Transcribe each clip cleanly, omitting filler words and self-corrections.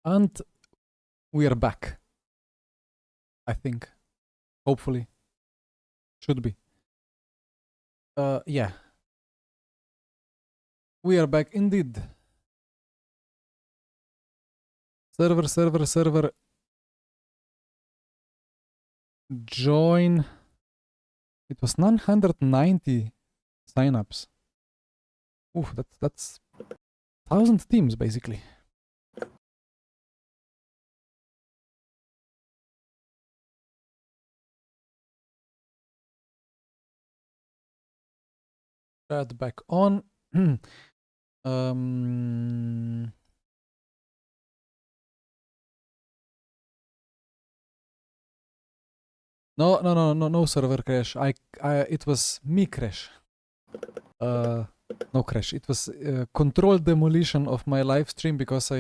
And we are back. I think. Hopefully. Should be. Yeah. We are back indeed. Server. Join. It was 990 signups. Ooh, that's 1,000 teams basically. Chat back on. No server crash. It was me crash. No crash. It was controlled demolition of my live stream because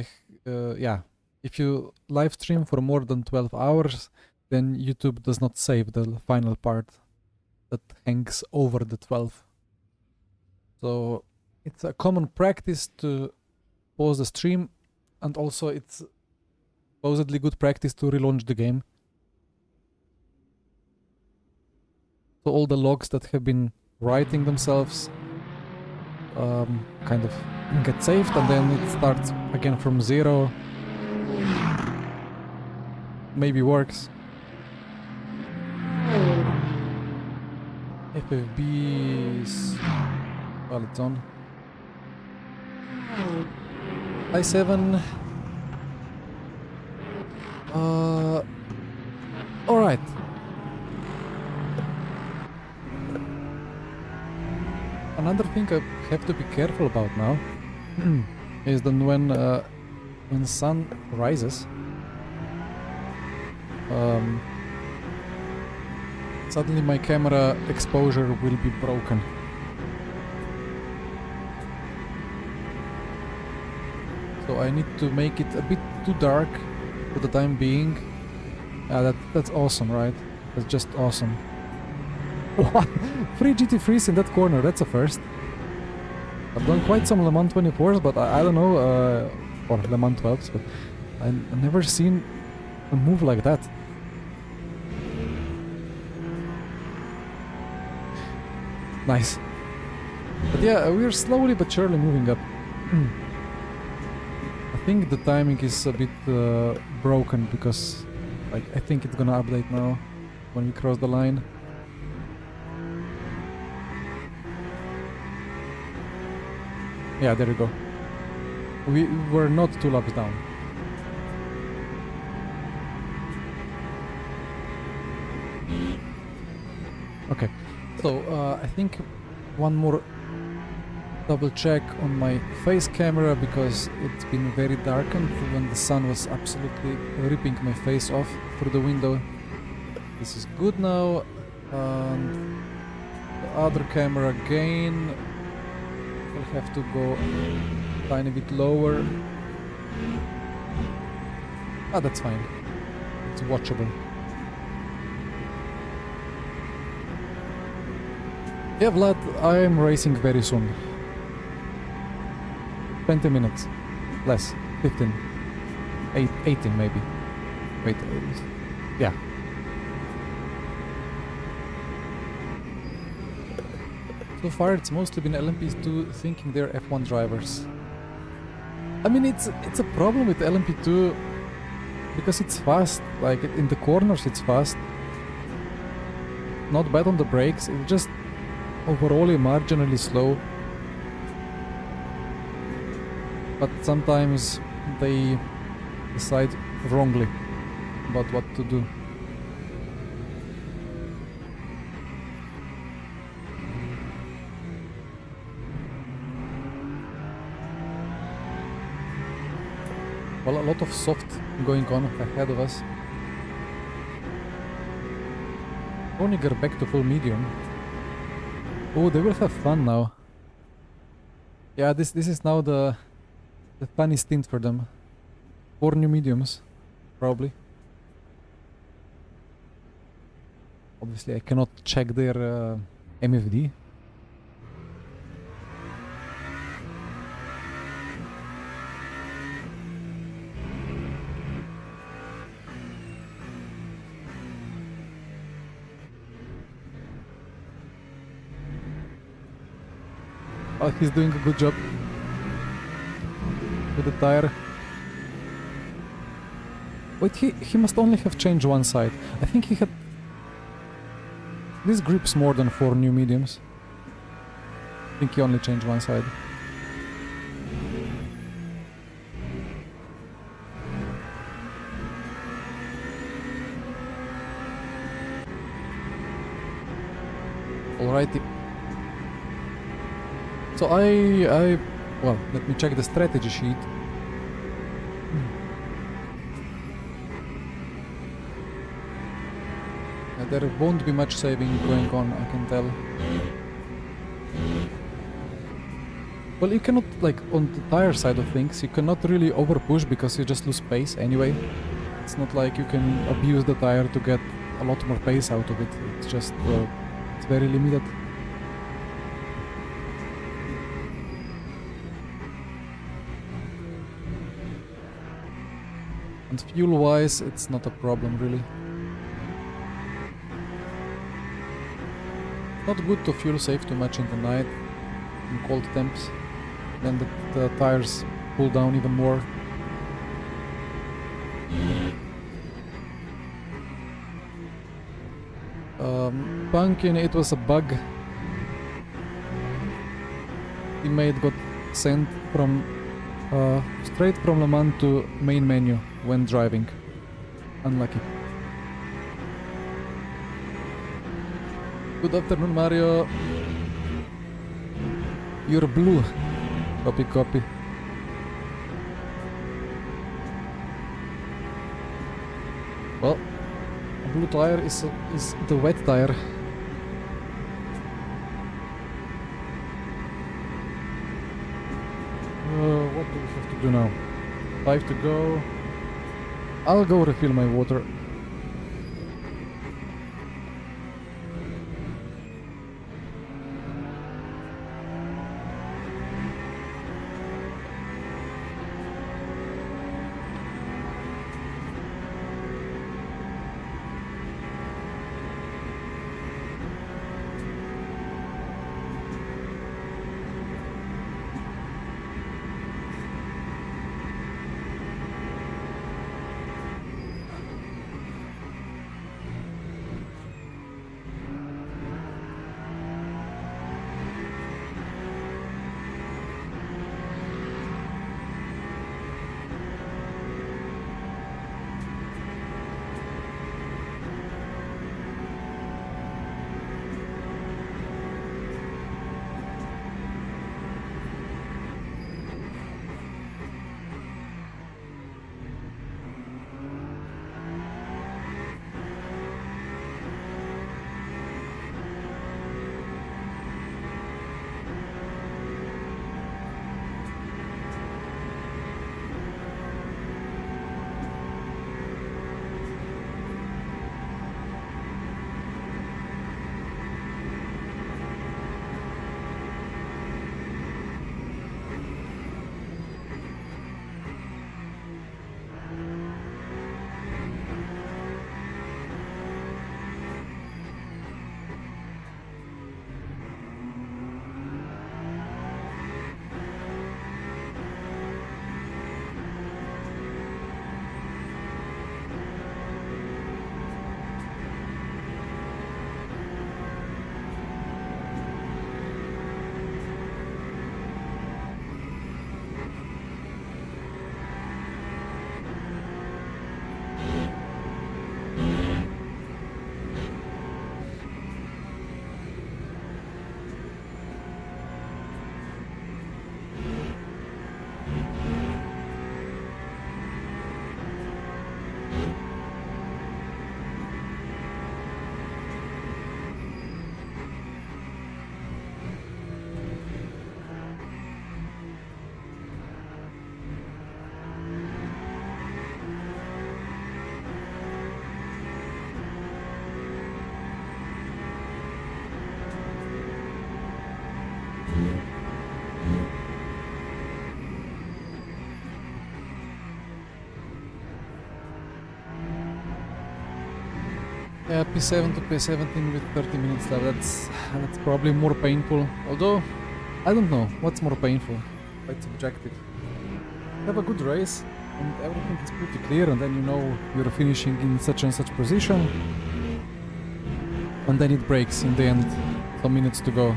yeah. If you live stream for more than 12 hours, then YouTube does not save the final part that hangs over the 12. So it's a common practice to pause the stream, and also it's supposedly good practice to relaunch the game. So all the logs that have been writing themselves kind of get saved, and then it starts again from zero. Maybe works. FFB's... well, it's on. I7. Alright. Another thing I have to be careful about now is that when sun rises, suddenly my camera exposure will be broken. So I need to make it a bit too dark for the time being. That's awesome, right? That's just awesome. What? 3 GT3s in that corner, that's a first. I've done quite some Le Mans 24s, but I don't know, or Le Mans 12s, but I've never seen a move like that. Nice. But yeah, we're slowly but surely moving up. I think the timing is a bit broken because like I think it's gonna update now when we cross the line. Yeah, there we go. We were not 2 laps down. Okay, so I think one more double check on my face camera because it's been very darkened when the sun was absolutely ripping my face off through the window. This is good now. And the other camera again. We'll have to go a tiny bit lower. Ah, that's fine. It's watchable. Yeah, Vlad, I am racing very soon. 20 minutes. Less. 15. 18 maybe. Wait. Yeah. So far it's mostly been LMP2 thinking they're F1 drivers. I mean, it's a problem with LMP2 because it's fast. Like in the corners it's fast. Not bad on the brakes, it's just overall marginally slow. But sometimes they decide wrongly about what to do. Well, a lot of soft going on ahead of us. Only get back to full medium. Oh, they will have fun now. Yeah, this is now the funny stint for them. 4 new mediums, probably. Obviously, I cannot check their MFD. He's doing a good job with the tire. Wait, he must only have changed one side. I think he had... This grips more than 4 new mediums. I think he only changed one side. Alrighty. So well, let me check the strategy sheet. There won't be much saving going on, I can tell. Well, you cannot, like, on the tire side of things, you cannot really overpush because you just lose pace anyway. It's not like you can abuse the tire to get a lot more pace out of it. It's just, it's very limited. And fuel-wise, it's not a problem, really. Not good to fuel save too much in the night, in cold temps. Then the tires pull down even more. Pumpkin, it was a bug. Teammate got sent from straight from Le Mans to main menu when driving. Unlucky. Good afternoon, Mario. You're blue. Copy, copy. Well, a blue tire is the wet tire. What do we have to do now? 5 to go. I'll go refill my water. Yeah, P7 to P17 with 30 minutes left. That's probably more painful. Although I don't know what's more painful. Quite subjective. Have a good race and everything is pretty clear, and then you know you're finishing in such and such position, and then it breaks in the end, some minutes to go.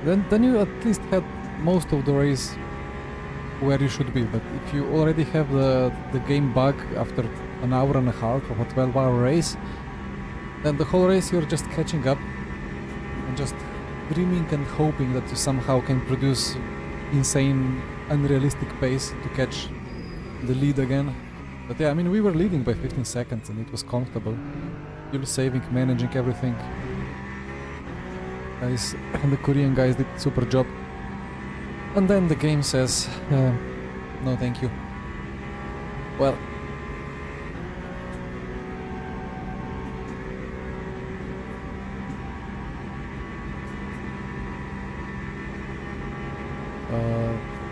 Then you at least had most of the race where you should be. But if you already have the game bug after an hour and a half of a 12-hour race, then the whole race you're just catching up and just dreaming and hoping that you somehow can produce insane, unrealistic pace to catch the lead again. But yeah, I mean, we were leading by 15 seconds and it was comfortable. Fuel saving, managing everything. Guys, and the Korean guys did a super job. And then the game says, no thank you. Well,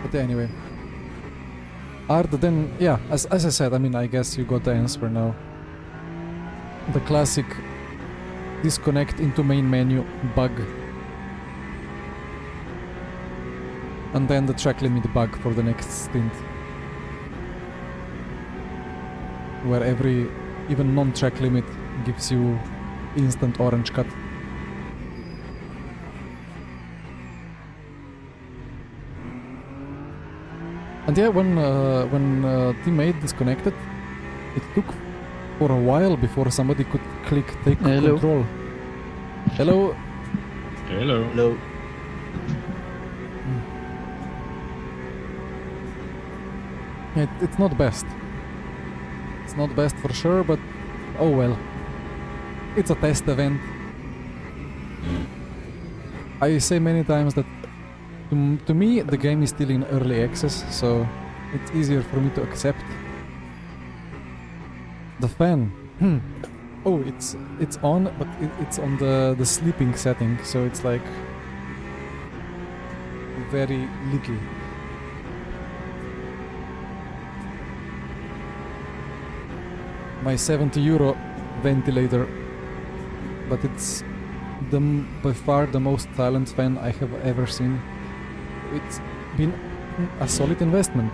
but anyway, Ard, then, yeah, as I said, I mean, I guess you got the answer now. The classic disconnect into main menu bug. And then the track limit bug for the next stint. Where every, even non-track limit, gives you instant orange cut. And yeah, when teammate disconnected, it took for a while before somebody could click take control. Hello. Hello. Hello. It's not best. It's not best for sure, but oh well. It's a test event. I say many times that to me the game is still in early access, so it's easier for me to accept. The fan. Oh, it's on, but it's on the sleeping setting, so it's like very little. My 70 euro ventilator, but it's by far the most silent fan I have ever seen. It's been a solid investment.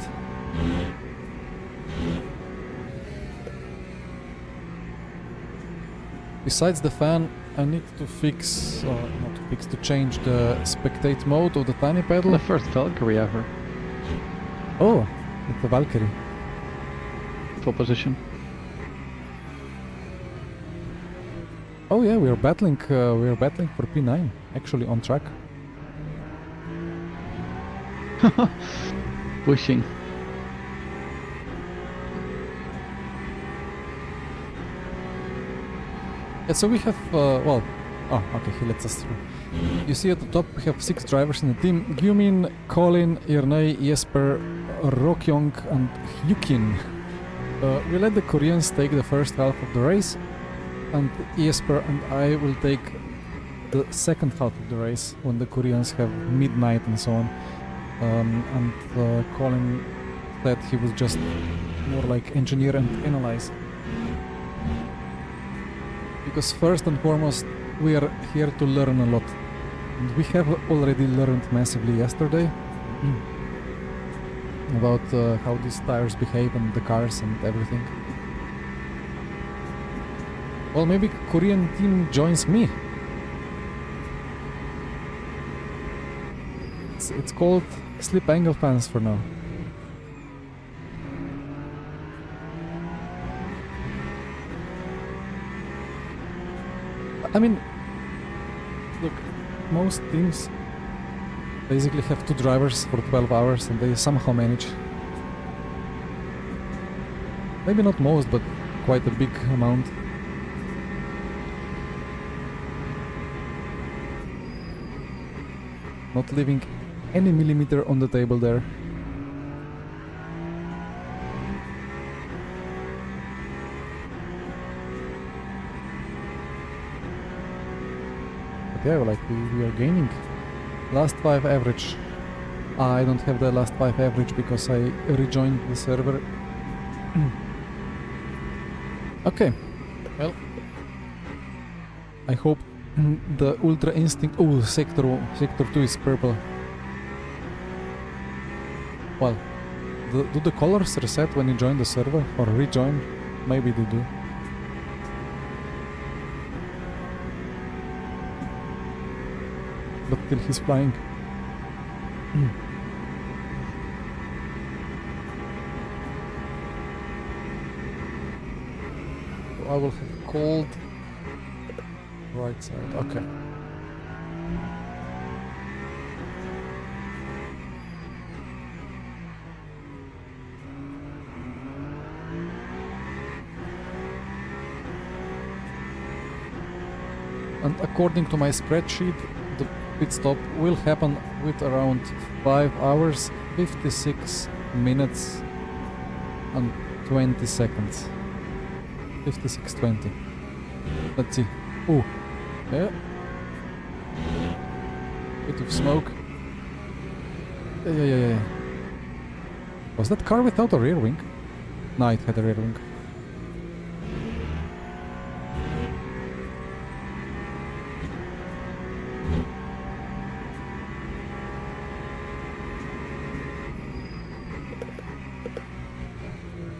Besides the fan, I need to fix, or not to fix, to change the spectate mode of the tiny pedal. The first Valkyrie ever. Oh, it's a Valkyrie. Full position. Oh yeah, we are battling for P9, actually on track. Pushing. Yeah, so we have, well, oh, okay, he lets us through. You see at the top we have 6 drivers in the team: Gyumin, Colin, Yernei, Jesper, Rokyong and Hyukin. We let the Koreans take the first half of the race, and Jesper and I will take the second half of the race when the Koreans have midnight and so on. And Colin said he was just more like engineer and analyze. Because first and foremost, we are here to learn a lot. And we have already learned massively yesterday about how these tires behave and the cars and everything. Well, maybe Korean team joins me. It's called slip angle fans for now. I mean, look, most teams basically have 2 drivers for 12 hours and they somehow manage. Maybe not most, but quite a big amount. Not leaving any millimeter on the table there. But yeah, like we are gaining. Last 5 average. I don't have the last 5 average because I rejoined the server. Okay, well, I hope the Ultra Instinct... Oh, Sector 2 is purple. Well, do the colors reset when you join the server or rejoin? Maybe they do. But still he's flying. I will have cold right side. Okay. And according to my spreadsheet, the pit stop will happen with around 5 hours, 56 minutes and 20 seconds. 56:20. Let's see. Oh, yeah. Bit of smoke. Yeah. Was that car without a rear wing? No, it had a rear wing.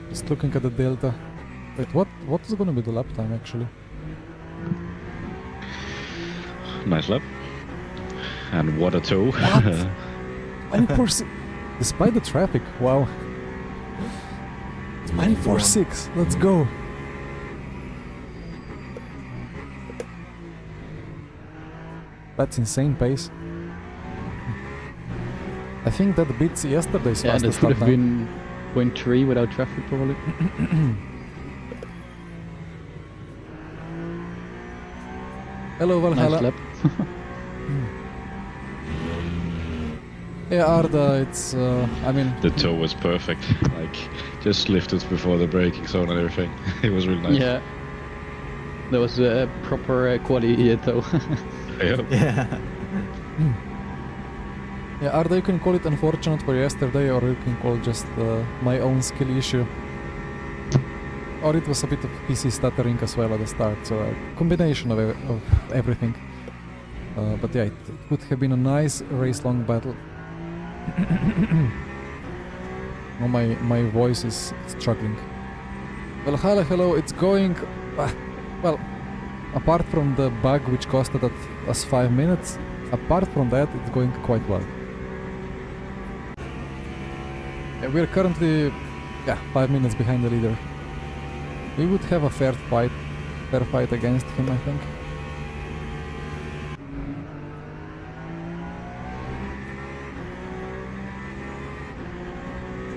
Just looking at the delta. Wait, what is gonna be the lap time actually? Nice lap. And what a tow. What? 24.6. Despite the traffic, wow. 24.6. Let's go. That's insane pace. I think that beats yesterday's Yeah, fastest that would lap have time. been 0.3 without traffic probably. Hello, Valhalla. Nice lap. Yeah, Arda, it's, I mean... The tow was perfect. Like, just lifted before the braking zone and everything. It was really nice. Yeah. That was a proper quality tow. Yeah. Yeah. Yeah, Arda, you can call it unfortunate for yesterday, or you can call just my own skill issue. Or it was a bit of PC stuttering as well at the start, so a combination of everything. But yeah, it would have been a nice race-long battle. Oh, my voice is struggling. Well, hello, it's going... well, apart from the bug which costed us 5 minutes, apart from that, it's going quite well. We're currently 5 minutes behind the leader. We would have a fair fight against him, I think.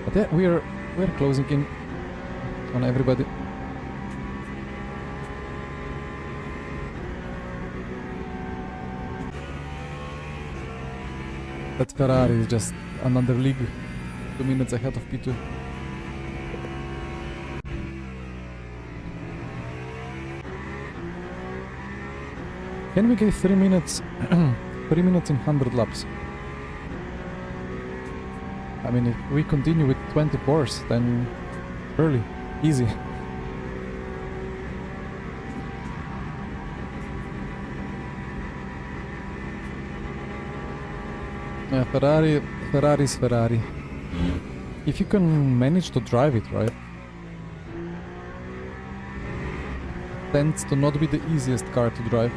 But yeah, we're closing in on everybody. That Ferrari is just another league, 2 minutes ahead of P2. Can we get 3 minutes 3 minutes in 100 laps? I mean, if we continue with 24s, then surely, easy. Yeah, Ferrari's Ferrari. If you can manage to drive it, right? Tends to not be the easiest car to drive.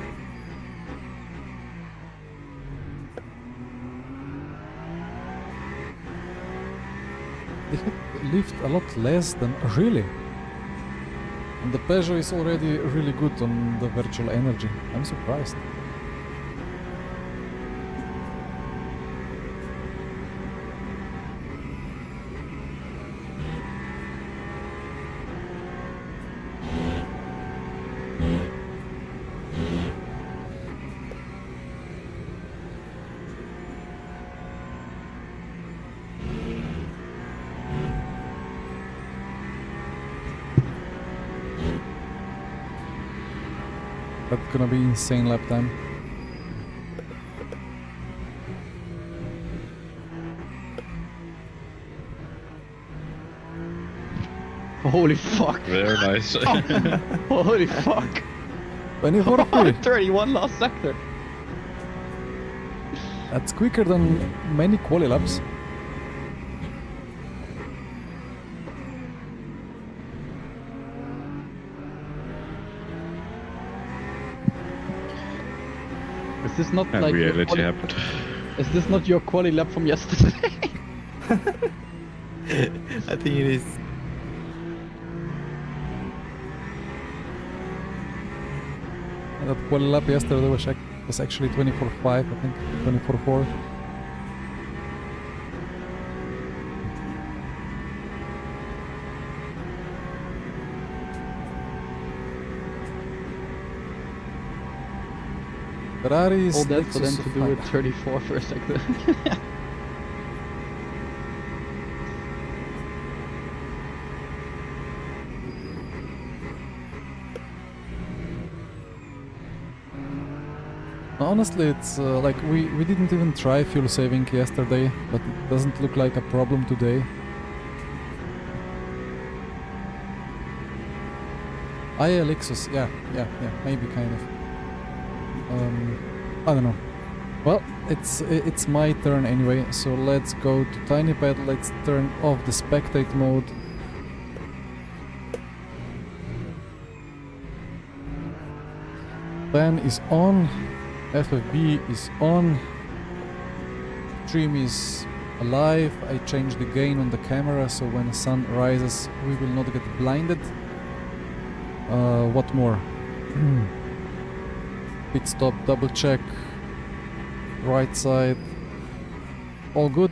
They had lift a lot less than... Really? And the Peugeot is already really good on the virtual energy. I'm surprised. That's gonna be insane lap time. Holy fuck. Very nice. Holy fuck. 24.3. 31 last sector. That's quicker than many quali laps. Is this not And like your reality quali- happened. Is this not your quali lap from yesterday? I think it is. That quali lap yesterday was actually 24.5, I think 24.4. Ferrari is All that for them Lexus to do fine. it 34 for a second. Honestly, it's like we didn't even try fuel saving yesterday, but it doesn't look like a problem today. Ah, yeah, Lexus, yeah, maybe kind of. I don't know. Well, it's my turn anyway, so let's go to tiny pad. Let's turn off the spectate mode. Fan is on. FFB is on. Stream is alive. I changed the gain on the camera so when the sun rises we will not get blinded. What more? Pit stop, double check. Right side. All good.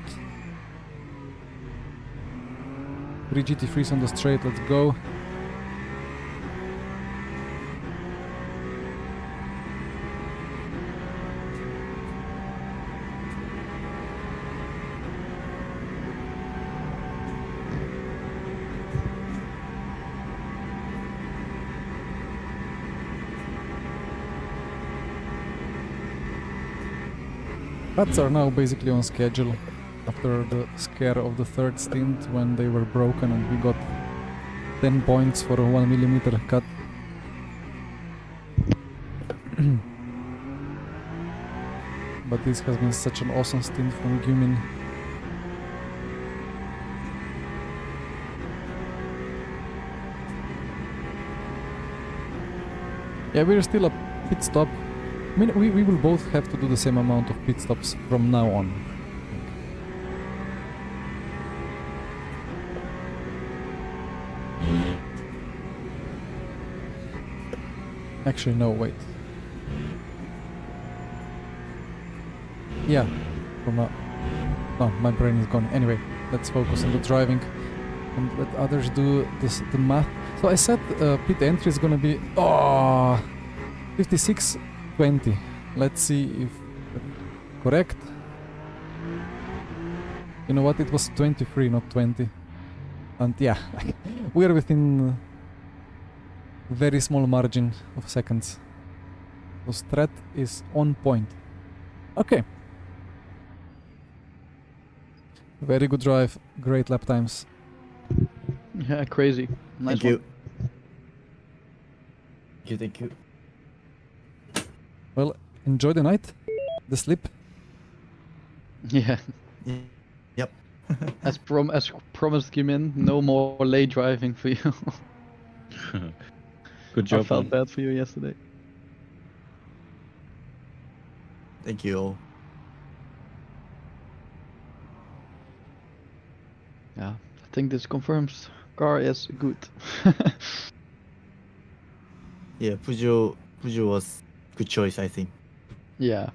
3 GT3s on the straight, let's go. Cuts are now basically on schedule after the scare of the third stint when they were broken and we got 10 points for a 1mm cut. But this has been such an awesome stint from Gumin. Yeah, we're still a pit stop. I mean, we will both have to do the same amount of pit stops from now on. Actually, no, wait. Yeah, from now. Oh, my brain is gone. Anyway, let's focus on the driving and let others do this, the math. So I said pit entry is gonna be 56.20. Let's see if correct. You know what? It was 23, not 20. And yeah, we are within very small margin of seconds. So strat is on point. Okay. Very good drive, great lap times. Yeah, crazy. Nice Thank you. one. Thank you. Well, enjoy the night, the sleep. Yeah. Yep. As promised, Kimin, no more late driving for you. Good I job, felt man. bad for you yesterday. Thank you all. Yeah, I think this confirms car is good. Yeah, Peugeot was good choice, I think. Yeah.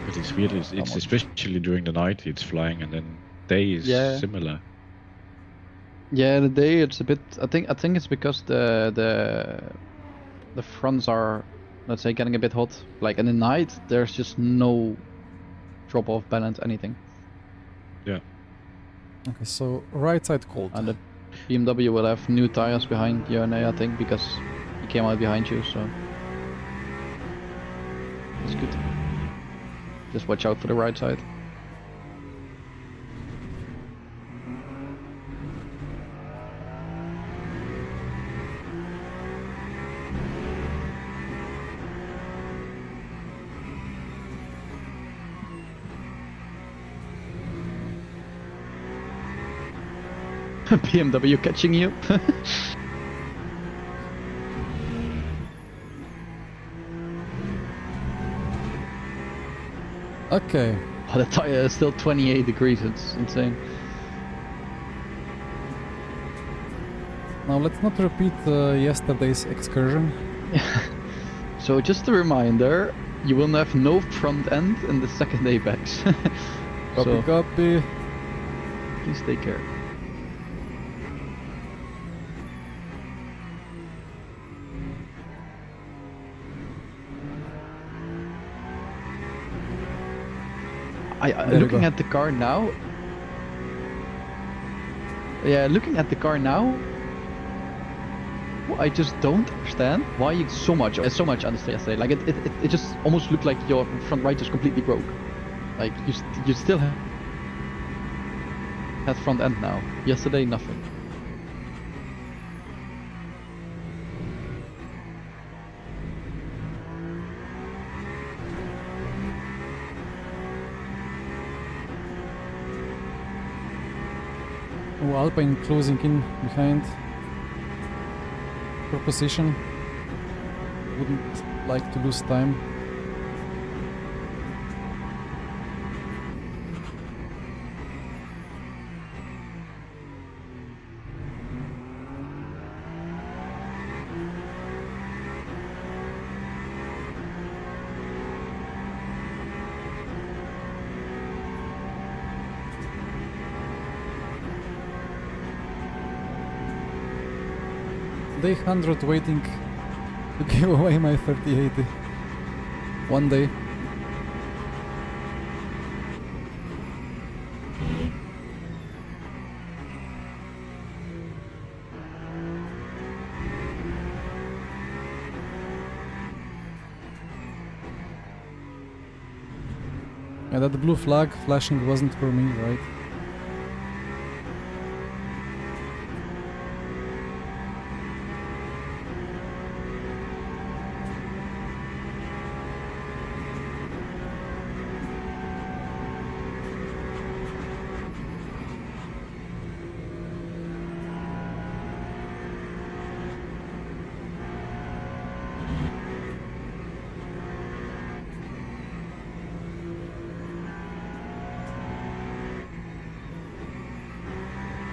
But it's weird. It's much? especially during the night it's flying, and then day is Yeah. similar. Yeah, the day it's a bit. I think it's because the fronts are, let's say, getting a bit hot. Like in the night, there's just no drop off balance, anything. Yeah. Okay, so right side cold. And the BMW will have new tires behind Jone, I think, because he came out behind you, so it's good. Just watch out for the right side. BMW catching you. Okay. Oh, the tire is still 28 degrees. It's insane. Now let's not repeat yesterday's excursion. So just a reminder, you will have no front end in the second apex. Copy, So copy. please take care. There you Looking go. at the car now. Yeah, looking at the car now, I just don't understand why you so much understand yesterday. Like it just almost looked like your front right just completely broke. Like you still have front end now. Yesterday nothing. Oh, Alpine closing in behind. For position. Wouldn't like to lose time. Day 100 waiting to give away my 3080. One day. Yeah, that blue flag flashing wasn't for me, right?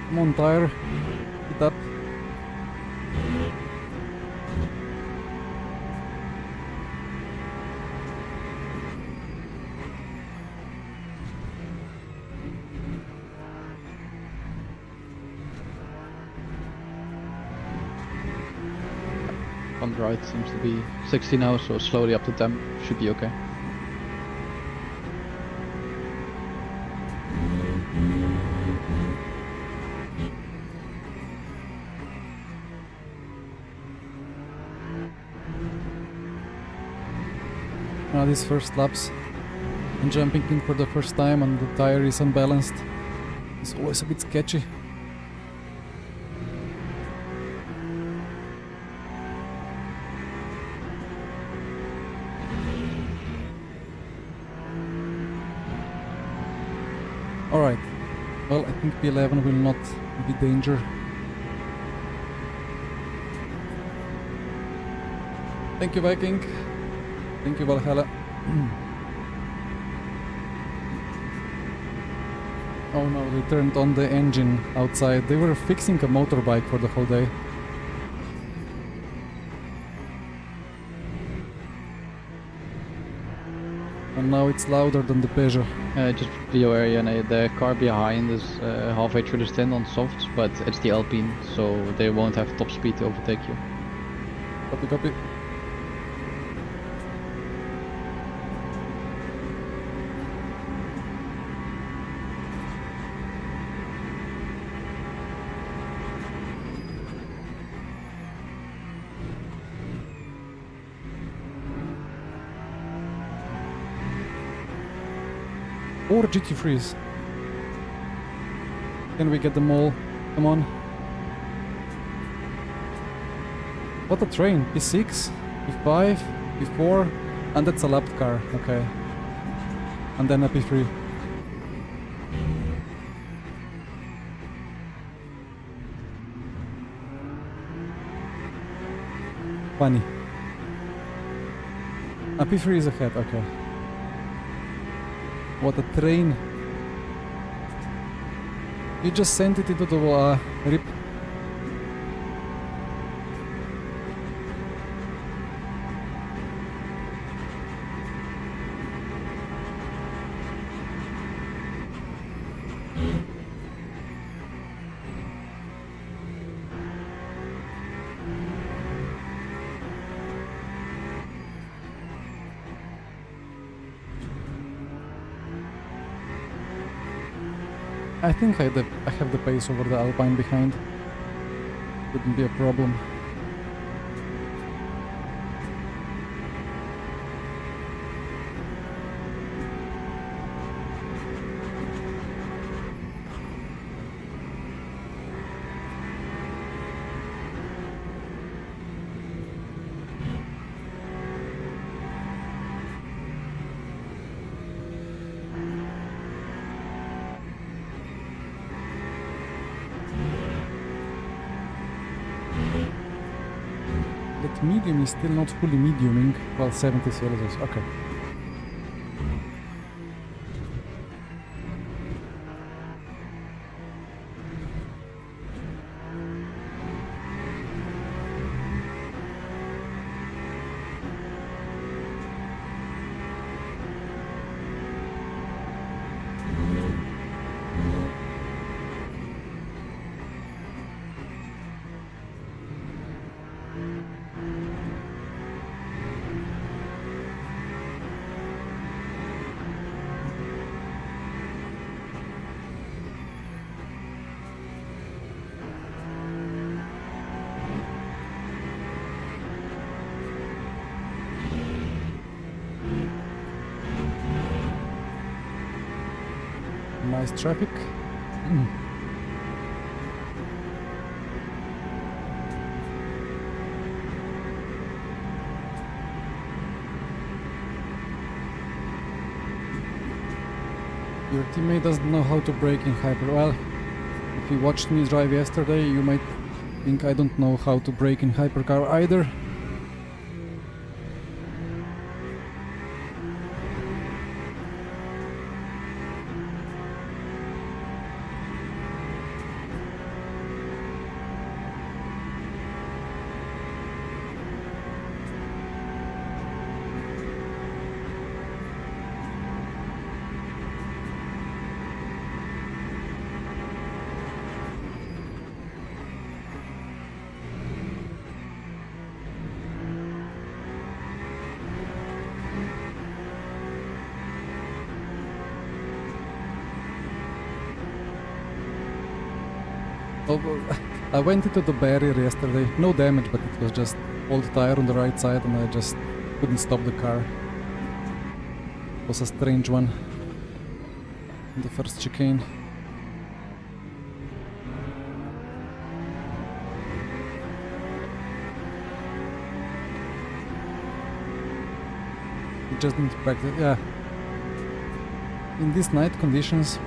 Come on, tire. Get up. Front right seems to be 60 now, so slowly up to 10 should be okay. These first laps and jumping in for the first time and the tire is unbalanced. It's always a bit sketchy. Alright, well I think P11 will not be danger. Thank you Viking. Thank you Valhalla. Oh no, they turned on the engine outside. They were fixing a motorbike for the whole day. And now it's louder than the Peugeot. Just be aware, yeah, the car behind is halfway through the stint on softs, but it's the Alpine, so they won't have top speed to overtake you. Copy, copy. Or GT3s. Can we get them all? Come on. What a train. P6, P5, P4, and that's a lapped car. Okay. And then a P3. Funny. A P3 is ahead, okay. What a train. You just sent it into the rip. I think I have the pace over the Alpine behind. Wouldn't be a problem. That medium is still not fully mediuming. Well, 70 Celsius, okay. Nice traffic. Your teammate doesn't know how to brake in hyper. Well, if you watched me drive yesterday, you might think I don't know how to brake in hypercar either. Oh, I went into the barrier yesterday. No damage, but it was just old tire on the right side and I just couldn't stop the car. It was a strange one. In the first chicane. You just need to practice, yeah. In these night conditions,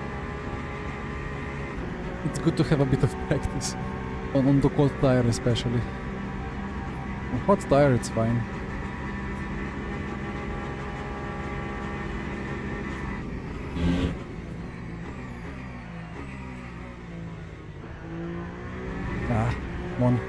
it's good to have a bit of practice. On the cold tire especially. On hot tire it's fine. Ah, come on.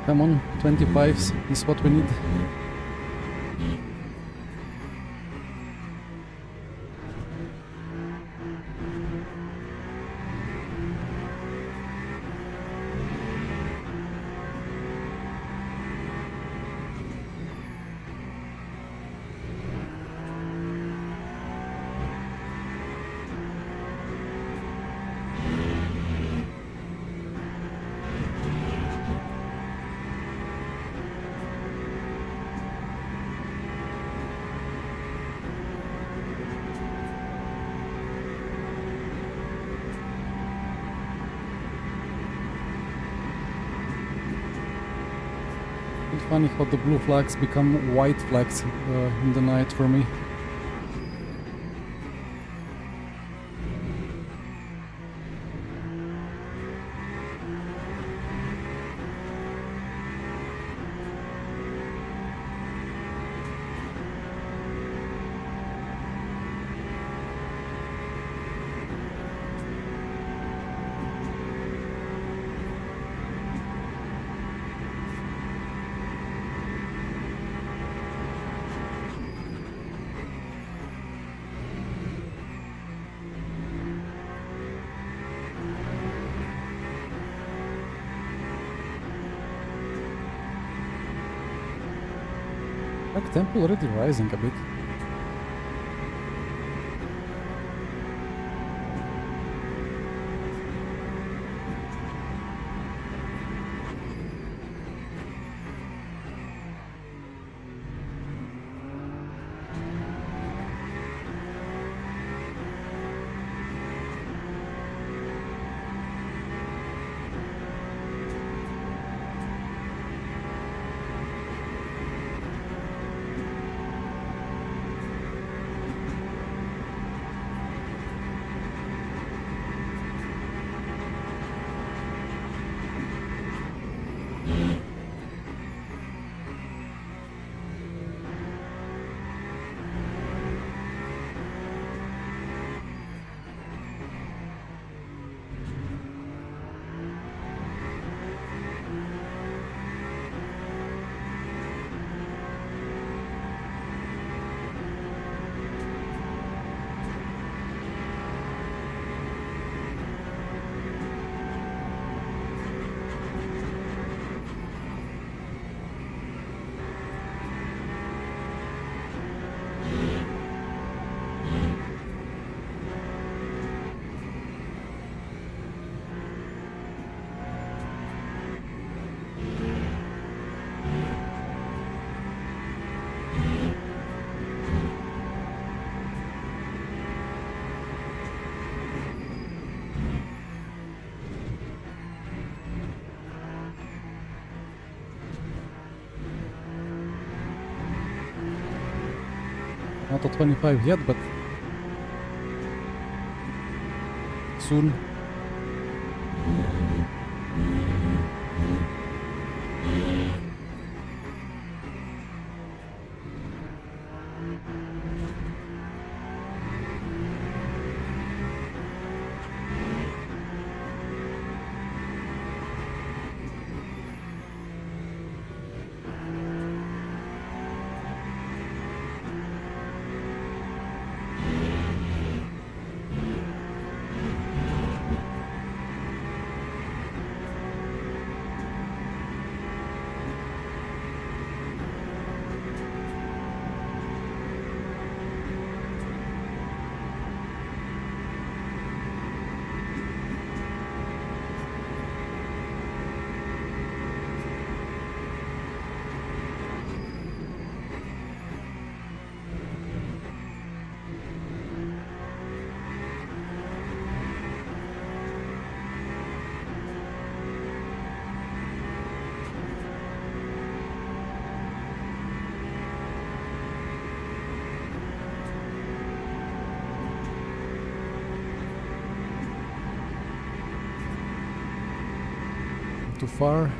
Come on, 25s is what we need. It's funny how the blue flags become white flags in the night for me. Like tempo already rising a bit. Not at 25 yet, but soon. Too far.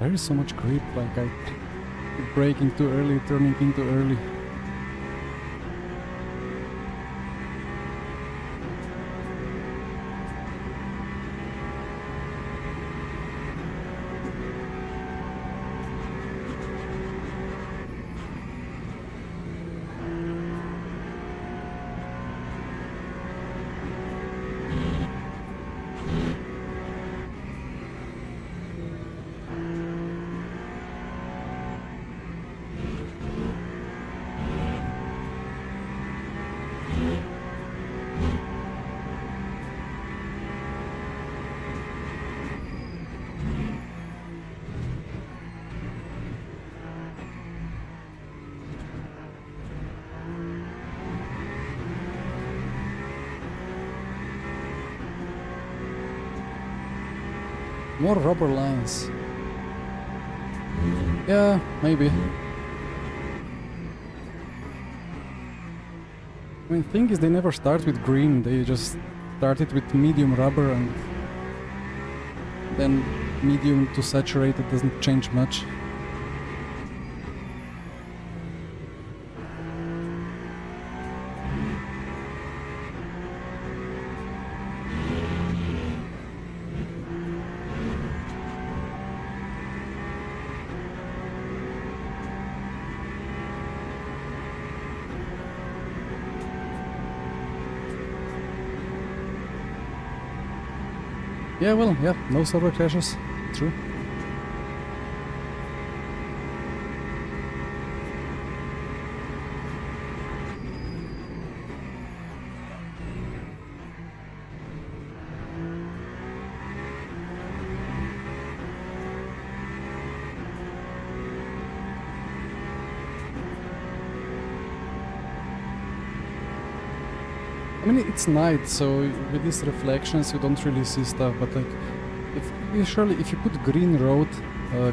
There is so much grip, like I keep braking too early, turning in too early. More rubber lines. Yeah, maybe. I mean, thing is, they never start with green. They just started with medium rubber, and then medium to saturated doesn't change much. Yeah, well, yeah, no server crashes. True. I mean, it's night, so with these reflections you don't really see stuff, but like, if you put green road,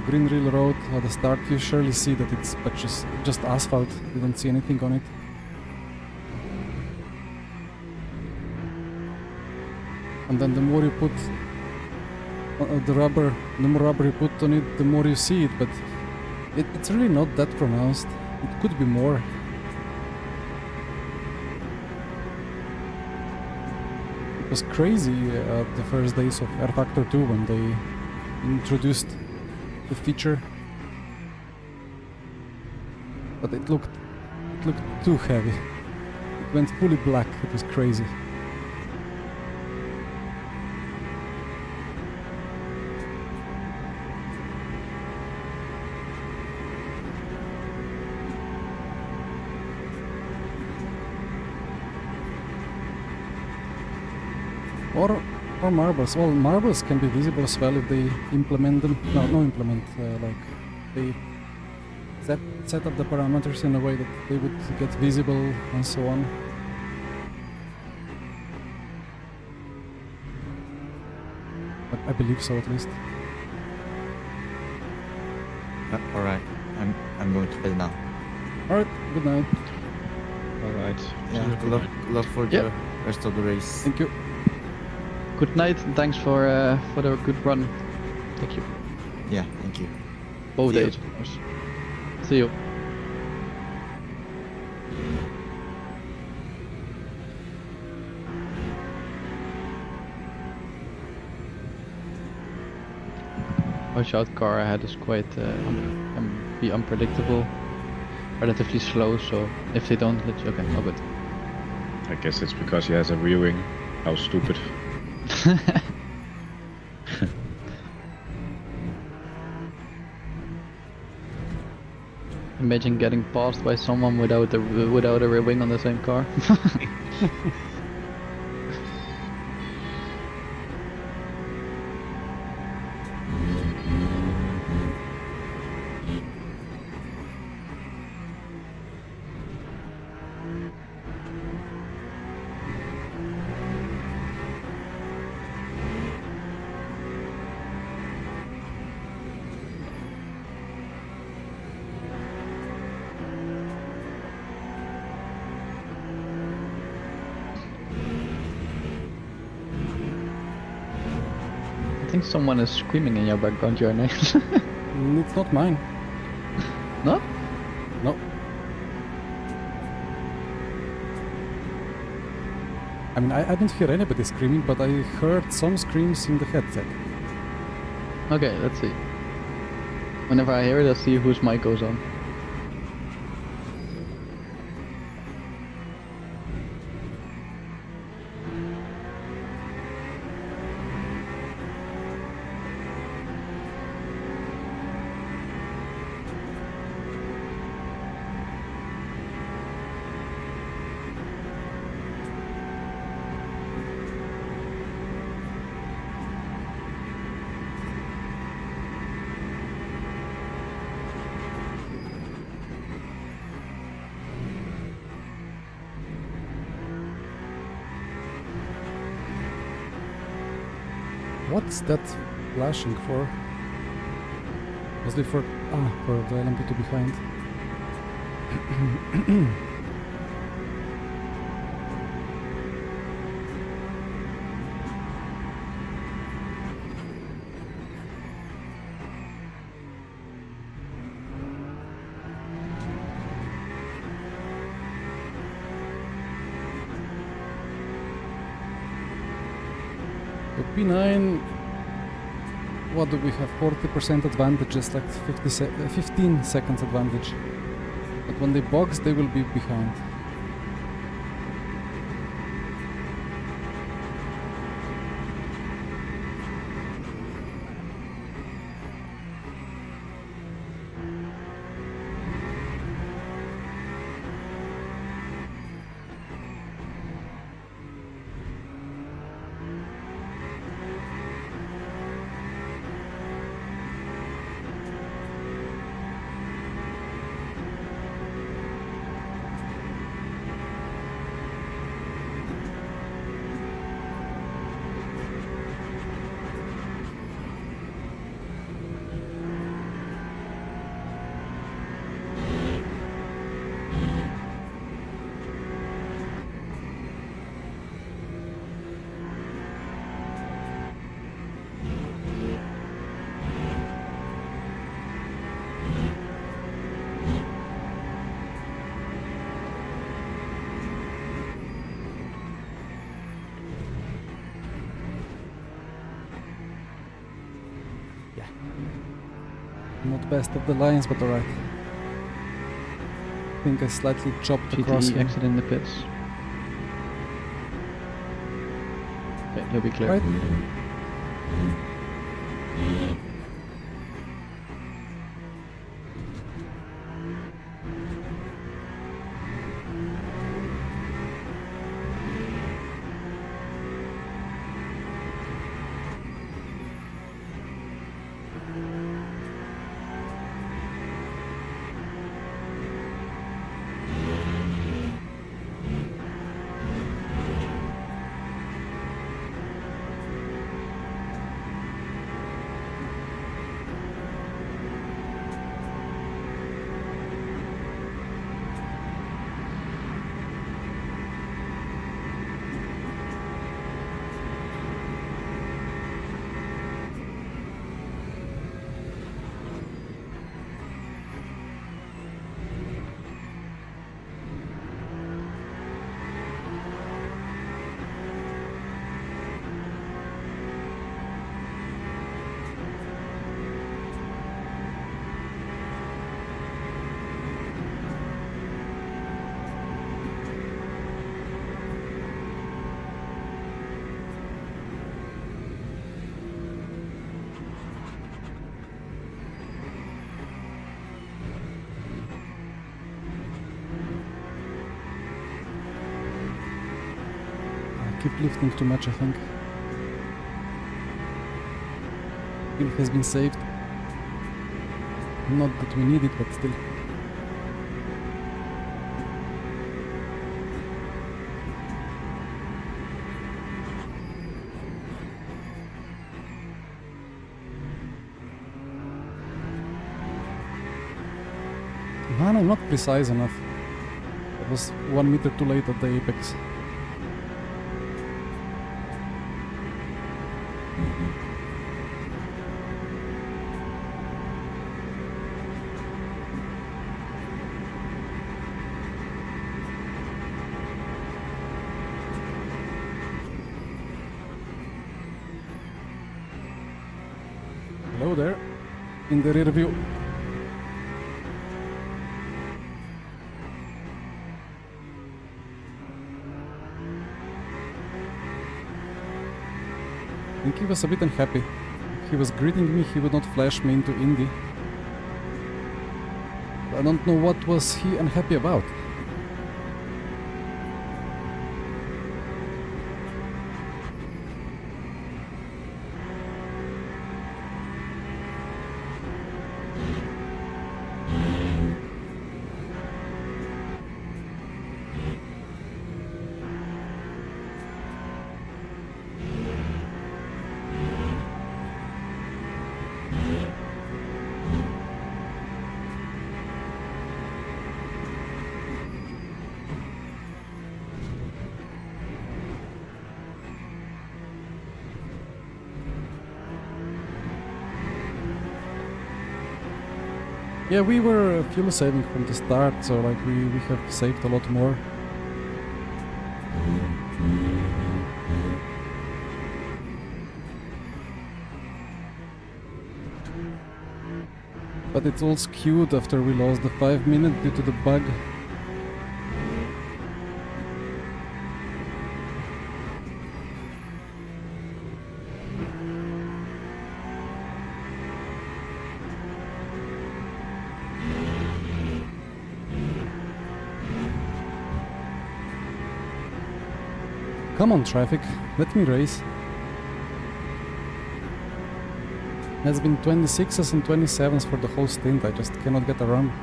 green real road at the start, you surely see that it's but just asphalt. You don't see anything on it. And then the more you put the more rubber you put on it, the more you see it, but it's really not that pronounced. It could be more. It was crazy the first days of R Factor 2 when they introduced the feature, but it looked too heavy. It went fully black. It was crazy. Or marbles. Well, marbles can be visible as well if they implement them. No, implement. Like they set up the parameters in a way that they would get visible and so on. But I believe so, at least. All right, I'm going to bed now. All right. Good night. All right. Yeah, See you. good luck for Yep. the rest of the race. Thank you. Good night, and thanks for the good run. Thank you. Yeah, thank you. Both See you. days, of course. See you. Watch out, car ahead is quite can be unpredictable, relatively slow. So if they don't let you, okay, oh good. I guess it's because he has a rear wing. How stupid. Imagine getting passed by someone without a rear wing on the same car. I think someone is screaming in your background, your name. It's not mine. Not? No. I mean, I didn't hear anybody screaming, but I heard some screams in the headset. Okay, let's see. Whenever I hear it, I'll see whose mic goes on. What's that flashing for? Was it for the LMP2 behind? So P9, what do we have? 40% advantage, just like 15 seconds advantage. But when they box, they will be behind. Not best of the lines, but alright. I think I slightly chopped across GTE him. exit in the pits. Okay, he'll be clear. Right. Keep lifting too much, I think. Fuel has been saved. Not that we need it, but still. Man, I'm not precise enough. I was 1 meter too late at the apex. go there in the rear view. I think he was a bit unhappy. If he was greeting me, he would not flash me into Indy. I don't know what was he unhappy about. Yeah, we were fuel saving from the start, so like we have saved a lot more. But it's all skewed after we lost the 5 minutes due to the bug. Come on, traffic, let me race. It's been 26s and 27s for the whole stint, I just cannot get a run.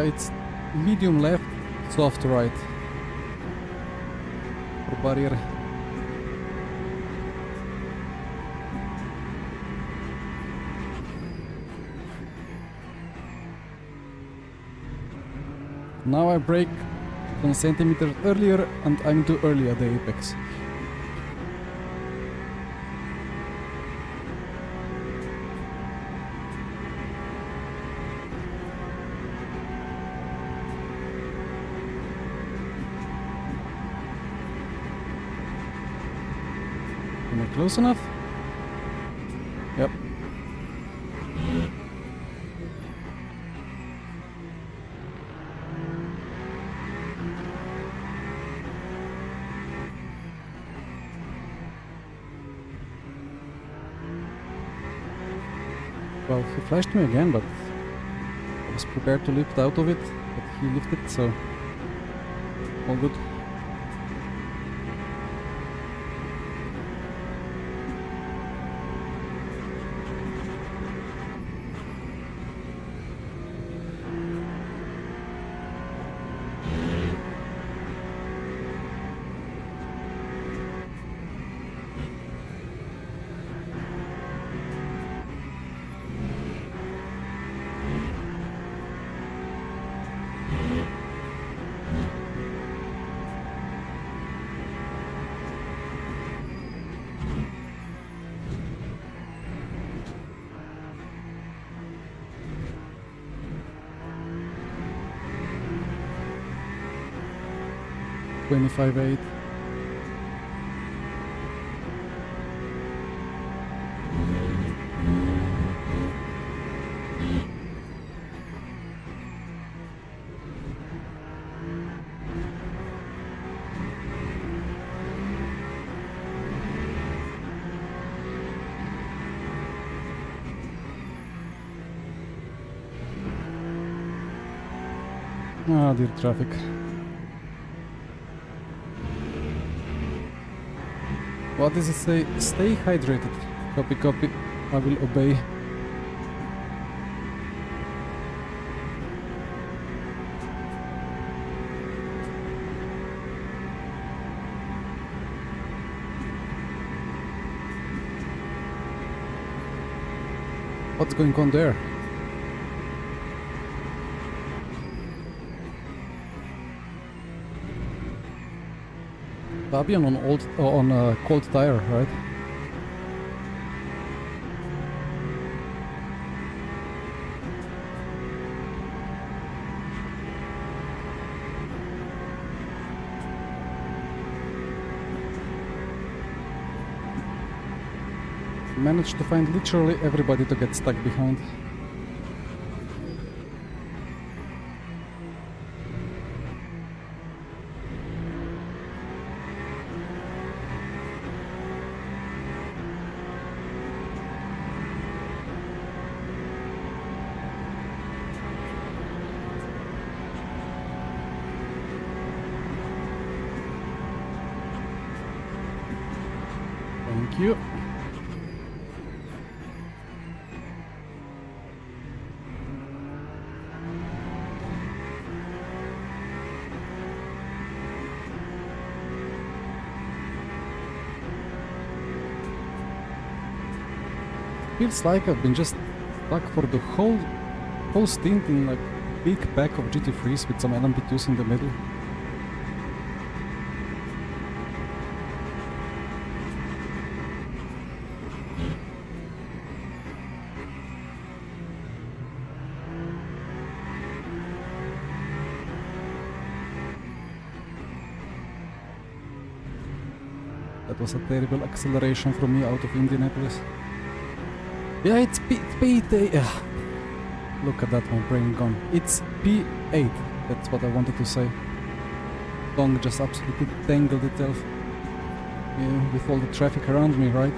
It's medium left, soft right. For barrier. Now I brake 1 centimeter earlier and I'm too early at the apex. Am I close enough? Yep. Well, he flashed me again, but I was prepared to lift out of it, but he lifted, so all good. $25.8. Ah, dear traffic. What does it say? Stay hydrated. Copy, copy. I will obey. What's going on there? Fabian on a cold tire, right? Managed to find literally everybody to get stuck behind. Thank you. Feels like I've been just stuck for the whole stint in a big pack of GT3s with some LMP2s in the middle. That was a terrible acceleration from me out of Indianapolis. Yeah, it's P8. Look at that, my brain gone. It's P8. That's what I wanted to say. Tongue just absolutely tangled itself. Yeah, with all the traffic around me, right?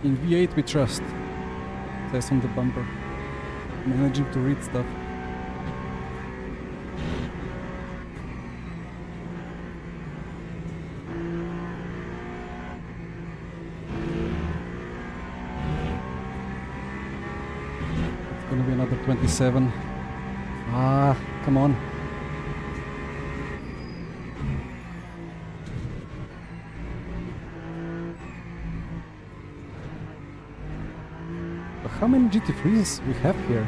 In V8 we trust. Says on the bumper. Managing to read stuff. Gonna be another 27. Ah, come on. But how many GT3s we have here?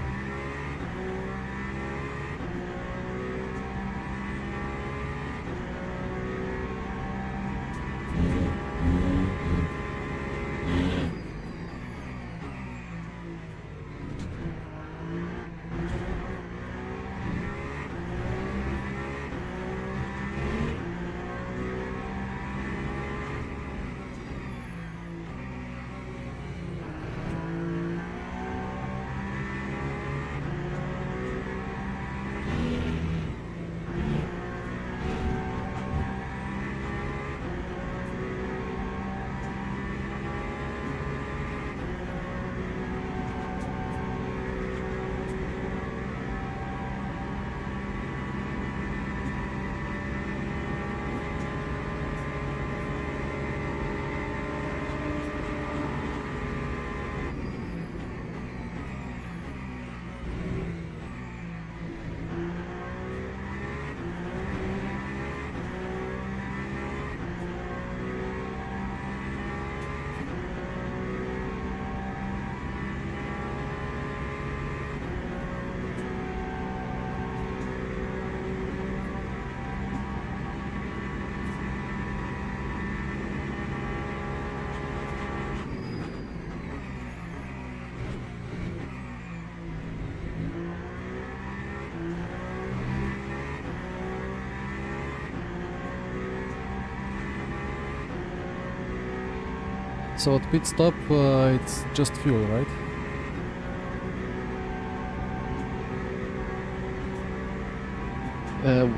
So at pit stop, it's just fuel, right?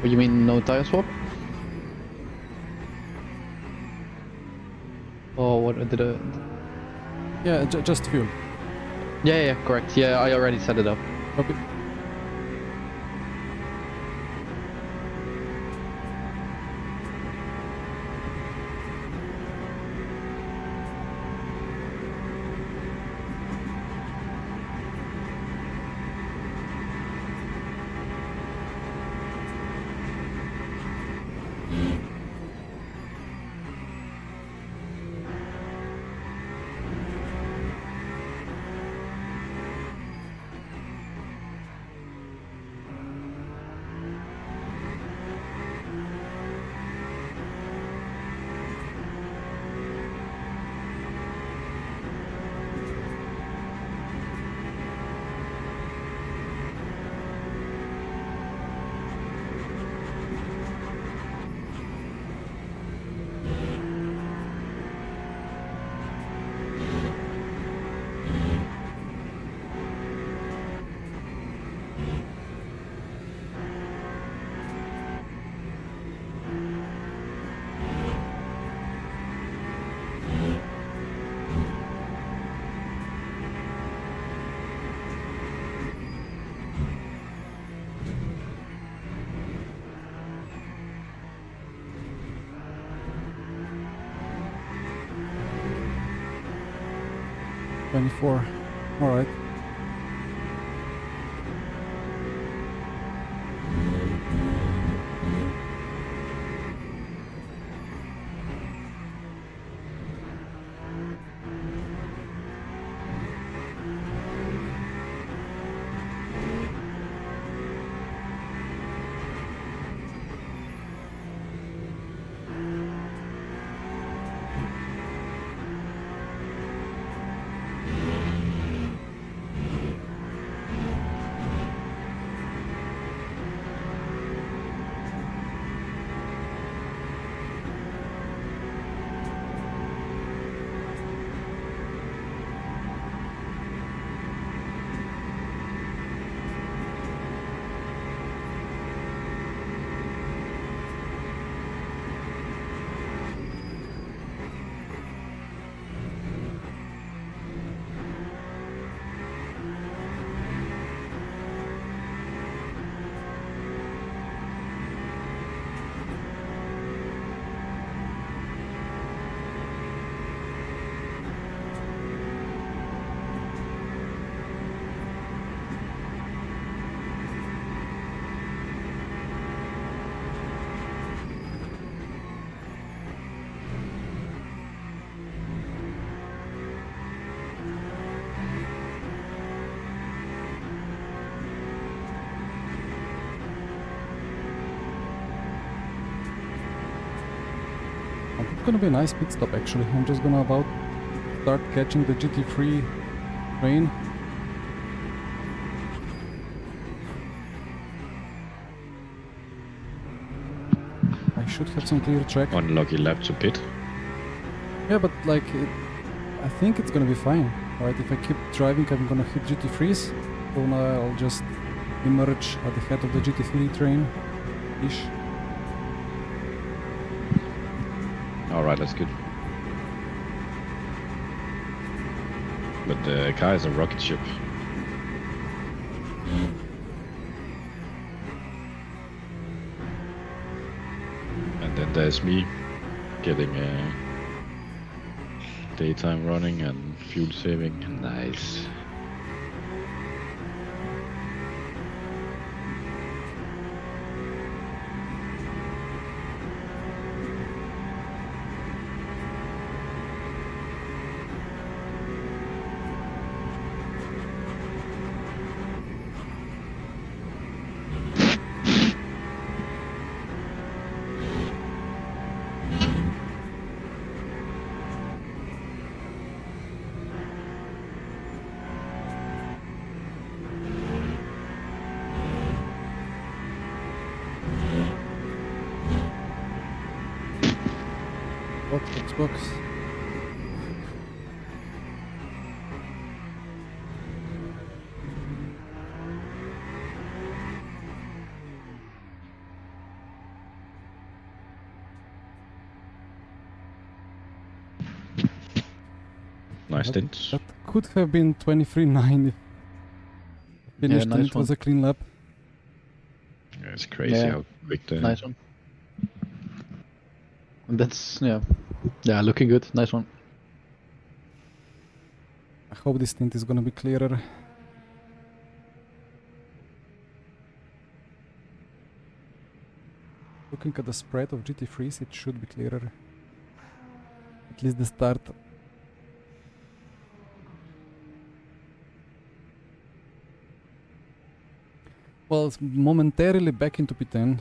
You mean no tire swap? Or what did I... Yeah, just fuel. Yeah, correct. Yeah, I already set it up. Copy. 24. All right. It's gonna be a nice pit stop actually. I'm just gonna about start catching the GT3 train. I should have some clear track. Unlucky lap to pit. Yeah, but like, I think it's gonna be fine. Right, if I keep driving, I'm gonna hit GT3s. So now I'll just emerge at the head of the GT3 train-ish. Alright, that's good. But the car is a rocket ship. And then there's me getting daytime running and fuel saving. Nice. Box. Nice stint. That could have been 23.9 if finished nice and it was one. a clean lap. Yeah, it's crazy Yeah. how quick the... Nice one. And that's yeah, looking good. Nice one. I hope this stint is gonna be clearer. Looking at the spread of GT3s, it should be clearer. At least the start. Well, it's momentarily back into P10.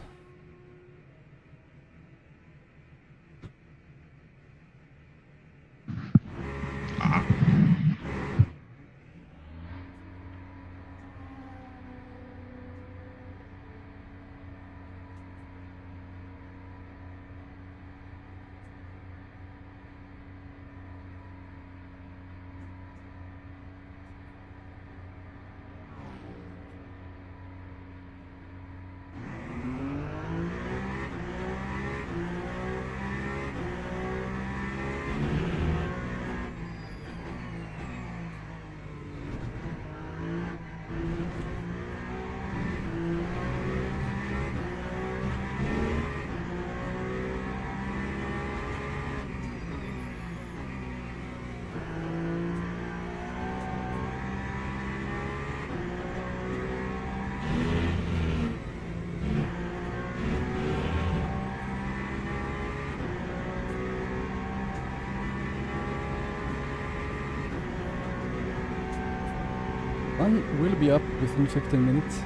Sun will be up within 15 minutes.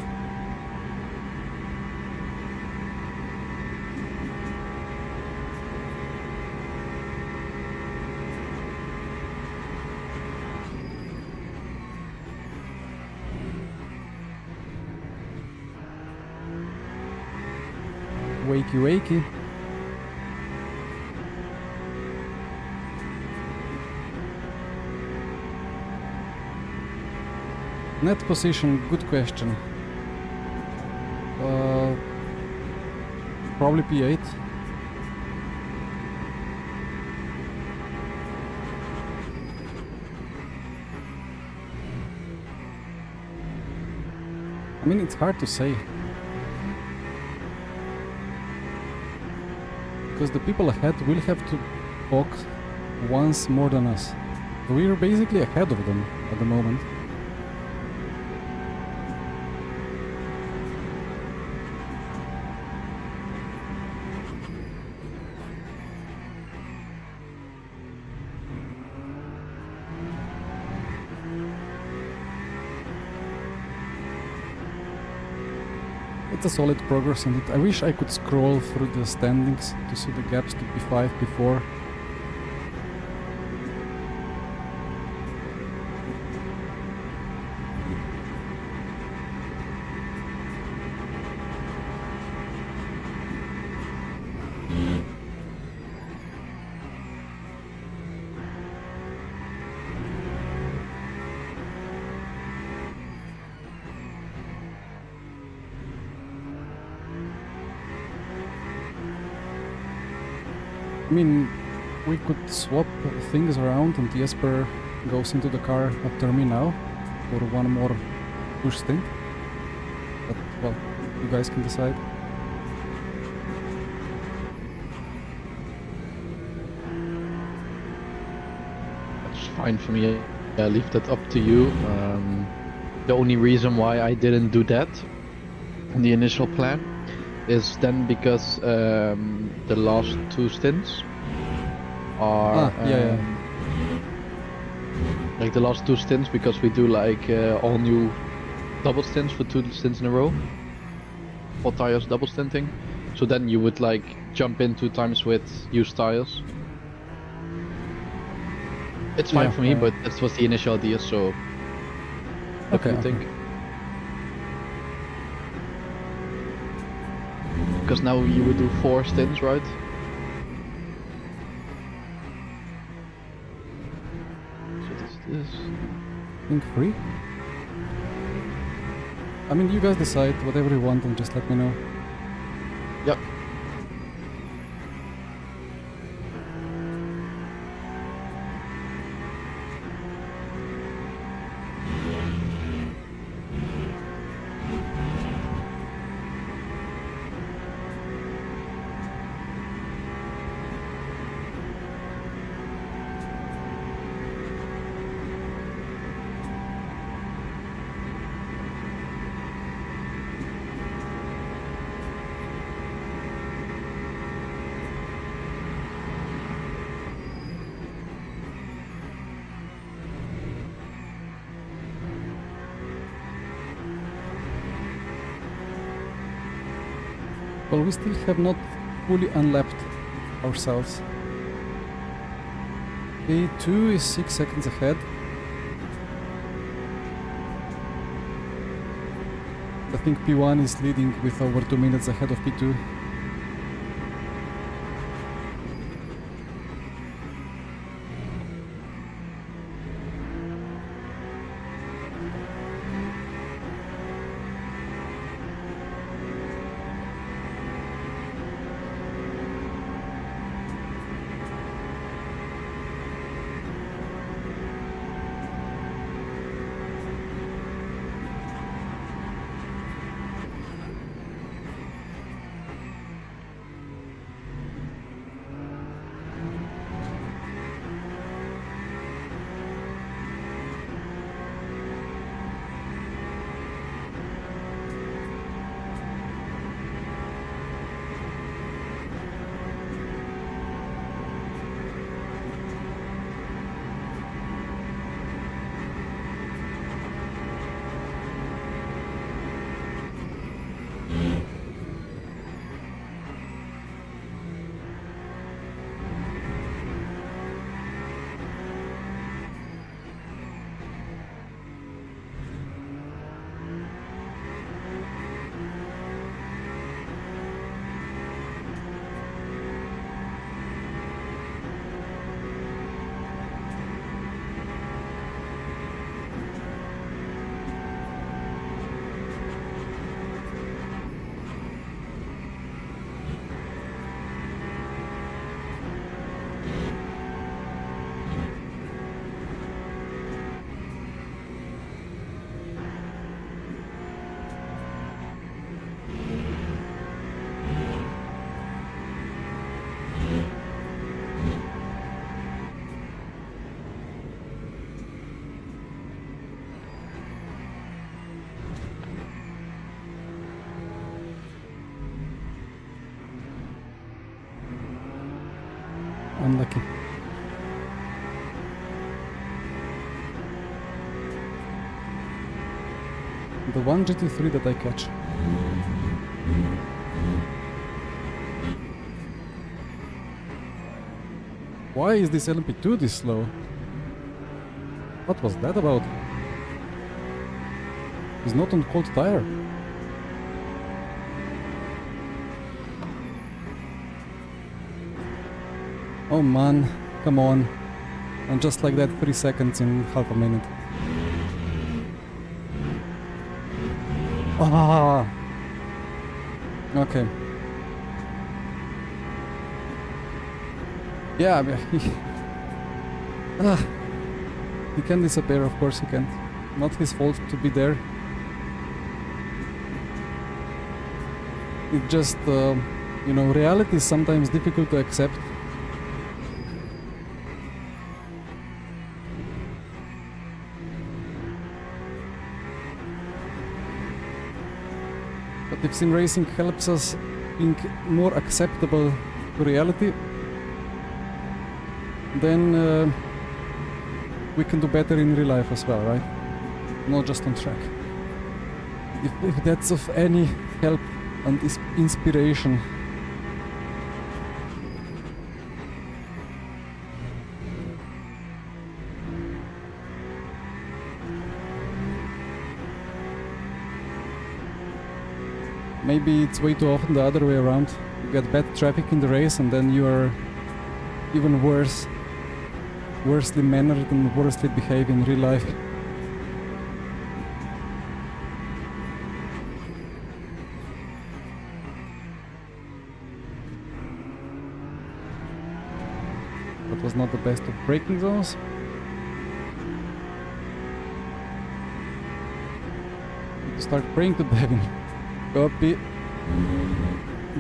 Wakey wakey. Net position, good question. Probably P8. I mean, it's hard to say. Because the people ahead will have to walk once more than us. We're basically ahead of them at the moment. It's a solid progress in it. I wish I could scroll through the standings to see the gaps to P5, P4. I mean, we could swap things around and Jesper goes into the car after me now for one more push stint. But, well, you guys can decide. That's fine for me. I leave that up to you. The only reason why I didn't do that in the initial plan is then because the last two stints are like the last two stints, because we do like all new double stints for 2 stints in a row, 4 tires double stinting. So then you would like jump in 2 times with used tires. It's fine for me, but that was the initial idea. So what do you think? Because now you would do 4 stints, right? So this. I think 3? I mean, you guys decide whatever you want and just let me know. Yep. Well, we still have not fully unlapped ourselves. P2 is 6 seconds ahead. I think P1 is leading with over 2 minutes ahead of P2. unlucky. The one GT3 that I catch. Why is this LMP2 this slow? What was that about? He's not on cold tire. Oh man, come on. And just like that, 3 seconds in half a minute. Ah. Okay. Yeah, he can disappear, of course he can. Not his fault to be there. It just, you know, reality is sometimes difficult to accept. But if sim racing helps us being more acceptable to reality, then we can do better in real life as well, right? Not just on track. If that's of any help and inspiration. Maybe it's way too often the other way around. You get bad traffic in the race and then you are even worsely mannered and worsely behave in real life. That was not the best of braking zones. Need to start praying to Devin. Copy.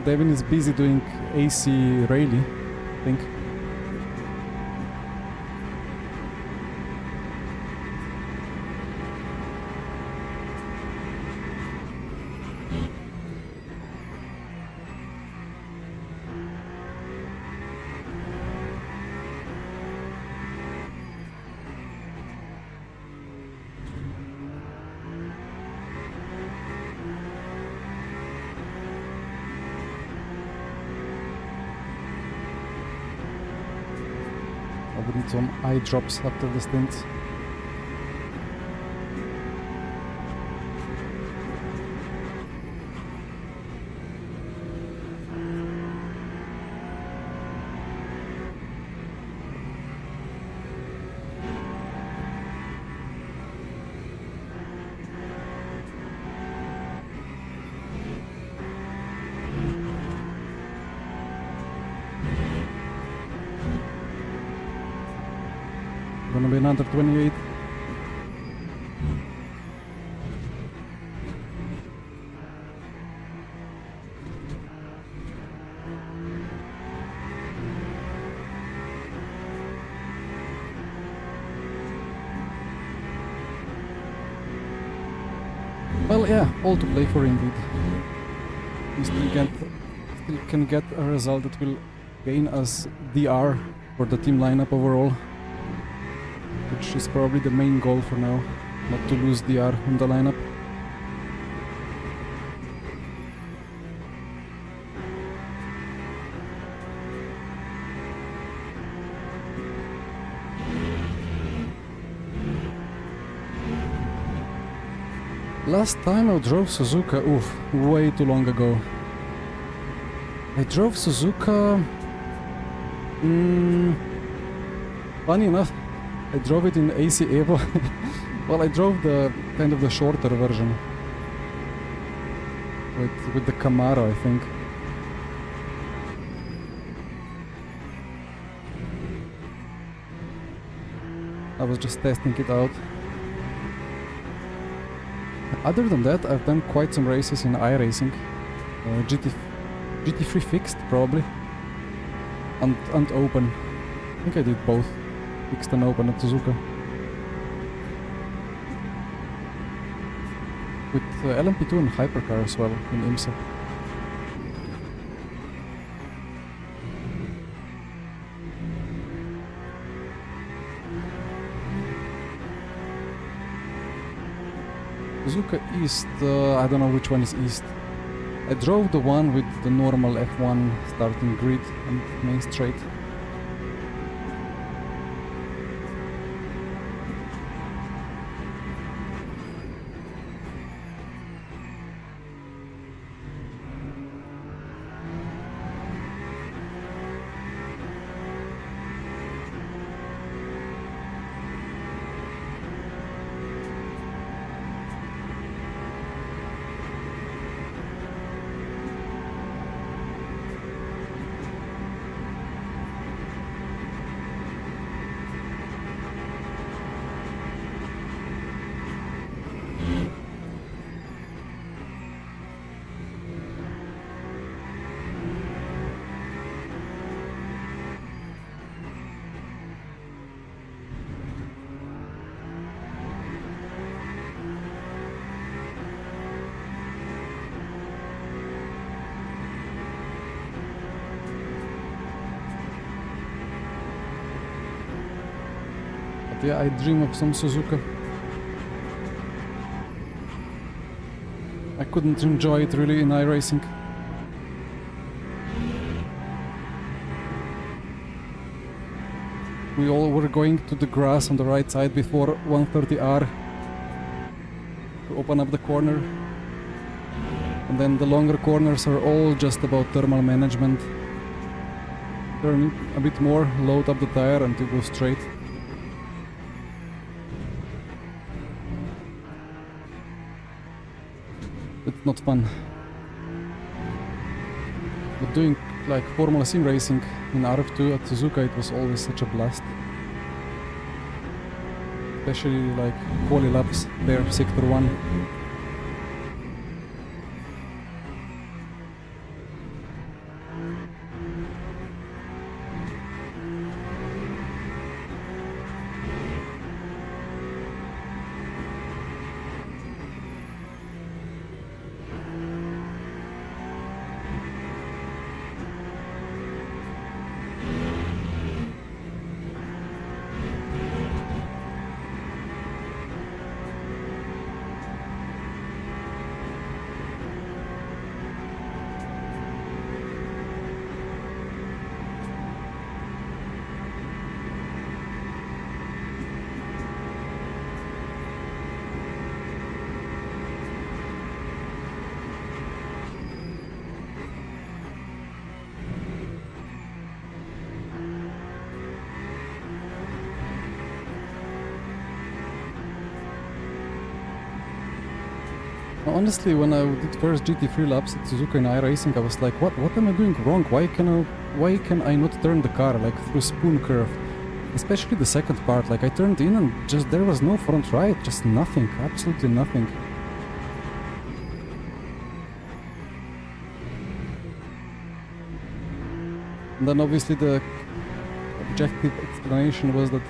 Devin is busy doing AC rally, I think. I would need some eye drops after the stint. Gonna be another 28. Well, yeah, all to play for indeed. We still can get a result that will gain us DR for the team lineup overall, which is probably the main goal for now, not to lose DR in the lineup. Last time I drove Suzuka, way too long ago. I drove Suzuka... funny enough, I drove it in AC Evo. Well, I drove the kind of the shorter version. With the Camaro, I think. I was just testing it out. Other than that, I've done quite some races in iRacing. GT3 fixed, probably. And open. I think I did both. Fixed and open at Suzuka. With LMP2 and Hypercar as well in IMSA. Suzuka East, I don't know which one is East. I drove the one with the normal F1 starting grid and main straight. Yeah, I dream of some Suzuka. I couldn't enjoy it really in iRacing. We all were going to the grass on the right side before 130R to open up the corner. And then the longer corners are all just about thermal management. Turn a bit more, load up the tire and to go straight. It's not fun. But doing like Formula Sim racing in RF2 at Suzuka, it was always such a blast. Especially like quali laps there, Sector 1. Honestly, when I did first GT3 laps at Suzuka in iRacing, I was like, what am I doing wrong? Why can I not turn the car like through spoon curve? Especially the second part, like I turned in and just there was no front right, just nothing, absolutely nothing. And then obviously the objective explanation was that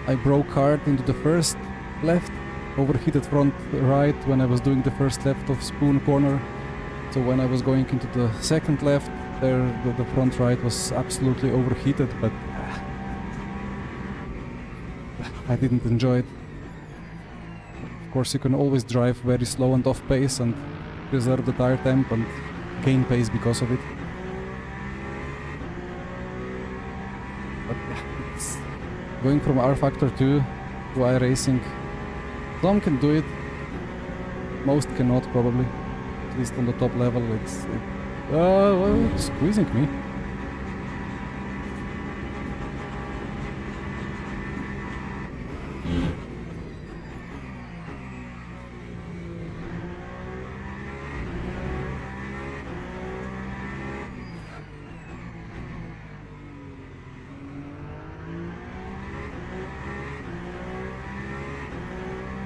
I broke hard into the first left, overheated front right when I was doing the first left of spoon corner. So when I was going into the second left, there the front right was absolutely overheated, but I didn't enjoy it. Of course, you can always drive very slow and off pace and preserve the tire temp and gain pace because of it. But it's going from R Factor 2 to iRacing. Some can do it, most cannot probably, at least on the top level. It's squeezing me.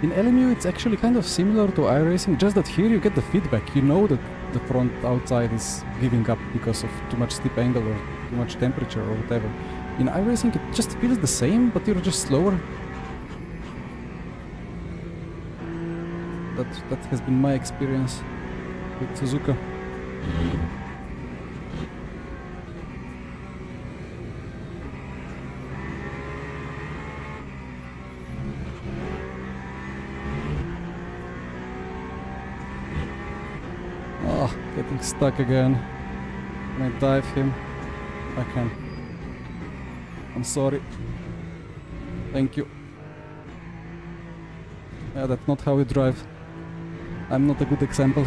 In LMU it's actually kind of similar to iRacing, just that here you get the feedback. You know that the front outside is giving up because of too much steep angle or too much temperature or whatever. In iRacing it just feels the same, but you're just slower. That has been my experience with Suzuka. Ah, getting stuck again. Can I dive him? I can. I'm sorry. Thank you. Yeah, that's not how we drive. I'm not a good example.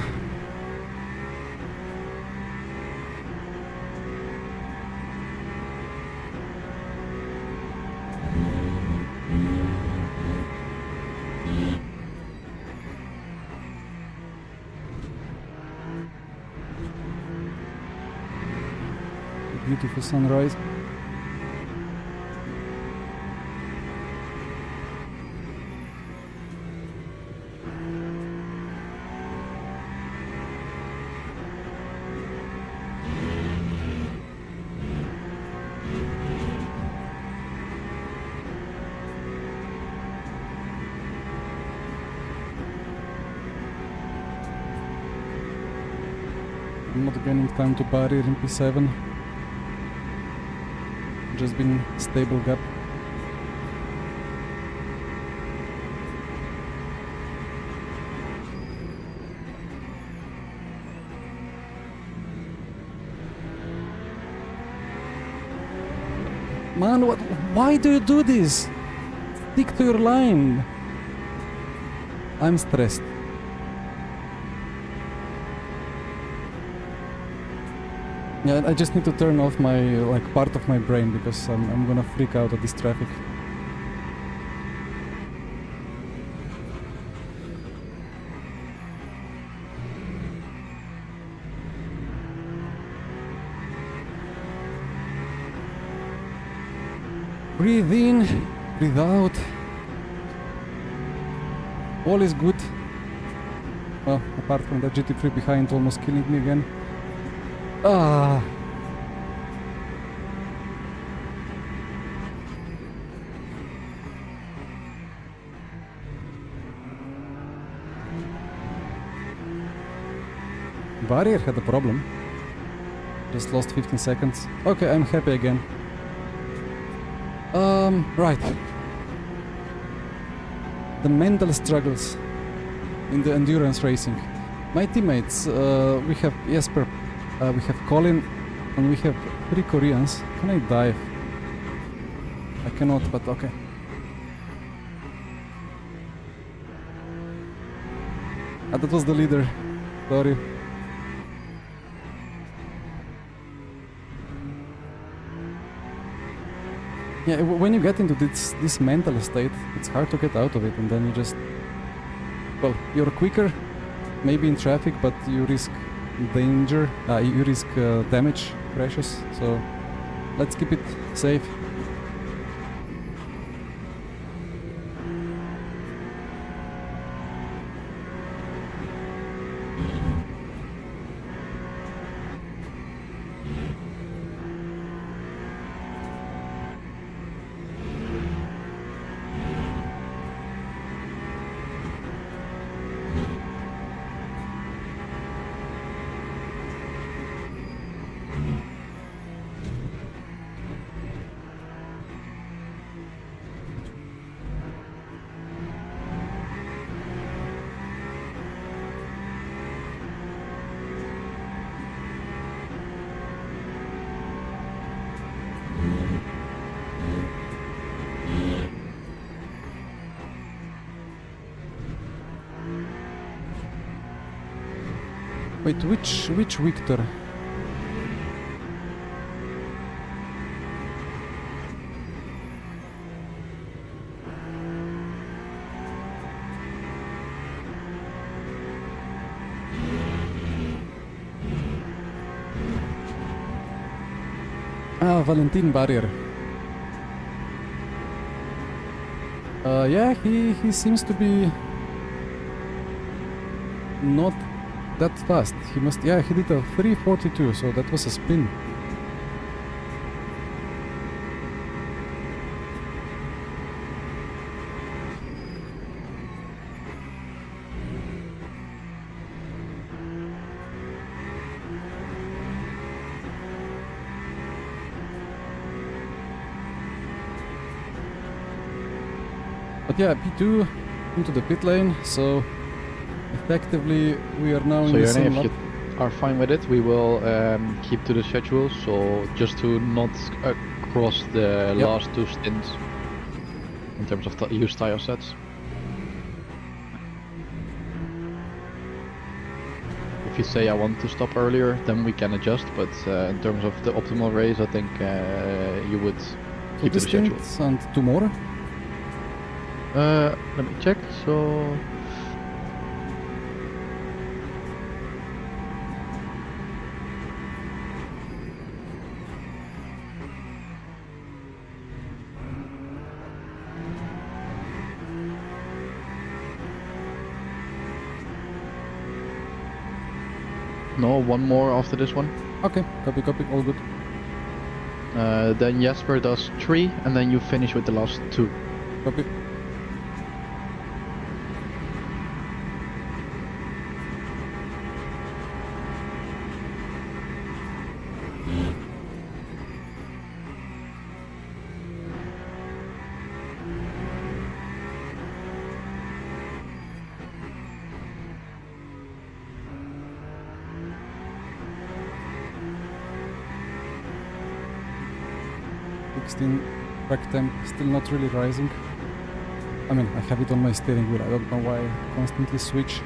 Beautiful sunrise. I'm not gaining time to barrier in P7. Just been stable gap. Man, why do you do this? Stick to your line. I'm stressed. Yeah, I just need to turn off my, like, part of my brain because I'm gonna freak out at this traffic. Breathe in, breathe out. All is good. Well, apart from that GT3 behind almost killing me again. Ah. Barrier had a problem. Just lost 15 seconds. Okay, I'm happy again. Right. The mental struggles in the endurance racing. My teammates, we have Jesper, we have Colin, and we have 3 Koreans. Can I dive? I cannot, but okay. Ah, that was the leader. Sorry. Yeah, when you get into this mental state, it's hard to get out of it, and then you just... Well, you're quicker, maybe in traffic, but you risk danger, you risk damage, crashes, so let's keep it safe. Wait, which Victor? Ah, Valentin Barrier. Yeah, he seems to be not that fast. He must, yeah, he did a 3:42, so that was a spin. But yeah, P2 into the pit lane, so effectively we are now in the same lap. are fine with it, we will keep to the schedule. So just to not cross the Yep. last 2 stints in terms of used tire sets. If you say I want to stop earlier, then we can adjust. But in terms of the optimal race, I think you would So keep to this the schedule. stint and 2 more. Let me check. So. No, one more after this one. Okay, copy, all good. Then Jesper does 3, and then you finish with the last 2. Copy. Track temp still not really rising. I mean, I have it on my steering wheel. I don't know why I constantly switch.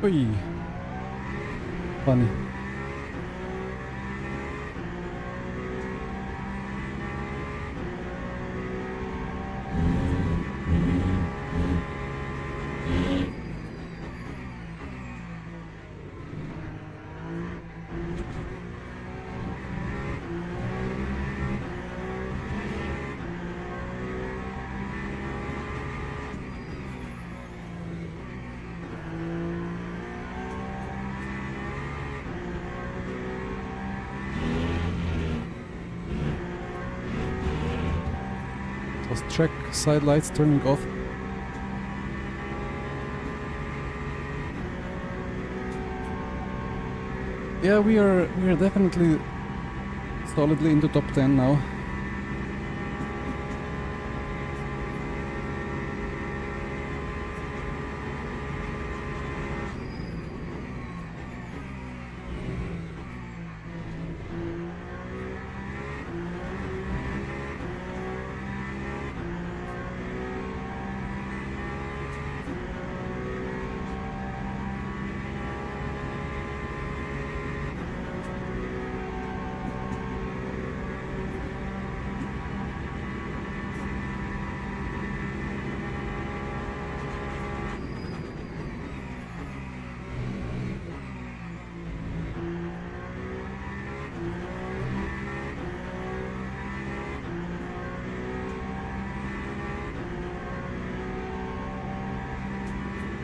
Oi. Funny. Let's check side lights turning off. Yeah, we are definitely solidly into top 10 now.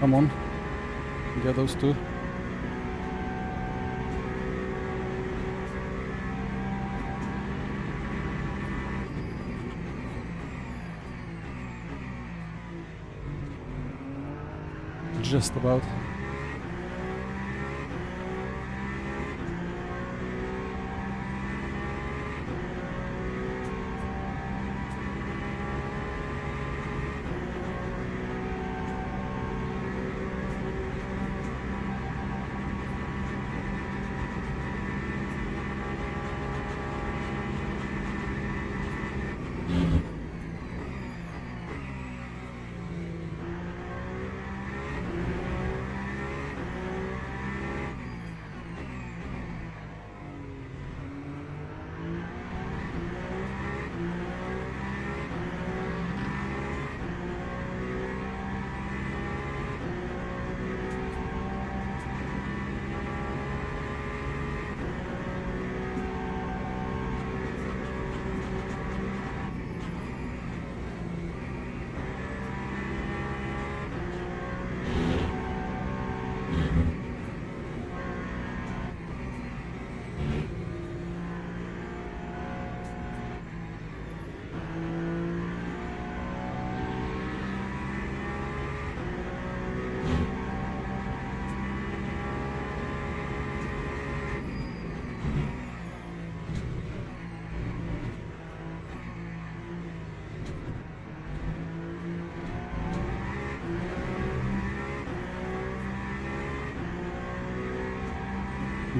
Come on, get those two. Just about.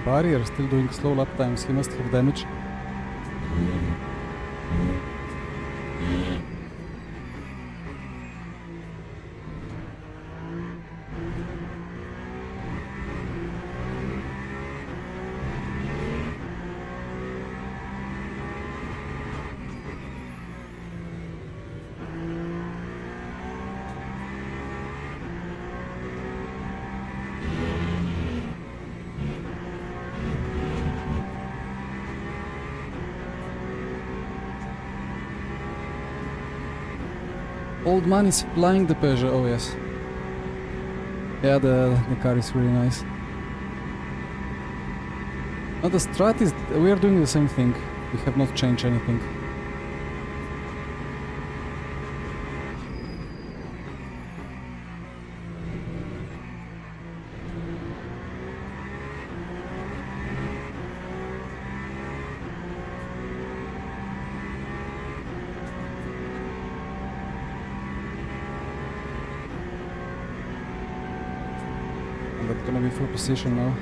barrier, still doing slow lap times. He must have damage. Old man is flying the Peugeot, oh yes. Yeah, the car is really nice. Now the Strat is, we are doing the same thing. We have not changed anything. And that's gonna be full position now.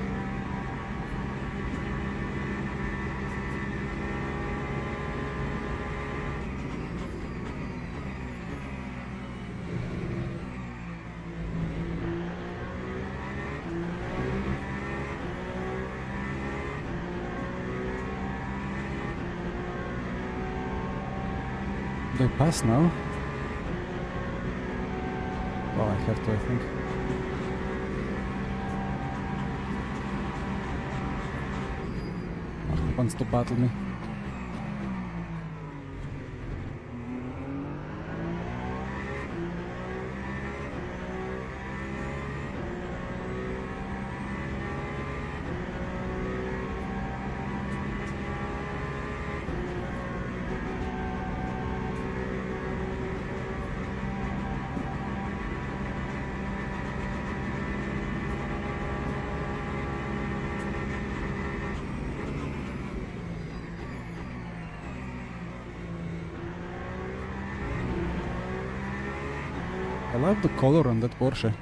Do I pass now? Well, I have to, I think. He wants to battle me. I love the color on that Porsche.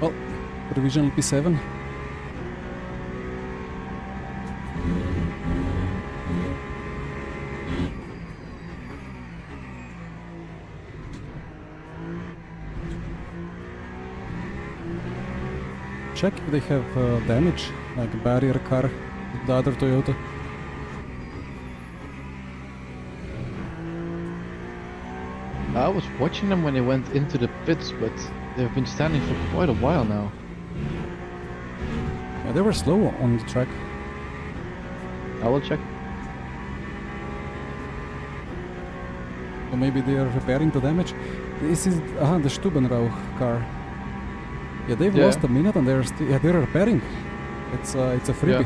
Well, provisional P7. Check if they have damage, like a barrier car with the other Toyota. I was watching them when they went into the pits, but they've been standing for quite a while now. Yeah, they were slow on the track. I will check. So maybe they are repairing the damage. This is the Stubenrauch car. Yeah, they've Yeah. lost a minute and they're still, yeah, they're repairing. It's a freebie. Yeah.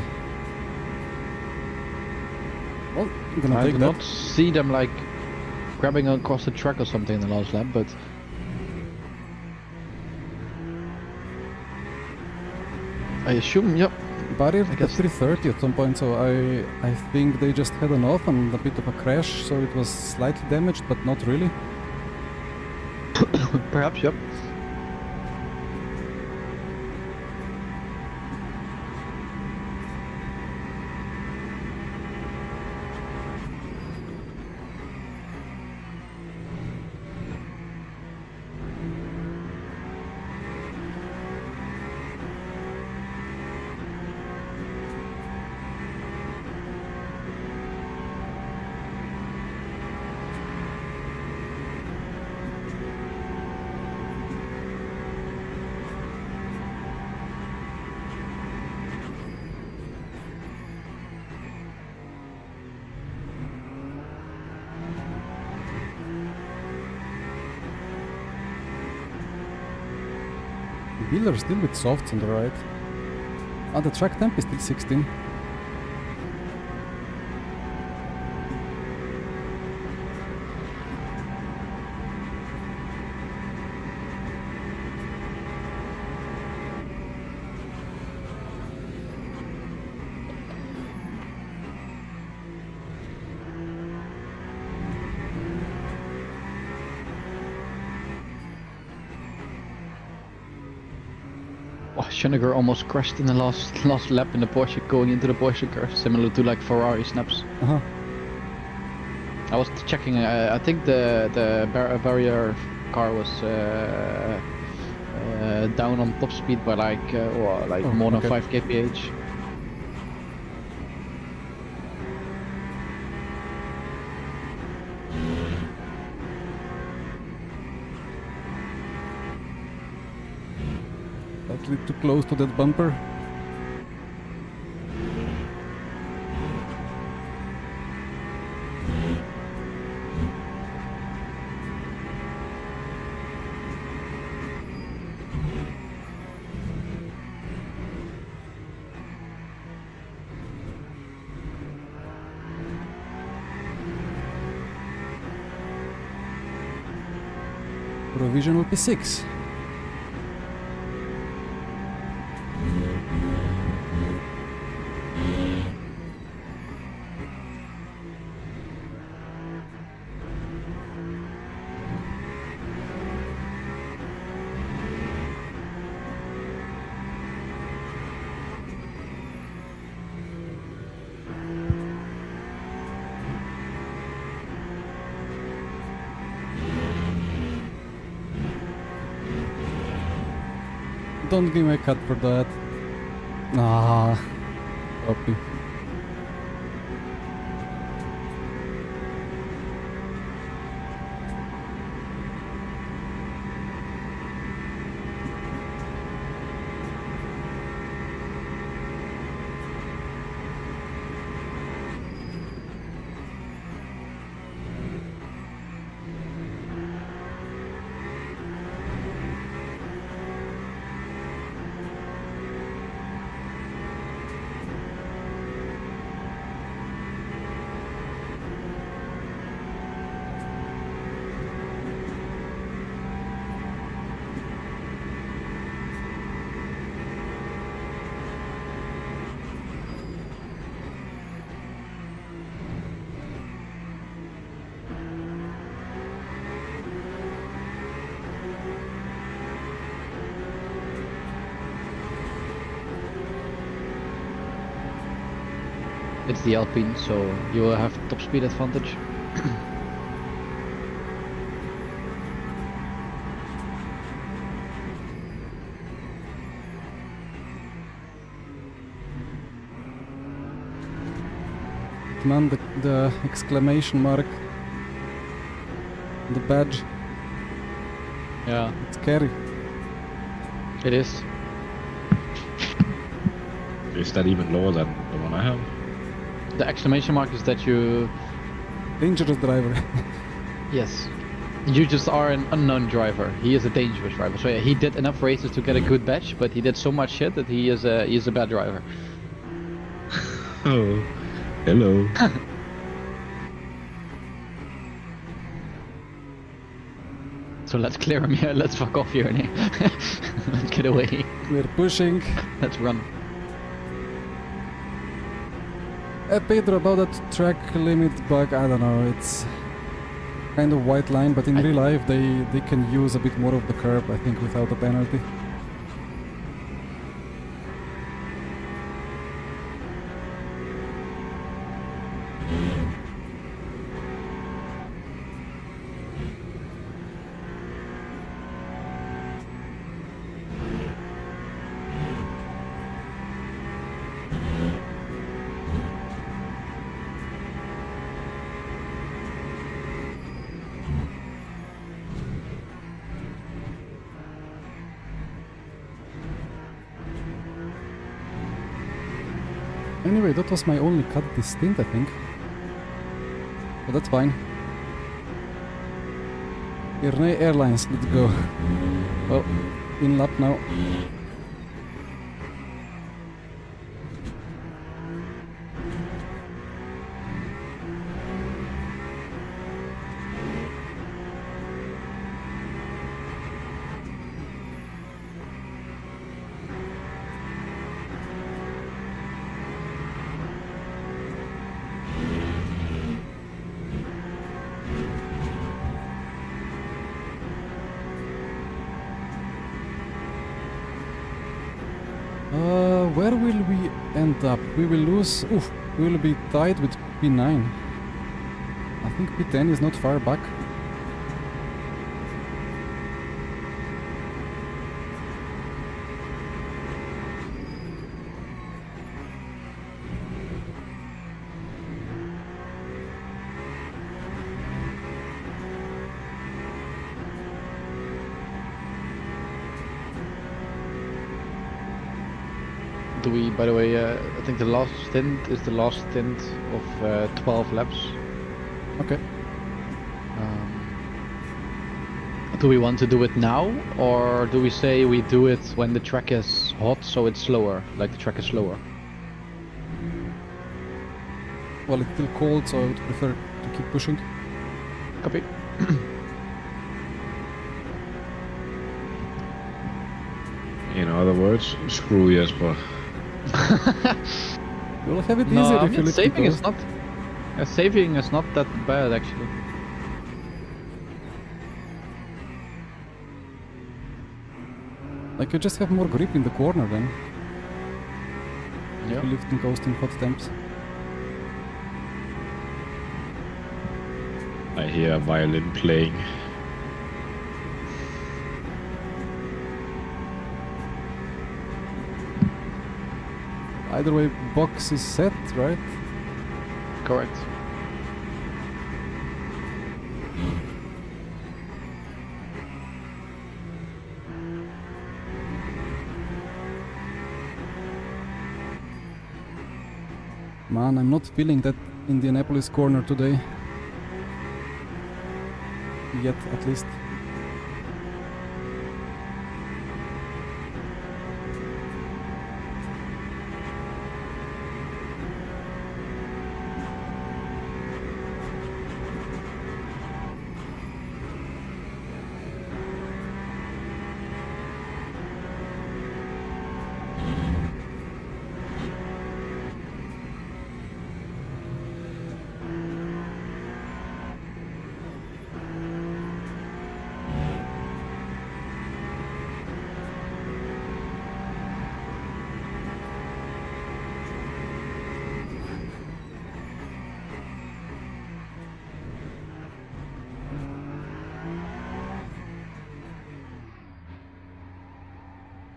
Well, I'm gonna I take did that. not see them like grabbing across the track or something in the last lap, but I assume, yep. Barrier I at guess. 330 at some point, so I think they just had an off and a bit of a crash, so it was slightly damaged, but not really. Perhaps, yep. wheels are still a bit soft on the right. Ah, the track temp is still 16. Oh, Schoeneger almost crashed in the last lap in the Porsche going into the Porsche curve, similar to like Ferrari snaps. Uh-huh. I was checking. I think the barrier car was down on top speed by like Oh, more than okay. 5 kph. Slightly too close to that bumper. Provisional P6. Don't give me a cut for that. Ah, copy. It's the Alpine, so you will have top speed advantage. Man, the exclamation mark, the badge, Yeah, it's scary. it is. Is that even lower than the one I have? The exclamation mark is that you... Dangerous driver. Yes. You just are an unknown driver. He is a dangerous driver. So yeah, he did enough races to get a good badge, but he did so much shit that he is a bad driver. Oh, hello. So let's clear him here. Let's fuck off here. Let's get away. We're pushing. Let's run. Pedro, about that track limit bug, I don't know, it's kind of white line, but in real life they can use a bit more of the curb, I think, without a penalty. Anyway, that was my only cut this stint, I think. But that's fine. Irne Airlines, let's go. Well, in lap now. Where will we end up? We will lose. Oof, we will be tied with P9. I think P10 is not far back. Do we, by the way, I think the last stint is the last stint of 12 laps. Okay. Do we want to do it now, or do we say we do it when the track is hot, so it's slower, like the track is slower? Well, it's still cold, so I would prefer to keep pushing. Copy. In other words, screw Jesper. You'll have it No, easier I if you mean, lift saving the is not. Saving is not that bad actually. Like you just have more grip in the corner then. Yeah. If you lift and coast in hot temps. I hear a violin playing. Either way, box is set, right? Correct. Man, I'm not feeling that Indianapolis corner today. Yet, at least.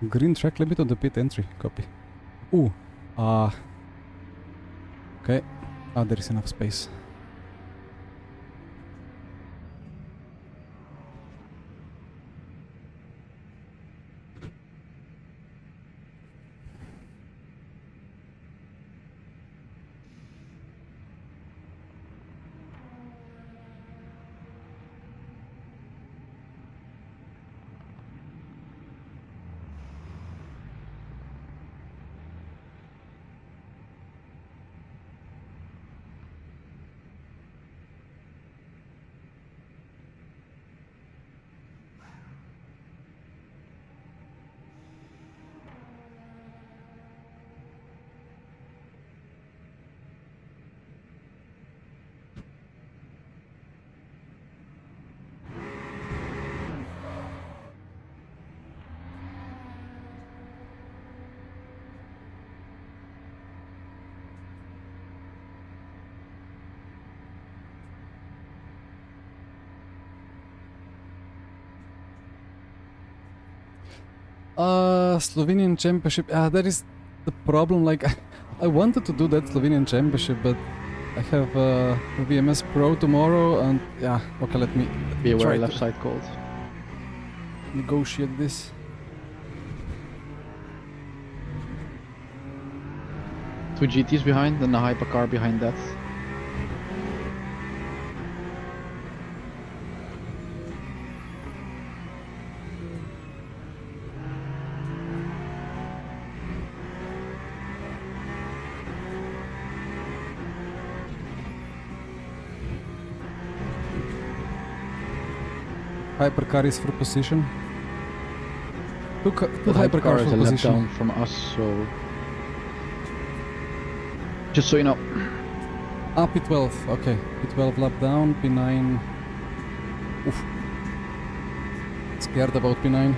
Green track limit on the pit entry, copy. Ooh, okay. There is enough space. Slovenian Championship. That is the problem. Like, I wanted to do that Slovenian Championship, but I have VMS Pro tomorrow, and yeah, okay, let me Be aware try left to side cold. negotiate this. 2 GTs behind and a hypercar behind that. hypercar is for position. Two The hypercars is for a lap position. down from us, so just so you know. Ah, P12, okay. P12 lap down, P9. Oof. Scared about P9.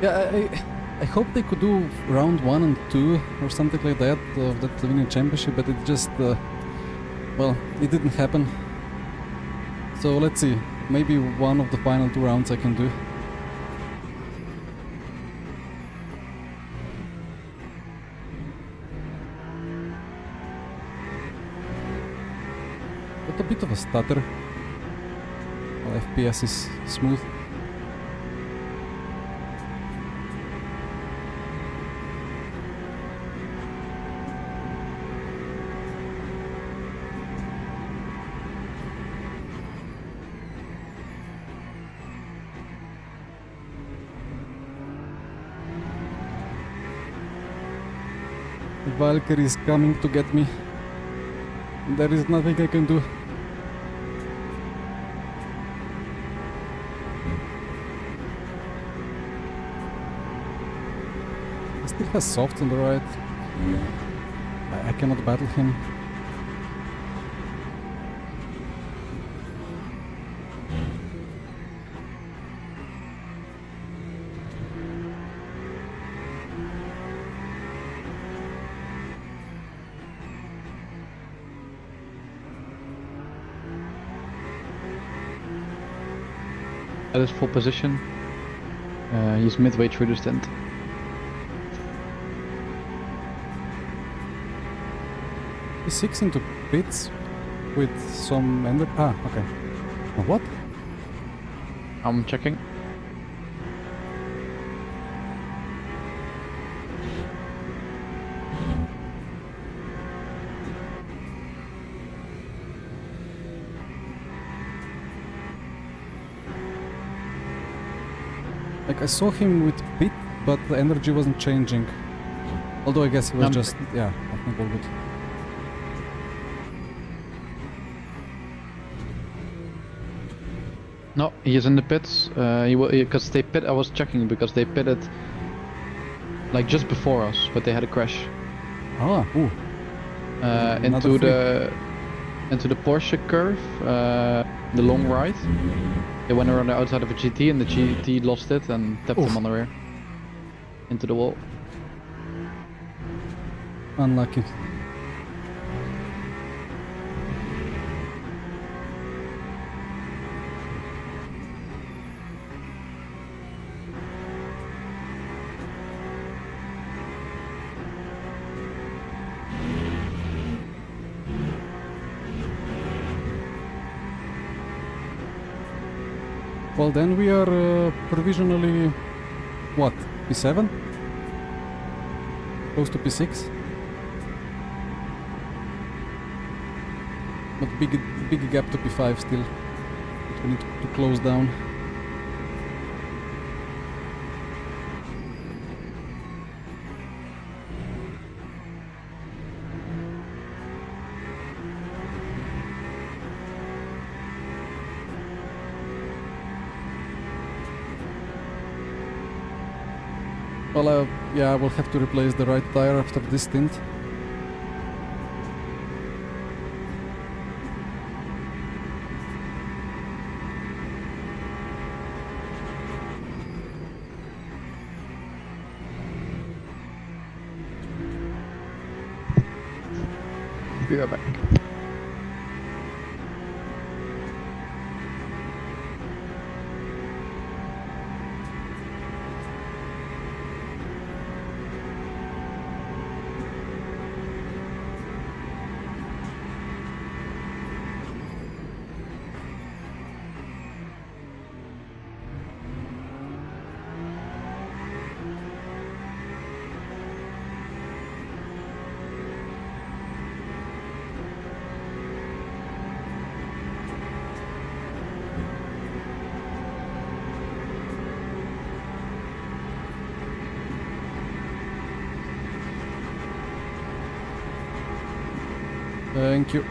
Yeah, I hope they could do round 1 and 2 or something like that of that Slovenian championship, but it just, well, it didn't happen. So let's see, maybe one of the final 2 rounds I can do. But a bit of a stutter. Well, FPS is smooth. The Valkyrie is coming to get me. There is nothing I can do. He still has soft on the right. I cannot battle him. At his full position. He's midway through the stint. He's 6 into pits with some ender. Ah, okay. What? I'm checking. Like I saw him with pit, but the energy wasn't changing. Although I guess he was just, yeah, I think all good. No, he is in the pits. Because they pit. I was checking because they pitted like just before us, but they had a crash Ah, ooh. into the Porsche curve, the long right. They went around the outside of a GT, and the GT lost it and tapped Oof. him on the rear into the wall. Unlucky. Well, then we are provisionally, what, P7? Close to P6? But big gap to P5 still, that we need to close down. Well, yeah, I will have to replace the right tire after this stint. Be right back. Thank you.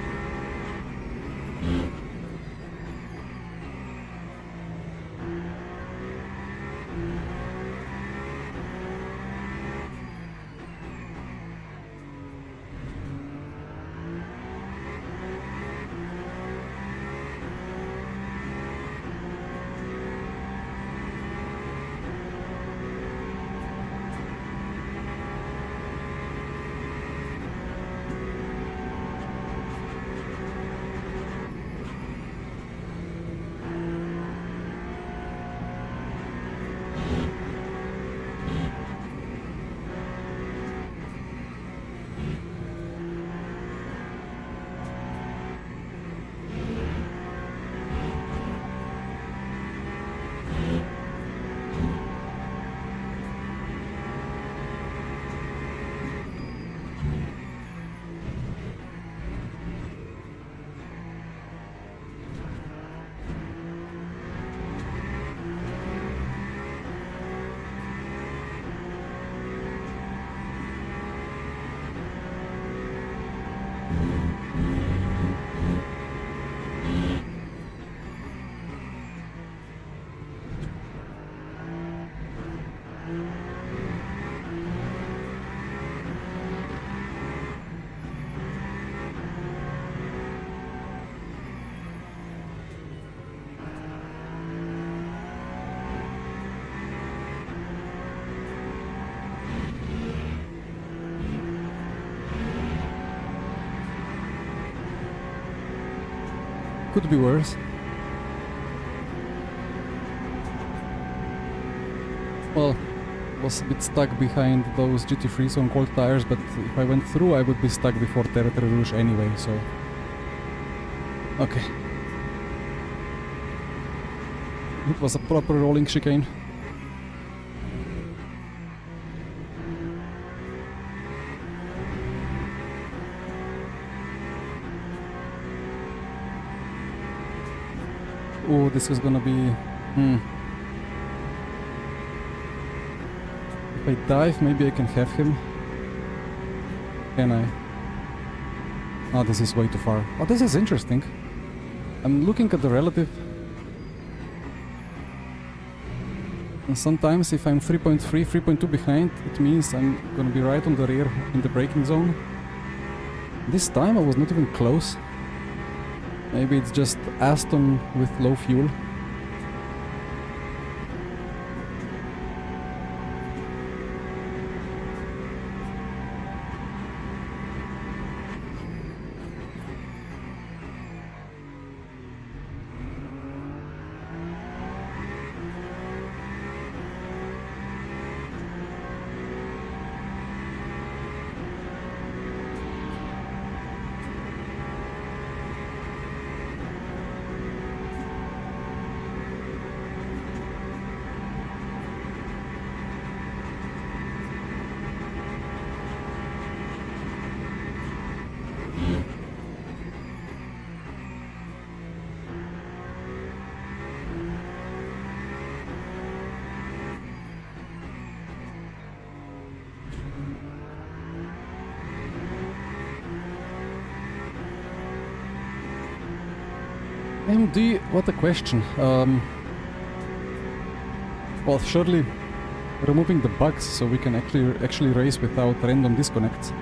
Could be worse. Well, was a bit stuck behind those GT3s on cold tires, but if I went through I would be stuck before Territory Rouge anyway, so... Okay. It was a proper rolling chicane. Oh, this is gonna be... If I dive, maybe I can have him. Can I? Oh, this is way too far. Oh, this is interesting. I'm looking at the relative. And sometimes if I'm 3.3, 3.2 behind, it means I'm gonna be right on the rear in the braking zone. This time I was not even close. Maybe it's just Aston with low fuel. MD, what a question. Well, surely removing the bugs so we can actually race without random disconnects.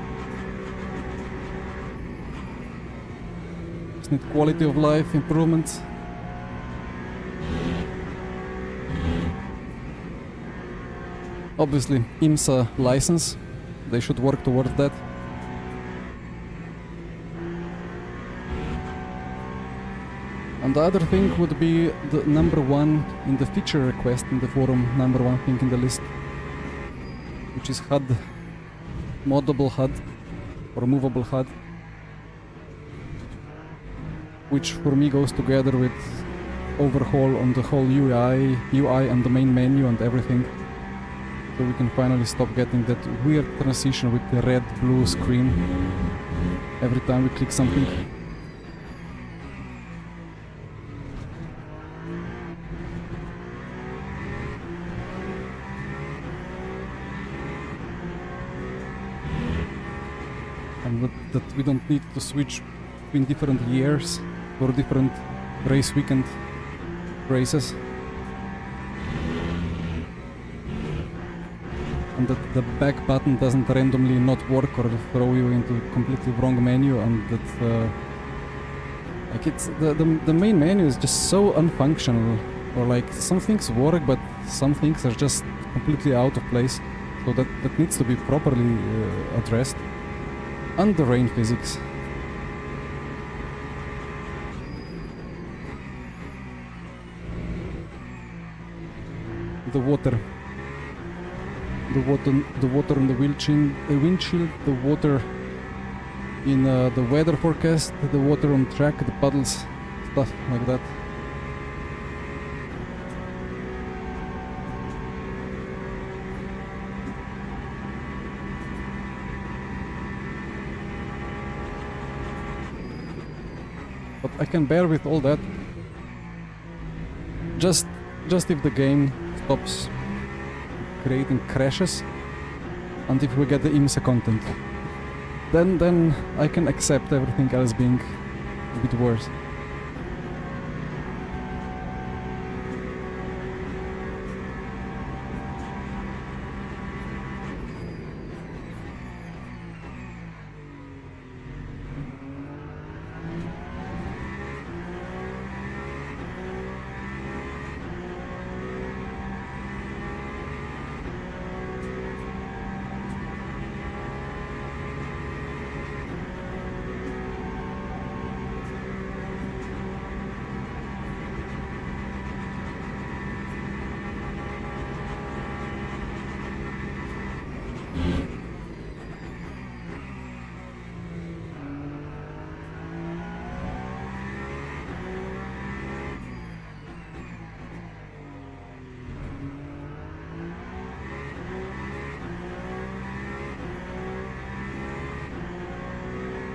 Just need quality of life improvements. Obviously, IMSA license. They should work towards that. And the other thing would be the number one in the feature request in the forum, number one thing in the list, which is HUD, moddable HUD, or movable HUD, which for me goes together with overhaul on the whole UI and the main menu and everything, so we can finally stop getting that weird transition with the red-blue screen every time we click something. And that we don't need to switch between different years for different race weekend races. And that the back button doesn't randomly not work or throw you into a completely wrong menu, and that like it's the main menu is just so unfunctional, or like some things work but some things are just completely out of place, so that needs to be properly addressed. And the rain physics. The water on the windshield, the water in the weather forecast, the water on track, the puddles, stuff like that. But I can bear with all that. Just if the game stops creating crashes, and if we get the IMSA content, then I can accept everything else being a bit worse.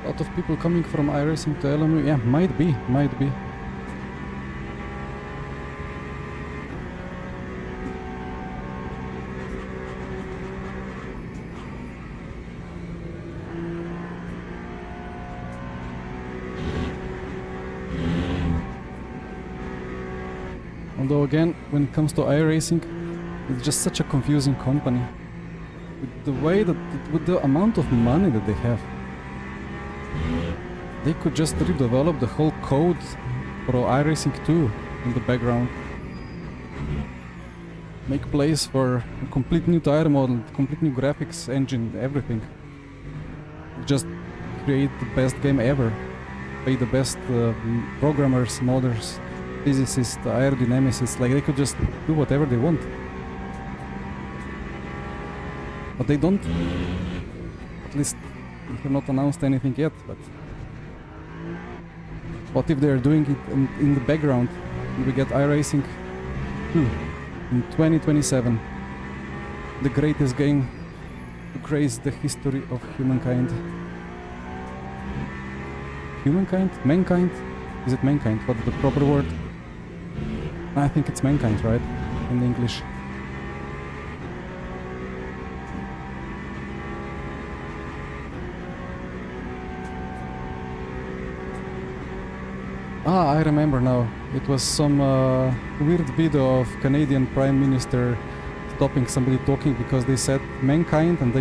A lot of people coming from iRacing to LMU, yeah, might be. Although again, when it comes to iRacing, it's just such a confusing company. With the way that, with the amount of money that they have, they could just redevelop the whole code for iRacing 2 in the background. Make place for a complete new tire model, complete new graphics engine, everything. Just create the best game ever. Pay the best programmers, modders, physicists, aerodynamicists, like they could just do whatever they want. But they don't. At least they have not announced anything yet, but what if they're doing it in the background and we get iRacing 2 in 2027? The greatest game to grace the history of humankind. Humankind? Mankind? Is it mankind? What's the proper word? I think it's mankind, right? In English. Ah, I remember now. It was some weird video of Canadian Prime Minister stopping somebody talking because they said mankind, and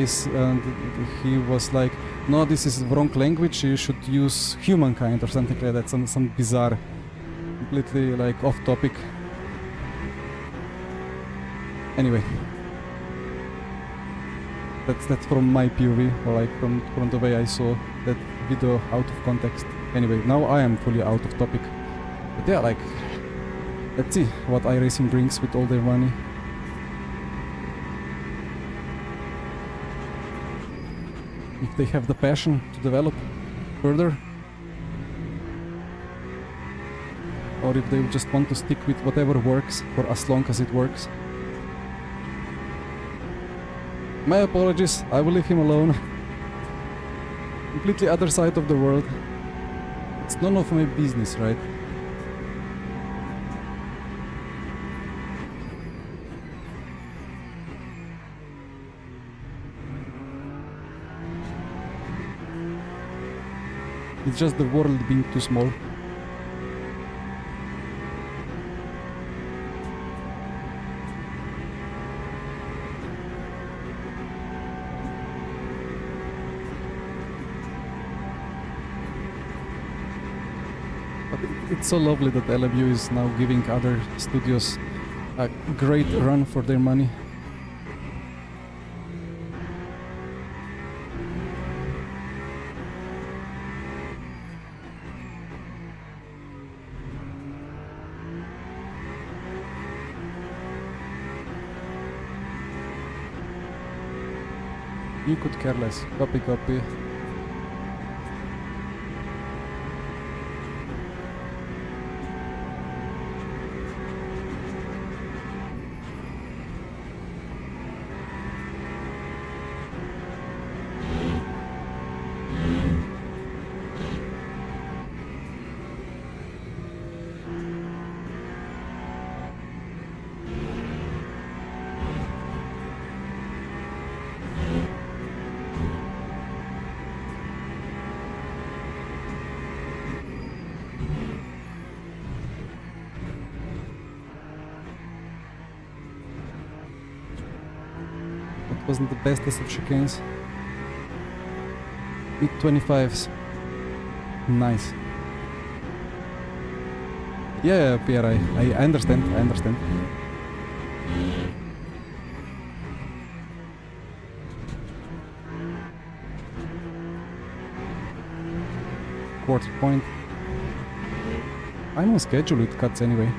he was like, no, this is wrong language, you should use humankind or something like that, some bizarre, completely like off topic. Anyway, that's from my POV, or like from the way I saw that video out of context. Anyway, now I am fully out of topic. But yeah, like, let's see what iRacing brings with all their money. If they have the passion to develop further, or if they just want to stick with whatever works for as long as it works. My apologies, I will leave him alone. Completely other side of the world. It's none of my business, right? It's just the world being too small. But it's so lovely that LMU is now giving other studios a great run for their money. You could care less. Copy, copy. Wasn't the bestest of chicanes. Mid 25s. Nice. Yeah, Pierre, I understand, I understand. Quarter point. I'm on schedule with cuts anyway.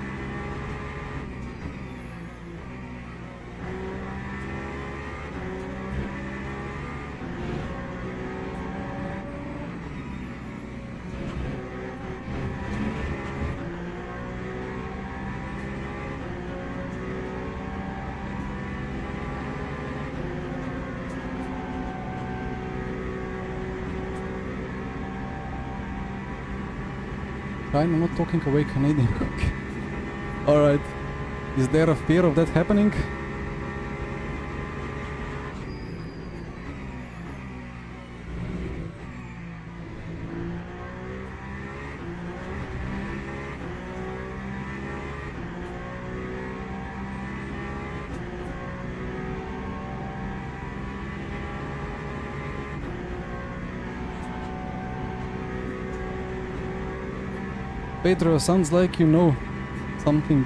I'm not talking away Canadian. Okay. Alright. Is there a fear of that happening? Pedro, sounds like you know something.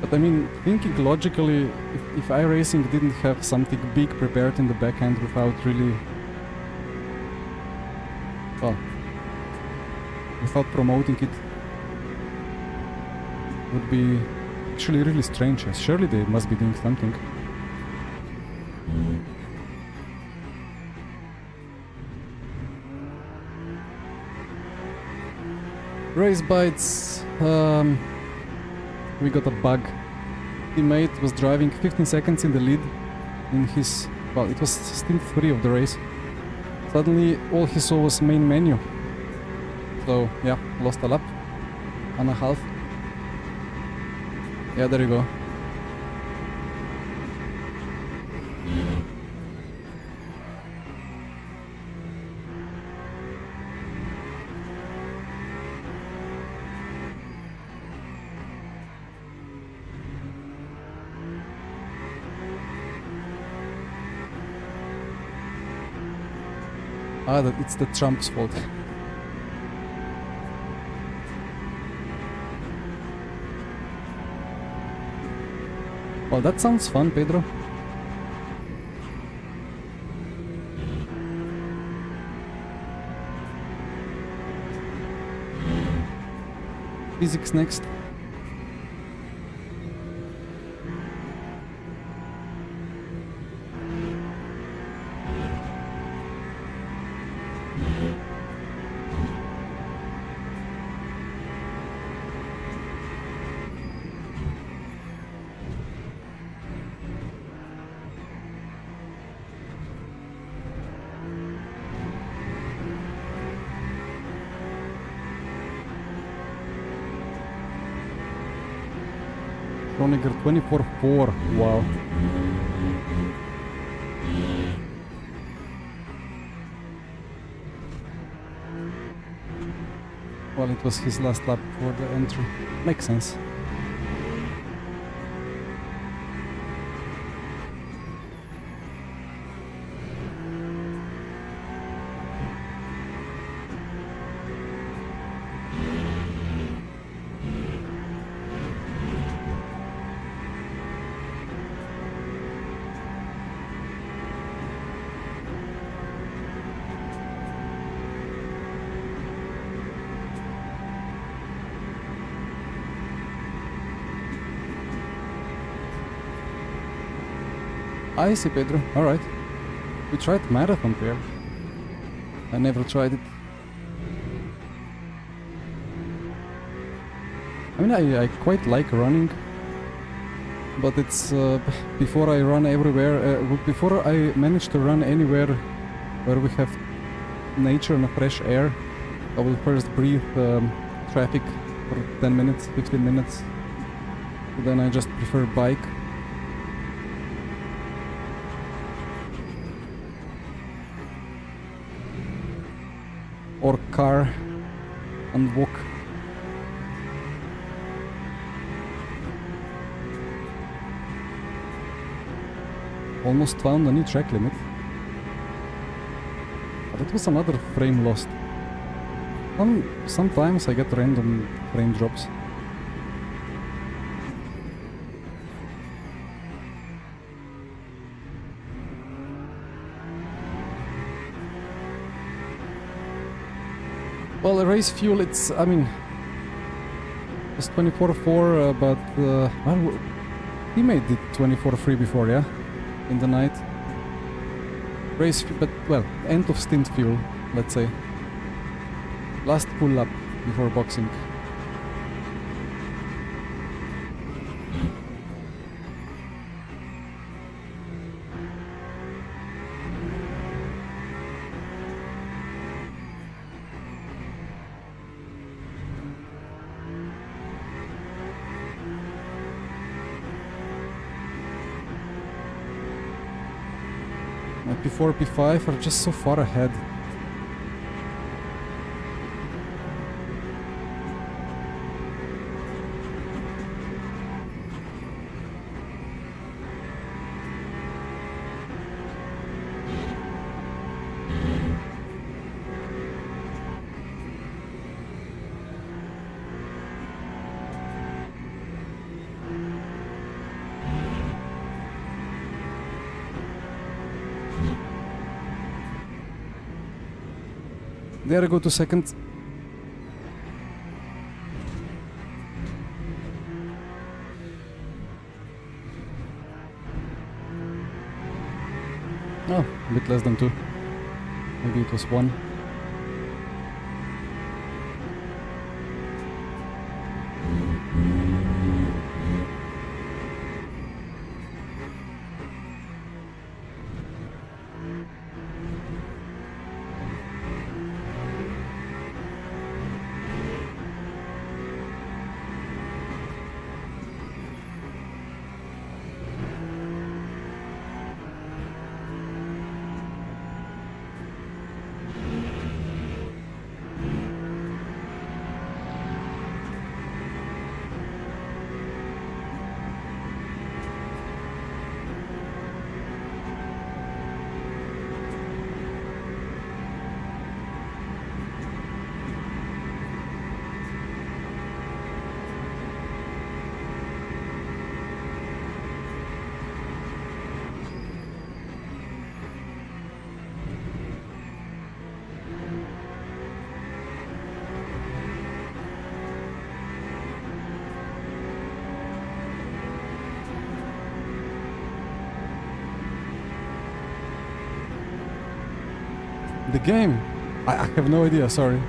But I mean, thinking logically, if iRacing didn't have something big prepared in the back end without really... well, without promoting it, would be actually really strange. Surely they must be doing something. Race bites. We got a bug. Teammate was driving 15 seconds in the lead in his... well, it was stint 3 of the race. Suddenly all he saw was main menu. So yeah, lost a lap and a half. Yeah, there you go. Ah, it's the Trump's fault. Well, that sounds fun, Pedro. Physics next. Kroniger 24-4. Wow. Well, it was his last lap for the entry. Makes sense. I see, Pedro. Alright. We tried marathon pair. I never tried it. I mean, I quite like running. But it's before I run everywhere, before I manage to run anywhere where we have nature and fresh air, I will first breathe traffic for 10 minutes, 15 minutes. Then I just prefer bike. Or car and walk. Almost found a new track limit. But it was another frame lost. Sometimes I get random frame drops. Well, race fuel, it's, I mean, it's 24-4, but well, he made it 24-3 before, yeah? In the night. Race fuel, but, well, end of stint fuel, let's say. Last full lap before boxing. P4, P5 are just so far ahead. There I go to second. Oh, a bit less than 2. Maybe it was 1. The game? I have no idea, sorry.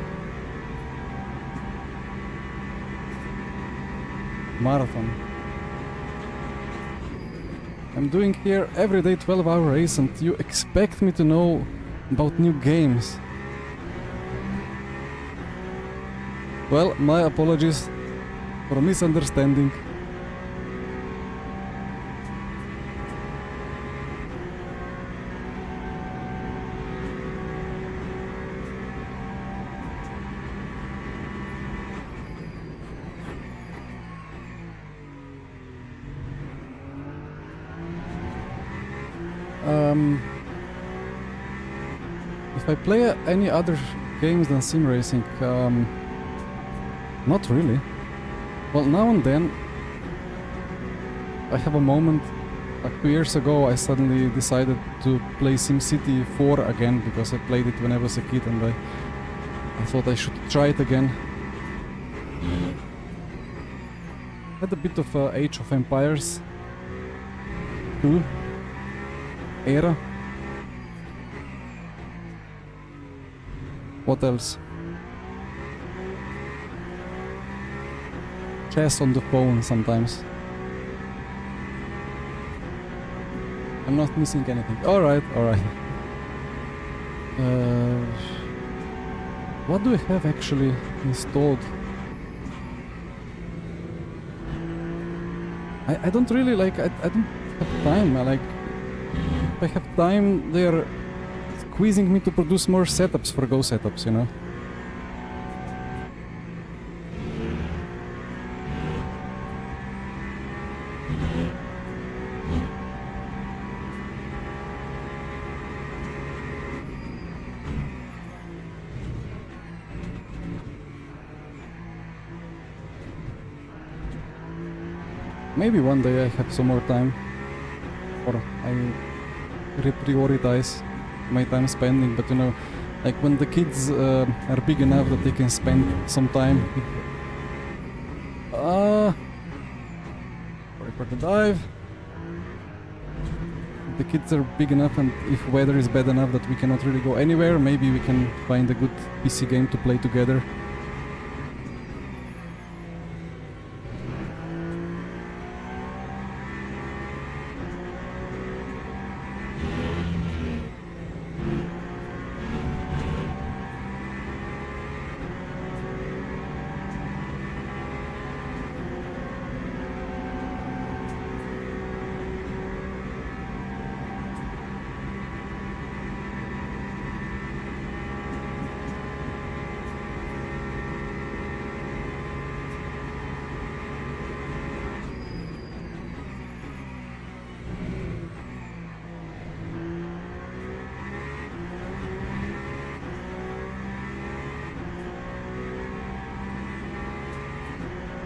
Marathon. I'm doing here everyday 12-hour race and you expect me to know about new games. Well, my apologies for misunderstanding. if I play any other games than sim racing, not really. Well, now and then I have a moment. Like 2 years ago, I suddenly decided to play SimCity 4 again because I played it when I was a kid, and I thought I should try it again. Had a bit of Age of Empires 2 era. What else? Chess on the phone sometimes. I'm not missing anything. Alright, alright. What do I have actually installed? I don't really like, I don't have time. If I have time, they're squeezing me to produce more setups for Go setups, you know? Maybe one day I have some more time, or I reprioritize my time spending, but you know, like when the kids are big enough that they can spend some time. Sorry for the dive. The kids are big enough, and if weather is bad enough that we cannot really go anywhere, maybe we can find a good PC game to play together.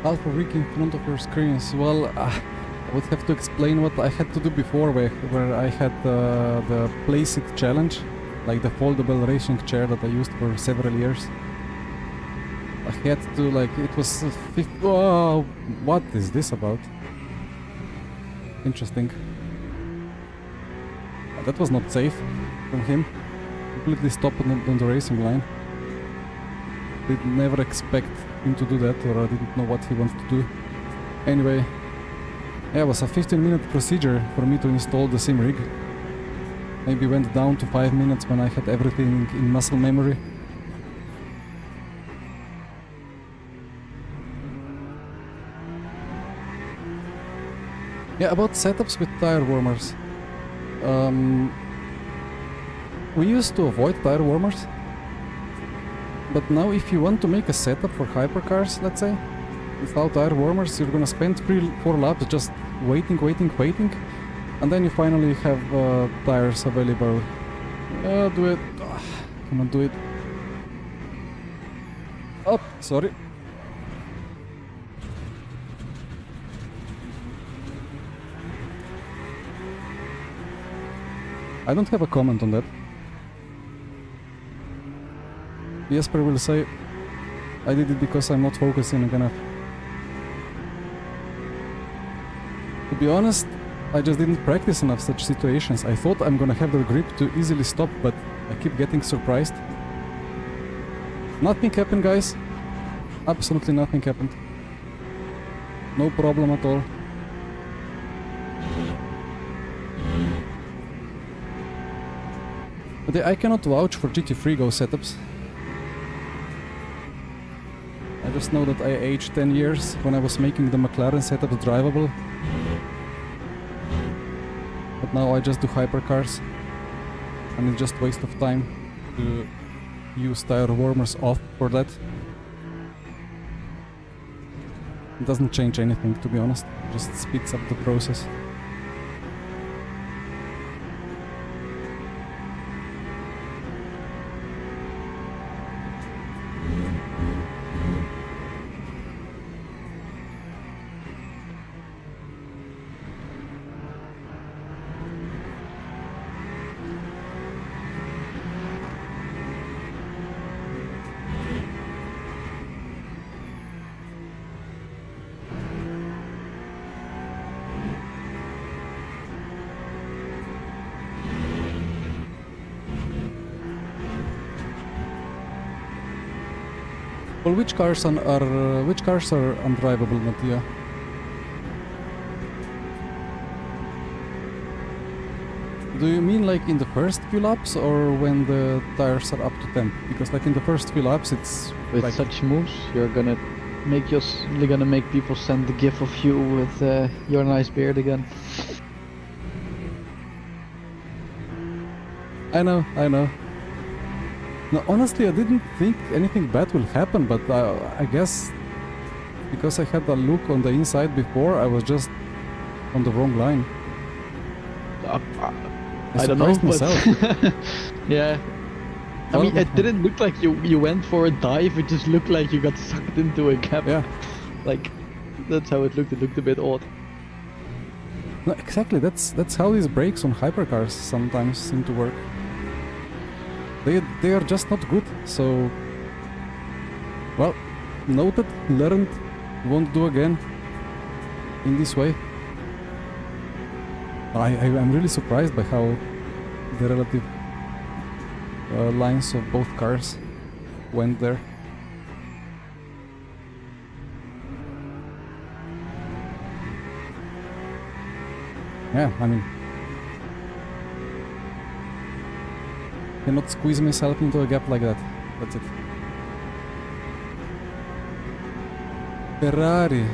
Half a week in front of your screens. Well, I would have to explain what I had to do before, where I had the Place It challenge, like the foldable racing chair that I used for several years. I had to, like, it was... Oh, what is this about? Interesting. That was not safe from him. Completely stopped on the racing line. Did never expect him to do that, or I didn't know what he wanted to do. Anyway, yeah, it was a 15-minute procedure for me to install the sim rig. Maybe went down to 5 minutes when I had everything in muscle memory. Yeah, about setups with tire warmers. We used to avoid tire warmers. But now if you want to make a setup for hypercars, let's say, without tire warmers, you're gonna spend 3-4 laps just waiting, and then you finally have tires available. Do it. Cannot do it. Oh, sorry. I don't have a comment on that. Jesper will say, I did it because I'm not focusing enough. To be honest, I just didn't practice enough such situations. I thought I'm gonna have the grip to easily stop, but I keep getting surprised. Nothing happened, guys. Absolutely nothing happened. No problem at all. But I cannot vouch for GT3 Go setups. I just know that I aged 10 years when I was making the McLaren setup drivable. But now I just do hypercars. And it's just waste of time to use tire warmers off for that. It doesn't change anything, to be honest. It just speeds up the process. Well, which cars are undrivable, Mattia? Do you mean like in the first few laps or when the tires are up to temp? Because like in the first few laps, it's With like such moves, you're gonna make people send the gif of you with your nice beard again. I know. No, honestly, I didn't think anything bad will happen, but I guess because I had a look on the inside before, I was just on the wrong line. I don't know, surprised but myself. yeah. I Well, mean, it didn't look like you went for a dive. It just looked like you got sucked into a gap. Yeah. Like that's how it looked. It looked a bit odd. No, exactly. That's how these brakes on hypercars sometimes seem to work. They are just not good. So, well, noted, learned, won't do again in this way. I'm really surprised by how the relative lines of both cars went there. Yeah, I mean, cannot squeeze myself into a gap like that. That's it. Ferrari.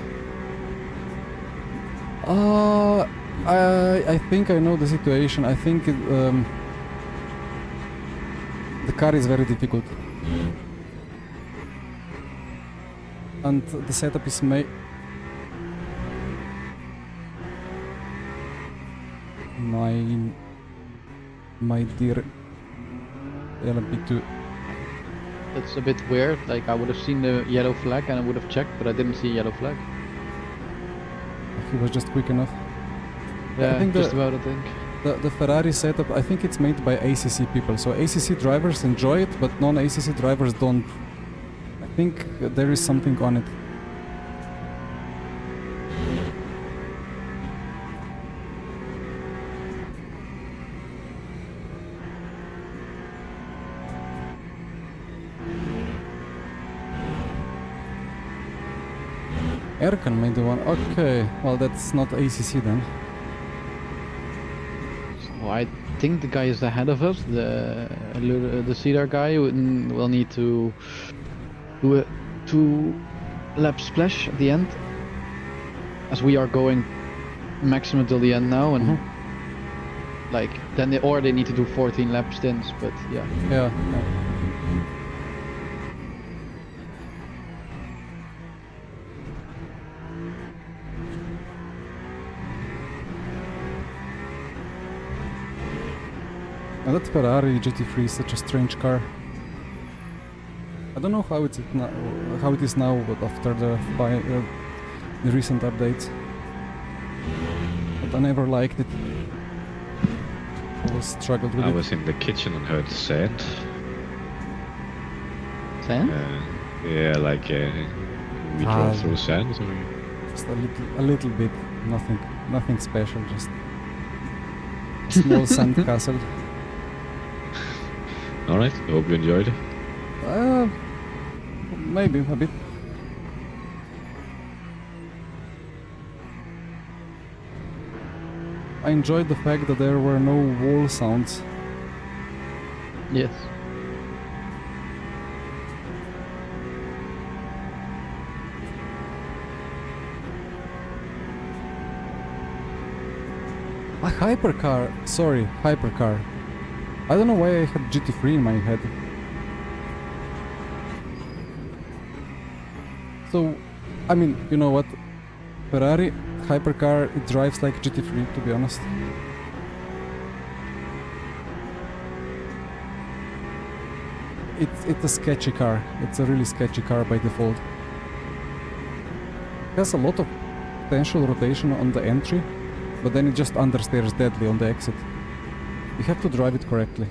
I think I know the situation. I think the car is very difficult, and the setup is made. My dear LMP2. It's a bit weird. Like I would have seen the yellow flag and I would have checked, but I didn't see a yellow flag. He was just quick enough. Yeah, I think just about. I think. The Ferrari setup, I think it's made by ACC people. So ACC drivers enjoy it, but non-ACC drivers don't. I think there is something on it. Erkan made the one. Okay, well that's not ACC then. So I think the guy is ahead of us. The Cedar guy will need to do a 2-lap splash at the end, as we are going maximum till the end now, and like then they need to do 14-lap stints. But yeah. Yeah. And that Ferrari GT3 is such a strange car. I don't know how it is now, but after the recent updates. But I never liked it. Always struggled with I it. was in the kitchen and heard sand. Sand? Yeah, like we drove through sand or something. Just a little bit. Nothing special. Just a small sand castle. Alright, I hope you enjoyed it. Maybe a bit. I enjoyed the fact that there were no wall sounds. Yes. A hypercar. Sorry, hypercar. I don't know why I had GT3 in my head. So, I mean, you know what? Ferrari hypercar, it drives like GT3, to be honest. It's a sketchy car. It's a really sketchy car by default. It has a lot of potential rotation on the entry, but then it just understeers deadly on the exit. You have to drive it correctly.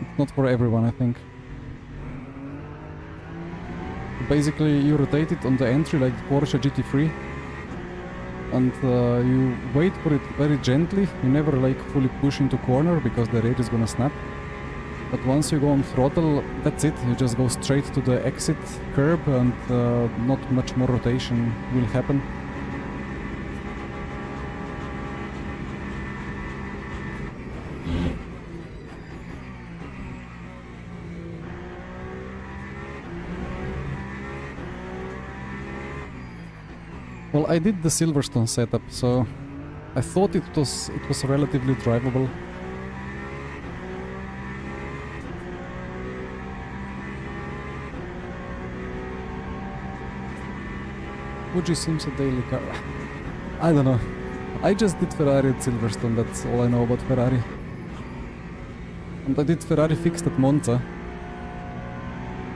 It's not for everyone, I think. Basically, you rotate it on the entry like Porsche GT3, and you wait for it very gently. You never like fully push into corner because the rear is gonna snap. But once you go on throttle, that's it. You just go straight to the exit curb and not much more rotation will happen. Well, I did the Silverstone setup, so I thought it was relatively drivable. Fuji seems a daily car. I don't know. I just did Ferrari at Silverstone, that's all I know about Ferrari. And I did Ferrari fixed at Monza.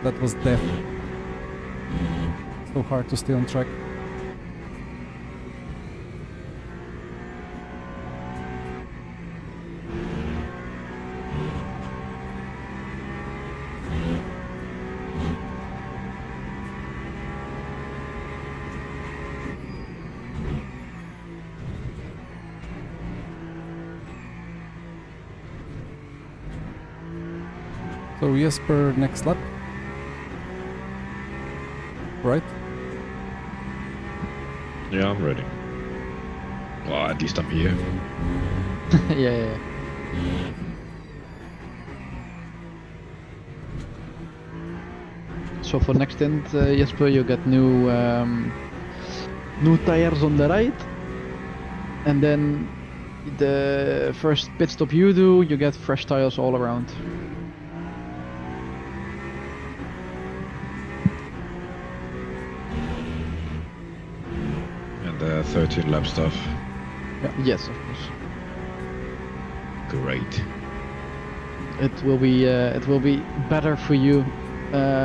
That was death. So hard to stay on track. So Jesper, next lap. Right? Yeah, I'm ready. Well, at least I'm here. Yeah. So for next stint, Jesper, you get new tires on the right, and then the first pit stop you do, you get fresh tires all around. And the 13 lap stuff. Yes, of course. Great. It will be better for you,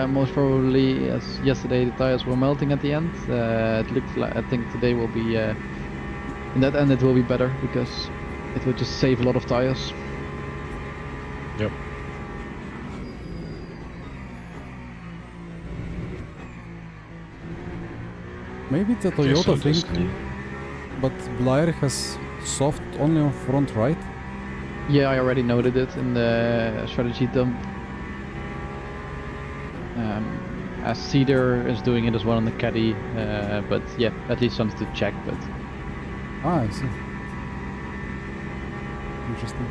most probably, as yesterday the tires were melting at the end. It looked like, I think today will be in that end it will be better because it will just save a lot of tires. Yep. Maybe it's a Guess I'll Toyota thing, just leave. but Blair has soft only on front right. Yeah, I already noted it in the strategy dump. As Cedar is doing it as well on the caddy, but yeah, at least something to check. But Ah, I see. Interesting.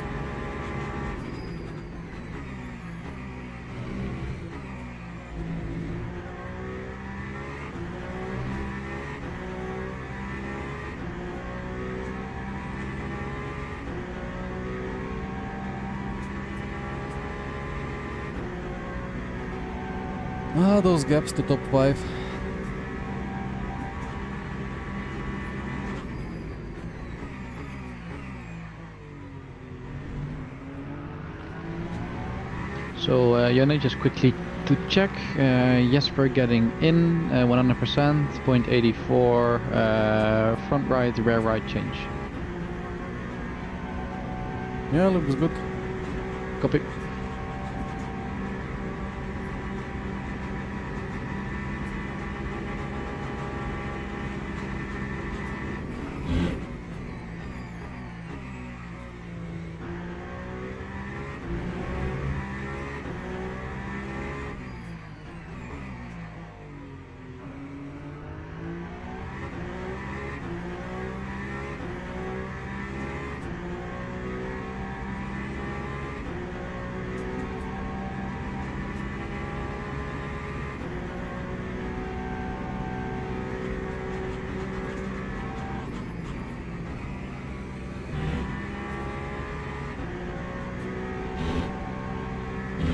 Ah, those gaps to top 5. so Yone, just quickly to check, Jesper getting in 100%, 0.84, front right, rear right change. Yeah, looks good. Copy.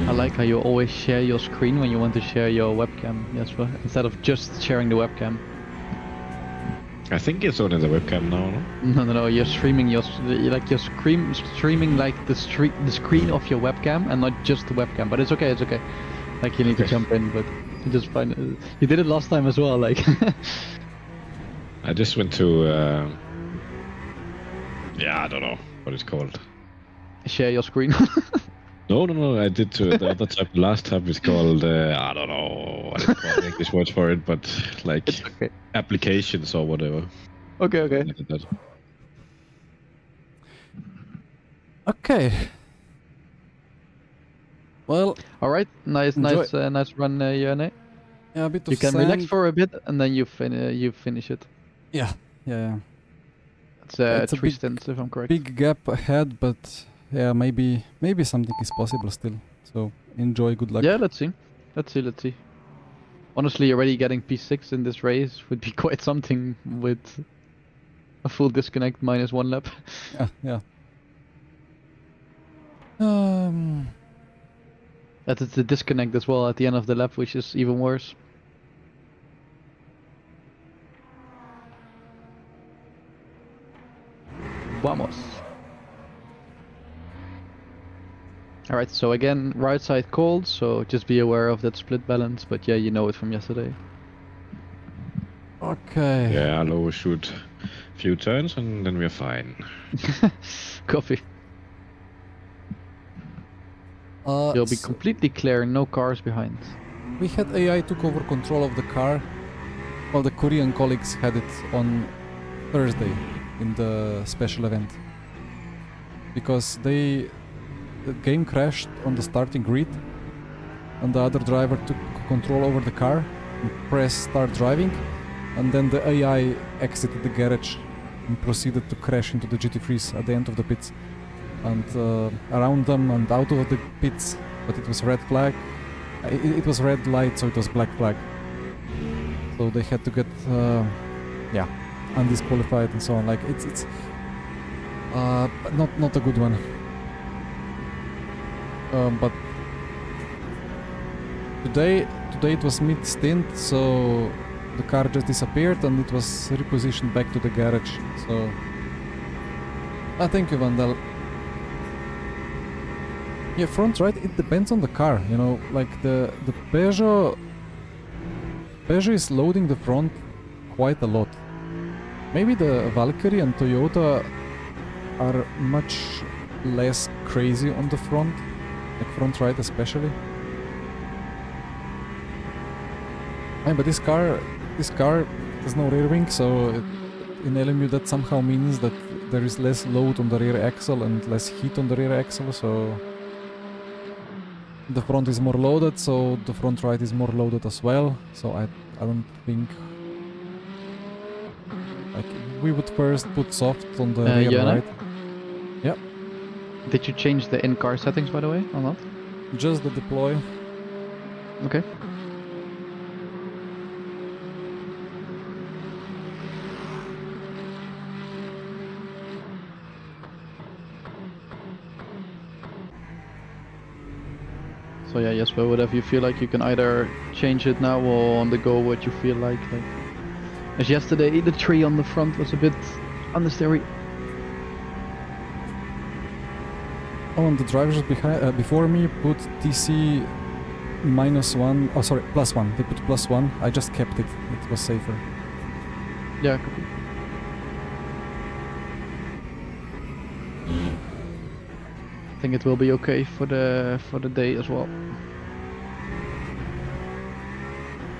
I like how you always share your screen when you want to share your webcam, Jesper, instead of just sharing the webcam. I think it's only the webcam now, no? No, you're streaming you're streaming like the screen of your webcam and not just the webcam. But it's okay. Like you need to jump in, but you just find you did it last time as well. Like I just went to... yeah, I don't know what it's called. share your screen. No, I did to the other tab. Last tab is called, I don't know what it's called, English word for it, but like It's okay. applications or whatever. Okay. I did that. Okay. Well, All right, nice, Enjoy. nice run, Yone. yeah, a bit of You can sand. relax for a bit and then you finish it. Yeah, yeah. It's It's a 3 big- stints if I'm correct. Big gap ahead, but yeah, maybe something is possible still. So enjoy. Good luck. Yeah, let's see. Let's see. Honestly, already getting P6 in this race would be quite something with a full disconnect minus 1 lap. Yeah. Um. That is the disconnect as well at the end of the lap, which is even worse. Vamos. Alright, so again, right side cold, so just be aware of that split balance, but yeah, you know it from yesterday. Okay. Yeah, I'll overshoot a few turns and then we're fine. Coffee. You'll be completely clear, no cars behind. We had AI took over control of the car, while the Korean colleagues had it on Thursday in the special event. Because the game crashed on the starting grid, and the other driver took control over the car and pressed start driving, and then the AI exited the garage and proceeded to crash into the GT3s at the end of the pits. And around them and out of the pits, but it was red flag. It was red light, so it was black flag. So they had to get, undisqualified and so on. Like it's not a good one. But today it was mid stint, so the car just disappeared and it was repositioned back to the garage. So, thank you, Vandal. Yeah, front right, it depends on the car, you know, like the Peugeot is loading the front quite a lot. Maybe the Valkyrie and Toyota are much less crazy on the front, like front right especially. But this car has no rear wing, so in LMU that somehow means that there is less load on the rear axle and less heat on the rear axle, so the front is more loaded, so the front right is more loaded as well. So I don't think, like, we would first put soft on the rear Jana? right. Yep. Did you change the in-car settings, by the way, or not? Just the deploy. Okay. So yeah, Jesper, whatever you feel like, you can either change it now or on the go what you feel like. As yesterday, the tree on the front was a bit unnecessary. Oh, and the drivers behind, before me put TC -1, oh sorry, +1. They put +1. I just kept it. It was safer. Yeah, copy. I think it will be okay for the day as well.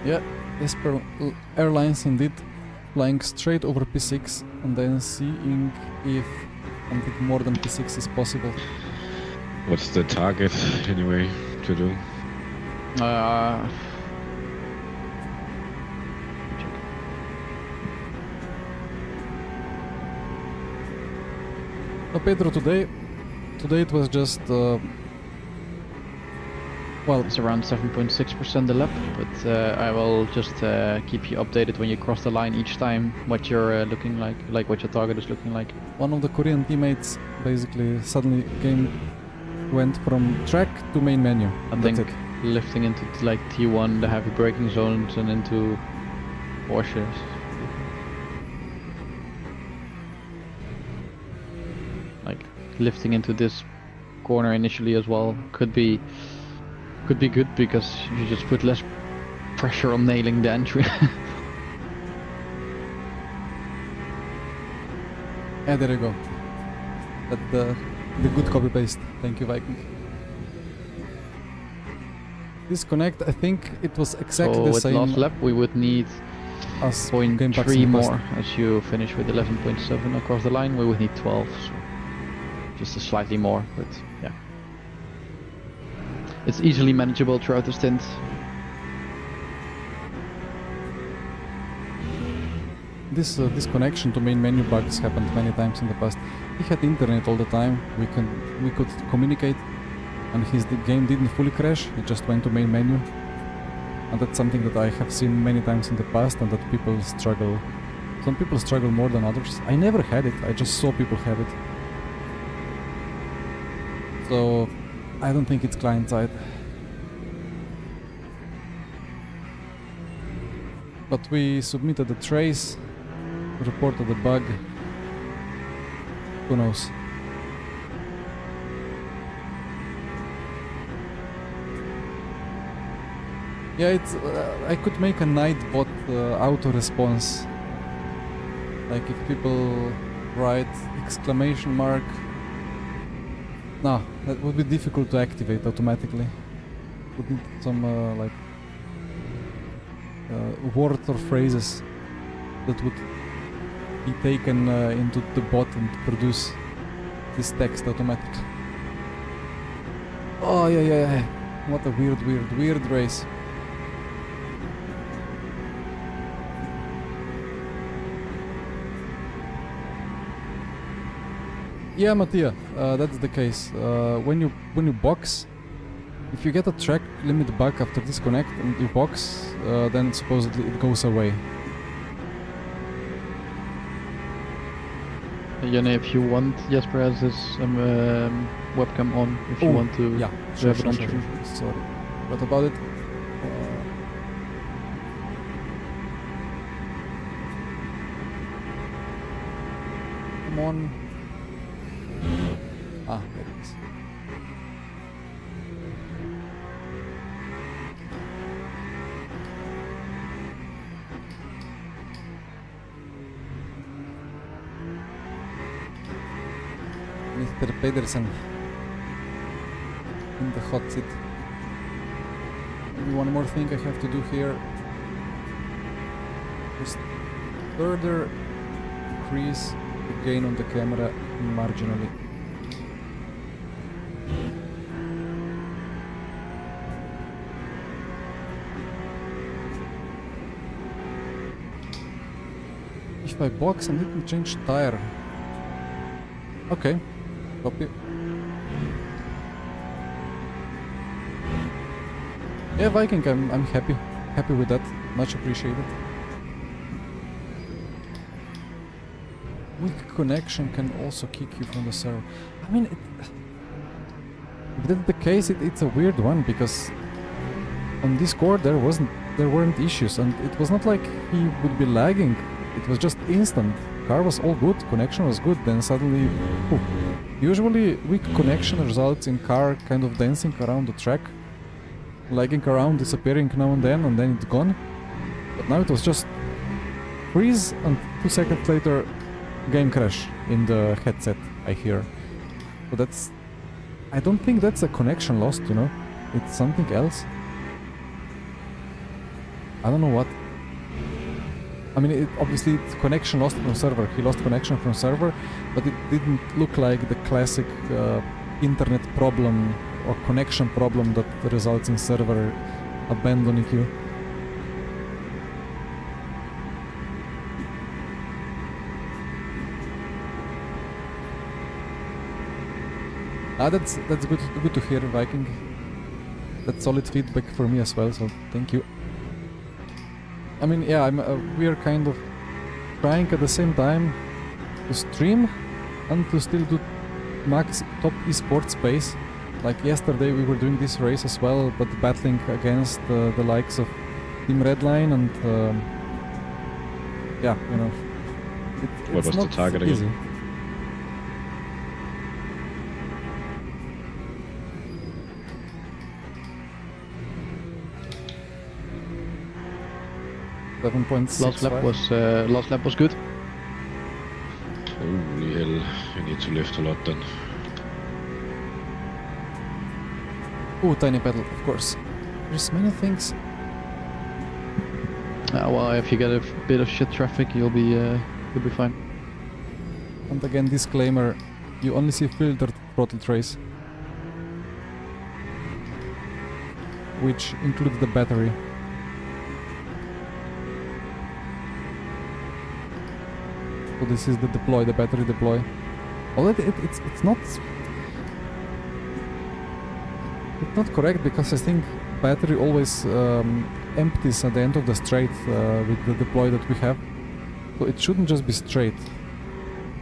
Yeah, Esper Airlines indeed, flying straight over P6 and then seeing if something more than P6 is possible. What's the target anyway to do? No, Pedro, today it was just, well, It's around 7.6% the lap, but I will just keep you updated when you cross the line each time what you're looking like what your target is looking like. one of the Korean teammates basically suddenly game went from track to main menu. I That's think it. lifting into like T1, the heavy braking zones, and into Porsches. Like lifting into this corner initially as well could be good because you just put less pressure on nailing the entry. Yeah, there you go. But the good copy paste. Thank you, Viking. Disconnect. I think it was exactly So the with same last lap we would need as game packs 0.3 in the past. more. As you finish with 11.7 across the line, we would need 12. So just a slightly more, but yeah. it's easily manageable throughout the stint. This connection to main menu bugs happened many times in the past. He had internet all the time. We could communicate, and the game didn't fully crash. It just went to main menu, and that's something that I have seen many times in the past, and that people struggle. Some people struggle more than others. I never had it. I just saw people have it. So I don't think it's client side. But we submitted the trace, reported the bug. Who knows? Yeah, it's. I could make a night bot auto response. Like if people write exclamation mark. No, that would be difficult to activate automatically. Would need some like words or phrases that would be taken into the bot and produce this text automatically. Oh yeah. What a weird race. Yeah, Mattia, that's the case. When you box, if you get a track limit bug after disconnect and you box, then supposedly it goes away. Jenny, if you want, Jesper has his webcam on. If you want to, yeah, have it on sure. stream. Sorry, what about it? Come on. Ah, there it is. Mr. Pedersen in the hot seat. Maybe one more thing I have to do here. Just further increase the gain on the camera marginally. If I box and didn't change tire. Okay, copy. Yeah, Viking, I'm happy with that. Much appreciated. Weak connection can also kick you from the server. I mean, if that's the case, it's a weird one because on Discord there weren't issues, and it was not like he would be lagging. It was just instant. Car was all good, connection was good, then suddenly... Ooh. Usually weak connection results in car kind of dancing around the track, lagging around, disappearing now and then it's gone. But now it was just freeze, and 2 seconds later game crash in the headset, I hear. So that's... I don't think that's a connection lost, you know? It's something else. I don't know what. I mean, obviously it's connection lost from server. He lost connection from server, but it didn't look like the classic internet problem or connection problem that results in server abandoning you. That's good to hear, Viking. That's solid feedback for me as well, so thank you. I mean, yeah, we are kind of trying at the same time to stream and to still do max top esports space. Like yesterday we were doing this race as well, but battling against the likes of Team Redline and yeah, you know, What was not the target easy. again? Last lap was good. Holy hell, you need to lift a lot then. Oh, tiny pedal, of course. There's many things. Well, if you get a bit of shit traffic, you'll be fine. And again, disclaimer: you only see filtered throttle trace. which includes the battery. So this is the deploy, the battery deploy. Although it's not correct, because I think battery always empties at the end of the straight with the deploy that we have. So it shouldn't just be straight.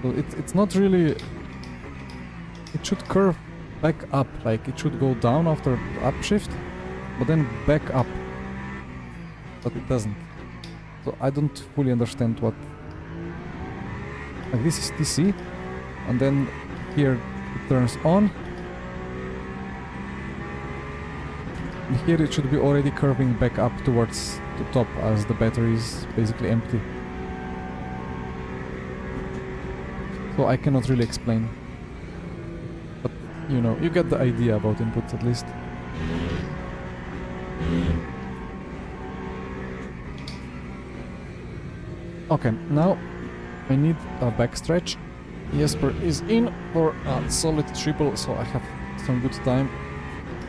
So it's not really... It should curve back up, like it should go down after upshift, but then back up. But it doesn't. So I don't fully understand what... Like this is TC, and then here it turns on. And here it should be already curving back up towards the top, as the battery is basically empty. So I cannot really explain. But, you know, you get the idea about inputs at least. Okay, now I need a backstretch. Jesper is in for a solid triple, so I have some good time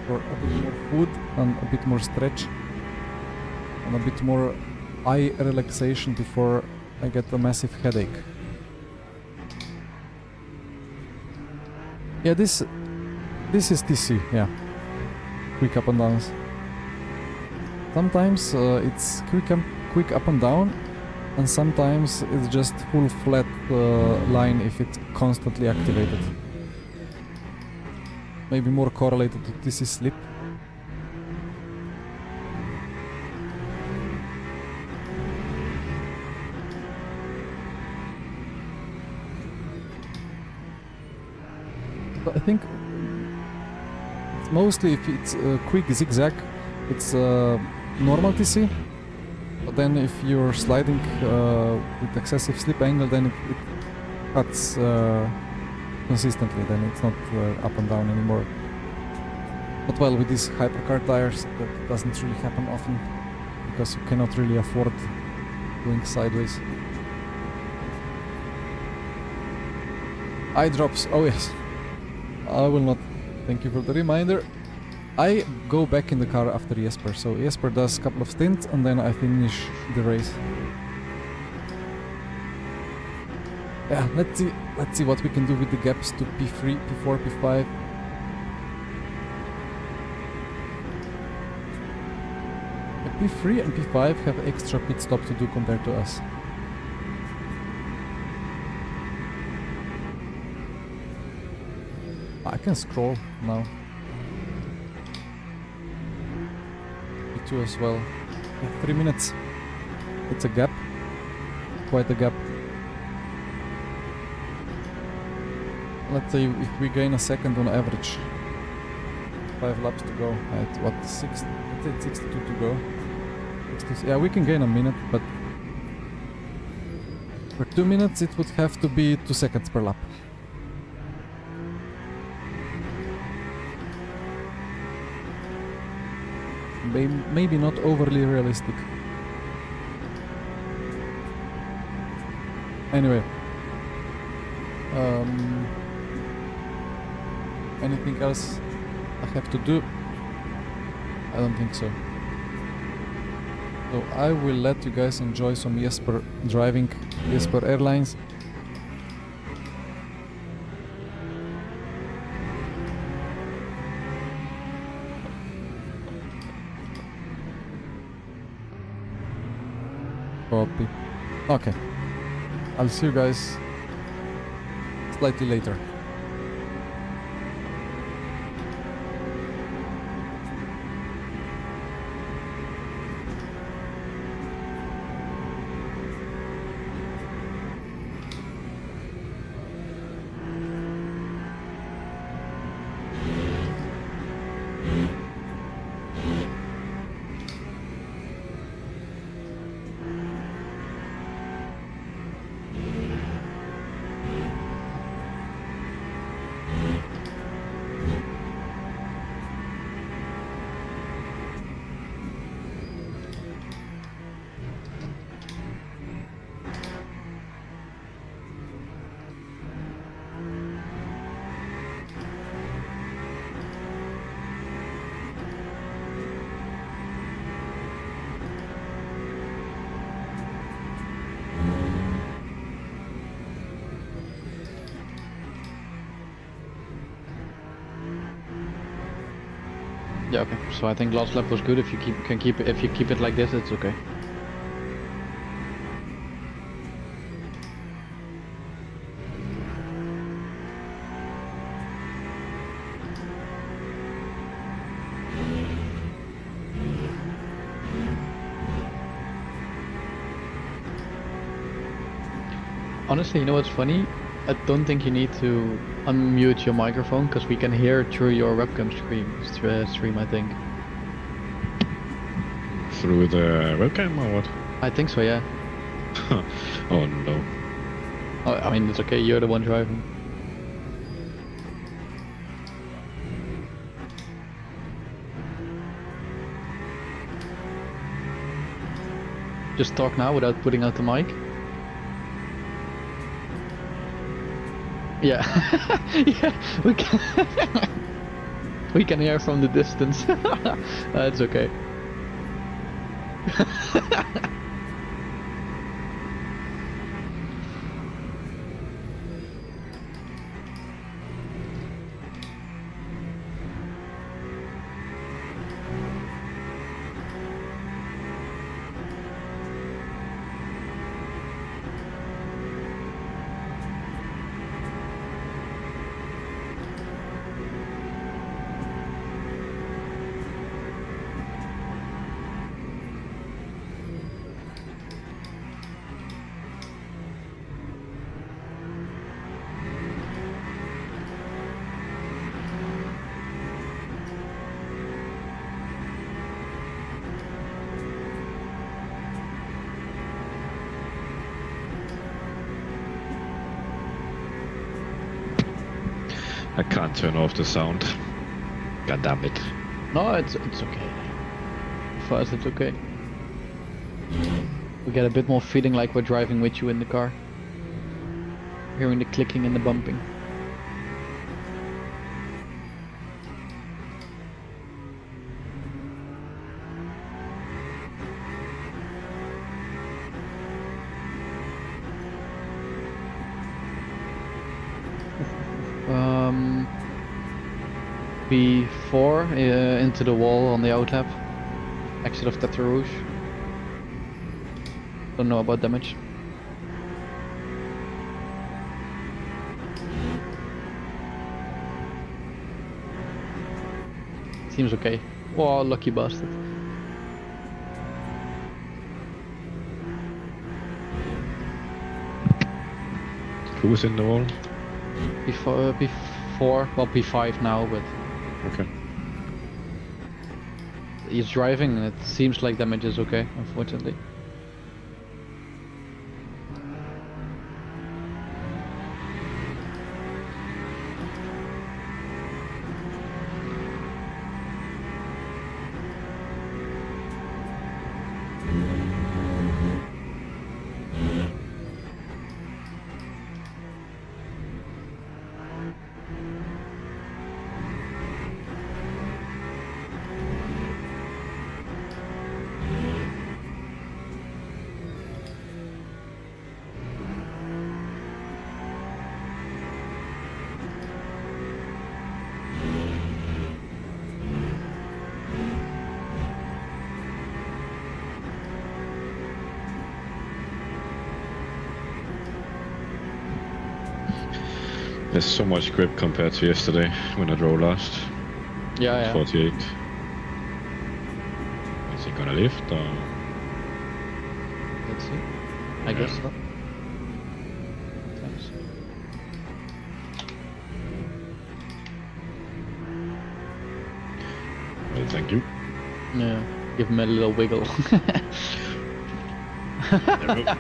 for a bit more food and a bit more stretch and a bit more eye relaxation before I get a massive headache. Yeah, this is TC, yeah. Quick up and downs. Sometimes it's quick up and down, and sometimes it's just full flat line if it's constantly activated. Maybe more correlated to TC slip. But I think it's mostly, if it's quick zigzag, it's normal TC. But then if you're sliding with excessive slip angle, then it cuts consistently, then it's not up and down anymore. But well, with these hypercar tires, that doesn't really happen often, because you cannot really afford going sideways. Eye drops, oh yes. I will not, thank you for the reminder. I go back in the car after Jesper, so Jesper does a couple of stints and then I finish the race. Yeah, let's see what we can do with the gaps to P3, P4, P5. P3 and P5 have extra pit stop to do compared to us. I can scroll now. P2 as well. Yeah, 3 minutes. It's a gap. Quite a gap. Let's say if we gain a second on average. 5 laps to go. At what, 6? Let's say 62 to go. 60, yeah, we can gain a minute, but for 2 minutes it would have to be 2 seconds per lap. Maybe not overly realistic. Anyway. Anything else I have to do? I don't think so. So I will let you guys enjoy some Jesper driving, Jesper Airlines. Copy. Okay. I'll see you guys slightly later. Yeah, okay. So I think last lap was good. If you keep it like this, it's okay. Honestly, you know what's funny? I don't think you need to unmute your microphone because we can hear through your webcam stream, I think. Through the webcam or what? I think so, yeah. Oh no. Oh, I mean, it's okay. You're the one driving. Just talk now without putting out the mic. Yeah, yeah, we can. We can hear from the distance. It's okay. I can't turn off the sound. God damn it. No, it's okay. For us, it's okay. We get a bit more feeling like we're driving with you in the car. Hearing the clicking and the bumping. B4 into the wall on the outlap. Exit of Tete Rouge. Don't know about damage. Seems okay. Oh, lucky bastard. Who's in the wall? B4, well B5 now, but Okay. he's driving and it seems like damage is okay, unfortunately. There's so much grip compared to yesterday when I drove last. Yeah. 48. Is he gonna lift or? Let's see. I guess so. Thanks. Well, thank you. Yeah, give him a little wiggle. There we go.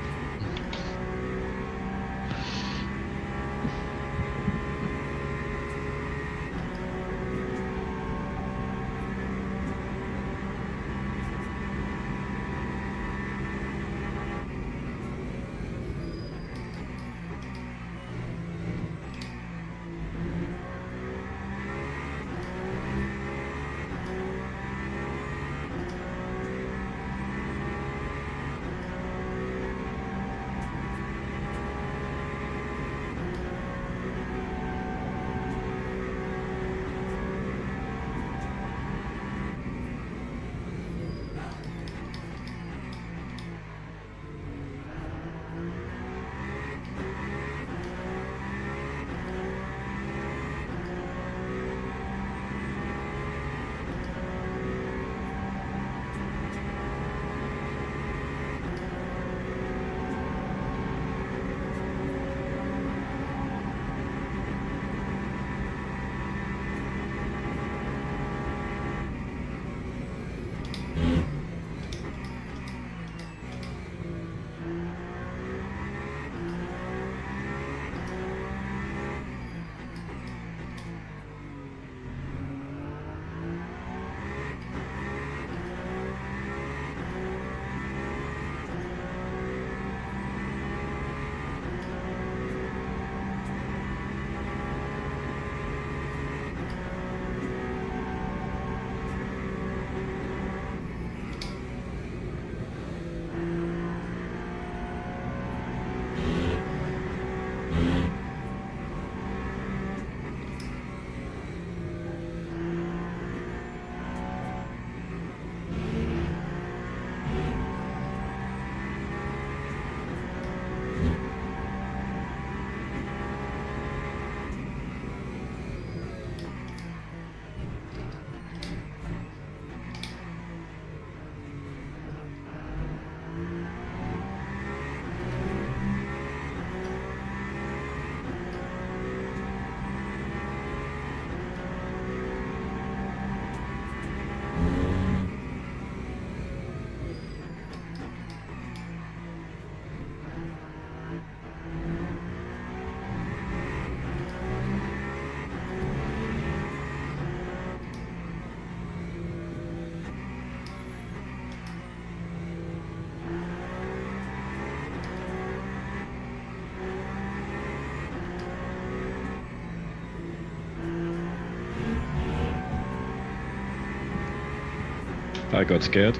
I got scared.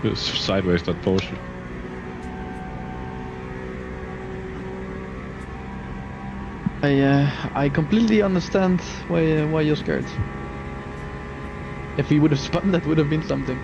It was sideways that portion. I completely understand why you're scared. If he would have spun, that would have been something.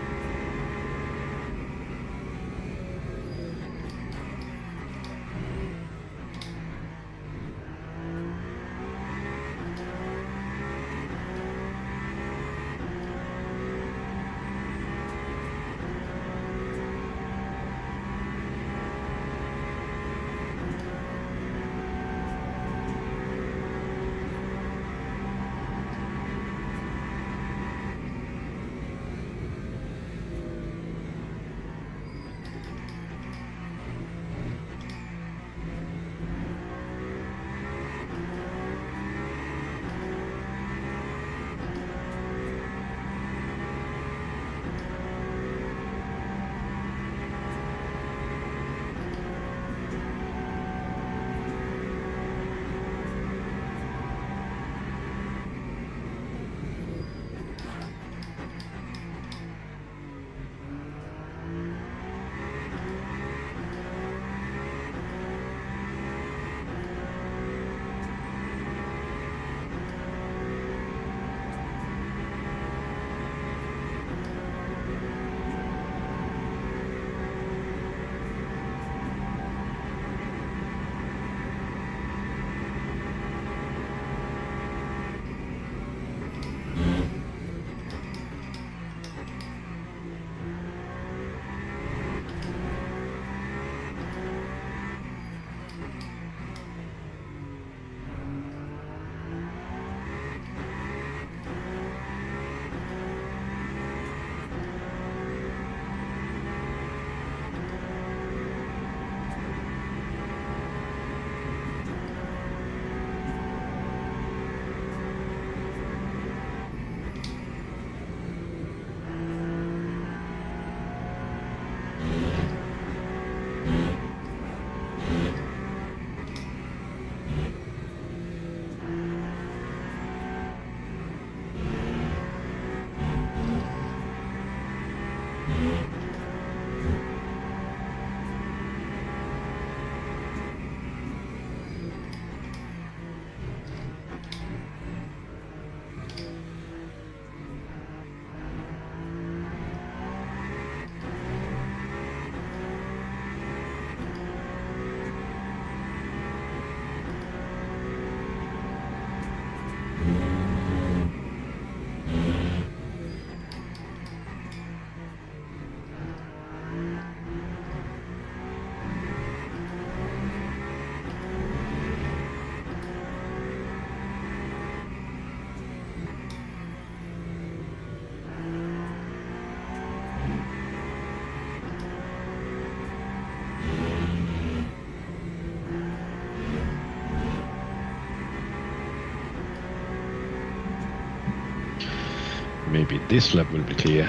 maybe this lap will be clear.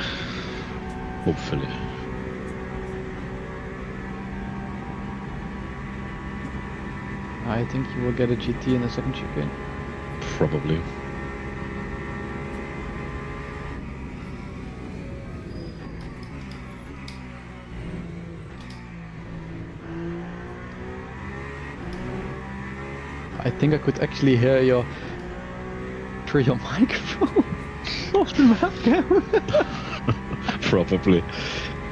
Hopefully. I think you will get a GT in the second chicane. Probably. I think I could actually hear your through your microphone off the webcam. Probably.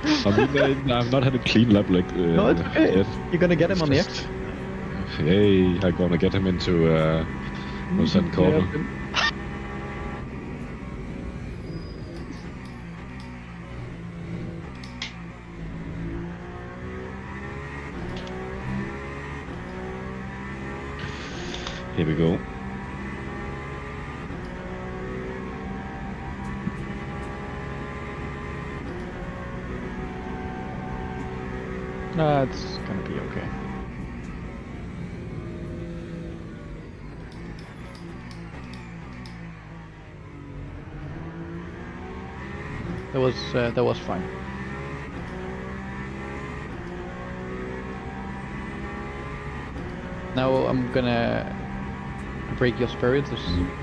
I mean, I've not had a clean lap like No, it's okay. yet. You're gonna get him on the Just- X. Hey, I'm gonna get him into what's that corner? Here we go. It's gonna be okay. That was fine. Now I'm gonna break your spirit.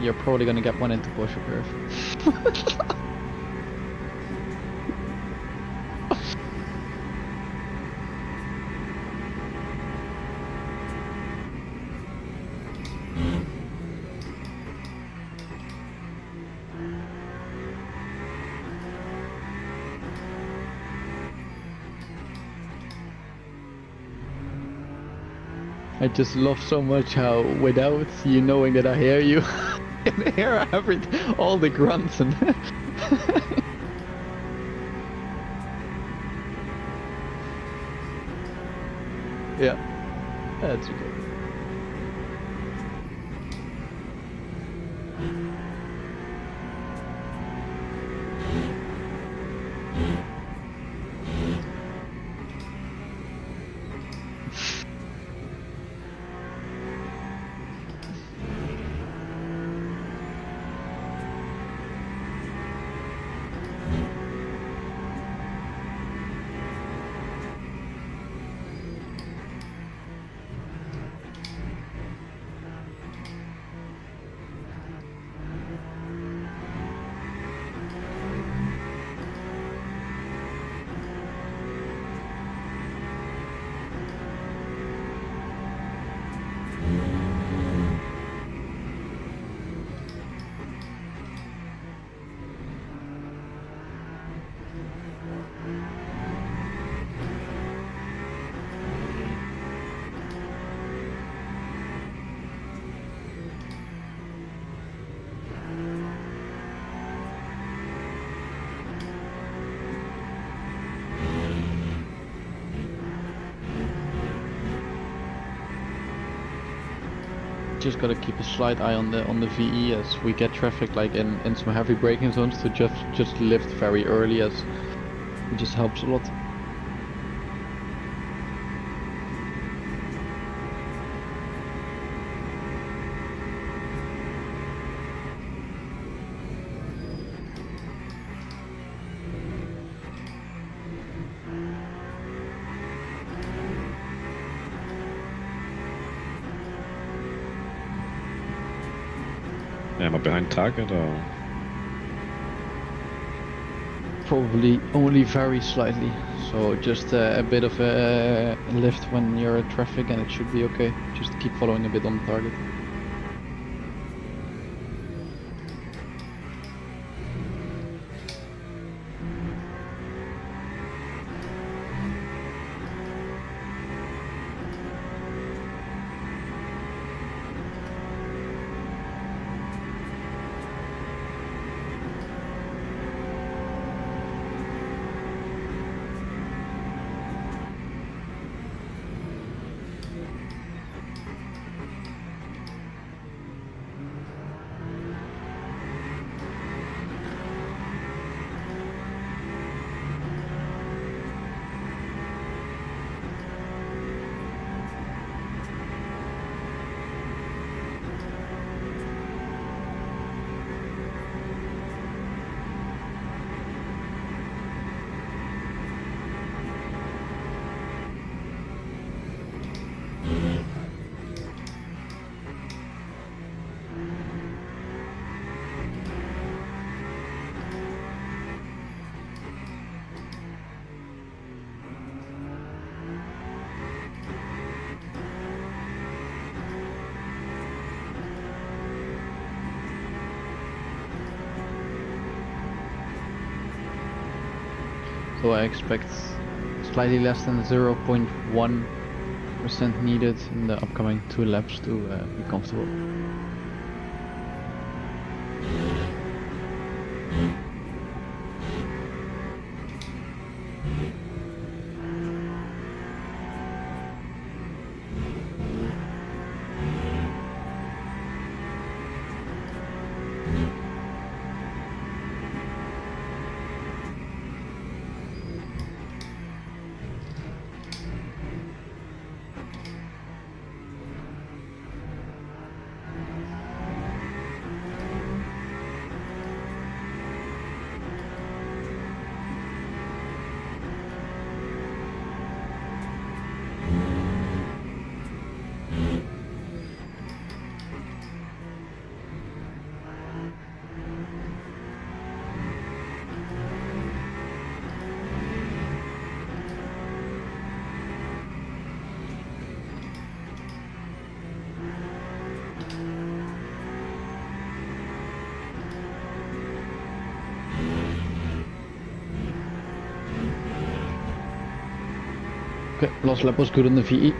You're probably gonna get one into Porsche curve. I just love so much how, without you knowing that I hear you, I can hear all the grunts and. Yeah, that's okay. Just gotta keep a slight eye on the VE as we get traffic like in some heavy braking zones to just lift very early, as it just helps a lot. Am I behind target or? Probably only very slightly, so just a bit of a lift when you're in traffic and it should be okay. Just keep following a bit on the target. So I expect slightly less than 0.1% needed in the upcoming 2 laps to be comfortable. Okay, last lap was good on the VE.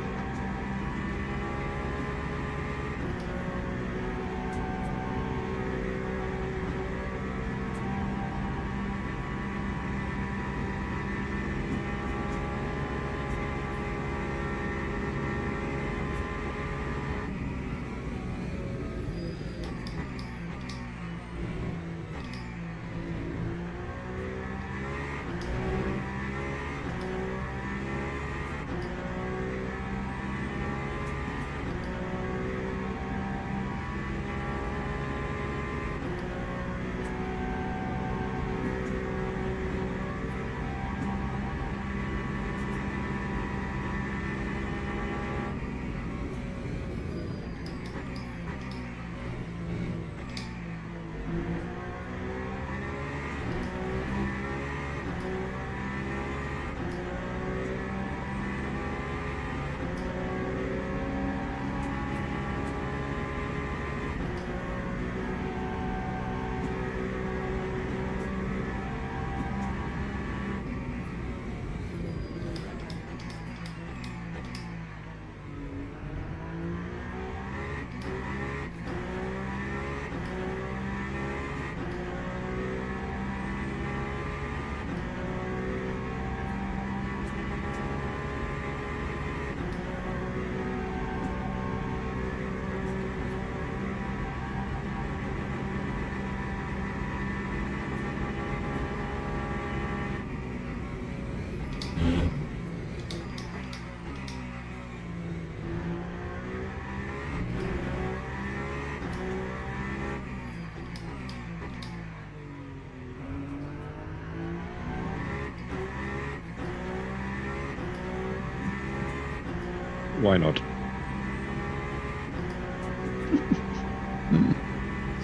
Why not?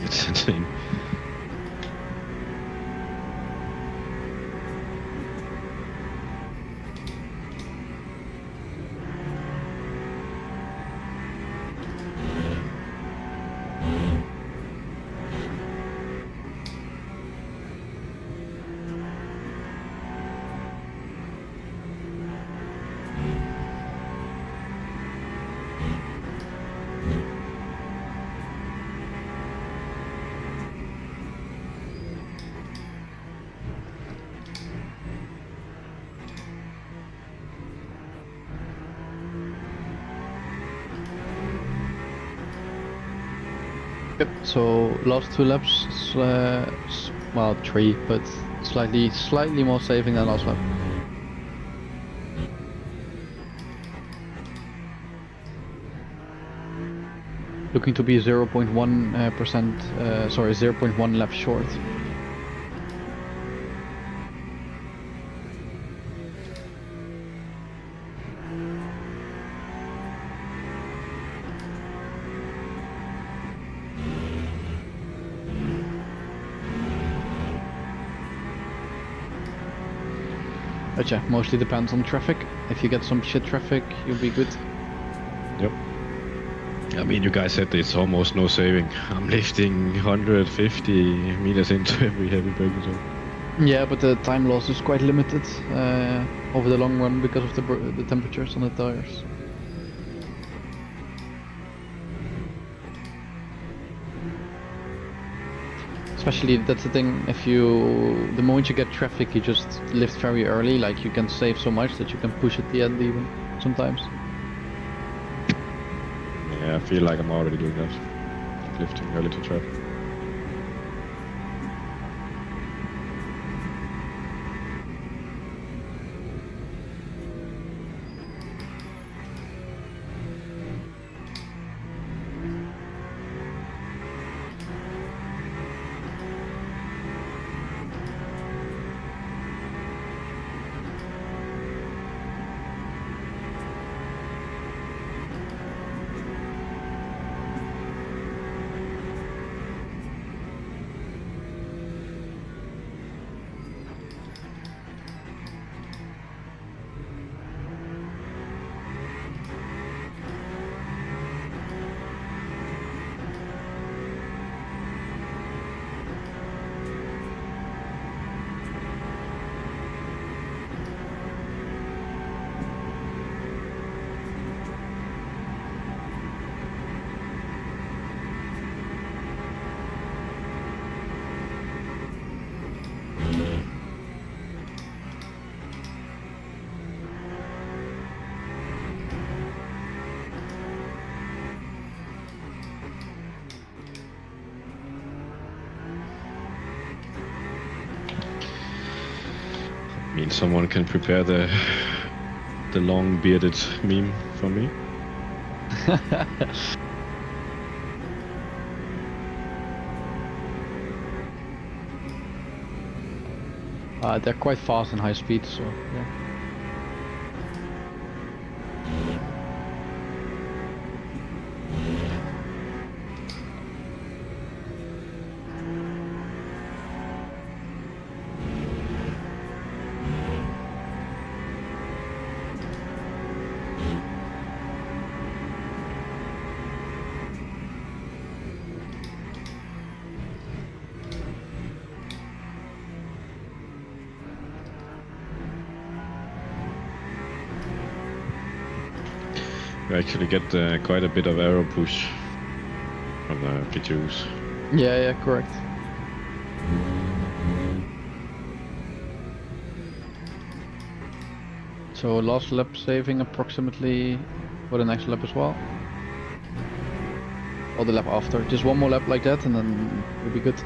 It's insane. Yep, so last 2 laps, well 3, but slightly more saving than last lap. Looking to be 0.1%, sorry, 0.1 lap short. But yeah, mostly depends on traffic. If you get some shit traffic, you'll be good. Yep. I mean, you guys said it's almost no saving. I'm lifting 150 meters into every heavy braking zone. Yeah, but the time loss is quite limited over the long run because of the temperatures on the tires. Especially that's the thing. The moment you get traffic, you just lift very early. Like you can save so much that you can push at the end even sometimes. Yeah, I feel like I'm already doing that. Lifting early to traffic. I mean, someone can prepare the long bearded meme for me. They're quite fast and high speed, so yeah. You actually get quite a bit of aero push from the P2s. Yeah, correct. So last lap saving approximately for the next lap as well. Or the lap after. Just one more lap like that and then we'll be good.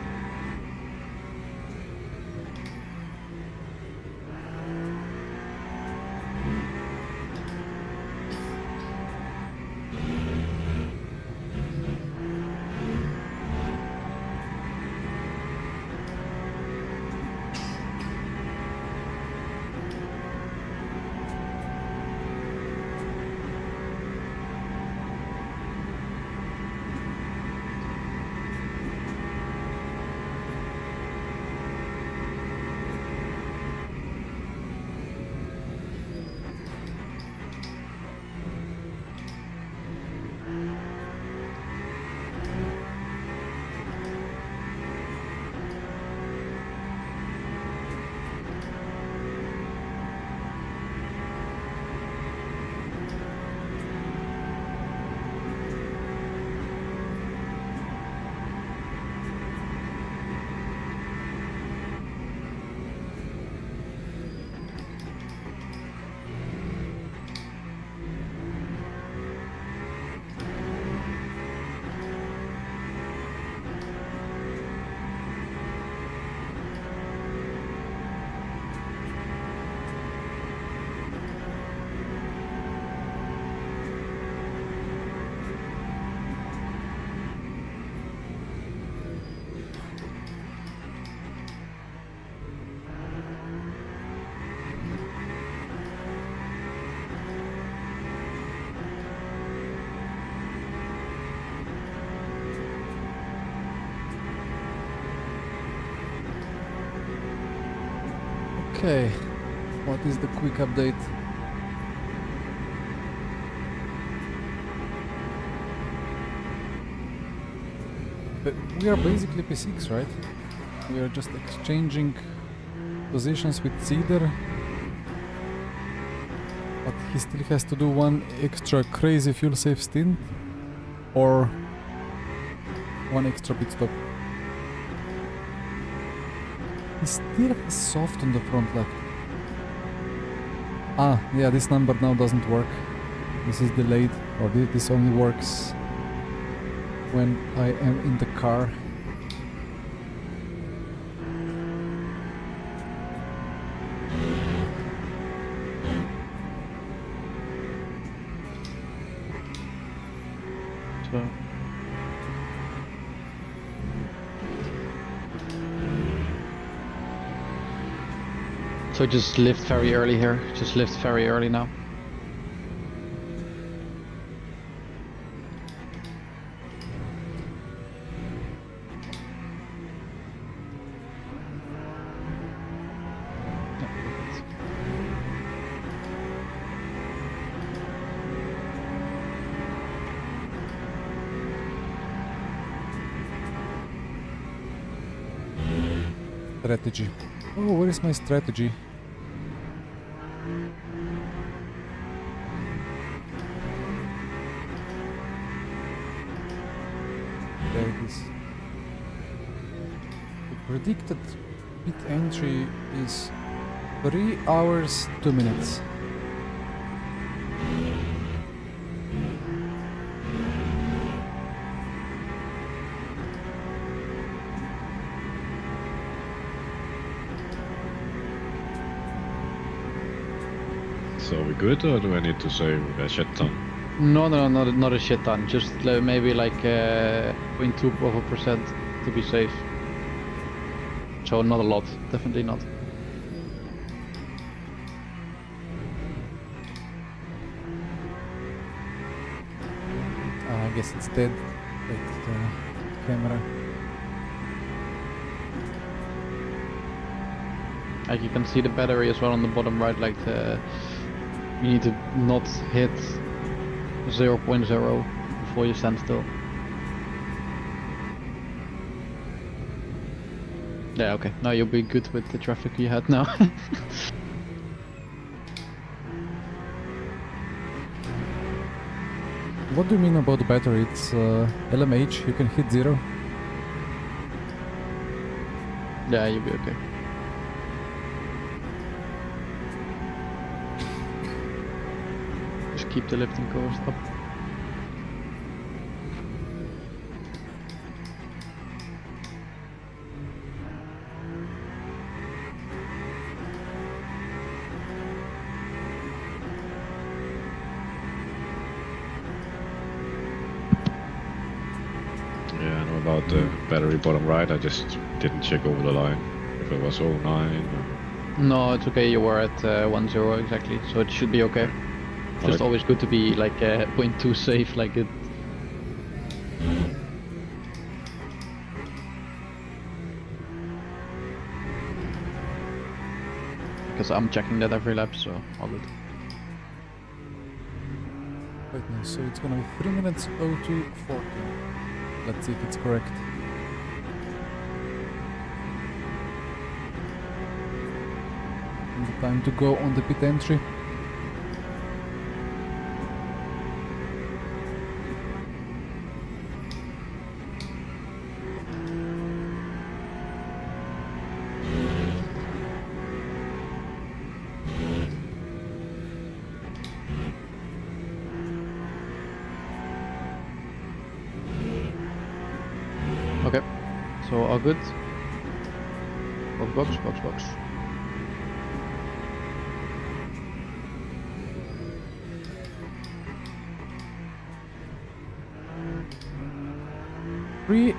Okay, what is the quick update? But we are basically P6, right? We are just exchanging positions with Cedar. But he still has to do one extra crazy fuel safe stint or one extra pit stop. He still has soft on the front left. Ah, yeah, this number now doesn't work. This is delayed, or this only works when I am in the car. So just lift very early here. Just lift very early now. Strategy. Oh, where is my strategy? There it is. The predicted pit entry is 3 hours 2 minutes. So are we good, or do I need to say a shit ton? No, not a shit ton. Just maybe like 0.2% to be safe. So not a lot, definitely not. I guess it's dead. Wait, the camera. Like you can see the battery as well on the bottom right. Like you need to not hit 0.0 before you stand still. Yeah, okay. Now you'll be good with the traffic you had now. What do you mean about the battery? It's LMH, you can hit 0. Yeah, you'll be okay. Just keep the lifting course up. Yeah, I know about the battery bottom right. I just didn't check over the line if it was 09 or... No, it's okay. You were at 1.0 exactly, so it should be okay. Just Alright. always good to be like 0.2 safe, like it. Because I'm checking that every lap, so all good. Wait, no, so it's gonna be 3 minutes 02:14. Let's see if it's correct. And the time to go on the pit entry. Okay, so all good. Box. 3,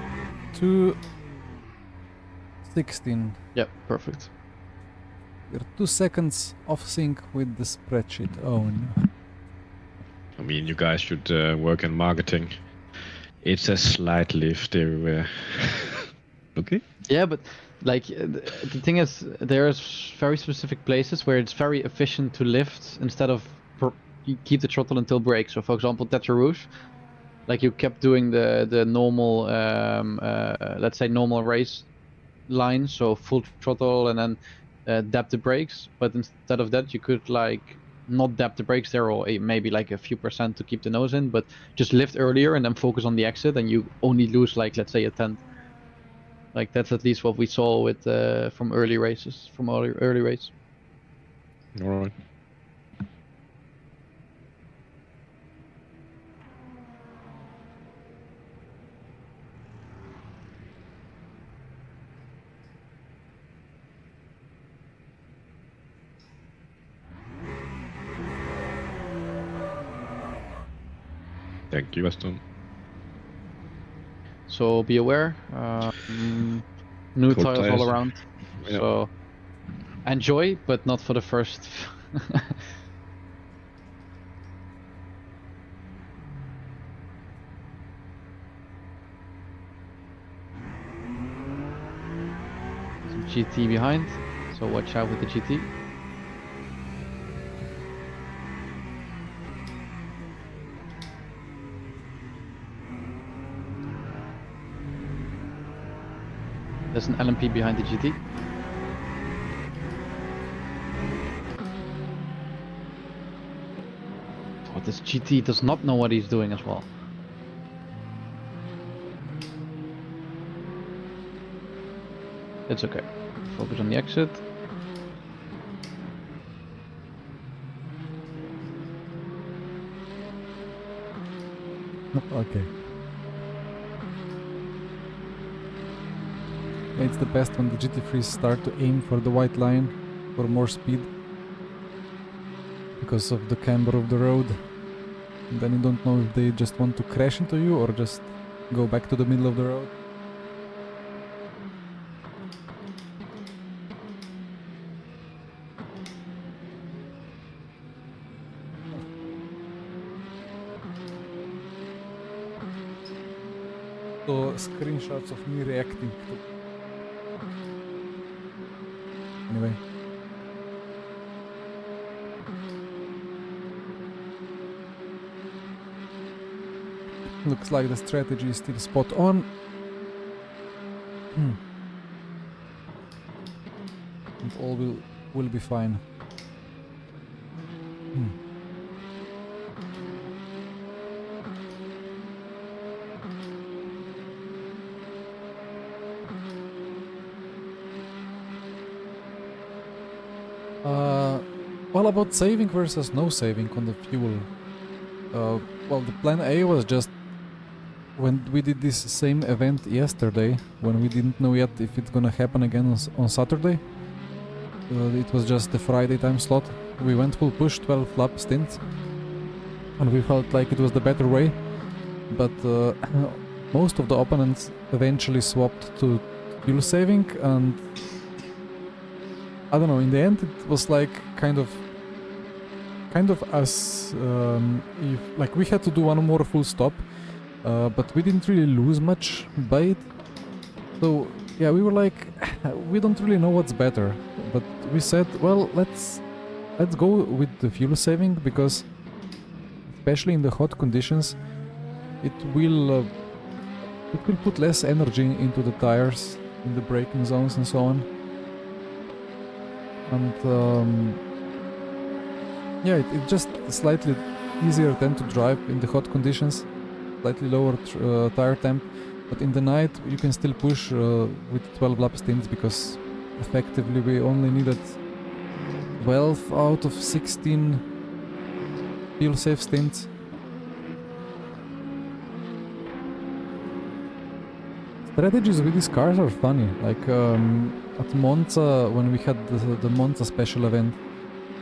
2, 16. Yeah, perfect. We're 2 seconds off sync with the spreadsheet. Oh no. I mean, you guys should work in marketing. It's a slight lift everywhere. Okay? Yeah, but like the thing is, there's very specific places where it's very efficient to lift instead of you keep the throttle until brake. So, for example, Tetra Rouge, like you kept doing the normal, let's say normal race line, so full throttle, and then dab the brakes, but instead of that you could like not dab the brakes there, or maybe like a few percent to keep the nose in, but just lift earlier and then focus on the exit, and you only lose like, let's say, a tenth. Like that's at least what we saw with from early races, from early race. All right. Thank you, Aston. So be aware, new Cold tires tires. all around. Yeah. So enjoy, but not for the first. Some GT behind, so watch out with the GT. There's an LMP behind the GT. Oh, this GT does not know what he's doing as well. It's okay. Focus on the exit. Okay. It's the best when the GT3s start to aim for the white line for more speed because of the camber of the road. And then you don't know if they just want to crash into you or just go back to the middle of the road. So screenshots of me reacting to... Anyway. Looks like the strategy is still spot on. And all will be fine. Well, about saving versus no saving on the fuel. Well, the plan A was just when we did this same event yesterday, when we didn't know yet if it's gonna happen again on Saturday. It was just the Friday time slot. We went full push, 12 lap stint, and we felt like it was the better way. But most of the opponents eventually swapped to fuel saving, and I don't know, in the end it was like kind of us, if, like we had to do one more full stop, but we didn't really lose much by it. So yeah, we were like, we don't really know what's better, but we said, well, let's go with the fuel saving, because especially in the hot conditions, it will put less energy into the tires in the braking zones and so on. And yeah, it's just slightly easier than to drive in the hot conditions, slightly lower tire temp, but in the night you can still push with 12 lap stints, because effectively we only needed 12 out of 16 fuel safe stints. Strategies with these cars are funny, like at Monza, when we had the Monza special event,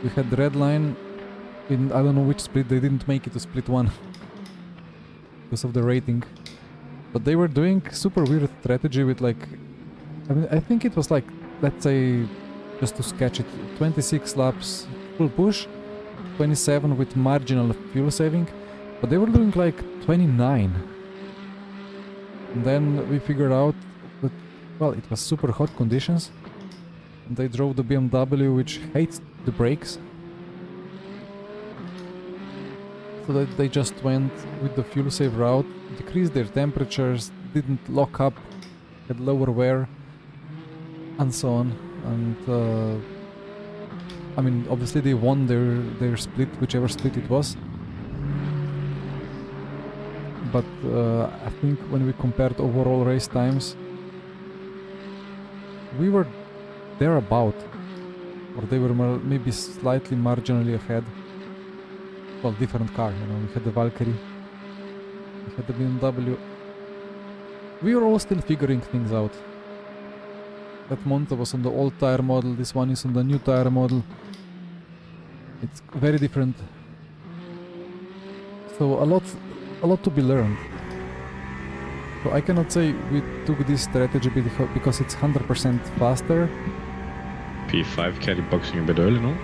we had the red line in, I don't know which split, they didn't make it to split 1 because of the rating, but they were doing super weird strategy with, like, I mean, I think it was like, let's say, just to sketch it, 26 laps full push, 27 with marginal fuel saving, but they were doing like 29. And then we figured out that, well, it was super hot conditions, and they drove the BMW, which hates the brakes. So that they just went with the fuel save route, decreased their temperatures, didn't lock up, had lower wear, and so on. And I mean, obviously they won their split, whichever split it was. But I think when we compared overall race times, we were thereabout, or they were maybe slightly marginally ahead. Well, different car, you know. We had the Valkyrie, we had the BMW. We were all still figuring things out. That Monza was on the old tire model, this one is on the new tire model. It's very different. So a lot to be learned. So I cannot say we took this strategy because it's 100% faster. P5 caddy boxing a bit early, no?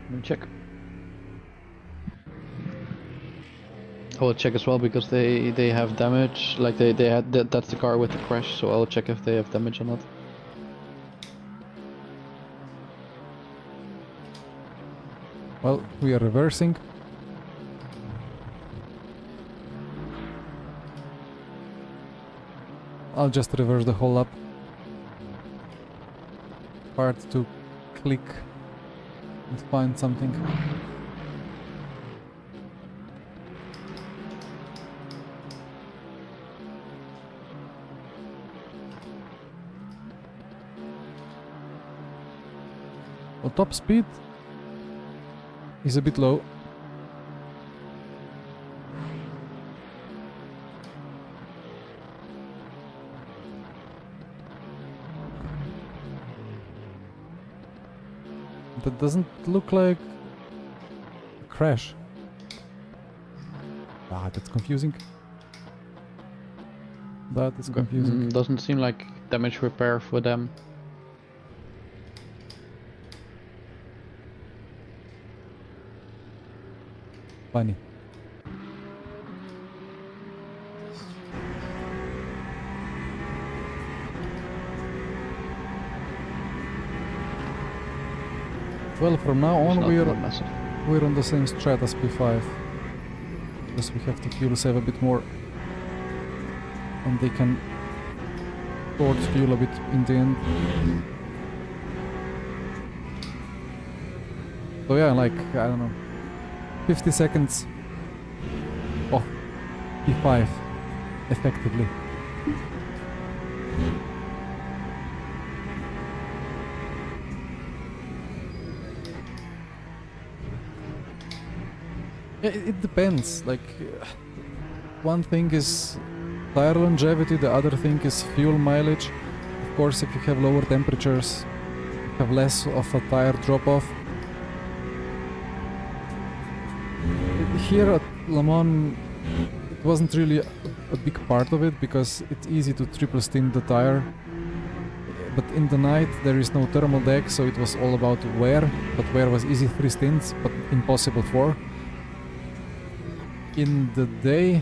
Let me check. I will check as well because they have damage. Like they had that's the car with the crash. So I'll check if they have damage or not. Well, we are reversing. I'll just reverse the whole lap. Hard to click and find something. Well, top speed is a bit low. That doesn't look like a crash. Ah, that's confusing. That is confusing. Doesn't seem like damage repair for them. Funny. Well, from now on we're on the same strat as P5. Because we have to fuel save a bit more. And they can hoard fuel a bit in the end. So yeah, like, I don't know, 50 seconds off P5 effectively. It depends. Like, one thing is tire longevity, the other thing is fuel mileage. Of course, if you have lower temperatures, you have less of a tire drop-off. Here at Le Mans, it wasn't really a big part of it because it's easy to triple stint the tire. But in the night there is no thermal deck, so it was all about wear. But wear was easy 3 stints, but impossible 4. In the day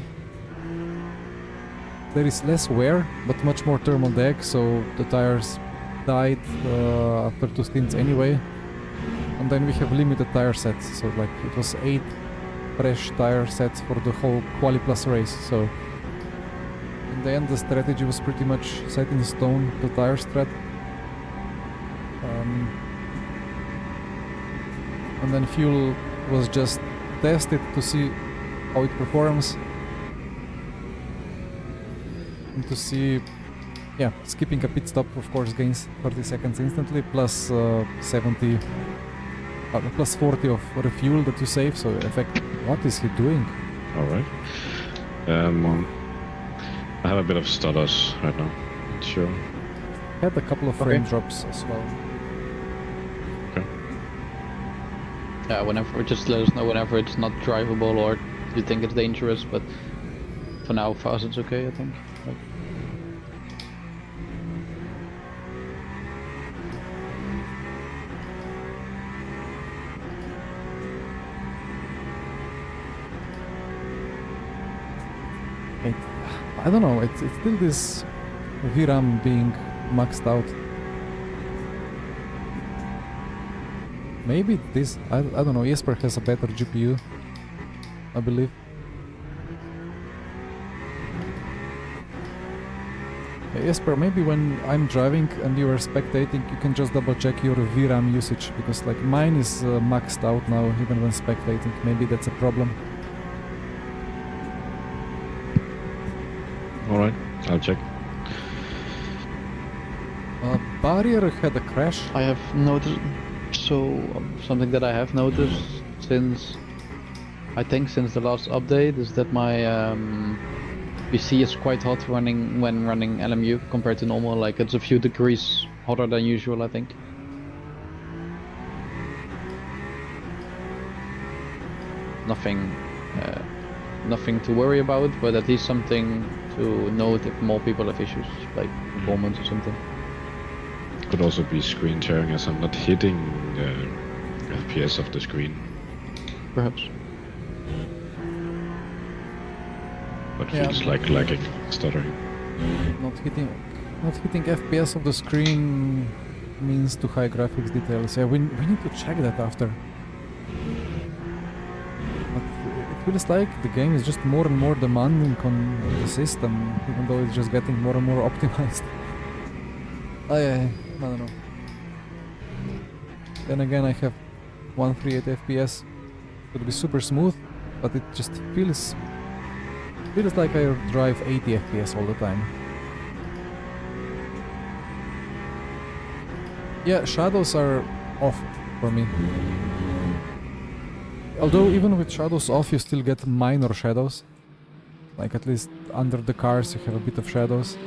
there is less wear, but much more thermal deck, so the tires died after 2 stints anyway. And then we have limited tire sets, so like it was 8 fresh tire sets for the whole Quali Plus race, so in the end the strategy was pretty much set in stone, the tire strat. And then fuel was just tested to see how it performs. And to see, yeah, skipping a pit stop of course gains 30 seconds instantly, plus 70, plus 40 of refuel that you save, so in effect, what is he doing? Alright. I have a bit of stutters right now. Sure. Had a couple of frame drops as well. Okay. Yeah, whenever, just let us know whenever it's not drivable or you think it's dangerous, but for now, fast it's okay, I think. Like, I don't know, it's still this VRAM being maxed out. Maybe this, I don't know, Jesper has a better GPU, I believe. Jesper, maybe when I'm driving and you are spectating, you can just double check your VRAM usage, because like mine is maxed out now even when spectating. Maybe that's a problem. Alright, I'll check. Barrier had a crash. I have noticed, something that I have noticed since, I think since the last update, is that my PC is quite hot when running LMU compared to normal. Like it's a few degrees hotter than usual, I think. Nothing to worry about, but at least something to note if more people have issues, like performance or something. Could also be screen sharing, as I'm not hitting FPS of the screen, Perhaps. but Yeah. feels like lagging, stuttering. Not hitting FPS of the screen means too high graphics details. Yeah, we need to check that after. But it feels like the game is just more and more demanding on the system, even though it's just getting more and more optimized. I don't know. Then again, I have 138 FPS. Could be super smooth, but it just feels like I drive 80 FPS all the time. Yeah, shadows are off for me. Although even with shadows off, you still get minor shadows. Like at least under the cars you have a bit of shadows.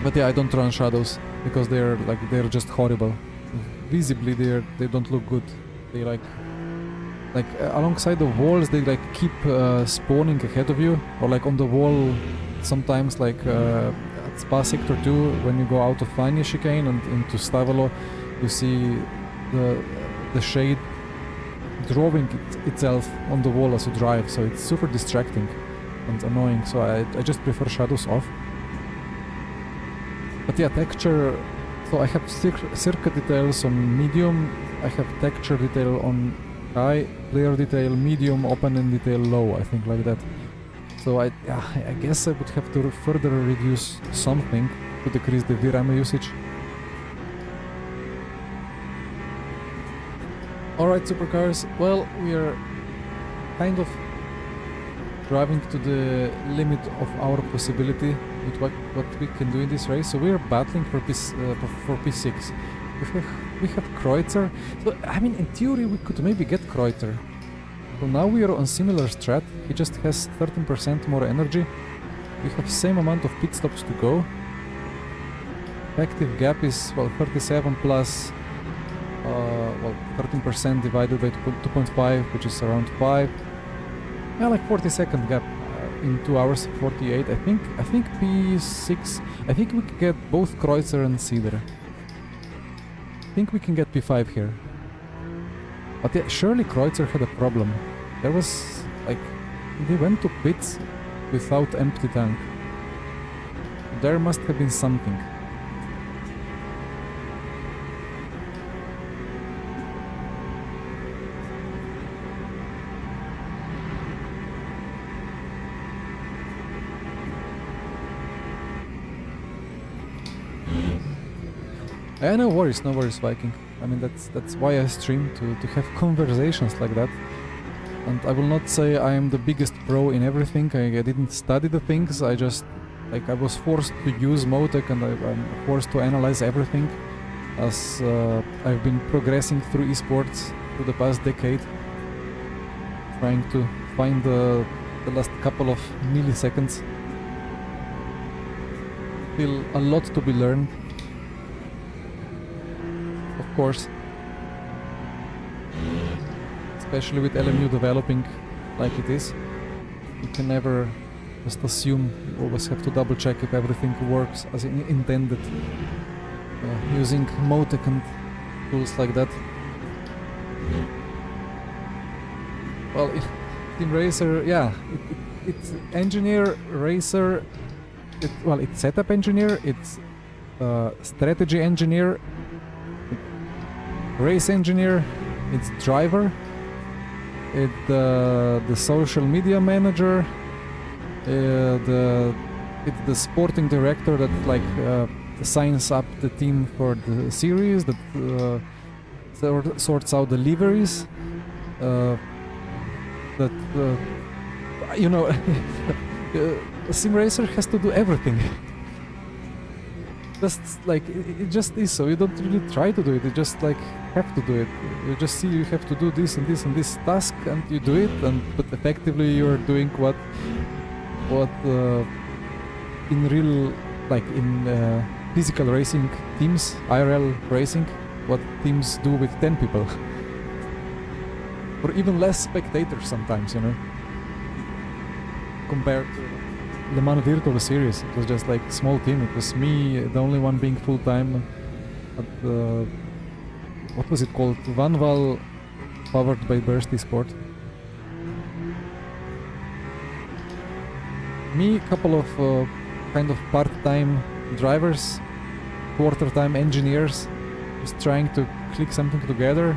But yeah, I don't run shadows because they're just horrible. Visibly they don't look good. They like alongside the walls they like keep spawning ahead of you, or like on the wall sometimes, like at Spa Sector 2 when you go out of Fania chicane and into Stavelo, you see the shade drawing itself on the wall as you drive, so it's super distracting and annoying, so I just prefer shadows off. But yeah, texture, so I have circuit details on medium, I have texture detail on high, player detail medium, open-end detail low, I think, like that. So I guess I would have to further reduce something to decrease the VRAM usage. Alright, supercars, well, we are kind of driving to the limit of our possibility with what we can do in this race, so we are battling for P6. We have Kreutzer, so I mean in theory we could maybe get Kreutzer. So now we are on similar strat, he just has 13% more energy, we have same amount of pit stops to go. Effective gap is, well, 37 plus 13% divided by 2.5, which is around 5. Yeah, like 40-second gap in 2 hours 48. I think P6. I think we can get both Kreutzer and Cedar. I think we can get P5 here. But yeah, surely Kreutzer had a problem. There was like they went to pits without empty tank. There must have been something. No worries, Viking. I mean, that's why I stream, to have conversations like that. And I will not say I am the biggest pro in everything. I didn't study the things. I just, like, I was forced to use Motec, and I'm forced to analyze everything as I've been progressing through esports through the past decade, trying to find the last couple of milliseconds. Still a lot to be learned. Of course, especially with LMU developing like it is, you can never just assume. You always have to double check if everything works as intended, using Motec and tools like that. Well, Team Racer, yeah, it's engineer, racer, it's setup engineer, it's strategy engineer, race engineer, it's driver, it's the social media manager, It's the sporting director that like signs up the team for the series, that sorts out the liveries, that you know, a sim racer has to do everything. Just like it just is so. You don't really try to do it. You just like have to do it. You just see you have to do this and this and this task, and you do it. But effectively, you're doing what in real, like in physical racing teams, IRL racing, what teams do with 10 people, or even less spectators sometimes. You know, compared to Le Mans Virtual Series, it was just like a small team. It was me, the only one being full time at what was it called? Vanval, powered by Bursty Sport. Me, a couple of kind of part-time drivers, quarter-time engineers, just trying to click something together.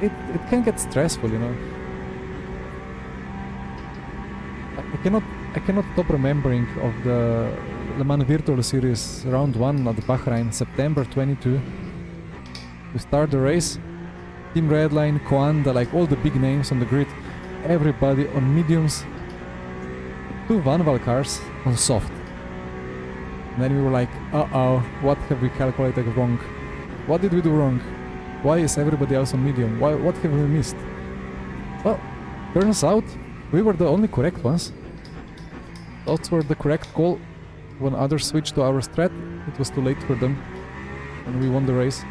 It can get stressful, you know. I cannot stop remembering of the Le Mans Virtual Series round 1 at Bahrain, September 22. We start the race, Team Redline, Coanda, like all the big names on the grid, everybody on mediums, 2 Vanval cars on soft. And then we were like, uh-oh, what have we calculated wrong? What did we do wrong? Why is everybody else on medium? What have we missed? Well, turns out we were the only correct ones. Those were the correct call. When others switched to our strat, it was too late for them, and we won the race.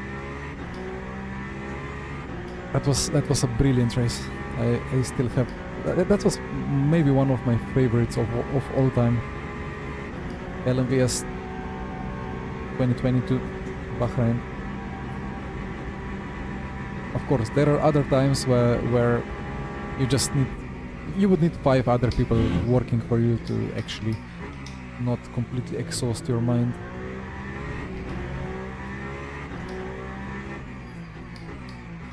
That was a brilliant race. I still have that was maybe one of my favorites of all time. LMVS 2022 Bahrain. Of course, there are other times where you would need 5 other people working for you to actually not completely exhaust your mind.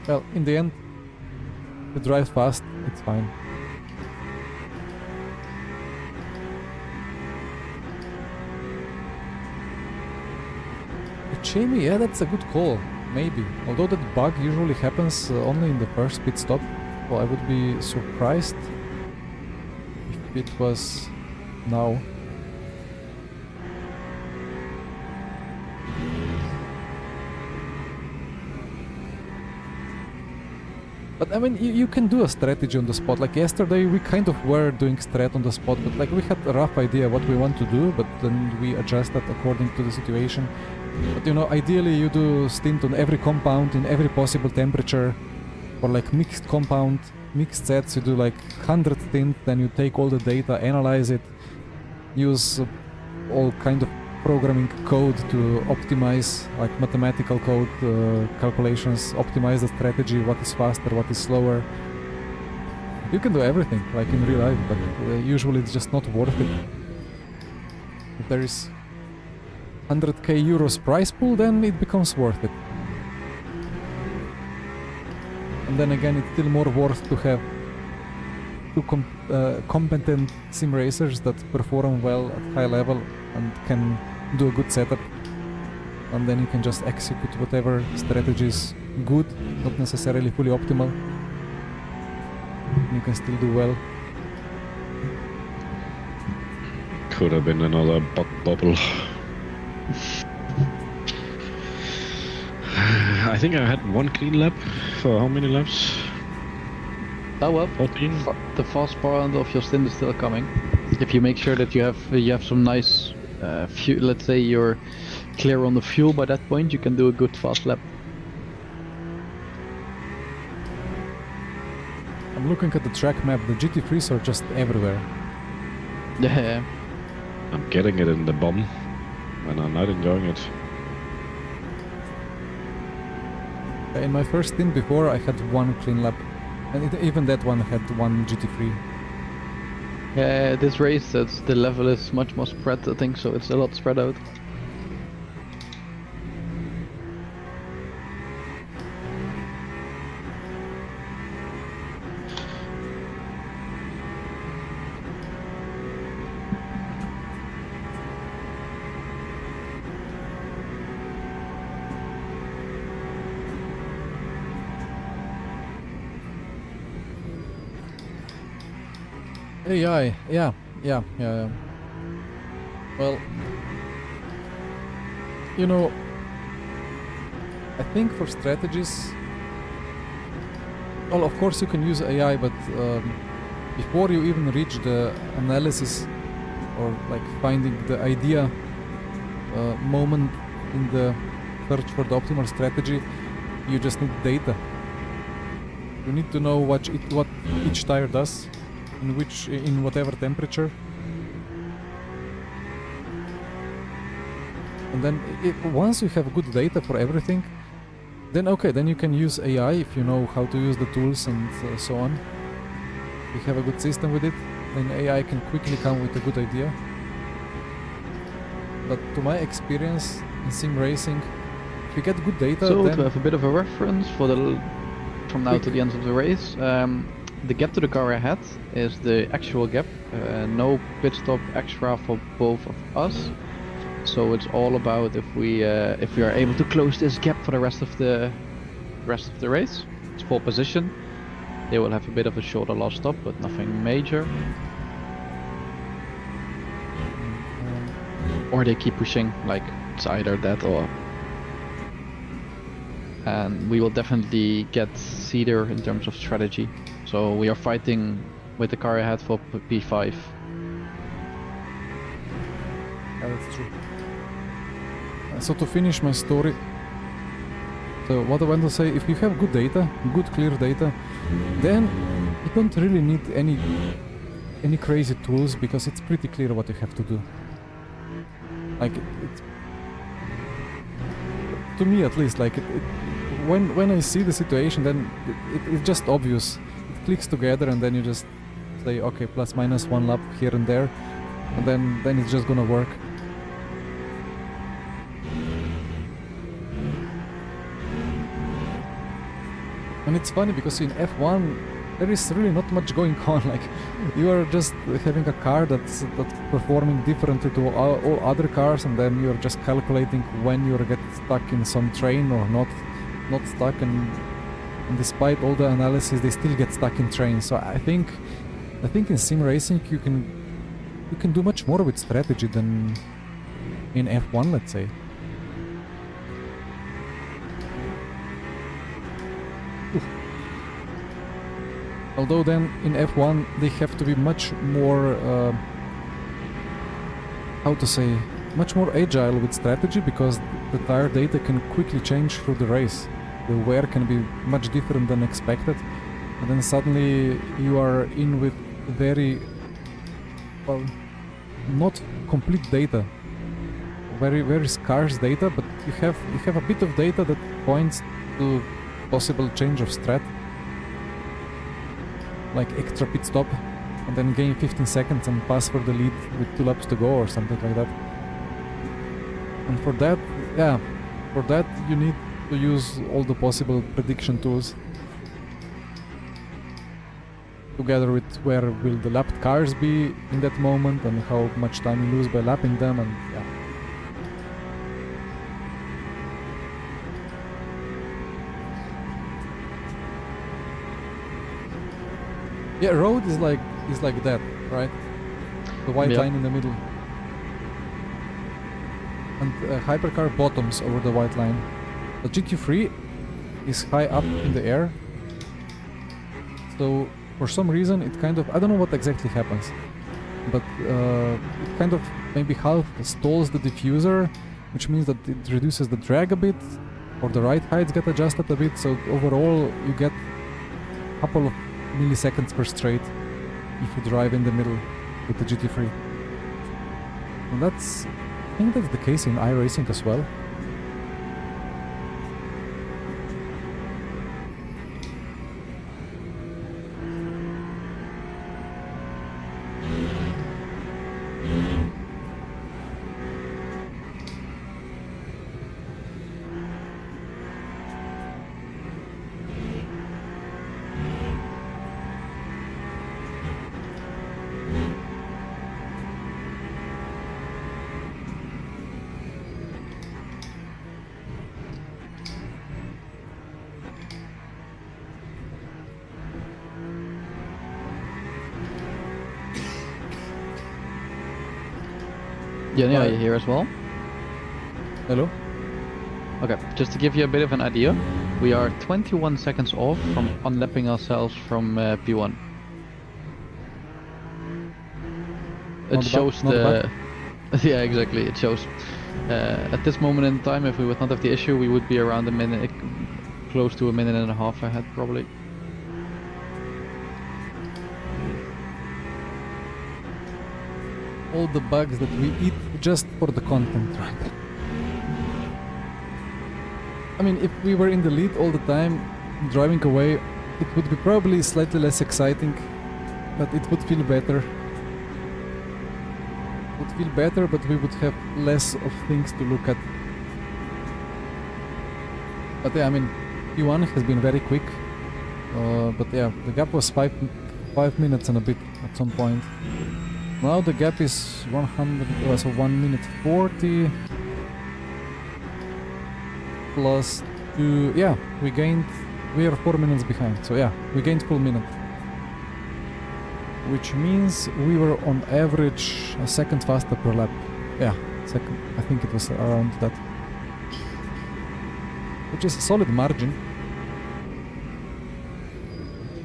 Well, in the end, if you drive fast, it's fine. Jamie, yeah, that's a good call. Maybe. Although that bug usually happens only in the first pit stop. Well, I would be surprised if it was now. But I mean, you can do a strategy on the spot. Like yesterday, we kind of were doing strat on the spot, but like we had a rough idea what we want to do, but then we adjusted according to the situation. But you know, ideally you do stint on every compound in every possible temperature, or like mixed compound, mixed sets. You do like 100 stint, then you take all the data, analyze it, use all kind of programming code to optimize, like mathematical code calculations, optimize the strategy, what is faster, what is slower. You can do everything, like in real life, but usually it's just not worth it. If there is 100k euros prize pool, then it becomes worth it. And then again, it's still more worth to have 2 competent sim racers that perform well at high level and can do a good setup, and then you can just execute whatever strategy is good, not necessarily fully optimal. You can still do well. Could have been another bubble. I think I had 1 clean lap for how many laps? Oh well, 14? the fast part of your stint is still coming. If you make sure that you have some nice fuel, let's say you're clear on the fuel by that point, you can do a good fast lap. I'm looking at the track map. The GT3s are just everywhere. Yeah. I'm getting it in the bomb, and I'm not enjoying it. In my first stint before, I had 1 clean lap, and even that one had 1 GT3. Yeah, this race, the level is much more spread, I think, so it's a lot spread out. AI, yeah. Well, you know, I think for strategies, well, of course you can use AI, but before you even reach the analysis or like finding the idea moment in the search for the optimal strategy, you just need data. You need to know what each tire does, in whatever temperature. And then once you have good data for everything, then okay, then you can use AI if you know how to use the tools and so on. If you have a good system with it, then AI can quickly come with a good idea. But to my experience in sim racing, if you get good data, So then to have a bit of a reference for from now to the end of the race, the gap to the car ahead is the actual gap. No pit stop extra for both of us. So it's all about if we are able to close this gap for the rest of the race. It's pole position. They will have a bit of a shorter last stop, but nothing major. Or they keep pushing, like it's either that or. And we will definitely get Cedar in terms of strategy. So we are fighting with the car ahead for P5. yeah, that's true. So to finish my story, so what I want to say, if you have good data, good clear data, then you don't really need any crazy tools because it's pretty clear what you have to do. Like to me at least, like when I see the situation, then it's just obvious. It clicks together, and then you just say, okay, plus minus one lap here and there, and then it's just gonna work. And it's funny because in F1 there is really not much going on. Like you are just having a car that's performing differently to all other cars, and then you're just calculating when you get stuck in some train or not stuck, and despite all the analysis they still get stuck in trains. So I think in sim racing you can do much more with strategy than in F1, let's say. Although then in F1 they have to be much more, much more agile with strategy, because the tire data can quickly change through the race. The wear can be much different than expected, and then suddenly you are in with very, well, not complete data, very very scarce data, but you have a bit of data that points to possible change of strat, like extra pit stop, and then gain 15 seconds and pass for the lead with 2 laps to go or something like that. And for that, you need to use all the possible prediction tools, together with where will the lapped cars be in that moment and how much time you lose by lapping them, and yeah. Yeah, road is like that, right? The white Yeah. line in the middle. And hypercar bottoms over the white line. The GT3 is high up in the air. So for some reason it kind of, I don't know what exactly happens, but it kind of maybe half stalls the diffuser, which means that it reduces the drag a bit, or the ride heights get adjusted a bit, so overall you get a couple of milliseconds per straight if you drive in the middle with the GT3. And I think that's the case in iRacing as well. Jenny, are But- you here as well? Hello? Okay, just to give you a bit of an idea, we are 21 seconds off from unlapping ourselves from P1. It Not bad, shows not the... yeah, exactly, it shows. At this moment in time, if we would not have the issue, we would be around a minute, close to a minute and a half ahead probably. All the bugs that we eat just for the content, right? I mean, if we were in the lead all the time, driving away, it would be probably slightly less exciting, but it would feel better. It would feel better, but we would have less of things to look at. But yeah, I mean, P1 has been very quick. But yeah, the gap was 5 minutes and a bit at some point. Now the gap is 100, so 1 minute 40 plus 2. Yeah, we are 4 minutes behind. So yeah, we gained full minute, which means we were on average a second faster per lap. Yeah, second. I think it was around that, which is a solid margin.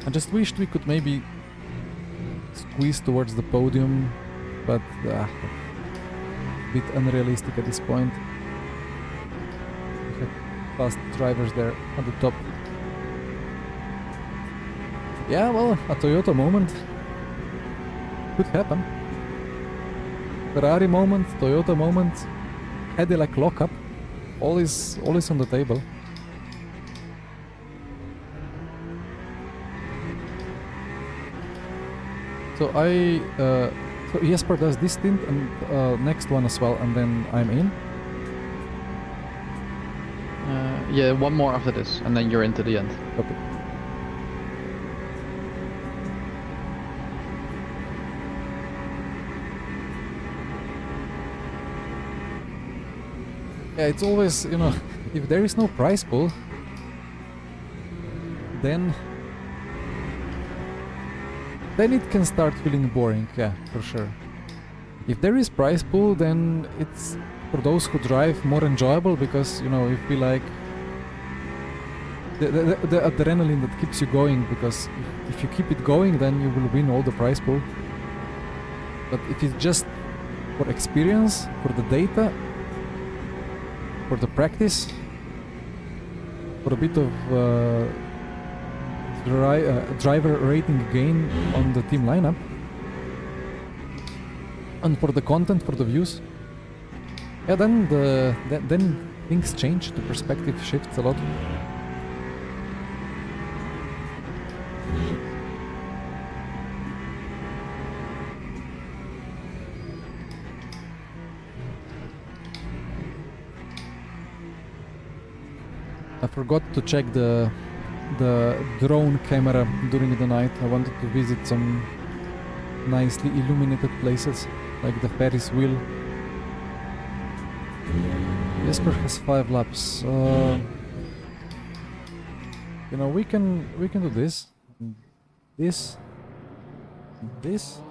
I just wished we could maybe squeeze towards the podium, but a bit unrealistic at this point. We had fast drivers there at the top. Yeah, well, a Toyota moment could happen. Ferrari moment, Toyota moment, Cadillac lockup, all is on the table. So so Jesper does this stint and next one as well, and then I'm in. Yeah, one more after this, and then you're into the end. Okay. Yeah, it's always, you know, if there is no prize pool, then it can start feeling boring, yeah, for sure. If there is prize pool, then it's, for those who drive, more enjoyable, because, you know, you feel like the adrenaline that keeps you going, because if you keep it going, then you will win all the prize pool. But if it's just for experience, for the data, for the practice, for a bit of driver rating gain on the team lineup, and for the content, for the views, yeah, then then things change. The perspective shifts a lot. I forgot to check the drone camera during the night. I wanted to visit some nicely illuminated places, like the Ferris wheel. Jesper has 5 laps. You know, we can do this, and this, and this,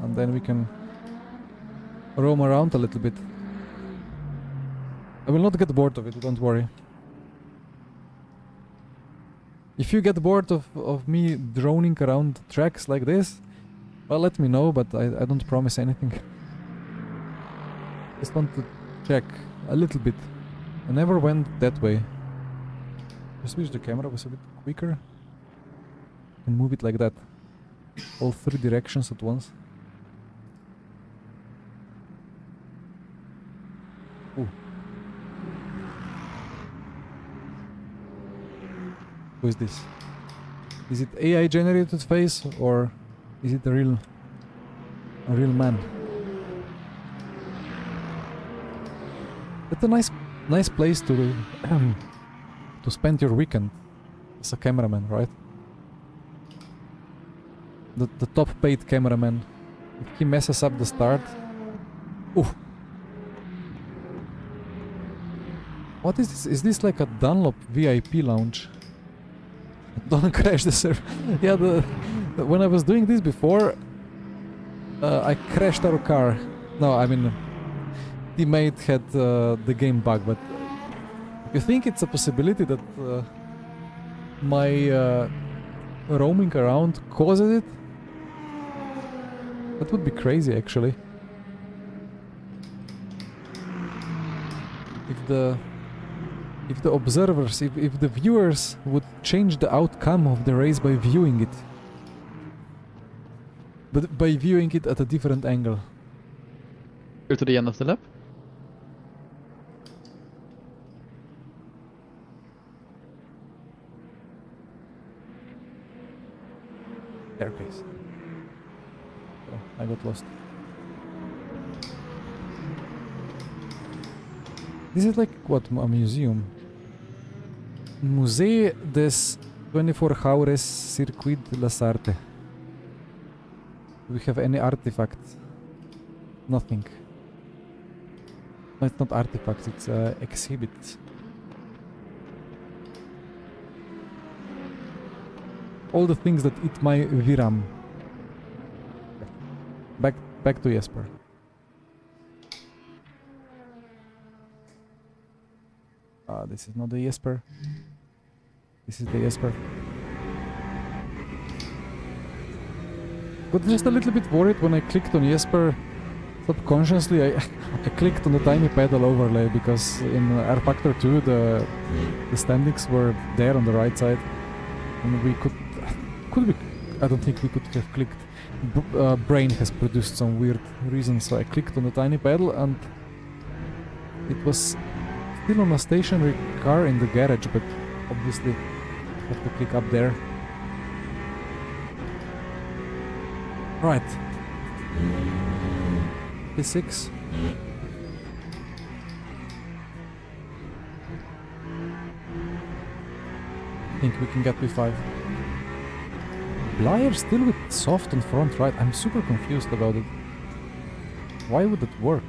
and then we can roam around a little bit. I will not get bored of it, don't worry. If you get bored of me droning around tracks like this, well, let me know, but I don't promise anything. Just want to check a little bit. I never went that way. Just wish the camera was a bit quicker. And move it like that. All 3 directions at once. Ooh. Who is this? Is it AI generated face, or is it a real man? It's a nice place to to spend your weekend as a cameraman, right? The top paid cameraman. If he messes up the start, ooh. What is this? Is this like a Dunlop VIP lounge? Don't crash the server. Yeah, when I was doing this before, I crashed our car. No, I mean, teammate had the game bug, but you think it's a possibility that my roaming around causes it? That would be crazy, actually. If the observers, if the viewers would change the outcome of the race by viewing it. But by viewing it at a different angle. Go to the end of the lap. Staircase. Oh, I got lost. This is like what, a museum? Musée des 24 Hours Circuit de las Artes. Do we have any artifacts? Nothing. No, it's not artifacts, it's exhibits. All the things that eat my Viram. Back to Jesper. This is not the Jesper. This is the Jesper. Got just a little bit worried when I clicked on Jesper. Subconsciously, I clicked on the tiny pedal overlay because in R Factor 2 the standings were there on the right side, and we could we? I don't think we could have clicked. Brain has produced some weird reason, so I clicked on the tiny pedal and it was still on a stationary car in the garage, but obviously have to click up there. Right. P6. I think we can get P5. Blyer still with soft on front right. I'm super confused about it. Why would it work?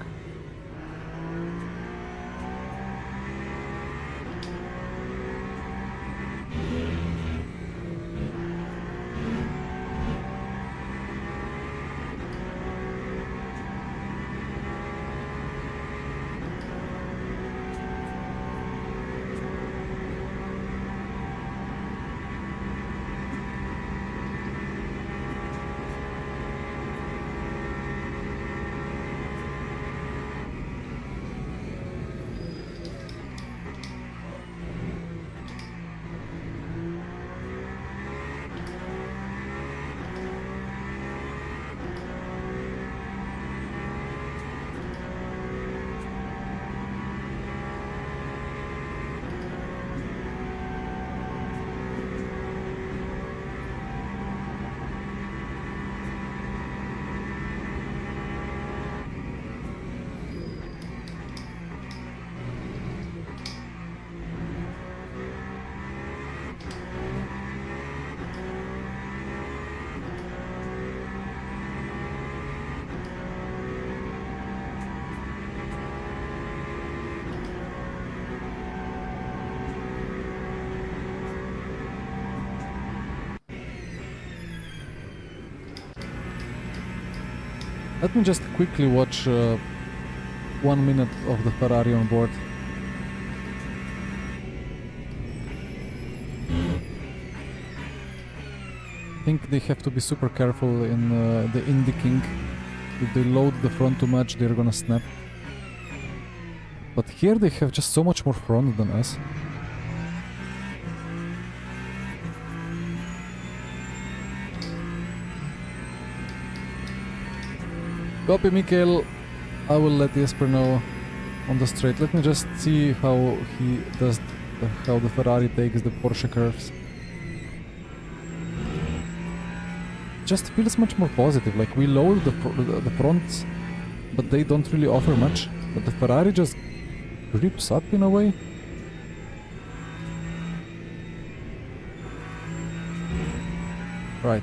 Let me just quickly watch 1 minute of the Ferrari on board. I think they have to be super careful in the indicing. If they load the front too much, they're gonna snap. But here they have just so much more front than us. Copy, Mikael. I will let Jesper know on the straight. Let me just see how he does, how the Ferrari takes the Porsche curves. Just feels much more positive. Like we load the fronts, but they don't really offer much. But the Ferrari just grips up in a way. Right.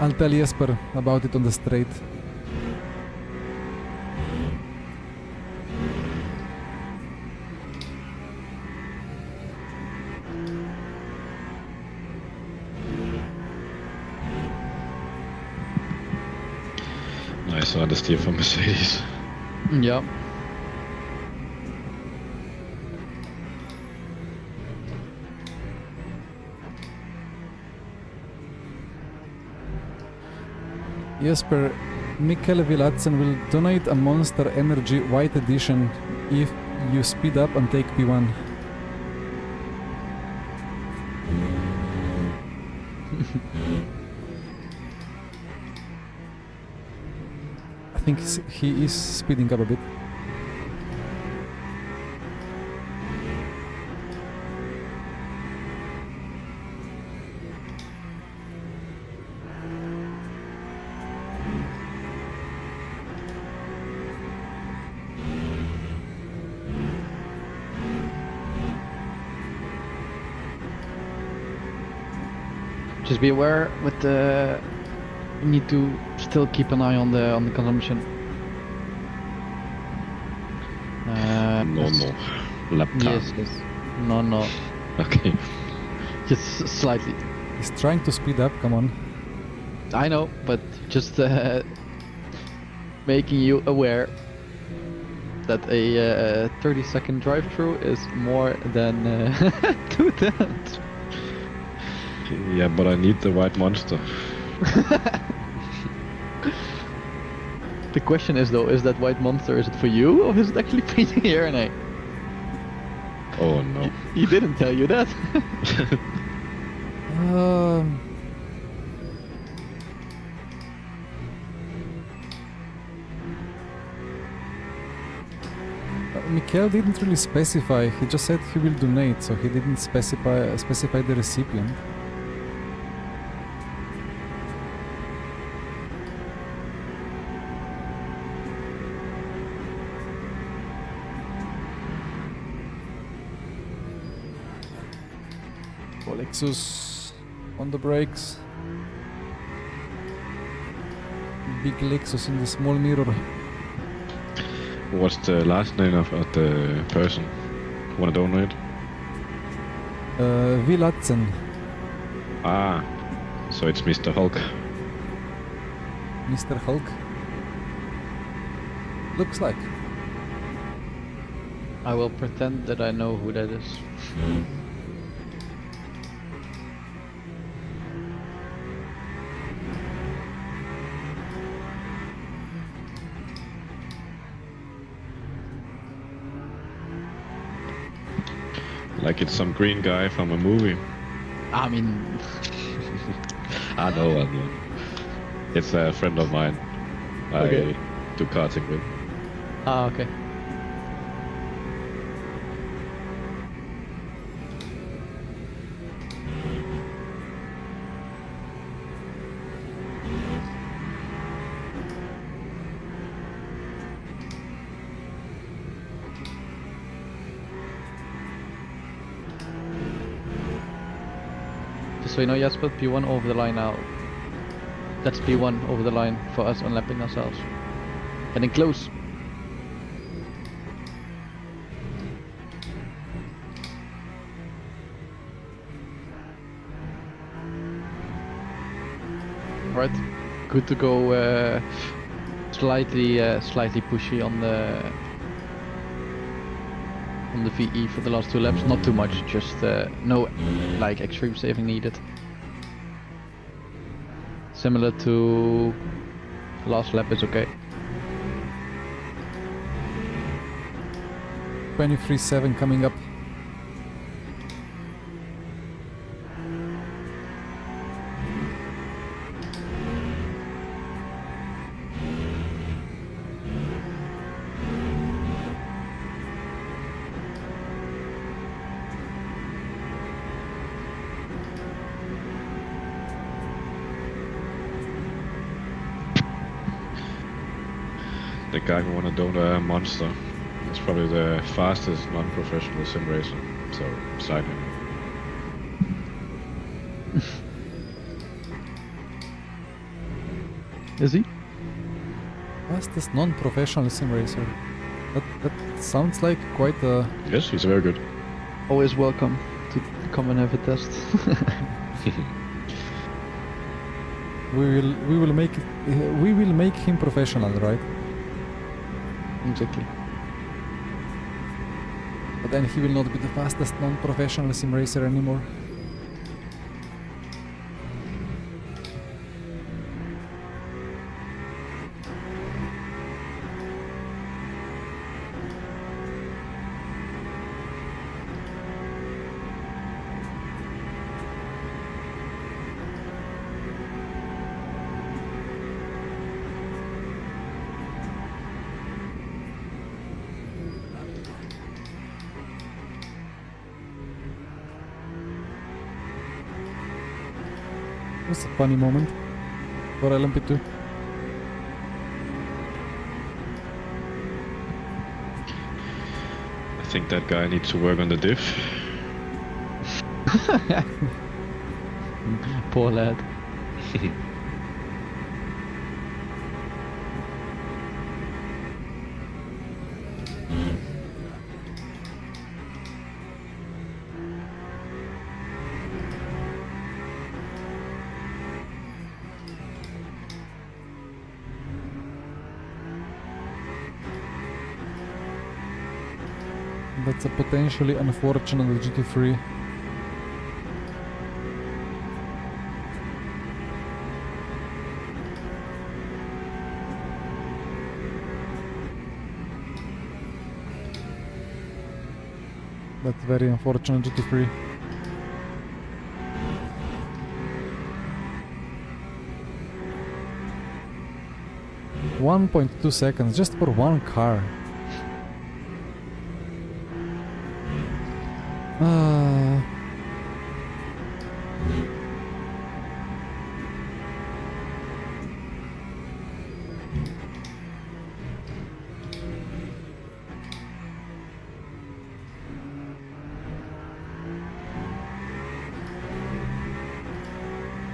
I'll tell Jesper about it on the straight. Nice understeer from Mercedes. Yeah. Jesper, Mikkel Vilatsen will donate a Monster Energy White Edition if you speed up and take P1. I think he is speeding up a bit. Just be aware with the. You need to still keep an eye on the consumption. No. Lap time. Yes. No. Okay. Just slightly. He's trying to speed up, come on. I know, but just making you aware that a 30-second drive-through is more than 2 tenths. Yeah, but I need the white monster. The question is though, is that white monster, is it for you or is it actually painting here and Oh no. He didn't tell you that. Mikkel didn't really specify, he just said he will donate, so he didn't specify the recipient. Lexus on the brakes. Big Lexus in the small mirror. What's the last name of the person who wanna donate? Vilatsen. Ah, so it's Mr. Hulk. Mr. Hulk. Looks like. I will pretend that I know who that is. Like it's some green guy from a movie. I mean, I know. It's a friend of mine. Okay. I do karting with. okay. So you know, Jasper, P1 over the line now. That's P1 over the line for us unlapping ourselves. Getting close. Right, good to go. Slightly pushy on the VE for the last 2 laps. Not too much, just no like extreme saving needed. Similar to last lap is okay. 23.7 coming up. The guy who wanna donate a monster. It's probably the fastest non-professional sim racer. So sign him. Is he? Fastest non-professional sim racer. That sounds like quite a... Yes, he's very good. Always welcome to come and have a test. we will make it, we will make him professional, right? Exactly. But then he will not be the fastest non-professional sim racer anymore. It was a funny moment for LMP2. I think that guy needs to work on the diff. Poor lad. That's a potentially unfortunate GT3. That's very unfortunate GT3. .2 seconds just for one car.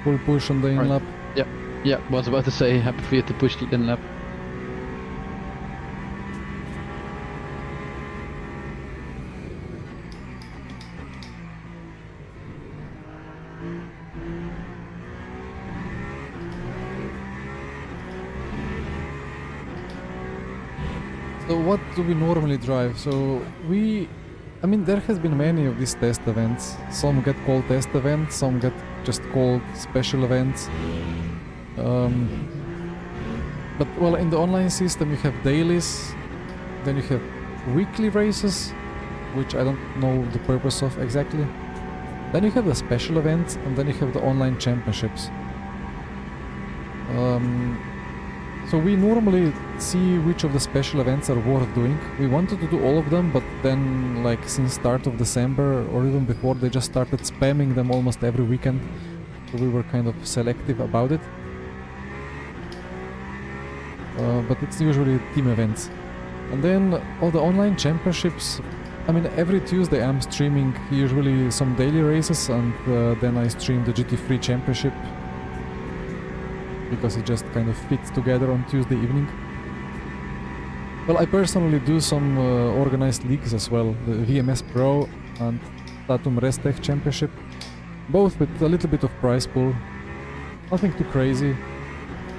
Full push on the Right. in-lap. Yeah, was about to say, happy for you to push the in lap. So what do we normally drive? So I mean, there has been many of these test events. Some get called test events, some get just called special events. But well, in the online system you have dailies, then you have weekly races, which I don't know the purpose of exactly. Then you have the special events, and then you have the online championships. So we normally see which of the special events are worth doing. We wanted to do all of them, but then like since start of December or even before, they just started spamming them almost every weekend. So we were kind of selective about it. But it's usually team events. And then all the online championships, I mean every Tuesday I'm streaming usually some daily races, and then I stream the GT3 championship, because it just kind of fits together on Tuesday evening. Well, I personally do some organized leagues as well, the VMS Pro and Tatum Restech Championship, both with a little bit of prize pool, nothing too crazy.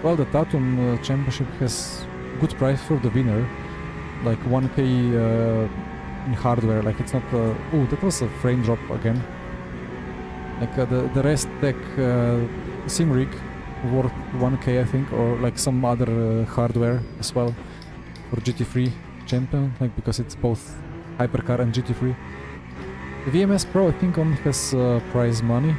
Well, the Tatum Championship has good price for the winner, like 1k in hardware, like it's not... oh, that was a frame drop again. Like the Restech sim rig worth 1k I think, or like some other hardware as well for GT3 champion, like because it's both hypercar and GT3. The VMS Pro I think only has prize money.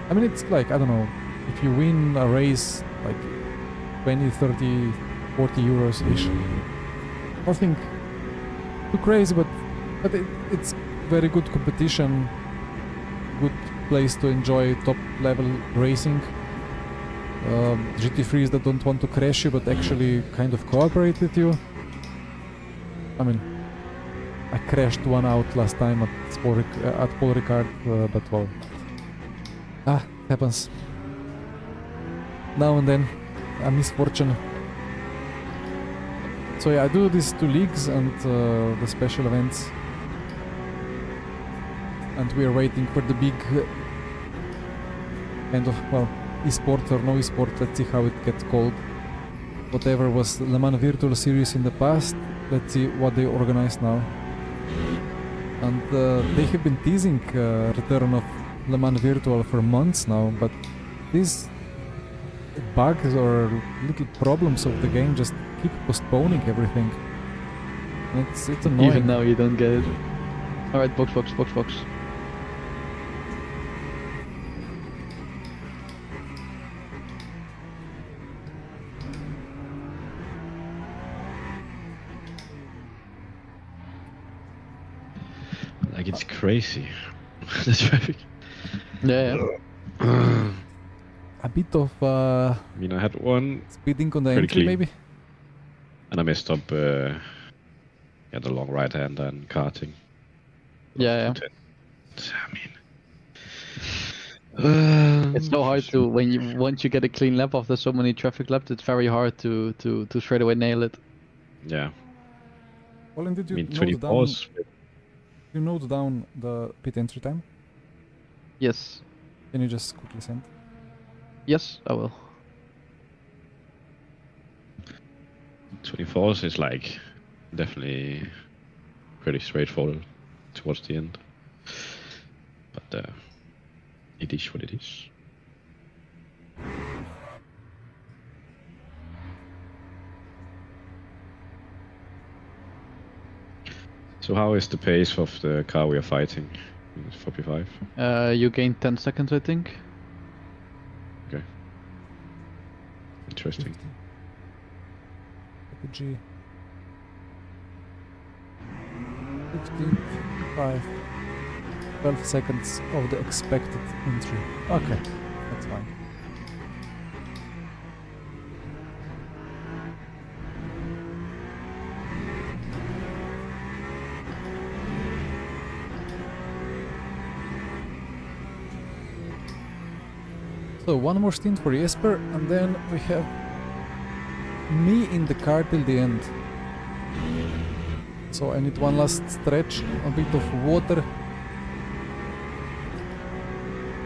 I mean it's like, I don't know, if you win a race like 20, 30, 40 euros ish. Nothing too crazy, but it's very good competition, good place to enjoy top level racing. GT3s that don't want to crash you but actually kind of cooperate with you. I mean, I crashed one out last time at Paul Ricard, but well, happens. Now and then, a misfortune. So yeah, I do these two leagues and the special events, and we are waiting for the big kind of, well, esport or no esport, let's see how it gets called. Whatever was Le Mans Virtual Series in the past, let's see what they organize now. And they have been teasing return of Le Mans Virtual for months now, but these bugs or little problems of the game just keep postponing everything. It's annoying. Even now you don't get it. Alright, box. Like it's crazy. The traffic. Yeah. A bit of I mean, I had one speeding on the Pretty entry, clean. maybe. and I messed up. Yeah, the long right hand and karting. Yeah. I mean, It's so hard to once you get a clean lap after so many traffic laps. It's very hard to straight away nail it. Yeah, Well, and did I you mean, note 24. down? You note down the pit entry time? Yes. Can you just quickly send? Yes, I will. 24 is like definitely pretty straightforward towards the end, but it is what it is. So how is the pace of the car we are fighting? It's 45. You gain 10 seconds, I think. Interesting. G. 15, 5, 12 seconds of the expected entry. Okay, that's fine. So one more stint for Jesper, and then we have me in the car till the end. So I need one last stretch, a bit of water,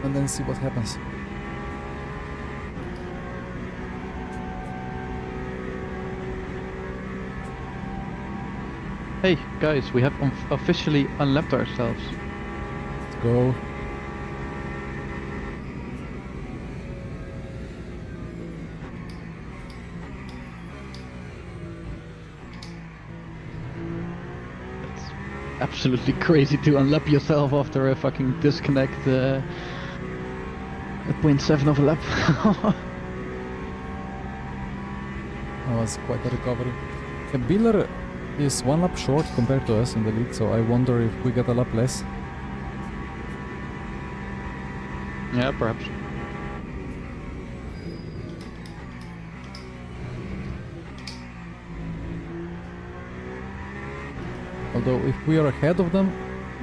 and then see what happens. Hey guys, we have officially unlapped ourselves. Let's go. Absolutely crazy to unlap yourself after a fucking disconnect at 0.7 of a lap. That was quite a recovery. Biller is one lap short compared to us in the lead, so I wonder if we get a lap less. Yeah, perhaps. Although if we are ahead of them,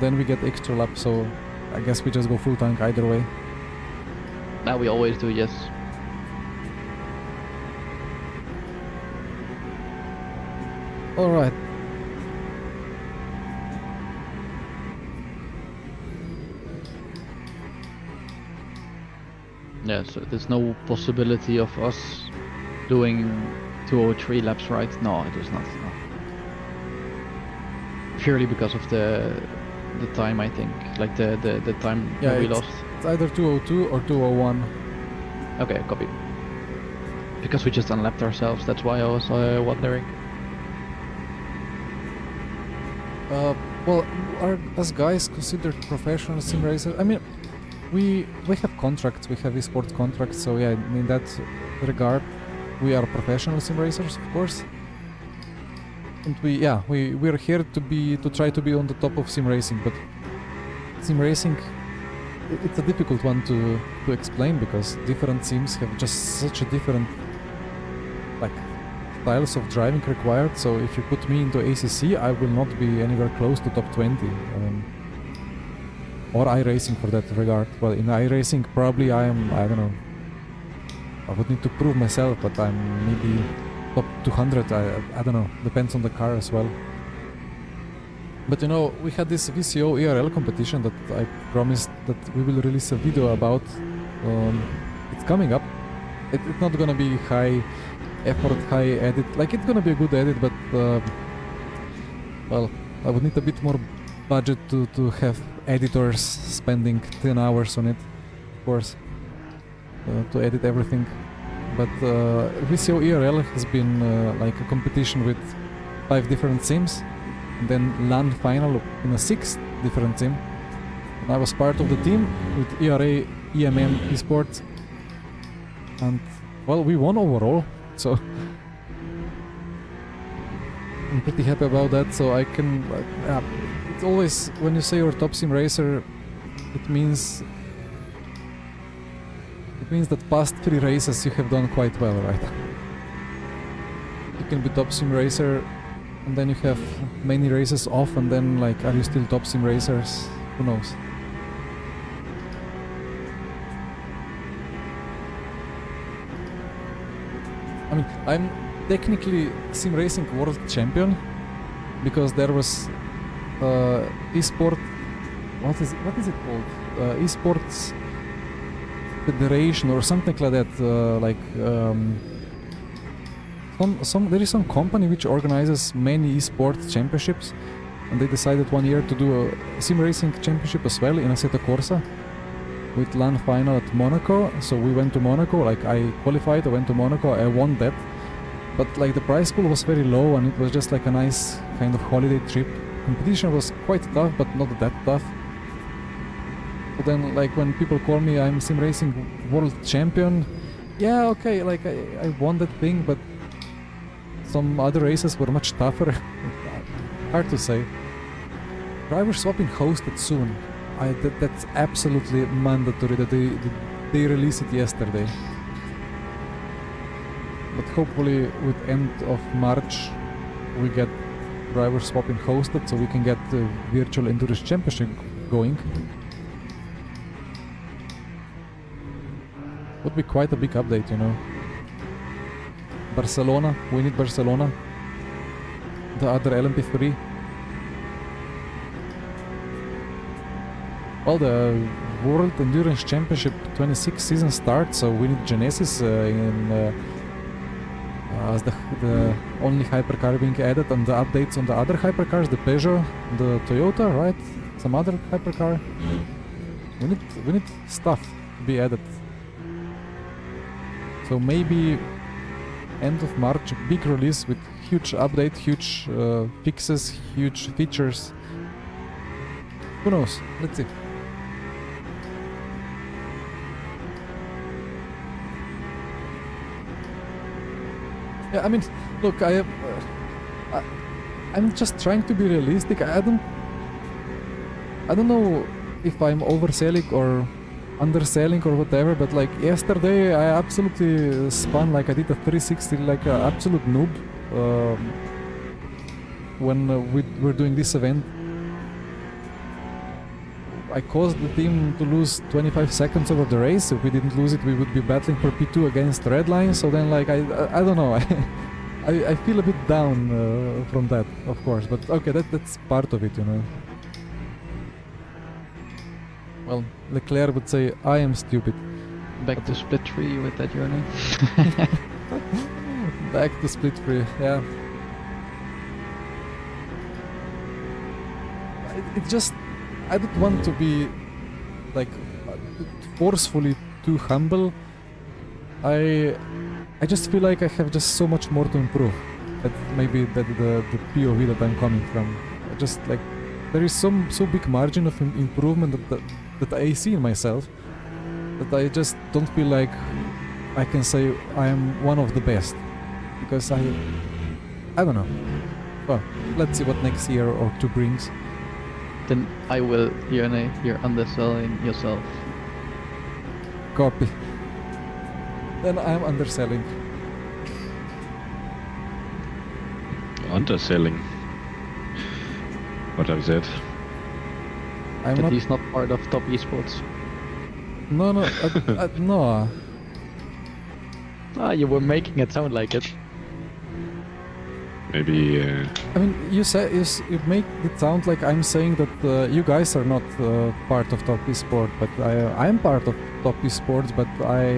then we get extra lap, so I guess we just go full tank either way. Now we always do, yes. Alright. Yeah, so there's no possibility of us doing 2 or 3 laps, right? No, it is not. No. Purely because of the time, I think. Like the time that we lost. It's either 202 or 201. Okay, copy. Because we just unlapped ourselves, that's why I was wondering. Well, are us guys considered professional sim racers? I mean, we have contracts, we have esports contracts, so yeah, in that regard, we are professional sim racers, of course. And we're here to try to be on the top of sim racing, but sim racing, it's a difficult one to explain because different sims have just such a different styles of driving required. So if you put me into ACC, I will not be anywhere close to top 20, or iRacing for that regard. Well, in iRacing, probably I don't know. I would need to prove myself, but I'm maybe top 200, I don't know, depends on the car as well. But you know, we had this VCO ERL competition that I promised that we will release a video about it's coming up. It's not gonna be high effort, high edit. Like it's gonna be a good edit, but well, I would need a bit more budget to have editors spending 10 hours on it, of course, to edit everything. But VCO ERL has been like a competition with 5 different sims, and then LAN final in a 6th different sim. And I was part of the team with ERA, EMM, esports, and well, we won overall, so I'm pretty happy about that. So I can, it's always, when you say you're top sim racer, it means that past 3 races you have done quite well, right? You can be top sim racer and then you have many races off, and then like, are you still top sim racers? Who knows? I mean, I'm technically sim racing world champion because there was esport. What is it called? Esports Federation or something like that. There is some company which organizes many esports championships, and they decided one year to do a sim racing championship as well in Assetto Corsa with LAN final at Monaco. So we went to Monaco, like I qualified, I went to Monaco, I won that. But like the prize pool was very low and it was just like a nice kind of holiday trip. Competition was quite tough, but not that tough. But then like when people call me I'm sim racing world champion, yeah, okay, like I won that thing, but some other races were much tougher. Hard to say. Driver swapping hosted soon. That's absolutely mandatory that they released it yesterday. But hopefully with end of March we get driver swapping hosted so we can get the virtual endurance championship going. Would be quite a big update, you know. Barcelona, we need Barcelona. The other LMP3. Well, the World Endurance Championship 26 season starts, so we need Genesis as the only hypercar being added, and the updates on the other hypercars, the Peugeot, the Toyota, right? Some other hypercar. We need stuff to be added. So maybe end of March, big release with huge update, huge fixes, huge features. Who knows? Let's see. Yeah, I mean, look, I'm just trying to be realistic. I don't know if I'm overselling or underselling or whatever, but like yesterday I absolutely spun, like I did a 360 like an absolute noob when we were doing this event. I caused the team to lose 25 seconds over the race. If we didn't lose it, we would be battling for P2 against Redline. So then, like, I don't know. I feel a bit down from that, of course. But okay, that's part of it, you know. Well, Leclerc would say, I am stupid. Back to split 3 with that journey. Back to split 3, yeah. It just... I don't want to be like forcefully too humble. I just feel like I have just so much more to improve. That maybe that the POV that I'm coming from. I just like there is so big margin of improvement that I see in myself that I just don't feel like I can say I am one of the best, because I don't know. Well, let's see what next year or 2 brings. Then I will, you're underselling yourself. Copy. Then I'm underselling. Underselling? What have you said? I'm that not... he's not part of top esports. No, no. Ah, you were making it sound like it. Maybe I mean, you say you make it sound like I'm saying that you guys are not part of top esport, but I am part of top esports, but I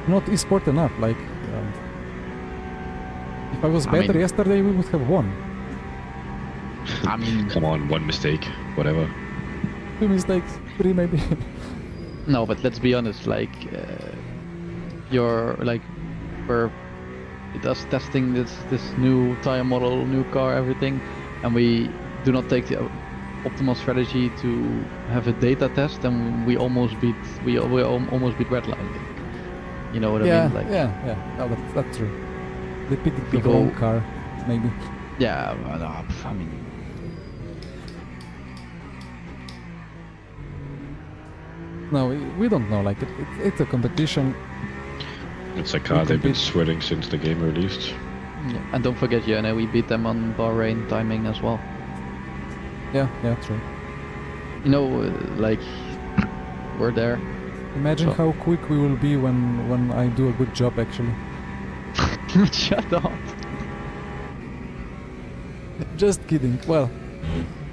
not esport enough. Like, if I was I better mean- yesterday, we would have won. I mean, come on, one mistake, whatever. 2 mistakes, 3 maybe. no, but let's be honest. Like, we're just testing this new tire model, new car, everything, and we do not take the optimal strategy to have a data test, and we almost beat almost beat Redline. You know what I yeah, mean? Like, yeah. No, that's true. They picked the We go- wrong car, maybe. yeah. I mean, No, we don't know. Like, it's a competition. It's a car they've been compete- sweating since the game released. yeah. And don't forget, yeah, we beat them on Bahrain timing as well. Yeah, true. You know, like, we're there. Imagine So- how quick we will be when I do a good job, actually. Shut up. Just kidding. Well,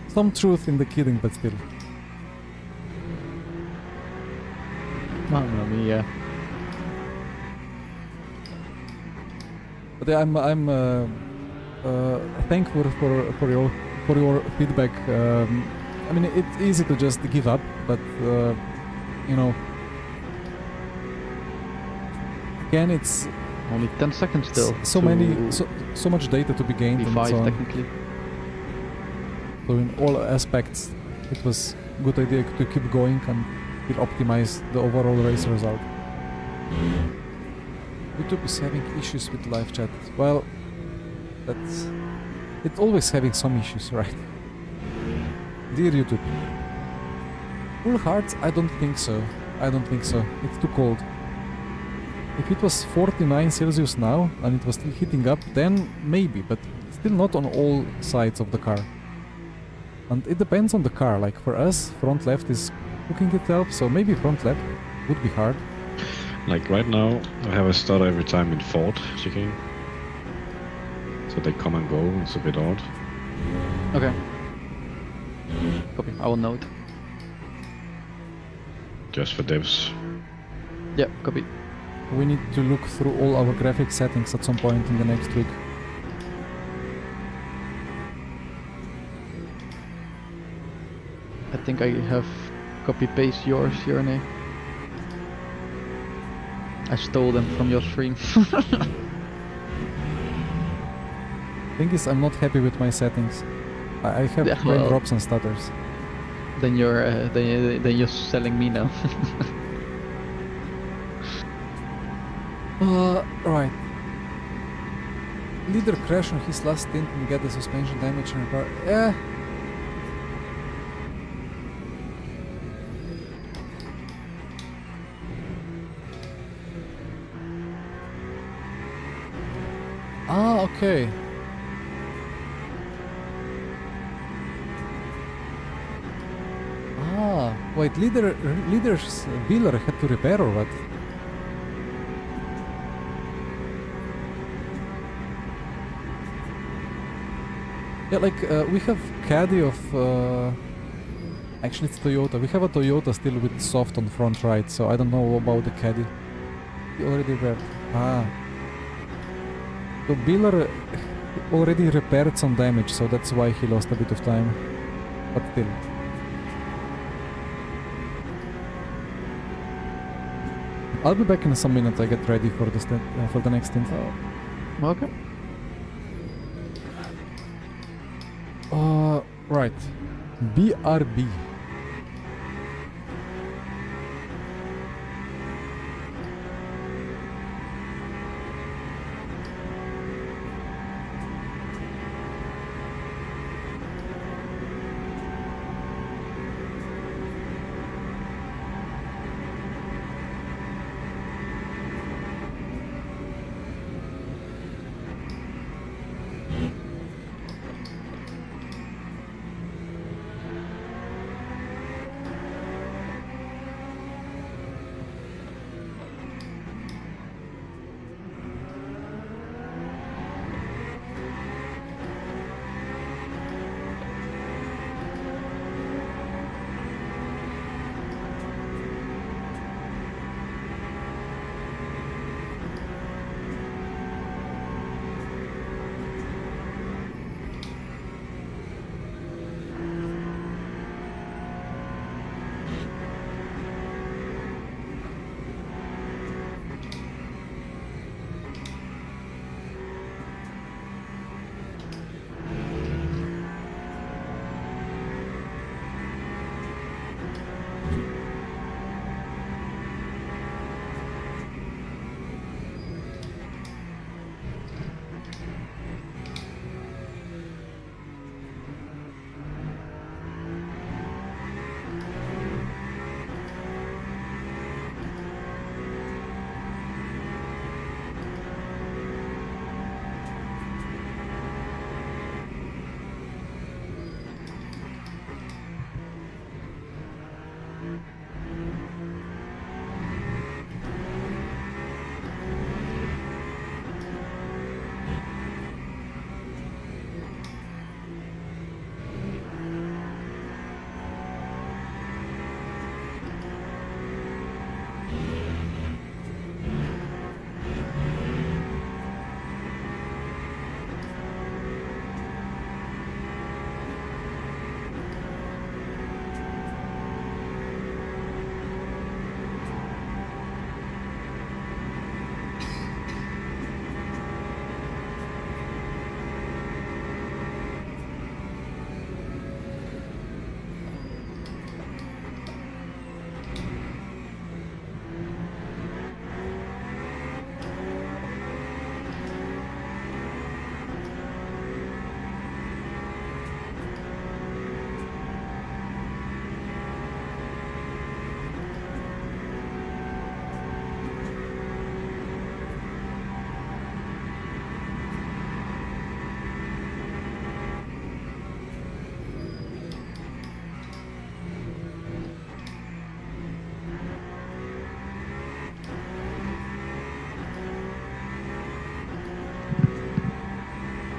some truth in the kidding, but still. Mamma mia. But yeah, I'm thankful for your feedback. I mean, it's easy to just give up, but you know, again, it's Only 10 seconds still. so much data to be gained, and P5 so on. technically. So in all aspects, it was a good idea to keep going and will optimize the overall race result. YouTube is having issues with live chat. Well, it's always having some issues, right? Dear YouTube. Full hearts? I don't think so. It's too cold. If it was 49 Celsius now and it was still heating up, then maybe, but still not on all sides of the car. And it depends on the car. Like for us, front left is cooking itself, so maybe front left would be hard. Like right now, I have a stutter every time in Ford checking. So they come and go, it's a bit odd. Okay. Copy. I will note. Just for devs. Yeah, copy. We need to look through all our graphic settings at some point in the next week. I think I have copy paste yours, Jorne. I stole them from your stream. Thing is, I'm not happy with my settings. I have Yeah, frame well- drops and stutters. then you're selling me now. Right. Leader crashed on his last stint and get the suspension damage in the car. Ah, okay. Ah, wait, leader's Wheeler had to repair or what? Yeah, like we have caddy of actually it's Toyota. We have a Toyota still with soft on front right, so I don't know about the caddy. He already repaired. Ah. So Biller already repaired some damage, so that's why he lost a bit of time. But still. I'll be back in some minutes. I get ready for the next stint. Okay. Right. BRB.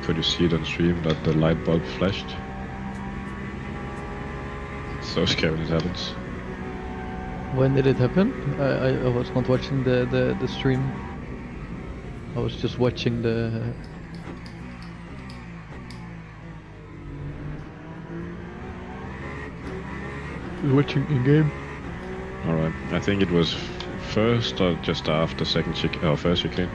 Could you see it on stream that the light bulb flashed? So scary when it happens. When did it happen? I was not watching the stream. I was just watching the... Watching in game. Alright, I think it was first or just after first chicane.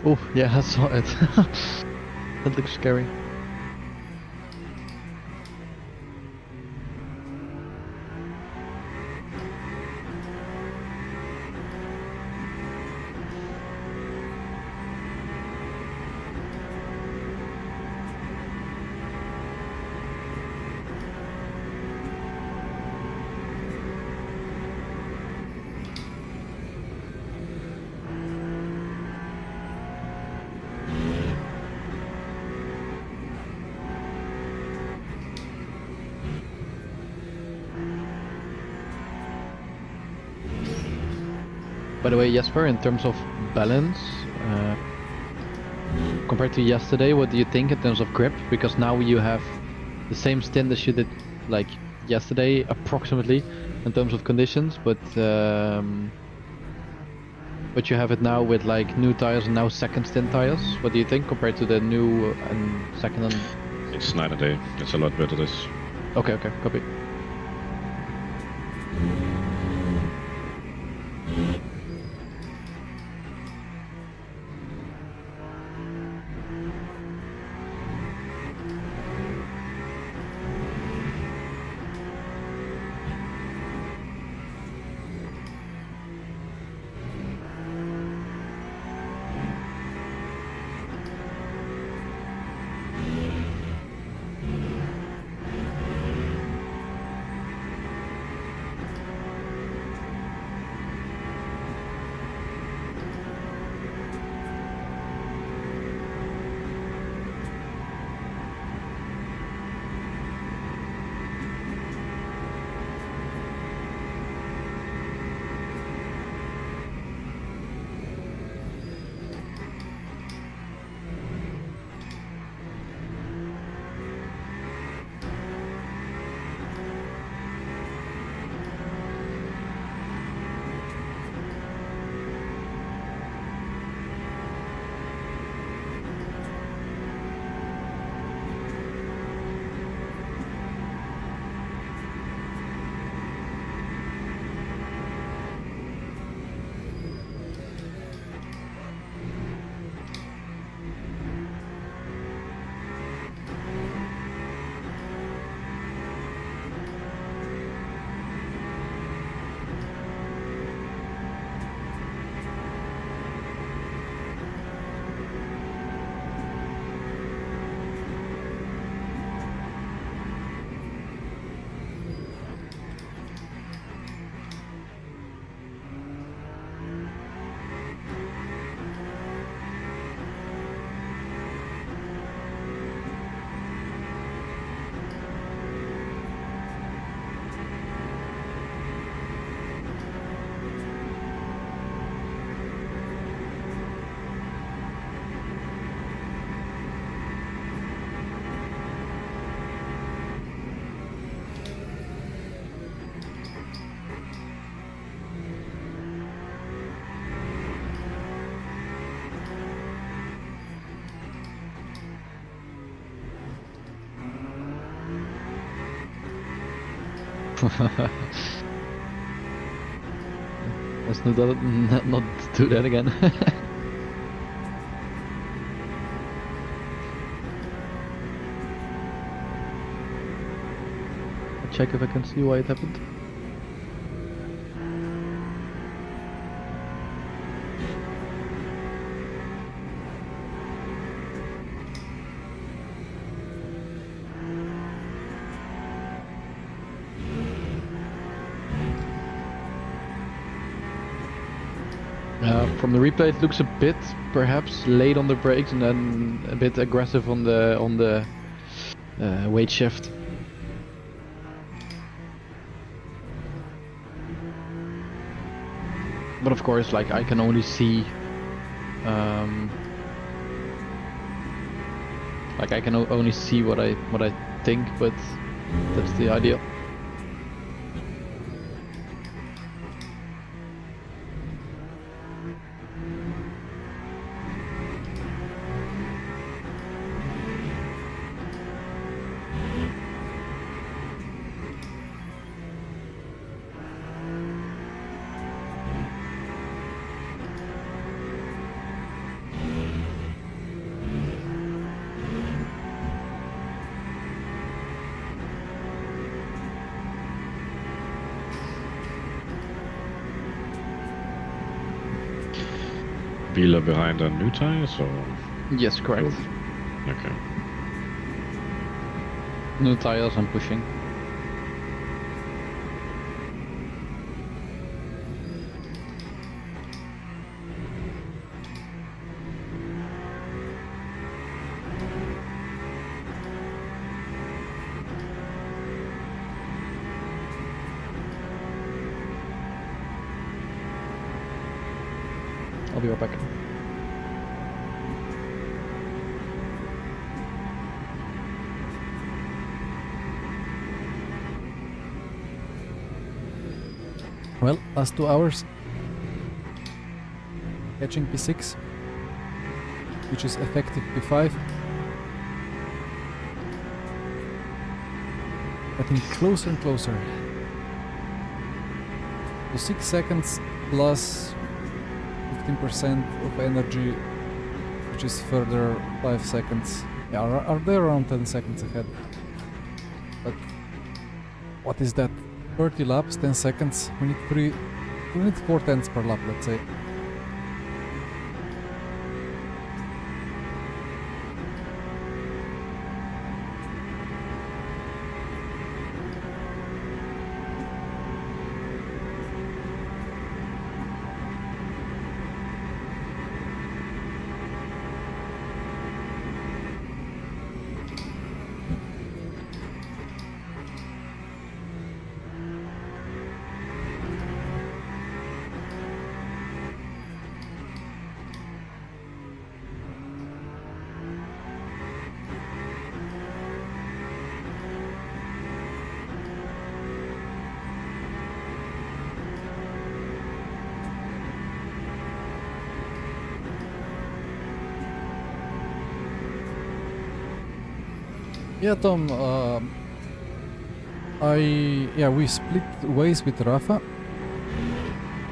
Oh, yeah, I saw it. That looks scary. By the way, Jesper, in terms of balance, compared to yesterday, what do you think in terms of grip? Because now you have the same stint as you did like yesterday, approximately, in terms of conditions, but you have it now with like new tires and now second stint tires. What do you think compared to the new and second and... It's night and day. It's a lot better this. Okay, copy. Let's not do that again. I'll check if I can see why it happened. From the replay, it looks a bit perhaps late on the brakes and then a bit aggressive on the weight shift. But of course, like I can only see, like I can only see what I think, but that's the idea. Wheeler behind on new tires, or Yes, correct. okay. New tires I'm pushing. I'll be right back. Well, last 2 hours. Catching P6, which is effective P5. Getting closer and closer. So 6 seconds plus 15% of energy, which is further 5 seconds. Yeah, are they around 10 seconds ahead? But what is that? 30 laps, 10 seconds. We need 4 tenths per lap, let's say. Yeah, Tom, we split ways with Rafa.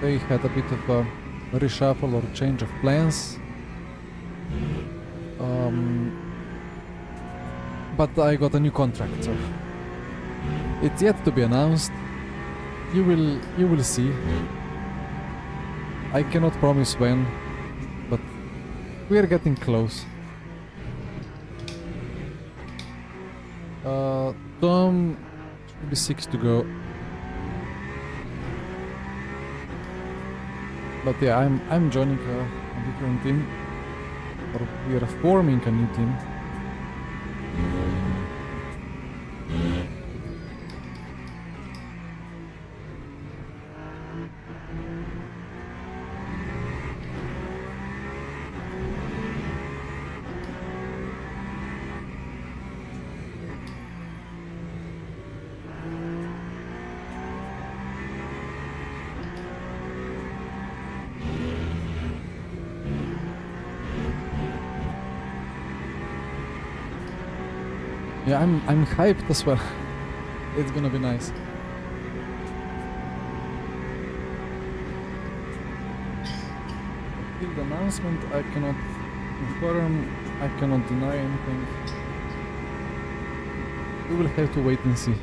They had a bit of a reshuffle or change of plans. But I got a new contract, so it's yet to be announced. You will see. I cannot promise when, but we are getting close. Tom, should be 6 to go. But yeah, I'm joining a different team, or we are forming a new team. Yeah, I'm hyped as well. It's gonna be nice. Till the announcement, I cannot confirm, I cannot deny anything. We will have to wait and see.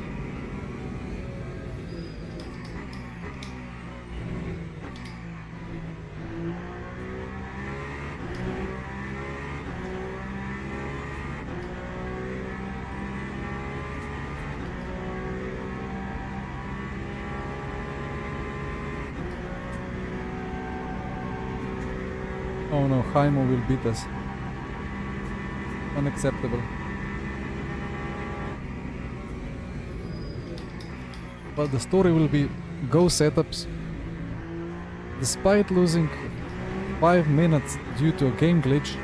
Oh no, Jaimo will beat us. Unacceptable. Well, the story will be go setups. Despite losing 5 minutes due to a game glitch,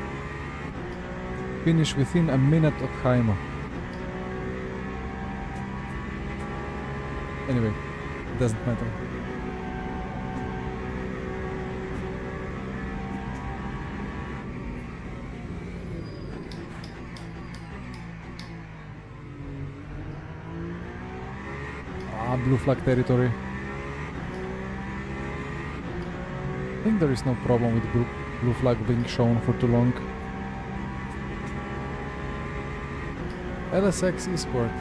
finish within a minute of Jaimo. Anyway, it doesn't matter. Blue flag territory. I think there is no problem with blue flag being shown for too long. LSX Esport.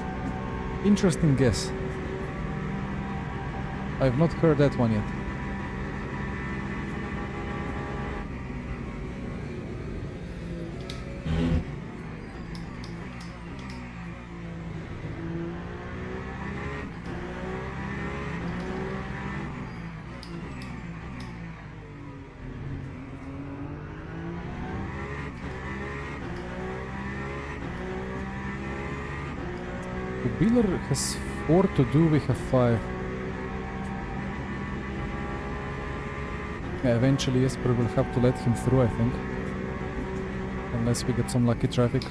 Interesting guess. I've not heard that one yet. Biller has 4 to do, we have 5. Yeah, eventually Jesper will have to let him through, I think. Unless we get some lucky traffic.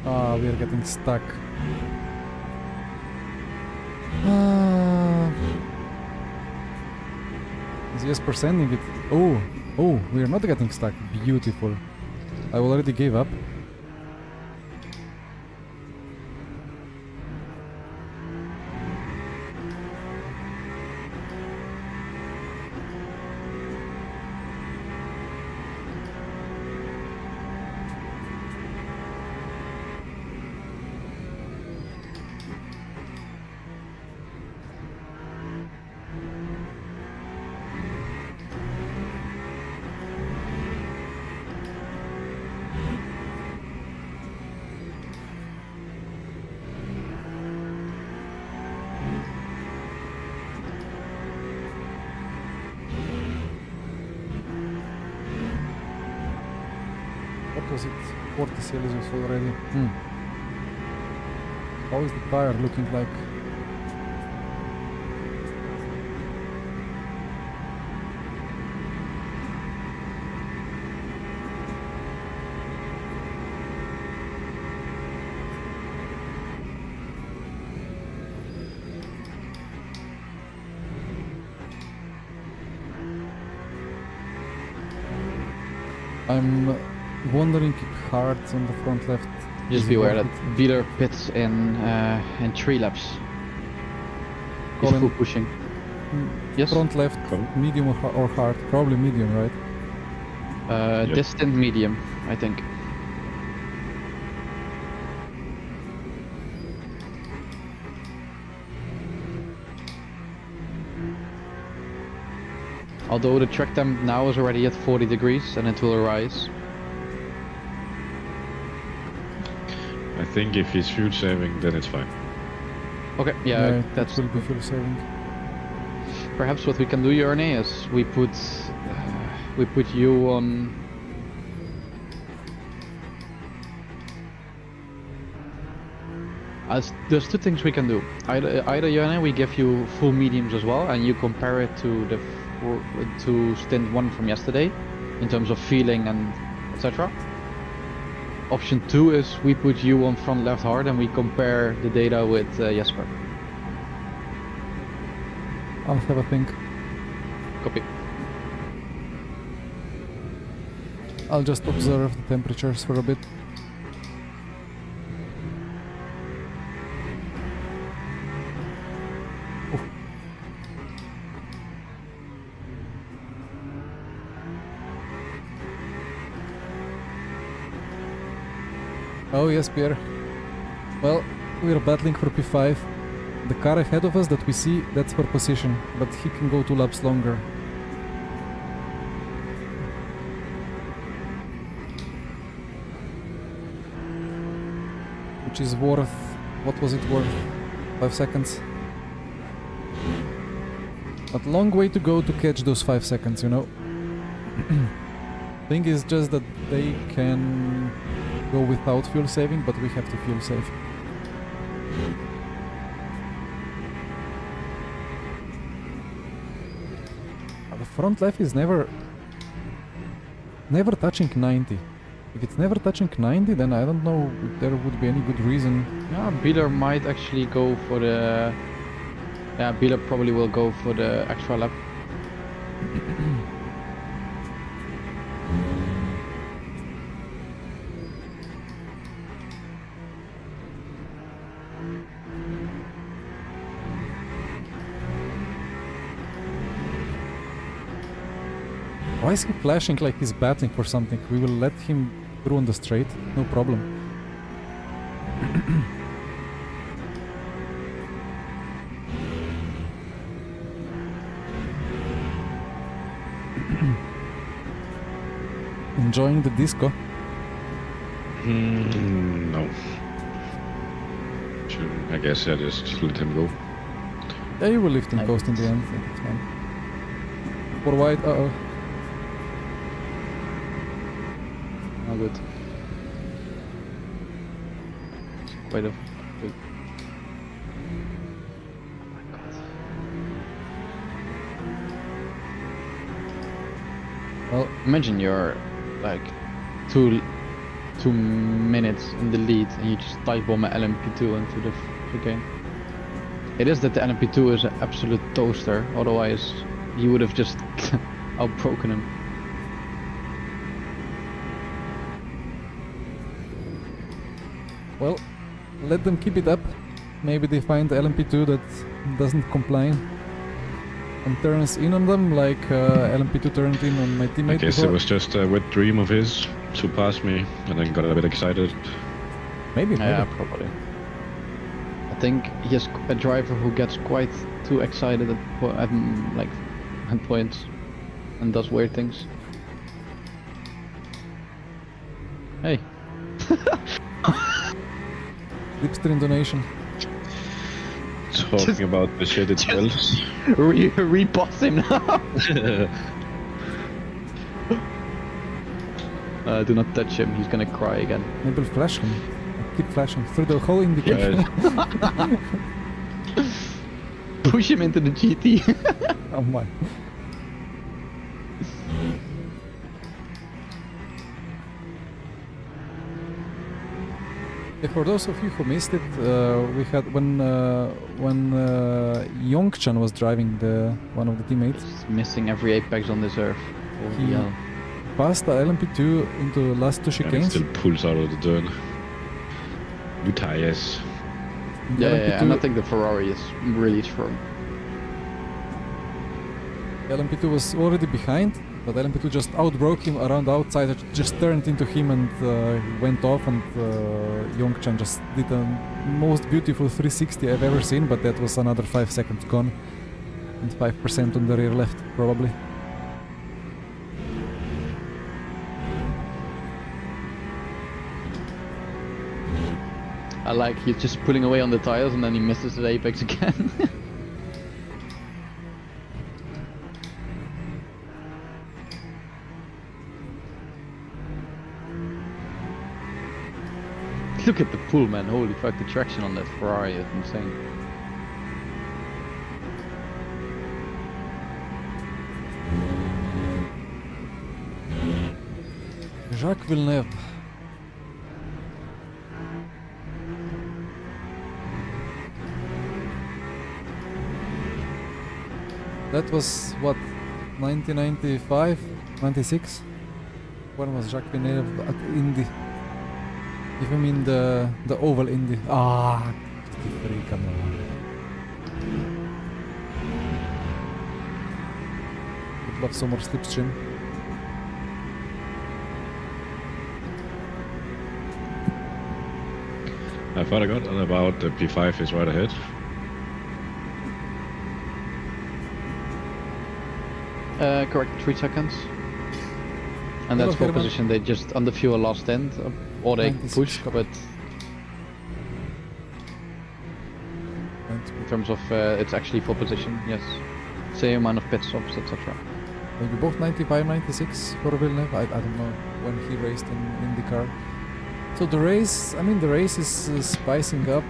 Ah, we are getting stuck. Is Jesper sending it? Oh, we are not getting stuck. Beautiful. I already gave up. What was it? 40 Celsius already. How is the tire looking like? I'm wondering if hard on the front left. Just is be aware that worth it. Beeler pits in 3 laps. He's Colin. full pushing. Yes. Front left, medium or hard? Probably medium, right? Yep. Distant medium, I think. Although the track temp now is already at 40 degrees and it will rise. I think if he's fuel saving, then it's fine. Okay, yeah, that that's will be fuel saving. perhaps what we can do, Jorne, is we put you on. There's 2 things we can do. Either Jorne, we give you full mediums as well, and you compare it to the to stint 1 from yesterday, in terms of feeling and etc. Option 2 is we put you on front left hard and we compare the data with Jesper. I'll have a think. Copy. I'll just observe the temperatures for a bit. Oof. Oh yes, Pierre. Well, we're battling for P5. The car ahead of us that we see, that's for position, but he can go 2 laps longer. which is worth, what was it worth? 5 seconds. But long way to go to catch those 5 seconds, you know. Thing is just that they can go without fuel saving, but we have to fuel save. The front left is never touching 90. If it's never touching 90, then I don't know if there would be any good reason. Yeah, Beeler might actually go for the... Yeah, Beeler probably will go for the extra lap. Why is he flashing like he's battling for something? We will let him through on the straight, no problem. Enjoying the disco? No. I guess I just let him go. Yeah, you will lift and coast in the end, I think it's fine. For wide, uh-oh. Oh, good. Wait a... Wait. Oh my god. Well, imagine you're like two minutes in the lead and you just dive bomb an LMP2 into the game. It is that the LMP2 is an absolute toaster, otherwise you would have just outbroken him. Well, let them keep it up. Maybe they find the LMP2 that doesn't comply and turns in on them like LMP2 turned in on my teammate I guess before. it was just a wet dream of his to pass me and then got a bit excited. Maybe. Yeah, probably. I think he is a driver who gets quite too excited at points and does weird things. Hey. Lipstream donation. Talking about the shit itself. Repost him now. Do not touch him, he's gonna cry again. Maybe I'll flash him. I'll keep flashing through the whole indicator. Push him into the GT. Oh my. For those of you who missed it, we had when Yongchan was driving one of the teammates. Just missing every apex on this earth. He Yeah. passed the LMP2 into the last two And it chicanes. still pulls out of the turn. New tires. The Yeah, and I LMP2 think the Ferrari is really strong. LMP2 was already behind, but LMP2 just outbroke him around the outside, just turned into him and went off, and Yongchan just did the most beautiful 360 I've ever seen, but that was another 5 seconds gone. And 5% on the rear left, probably. I like he's just pulling away on the tires and then he misses the apex again. Look at the pull, man. Holy fuck, the traction on that Ferrari is insane. Jacques Villeneuve. That was what, 1995, 96? When was Jacques Villeneuve at Indy? If I mean the oval Indy. Ah, come on. Would love some more slipstream. I forgot about the P5 is right ahead. Correct, 3 seconds. And that's Hello, for position they just under fuel last end, or they 96, push, but terms of it's actually full position. Yes, same amount of pit stops, etc. Maybe both 95, 96 for Villeneuve. I don't know when he raced in IndyCar. So the race, I mean, the race is spicing up.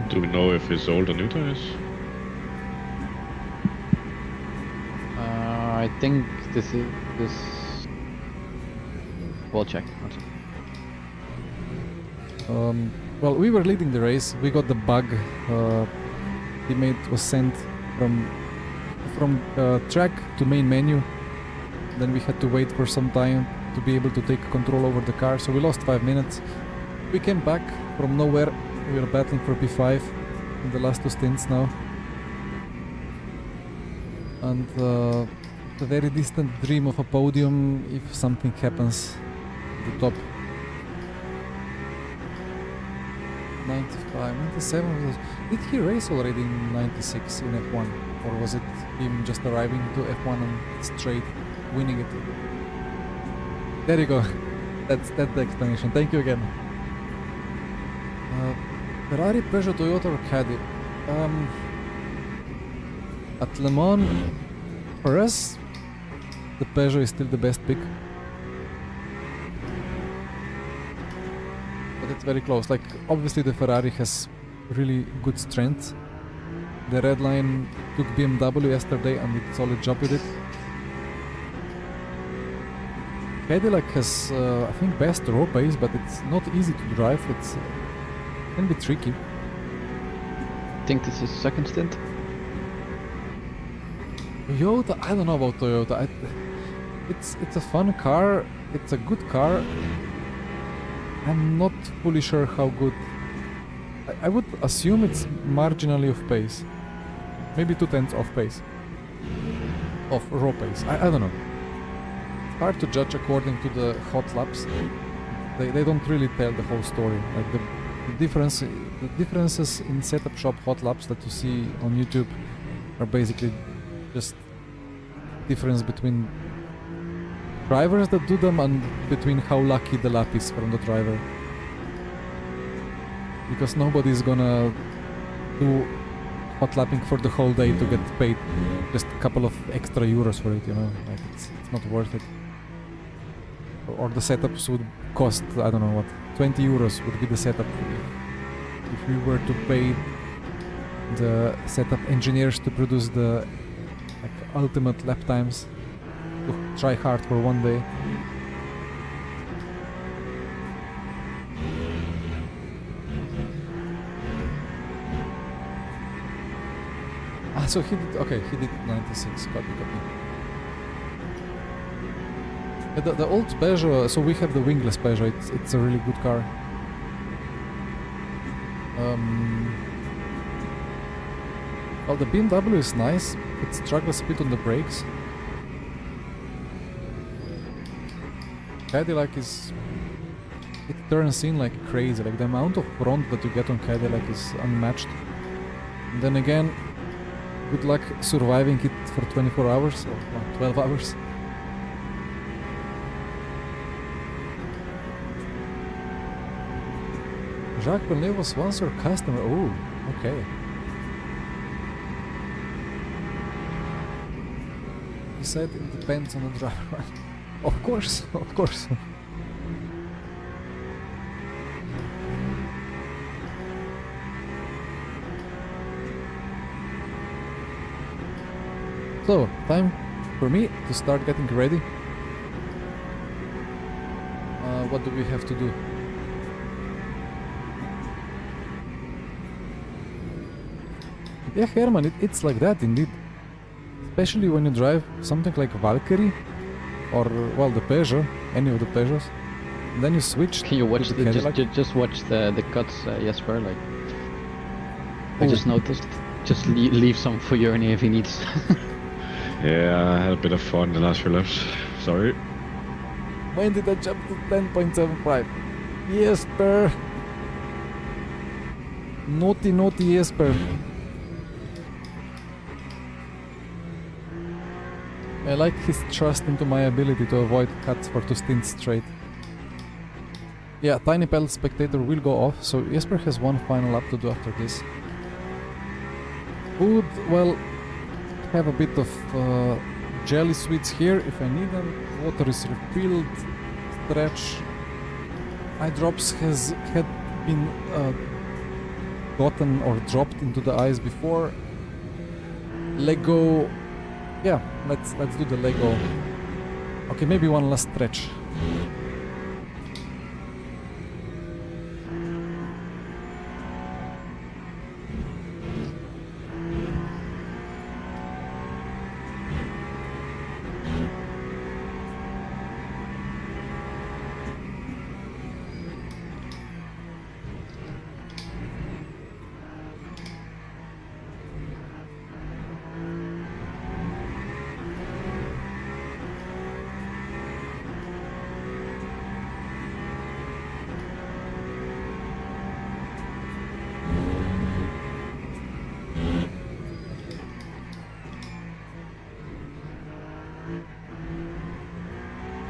Do we know if it's old or new tires? I think this is this. We'll check. Well, we were leading the race. We got the bug. Teammate was sent from track to main menu. Then we had to wait for some time to be able to take control over the car. So we lost 5 minutes. We came back from nowhere. We were battling for P5 in the last 2 stints now. And the very distant dream of a podium if something happens at the top. 95, 97. Did he race already in 96 in F1? Or was it him just arriving to F1 and straight winning it? There you go. That's the explanation. Thank you again. Ferrari, Peugeot, Toyota or Caddy? At Le Mans, for us, the Peugeot is still the best pick. But it's very close. Like, obviously the Ferrari has really good strength. The red line took BMW yesterday and did a solid job with it. Cadillac has, I think, best raw pace, but it's not easy to drive. It's can be tricky. I think this is second stint. Toyota, I don't know about Toyota. It's a fun car. It's a good car. I'm not fully sure how good. I would assume it's marginally off pace. Maybe 2/10 off pace. Of raw pace. I don't know. It's hard to judge according to the hot laps. They don't really tell the whole story. Like the differences in setup shop hot laps that you see on YouTube are basically just difference between drivers that do them and between how lucky the lap is from the driver. Because nobody's gonna do hot lapping for the whole day to get paid just a couple of extra euros for it, you know, like it's not worth it. Or the setups would cost, I don't know what, 20 euros would be the setup if we were to pay the setup engineers to produce the like ultimate lap times, to try hard for one day. So he did, okay, he did 96, copy. The old Peugeot, so we have the wingless Peugeot, it's a really good car. Well, the BMW is nice, it struggles a bit on the brakes. Cadillac is... it turns in like crazy, like the amount of front that you get on Cadillac is unmatched. And then again, good luck surviving it for 24 hours or 12 hours. Jacques Villeneuve was once your customer. Oh, okay. He said it depends on the driver. Of course, of course. So, time for me to start getting ready. What do we have to do? Yeah, Herman, it's like that indeed. Especially when you drive something like Valkyrie or, well, the Peugeot, any of the Peugeots. And then you switch. Can you watch to the Cadillac. just watch the cuts, Jesper? Like, I Oh. just noticed. Just leave some for Journey if he needs. Yeah, I had a bit of fun the last few laps. Sorry. When did I jump to 10.75? Jesper! Naughty Jesper. I like his trust into my ability to avoid cuts for 2 stints straight. Yeah, Tiny Pelt Spectator will go off, so Jesper has one final lap to do after this. Food, well, have a bit of jelly sweets here if I need them. Water is refilled. Stretch. Eye drops had been gotten or dropped into the ice before. Lego. Yeah, let's do the Lego. Okay, maybe one last stretch.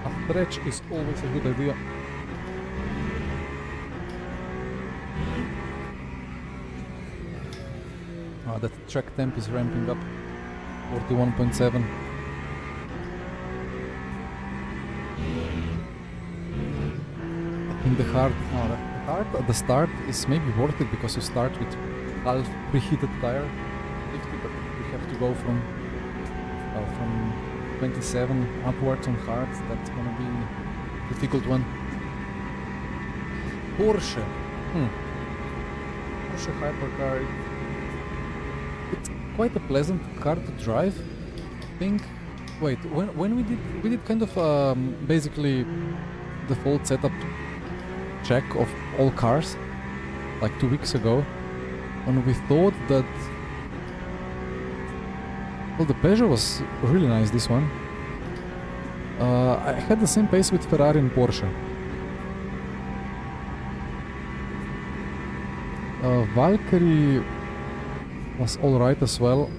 A stretch is always a good idea. That track temp is ramping up. 41.7. I think the hard at the start is maybe worth it because you start with half preheated tire 50, but we have to go from 27 upwards on hard. That's gonna be a difficult one. Porsche. Porsche hypercar. It's quite a pleasant car to drive, I think. Wait, when we did kind of basically default setup check of all cars like 2 weeks ago, and we thought that, well, the Peugeot was really nice, this one. I had the same pace with Ferrari and Porsche. Valkyrie was alright as well.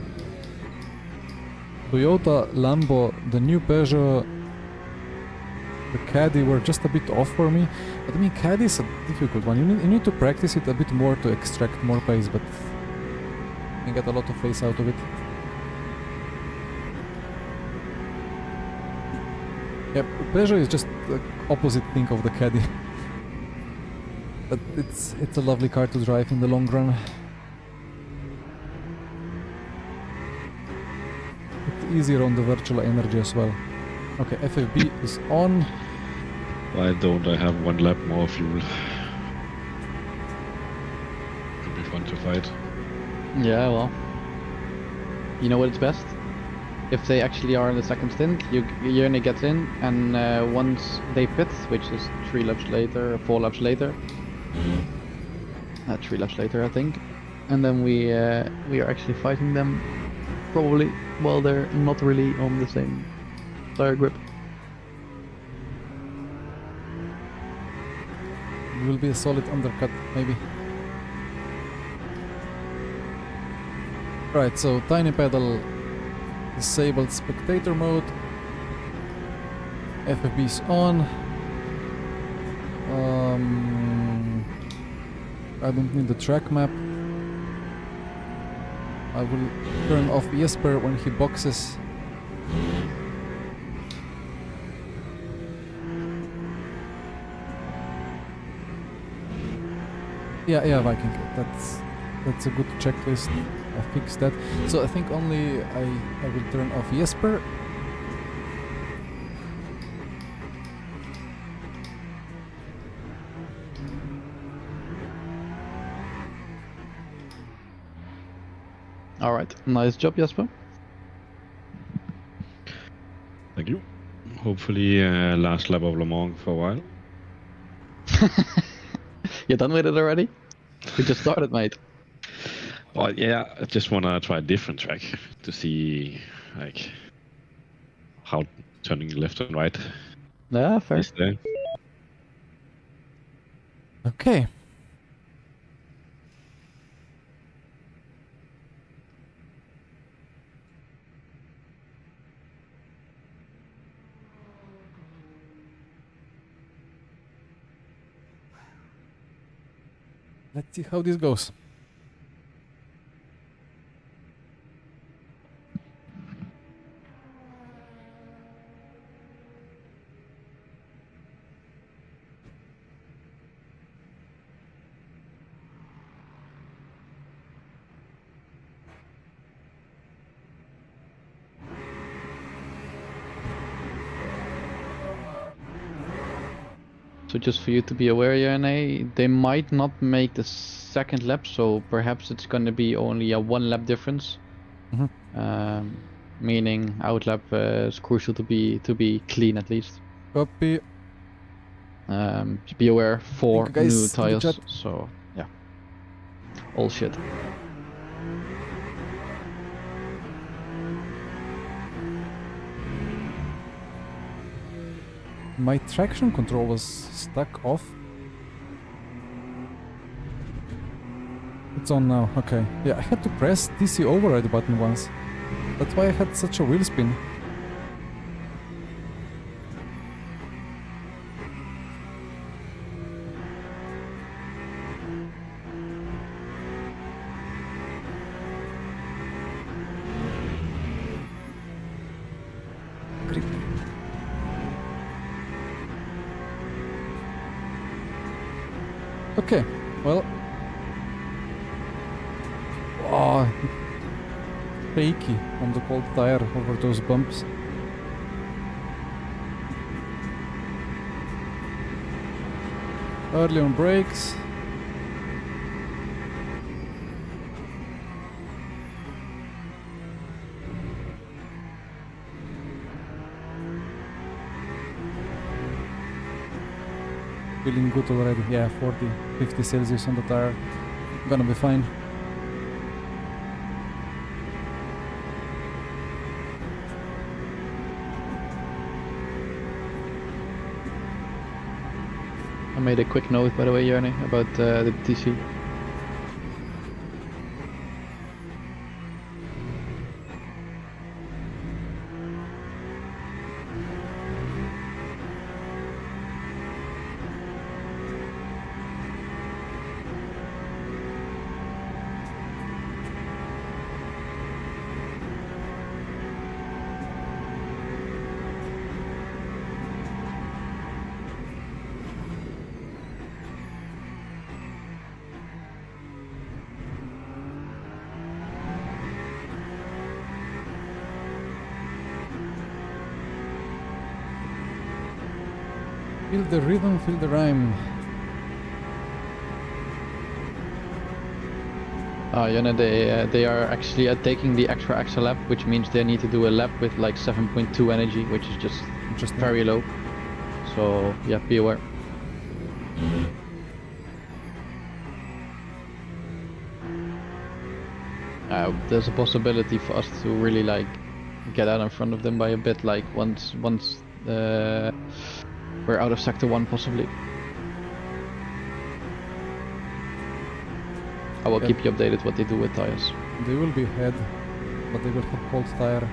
Toyota, Lambo, the new Peugeot, the Caddy were just a bit off for me. But I mean, Caddy is a difficult one. You need to practice it a bit more to extract more pace, but you can get a lot of pace out of it. Yep, Peugeot is just the opposite thing of the Caddy. But it's a lovely car to drive in the long run. It's easier on the virtual energy as well. Okay, FFB is on. Why don't I have one lap more fuel? Could be fun to fight. Yeah, well, you know what's best? If they actually are in the second stint, Jörny gets in, and once they pit, which is 3 laps later, or 4 laps later, 3 laps later I think, and then we are actually fighting them, probably while they're not really on the same tire grip. It will be a solid undercut, maybe. Right, so tiny pedal, disabled spectator mode, FFB is on. I don't need the track map. I will turn off Jesper when he boxes. Yeah, Viking. That's a good checklist. I fixed that. So I think only I will turn off Jesper. All right, nice job, Jesper. Thank you. Hopefully last lap of Le Mans for a while. You done with it already? We just started, mate. Well, yeah, I just want to try a different track to see like how turning left and right Yeah, fair. is there. Okay. Let's see how this goes. So just for you to be aware, Yane, they might not make the second lap, so perhaps it's going to be only a 1 lap difference. Mhm. Meaning outlap is crucial to be clean at least. Copy. Just be aware, 4 Thank you guys new in the tires, chat. so yeah, all shit. My traction control was stuck off. It's on now, okay. Yeah, I had to press DC override button once. That's why I had such a wheel spin. Grip. Okay, well. Oh, shaky on the cold tire over those bumps. Early on brakes. Feeling good already. Yeah, 40, 50 Celsius on the tire. Gonna be fine. I made a quick note, by the way, Yane, about the TC. Feel the rhythm, feel the rhyme. Yane, they are actually taking the extra lap, which means they need to do a lap with like 7.2 energy, which is just Interesting. very low. So yeah, be aware. There's a possibility for us to really like get out in front of them by a bit, like once we're out of sector 1 possibly. I will Yeah. keep you updated what they do with tires. They will be ahead, but they will have cold tire.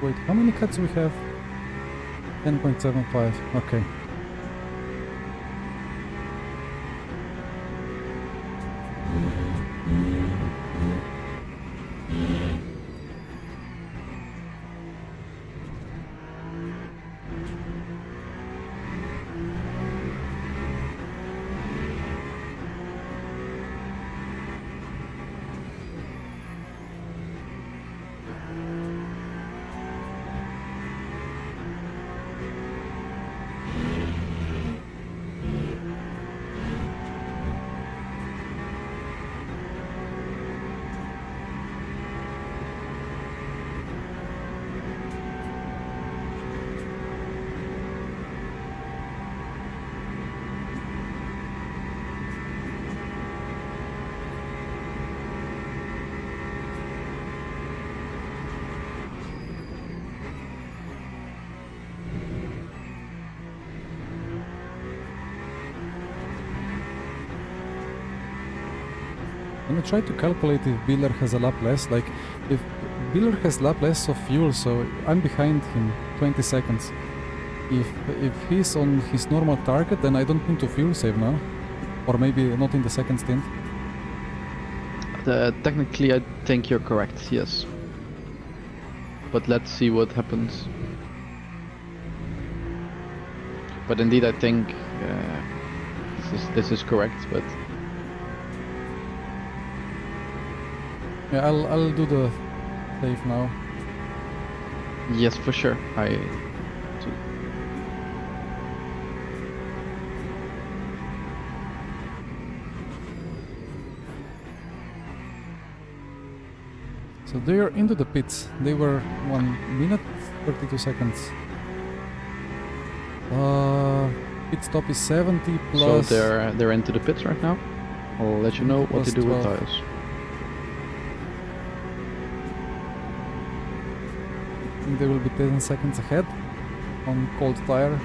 Wait, how many cuts we have? 10.75, okay. Can you try to calculate if Biller has a lap less? Like, if Biller has lap less of fuel, so I'm behind him 20 seconds. If he's on his normal target, then I don't need to fuel save now. Or maybe not in the second stint. Technically, I think you're correct, yes. But let's see what happens. But indeed, I think this is correct. But Yeah, I'll do the save now. yes, for sure. So they are into the pits. They were 1 minute 32 seconds. Pit stop is 70 plus. So they're into the pits right now. I'll let you know what to Plus do with 12. tires. I think they will be 10 seconds ahead on cold tire.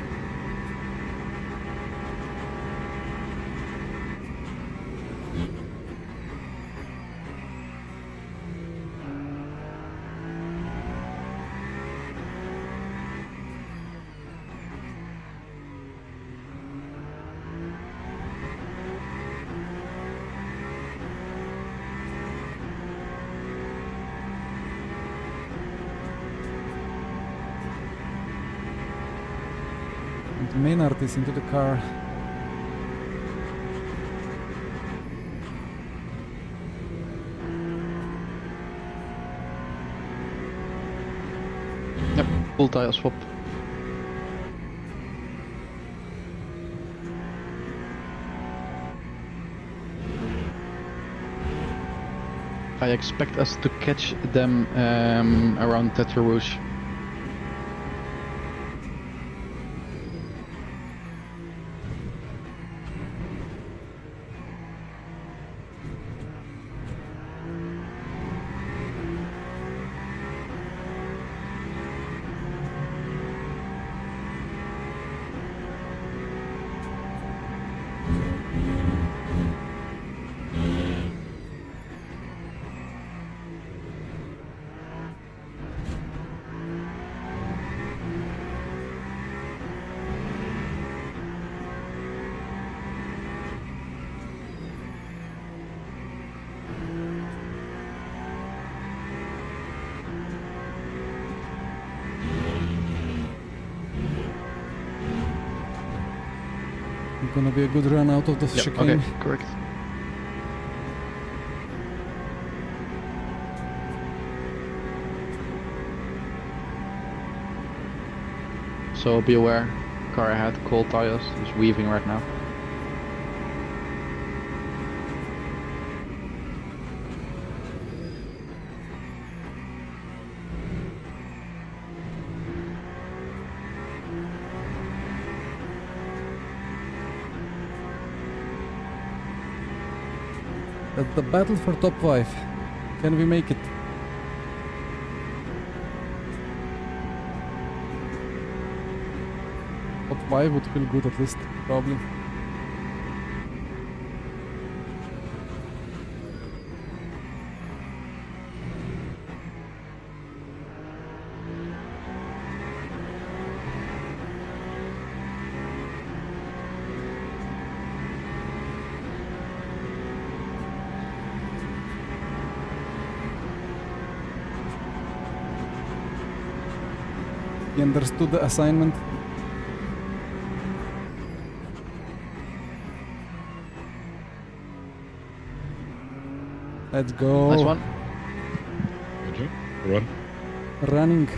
And Maynard is into the car. Yep, full tire swap. I expect us to catch them around Tête Rouge. Gonna be a good run out of the Yep, chicane. okay, correct. So be aware, car ahead, cold tires, is weaving right now. That's the battle for top 5. Can we make it? Top 5 would feel good at least, probably. He understood the assignment. Let's go. Nice one. Good job. Run. Running.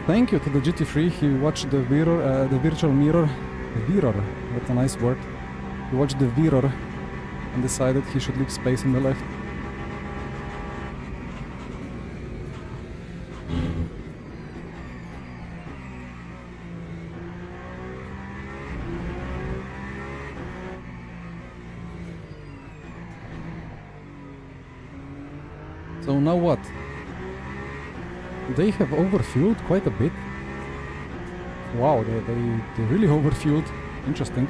Thank you to the GT3. He watched the mirror, the virtual mirror. Mirror, that's a nice word. He watched the mirror and decided he should leave space on the left. So now what? They have overfueled quite a bit. Wow, they really overfueled. Interesting.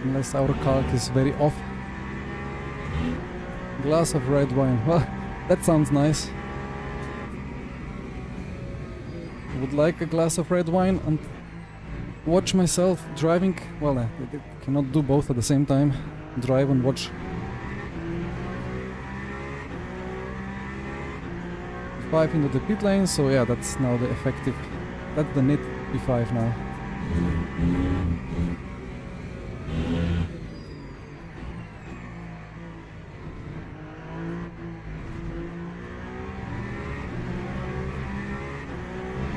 Unless our calc is very off. Glass of red wine. Well, that sounds nice. Would like a glass of red wine and watch myself driving. Well, I cannot do both at the same time. Drive and watch. P5 into the pit lane, so yeah, that's now the effective. That's the NIT P5 now.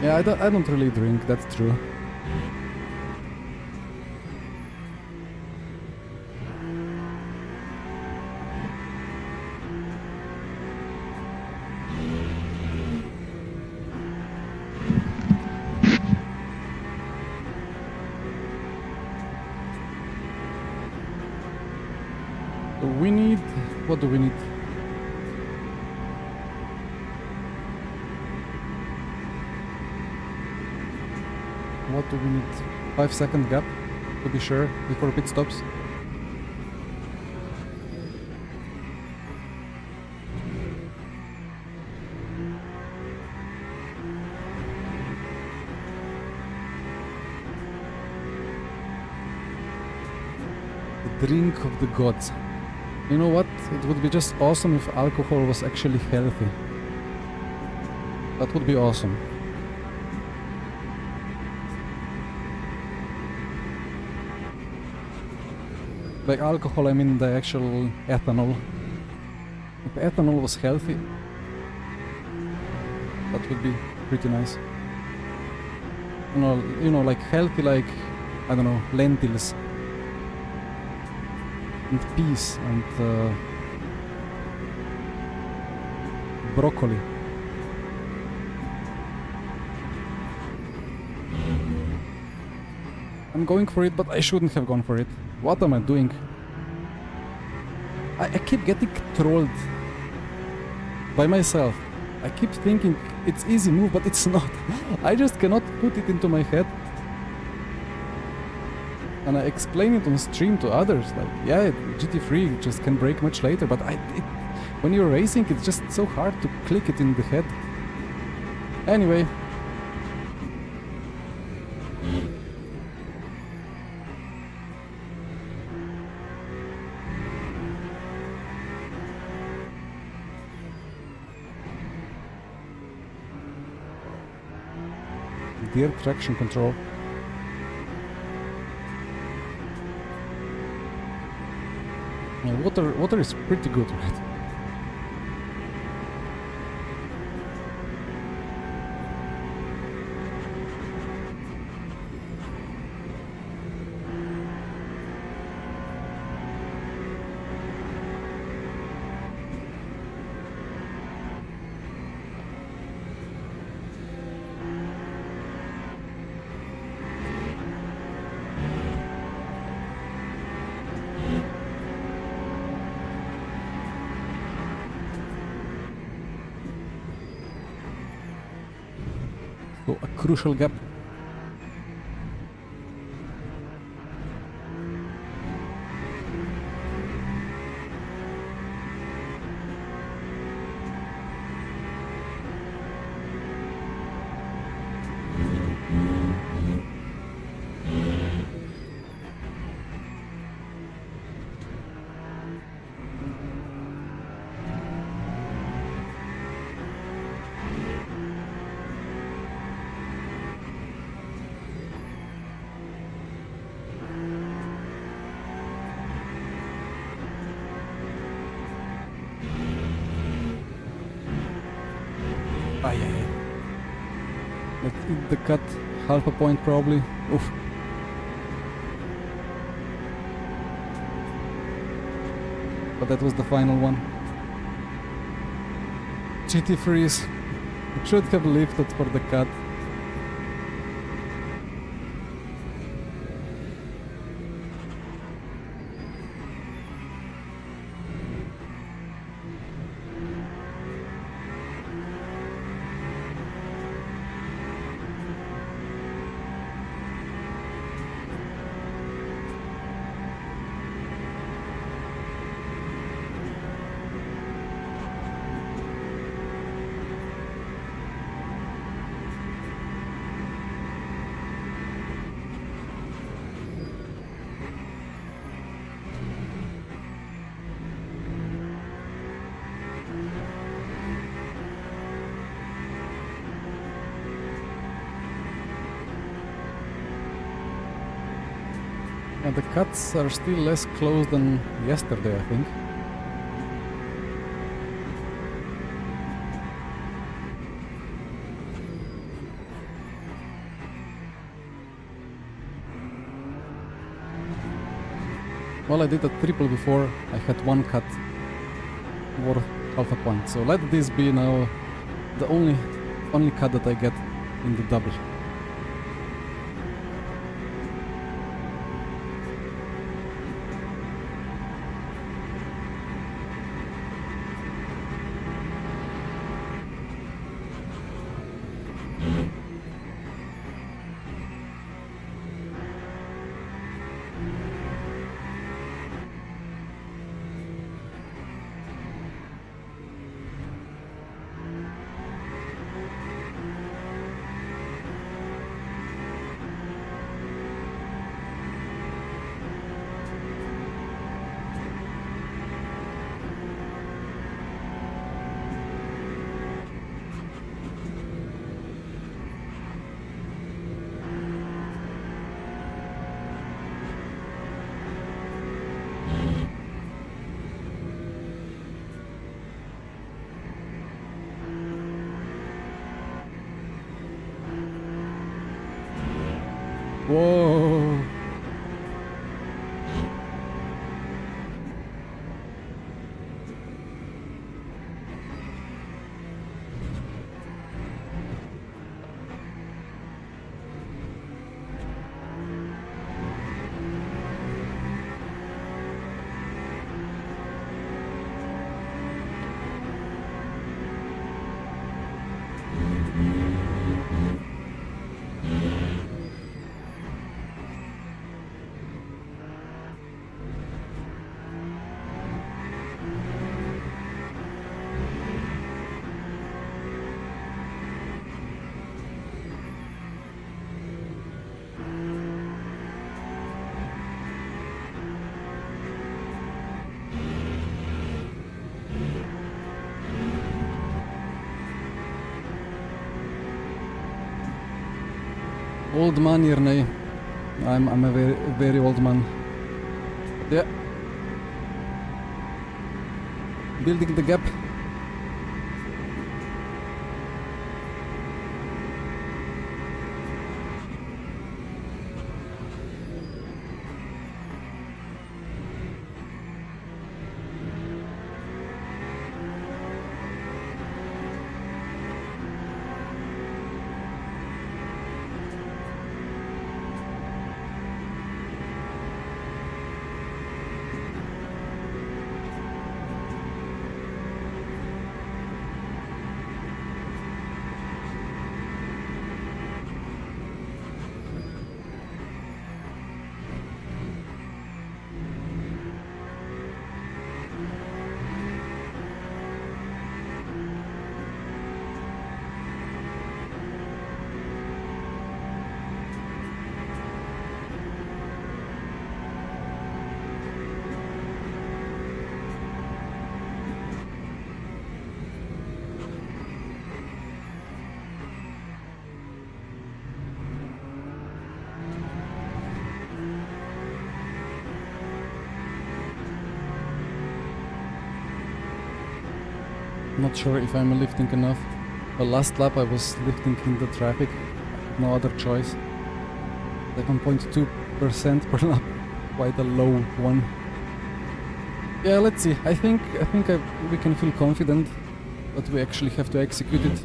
Yeah, I don't really drink, that's true. So we need... what do we need? What do we need? 5-second gap, to be sure, before pit stops. The drink of the gods. You know what? It would be just awesome if alcohol was actually healthy. That would be awesome. By alcohol I mean the actual ethanol. If ethanol was healthy, that would be pretty nice. You know, like healthy, like, I don't know, lentils and peas and broccoli. I'm going for it, but I shouldn't have gone for it. What am I doing? I keep getting trolled by myself. I keep thinking it's easy move, but it's not. I just cannot put it into my head. And I explain it on stream to others, like, yeah, GT3 just can break much later, but when you're racing, it's just so hard to click it in the head. Anyway. Gear traction control. Yeah, water is pretty good, right? So a crucial gap. Let's eat the cut, half a point probably. Oof. but that was the final one. GT freeze. It should have lifted for the cut. And the cuts are still less close than yesterday, I think. Well, I did a triple before. I had one cut worth half a point. So let this be now the only cut that I get in the double. Whoa! Old man, Irnei. I'm a very old man. Yeah. Building the gap. Not sure if I'm lifting enough. The last lap I was lifting in the traffic. No other choice. 7.2% per lap. Quite a low one. Yeah, let's see. I think we can feel confident, but we actually have to execute it.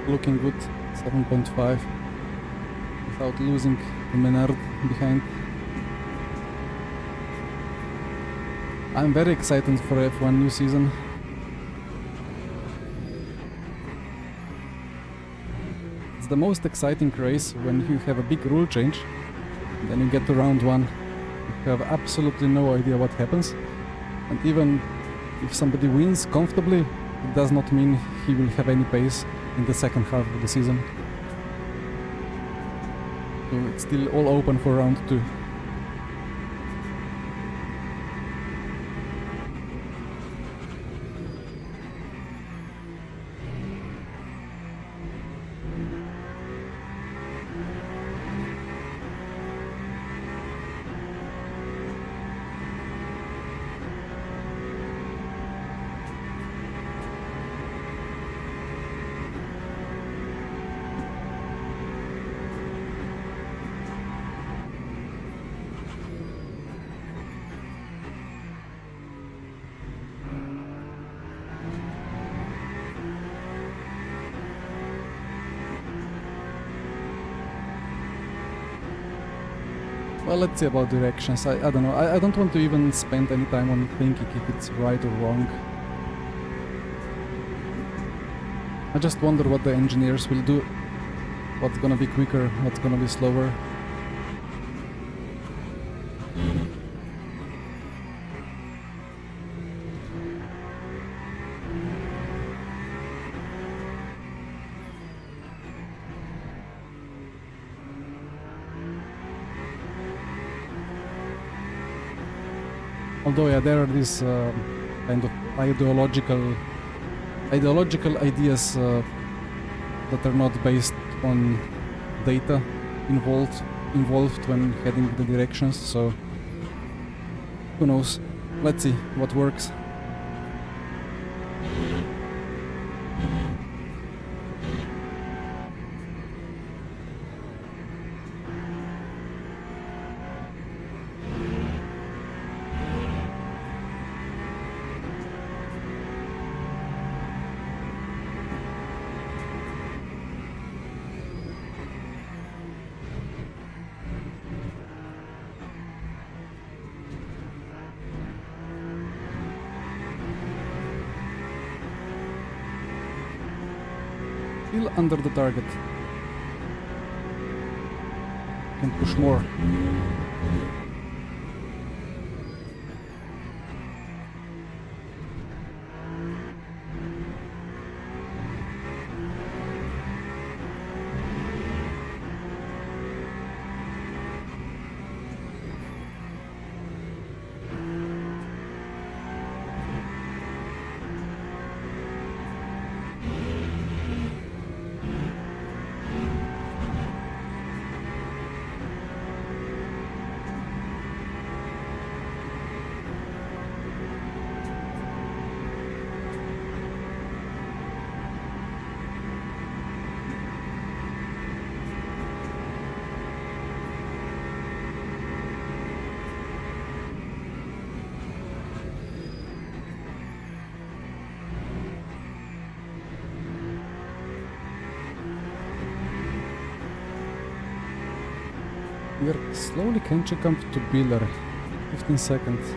Looking good, 7.5, without losing the Menard behind. I'm very excited for F1 new season. It's the most exciting race when you have a big rule change, then you get to round 1. You have absolutely no idea what happens, and even if somebody wins comfortably, it does not mean he will have any pace in the second half of the season. So it's still all open for round 2. Well, let's see about directions. I don't know. I don't want to even spend any time on thinking if it's right or wrong. I just wonder what the engineers will do. What's gonna be quicker, what's gonna be slower. Although, yeah, there are these kind of ideological ideas that are not based on data involved when heading the directions. So who knows? Let's see what works. Still under the target. Can push more. We're slowly catching up to Biller. 15 seconds.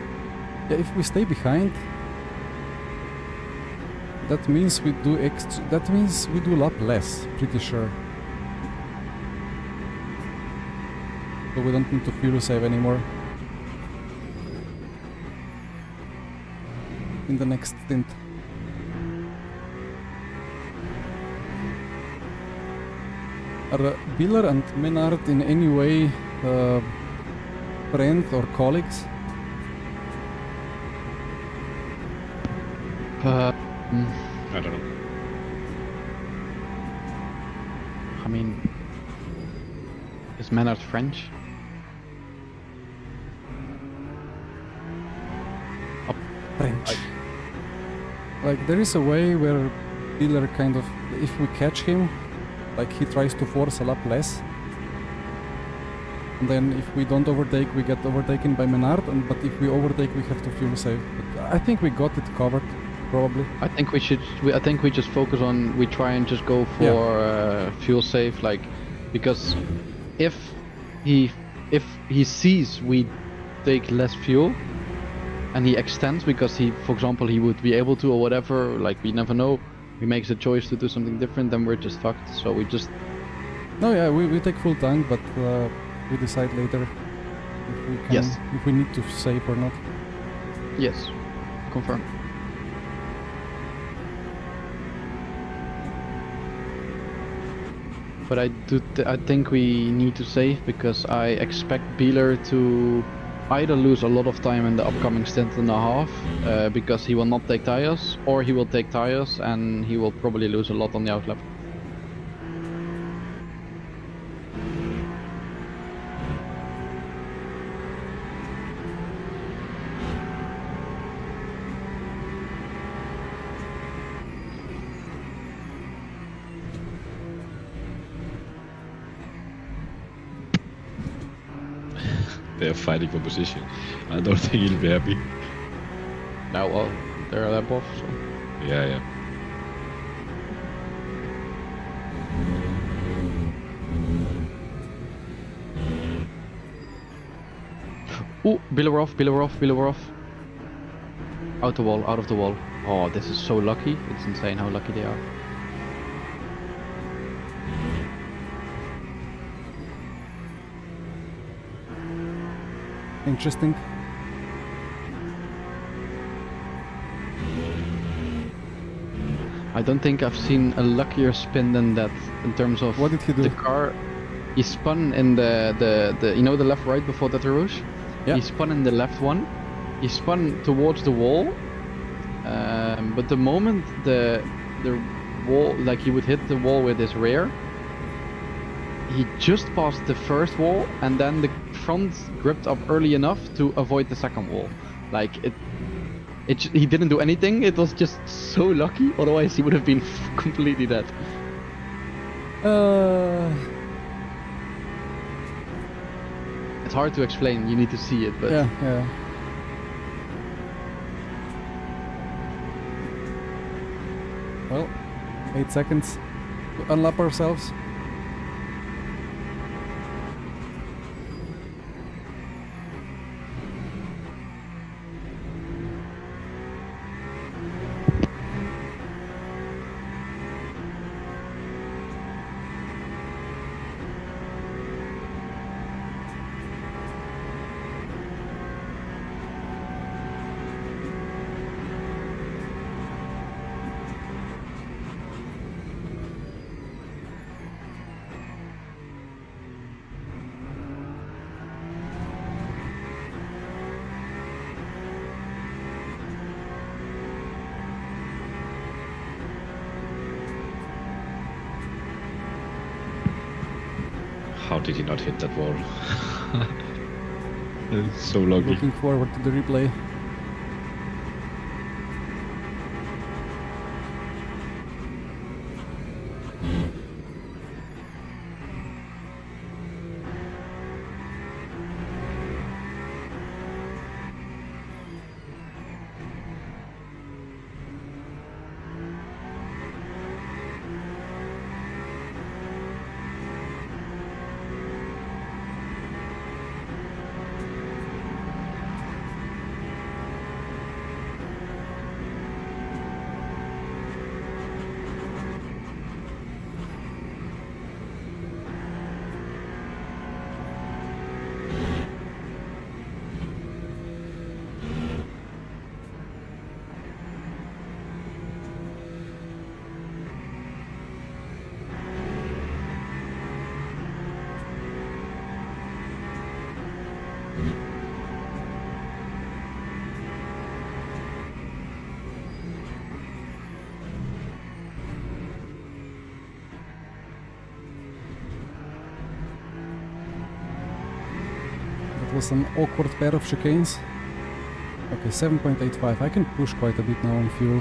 Yeah, if we stay behind, that means we do a lap less, pretty sure. So we don't need to fuel save anymore. In the next stint. Are Biller and Menard in any way friends or colleagues? I don't know. I mean, is Menard French? French. Like, there is a way where Biller kind of, if we catch him, like he tries to force a lap less. And then if we don't overtake, we get overtaken by Menard, but if we overtake, we have to fuel save. But I think we got it covered, probably. I think we should. I think we just focus on. We try and just go for fuel save, like, because if he sees we take less fuel, and he extends because he, for example, he would be able to or whatever. Like, we never know. He makes a choice to do something different, then we're just fucked. So we just. No, yeah, we take full tank, but we decide later if we can, Yes. if we need to save or not. Yes, confirm. But I think we need to save because I expect Beeler to either lose a lot of time in the upcoming stint and a half because he will not take tires, or he will take tires and he will probably lose a lot on the outlap. They're fighting for position. I don't think he'll be happy. Now, well, they're a lap off, so. Yeah. Ooh, Beeler off. Out of the wall. Oh, this is so lucky. It's insane how lucky they are. Interesting. I don't think I've seen a luckier spin than that in terms of What did he do? the car. He spun in the you know, the left right before that rouge. Yeah. He spun in the left one. He spun towards the wall. But the moment the wall, like, he would hit the wall with his rear, he just passed the first wall, and then the front gripped up early enough to avoid the second wall. Like, he didn't do anything. It was just so lucky. Otherwise, he would have been completely dead. It's hard to explain. You need to see it, but Yeah. Well, 8 seconds to unlap ourselves. How did he not hit that wall? It's so lucky. Looking forward to the replay. was an awkward pair of chicanes. Okay, 7.85. I can push quite a bit now on fuel.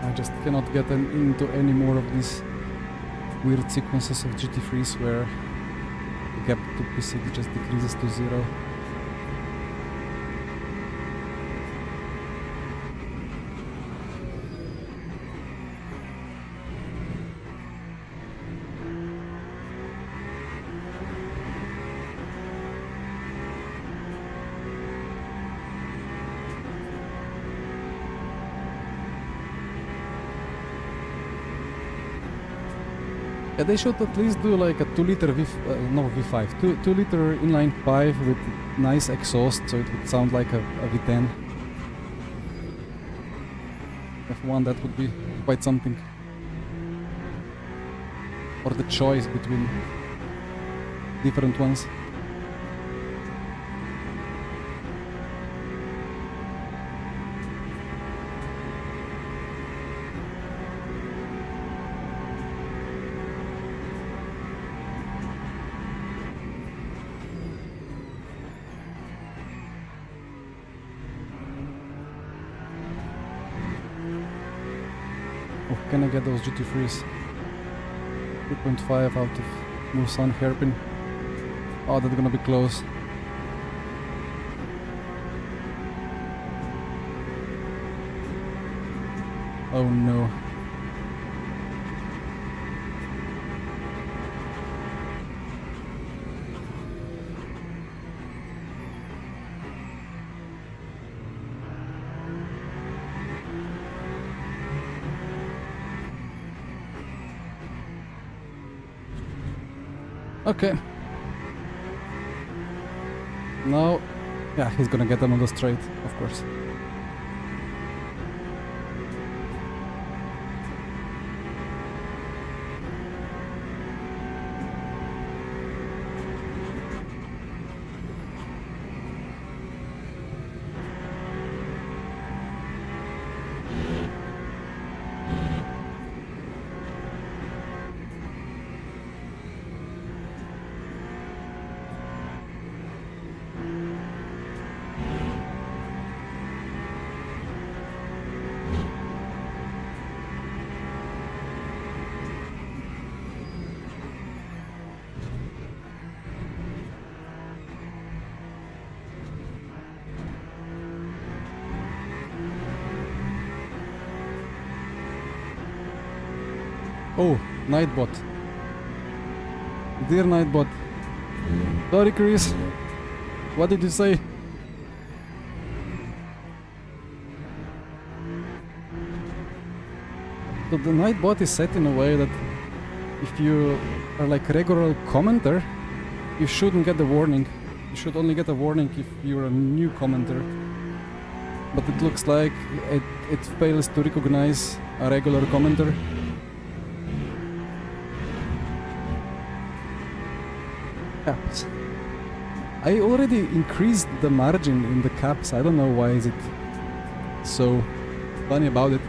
I just cannot get into any more of these weird sequences of GT3s where the gap to PC just decreases to 0. Yeah, they should at least do like a 2-liter V5, 2-liter inline 5 with nice exhaust, so it would sound like a V10. F1, that would be quite something. Or the choice between different ones. Oh, can I get those GT3s? 3.5 out of Mulsanne hairpin. Oh, that's gonna be close. Oh no. Okay. Now, yeah, he's gonna get them on the straight, of course. Oh, Nightbot. Dear Nightbot. Sorry, Chris. What did you say? So the Nightbot is set in a way that if you are like a regular commenter, you shouldn't get the warning. You should only get a warning if you're a new commenter. But it looks like it fails to recognize a regular commenter. Caps. I already increased the margin in the caps. I don't know why is it so funny about it.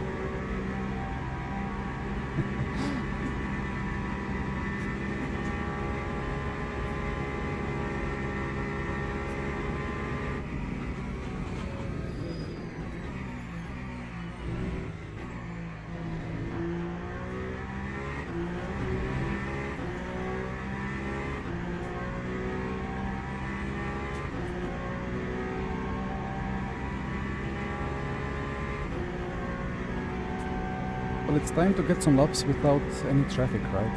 Well, it's time to get some laps without any traffic, right?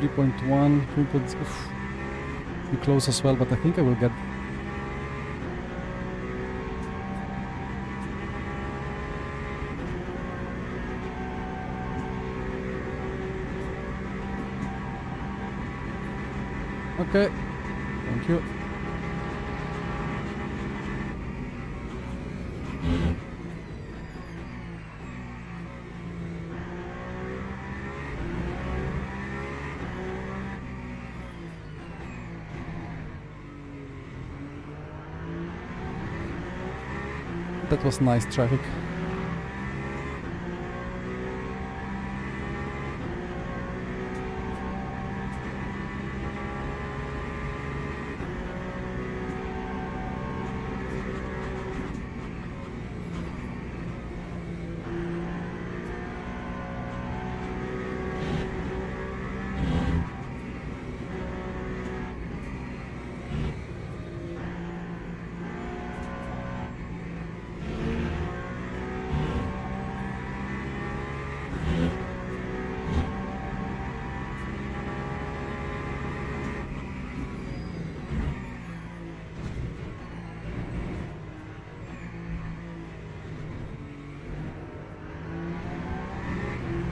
3.1, 3. Be close as well, but I think I will get. Okay, thank you. That was nice traffic.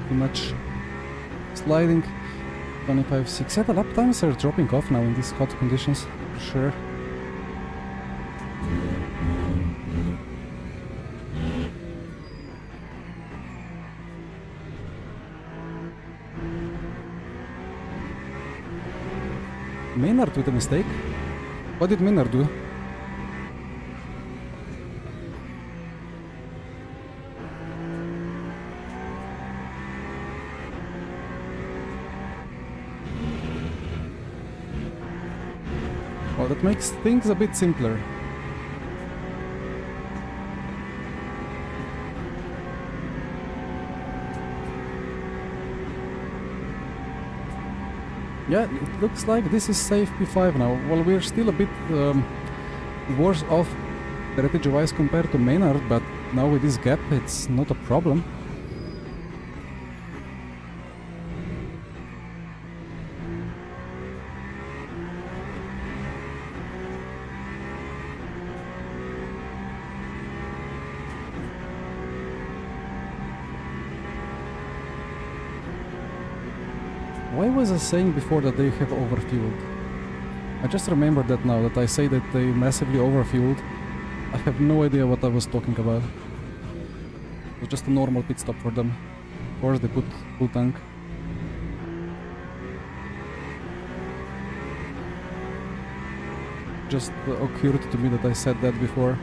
Too much sliding. 25.6. Yeah, the lap times are dropping off now in these hot conditions, for sure. Maynard with a mistake? What did Maynard do? Well, that makes things a bit simpler. Yeah, it looks like this is safe P5 now. Well, we're still a bit worse off strategy-wise compared to Maynard, but now with this gap it's not a problem. Why was I saying before that they have overfueled? I just remembered that now, that I say that they massively overfueled. I have no idea what I was talking about. It was just a normal pit stop for them. Of course they put full tank. Just occurred to me that I said that before.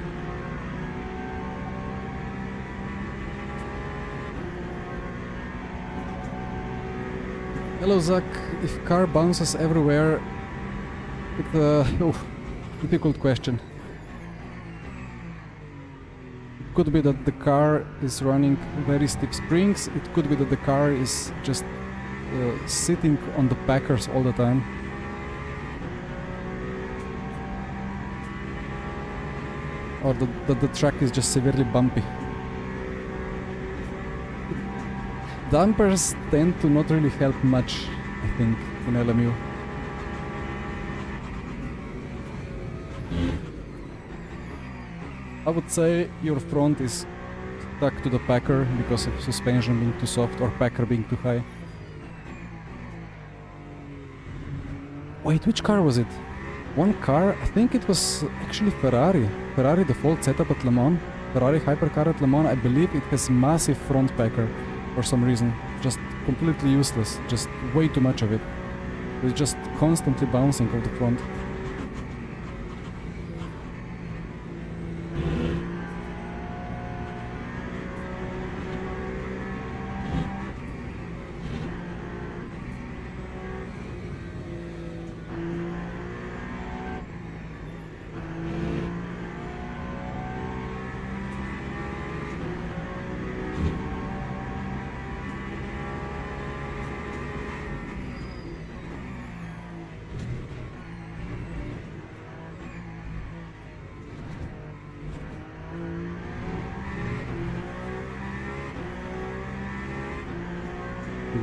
Hello Zach, if car bounces everywhere, it's difficult question. It could be that the car is running very steep springs, it could be that the car is just sitting on the packers all the time. Or that the track is just severely bumpy. Dampers tend to not really help much, I think, in LMU. I would say your front is stuck to the packer because of suspension being too soft or packer being too high. Wait, which car was it? One car, I think it was actually Ferrari. Ferrari default setup at Le Mans. Ferrari hypercar at Le Mans, I believe it has massive front packer. For some reason, just completely useless, just way too much of it. It's just constantly bouncing off the front.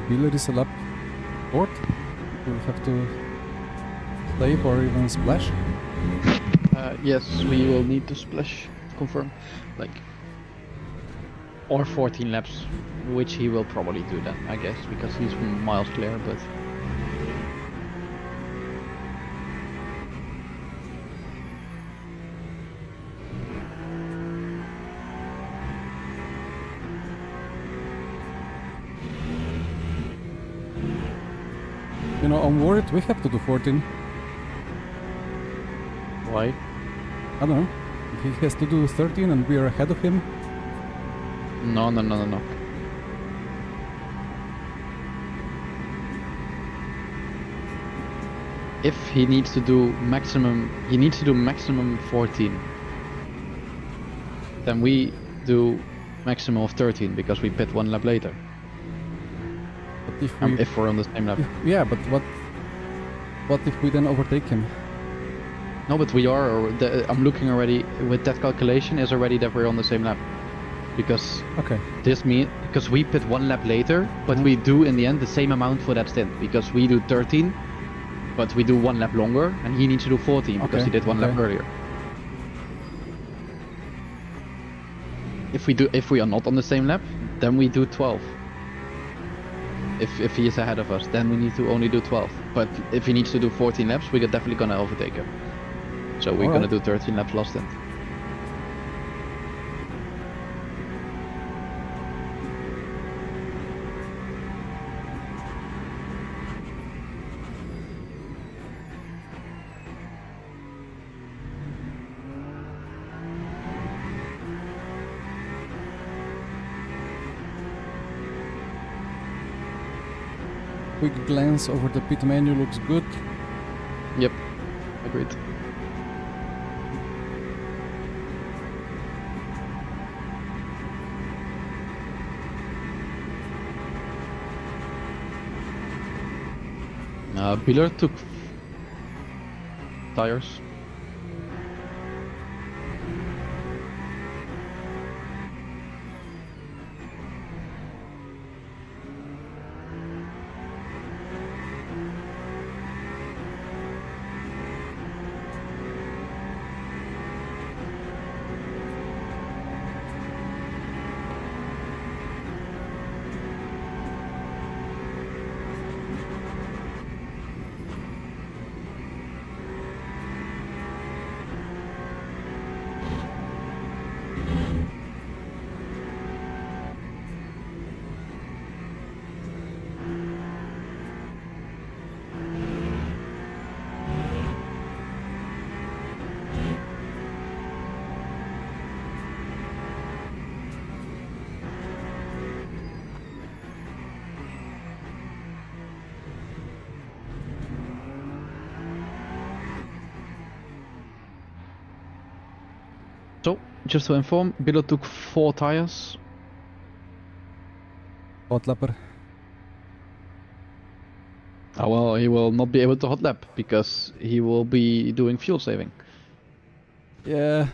Biller is a lap short. Do we have to save or even splash? Yes, we will need to splash. Confirm. Like, or 14 laps, which he will probably do then, I guess, because he's miles clear. But You know, I'm worried we have to do 14. why? I don't know. He has to do 13 and we are ahead of him. No. If he needs to do maximum, 14. Then we do maximum of 13 because we pit 1 lap later. But if we... If we're on the same lap. Yeah, but what if we then overtake him? No, but we are. I'm looking already with that calculation is already that we're on the same lap, because Okay. this means because we pit 1 lap later, but we do in the end the same amount for that stint because we do 13, but we do 1 lap longer, and he needs to do 14 because Okay, he did 1 lap okay. earlier. If we are not on the same lap, then we do 12. If he is ahead of us, then we need to only do 12. But if he needs to do 14 laps, we're definitely gonna overtake him. So we're Alright. gonna do 13 laps last stint. Quick glance over the pit menu looks good. Yep, agreed. Biller took tires. So, just to inform, Biller took 4 tires. Hot lapper. Oh well, he will not be able to hot lap because he will be doing fuel saving. Yeah.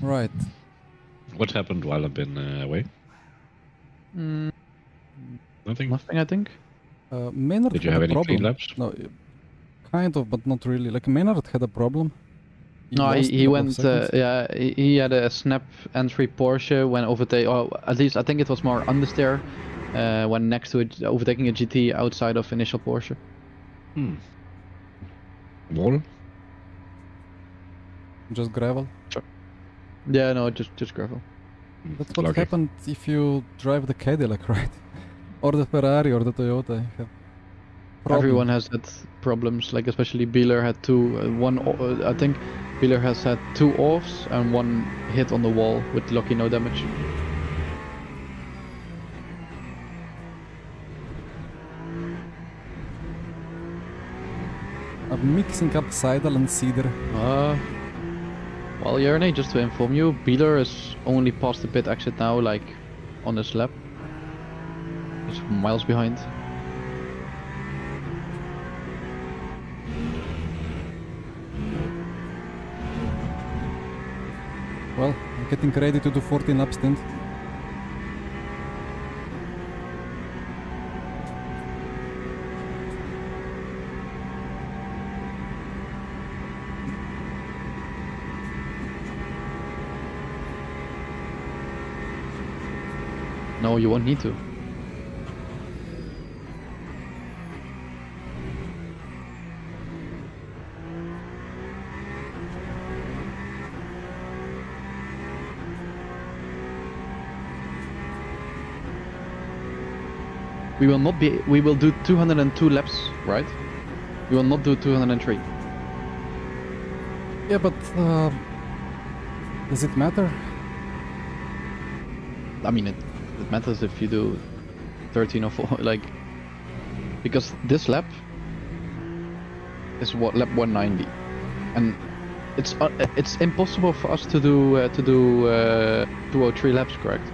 Right. What happened while I've been away? Nothing? Nothing, I think. Maynard Did you had have a any problem. clean laps? No, kind of, but not really. Like Maynard had a problem. No, lost a he couple of went. seconds. Yeah, he had a snap entry Porsche when overtake. Or at least I think it was more understeer when next to it, overtaking a GT outside of initial Porsche. Wall? Just gravel. Yeah, no, just gravel. That's what Lucky. happened if you drive the Cadillac, right? Or the Ferrari or the Toyota. You have Everyone problems. has had problems. Like especially Bieler had 2. I think Bieler has had 2 offs and 1 hit on the wall with lucky no damage. I'm mixing up Seidel and Cedar. Well, Jerne, just to inform you, Bieler is only past the pit exit now, like on this lap. Just miles behind. Well, I'm getting ready to do 14 lap stint. No, you won't need to. We will not be. We will do 202 laps, right? We will not do 203. Yeah, but does it matter? I mean, it matters if you do 13 or 4, like, because this lap is what lap 190, and it's impossible for us to do 203 laps, correct?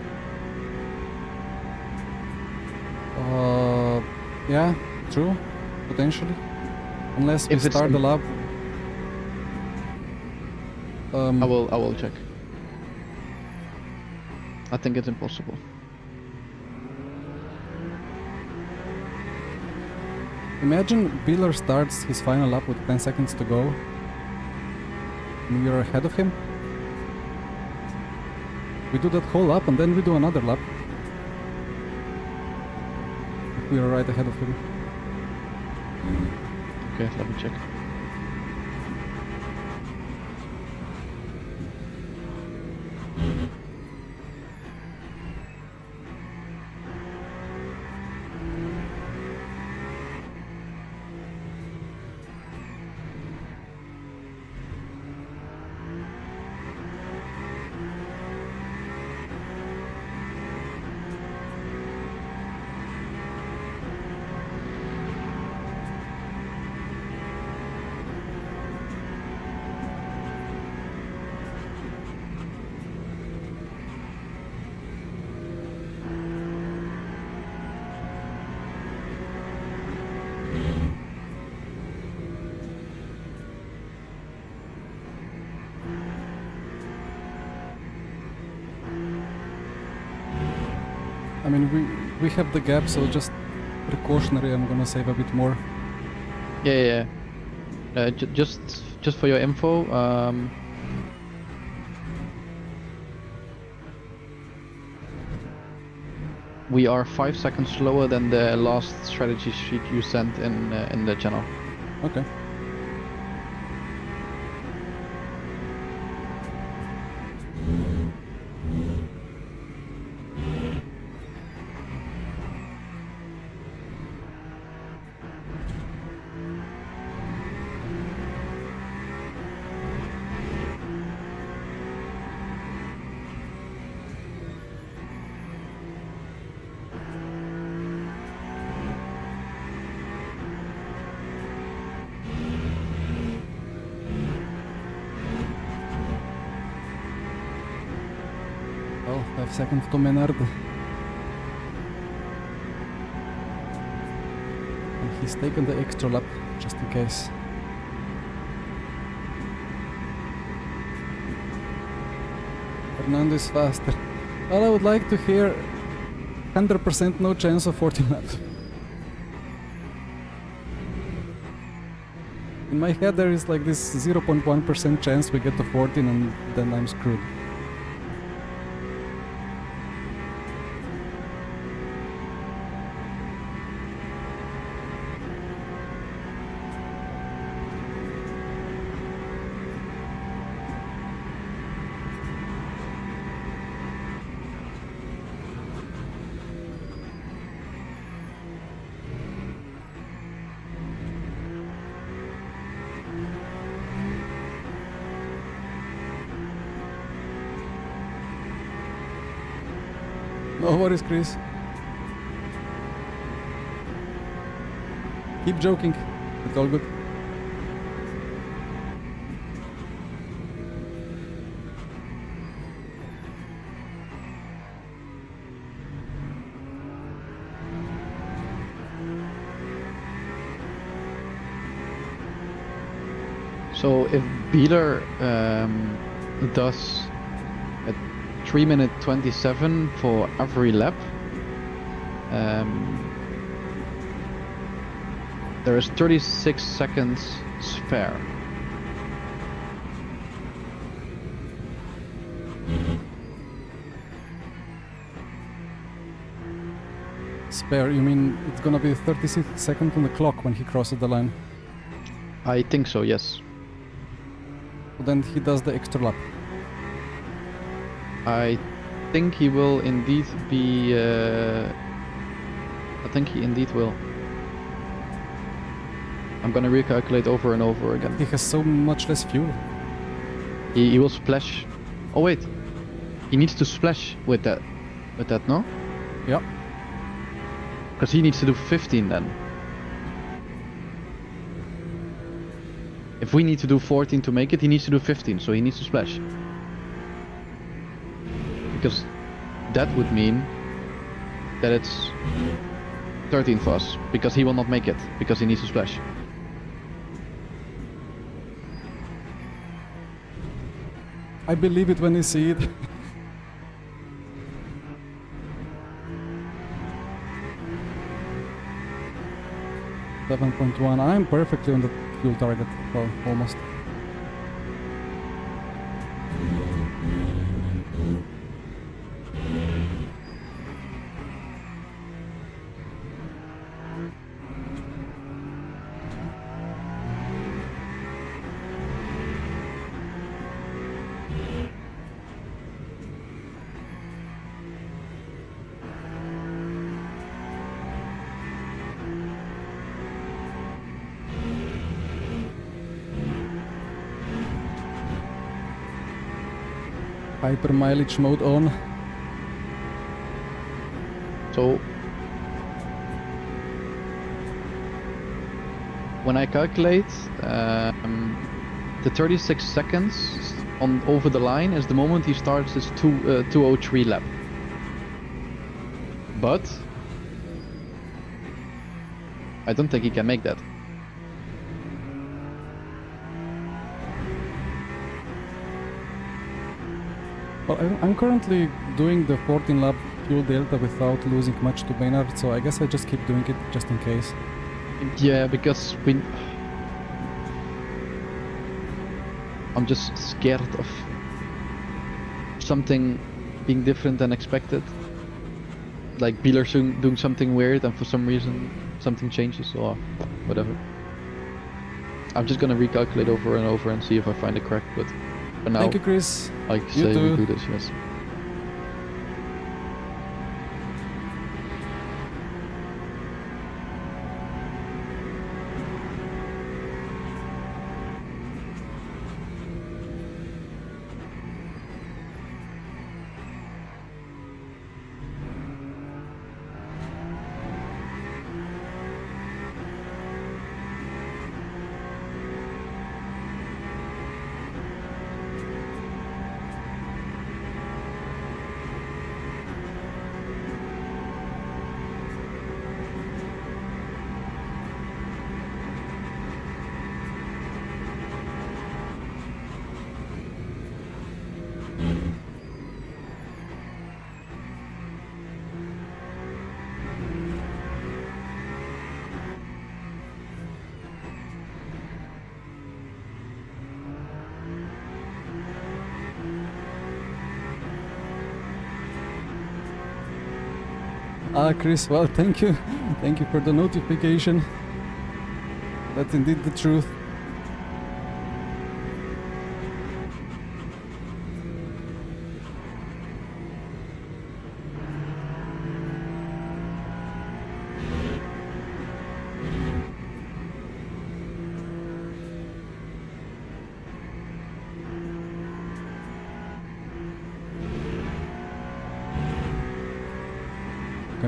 Yeah, true, potentially, unless we If it's start the im- lap. I will check. I think it's impossible. Imagine Biller starts his final lap with 10 seconds to go, and we are ahead of him. We do that whole lap and then we do another lap. We are right ahead of him. Okay, let me check. I mean, we have the gap, so just precautionary, I'm gonna save a bit more. Yeah. Just for your info, we are 5 seconds slower than the last strategy sheet you sent in the channel. Okay. Well, 5 seconds to Menard. And he's taken the extra lap, just in case. Fernando is faster. Well, I would like to hear 100% no chance of 14 laps. In my head there is like this 0.1% chance we get to 14 and then I'm screwed. No worries, Chris. Keep joking. It's all good. So if Beeler does a 3 minute 27 for every lap, there is 36 seconds spare. Spare, you mean it's gonna be 36 seconds on the clock when he crosses the line? I think so, yes. Then he does the extra lap. I think he will indeed be. I think he indeed will. I'm gonna recalculate over and over again. He has so much less fuel. He will splash. Oh wait, he needs to splash with that. With that, no? Yeah. Because he needs to do 15 then. If we need to do 14 to make it, he needs to do 15, so he needs to splash. Because that would mean that it's 13 for us, because he will not make it, because he needs to splash. I believe it when I see it. $7.1. I'm perfectly on the fuel target. Well, almost. Hyper mileage mode on. So when I calculate, the 36 seconds on over the line is the moment he starts his 203 lap. But I don't think he can make that. Well, I'm currently doing the 14 lap fuel delta without losing much to Maynard, so I guess I just keep doing it just in case. Yeah, because I'm just scared of something being different than expected. Like Beeler doing something weird and for some reason something changes or whatever. I'm just gonna recalculate over and over and see if I find it correct, but for now, Thank you, Chris. like You say too. we do this, yes. Chris, well, thank you. Thank you for the notification. That's indeed the truth.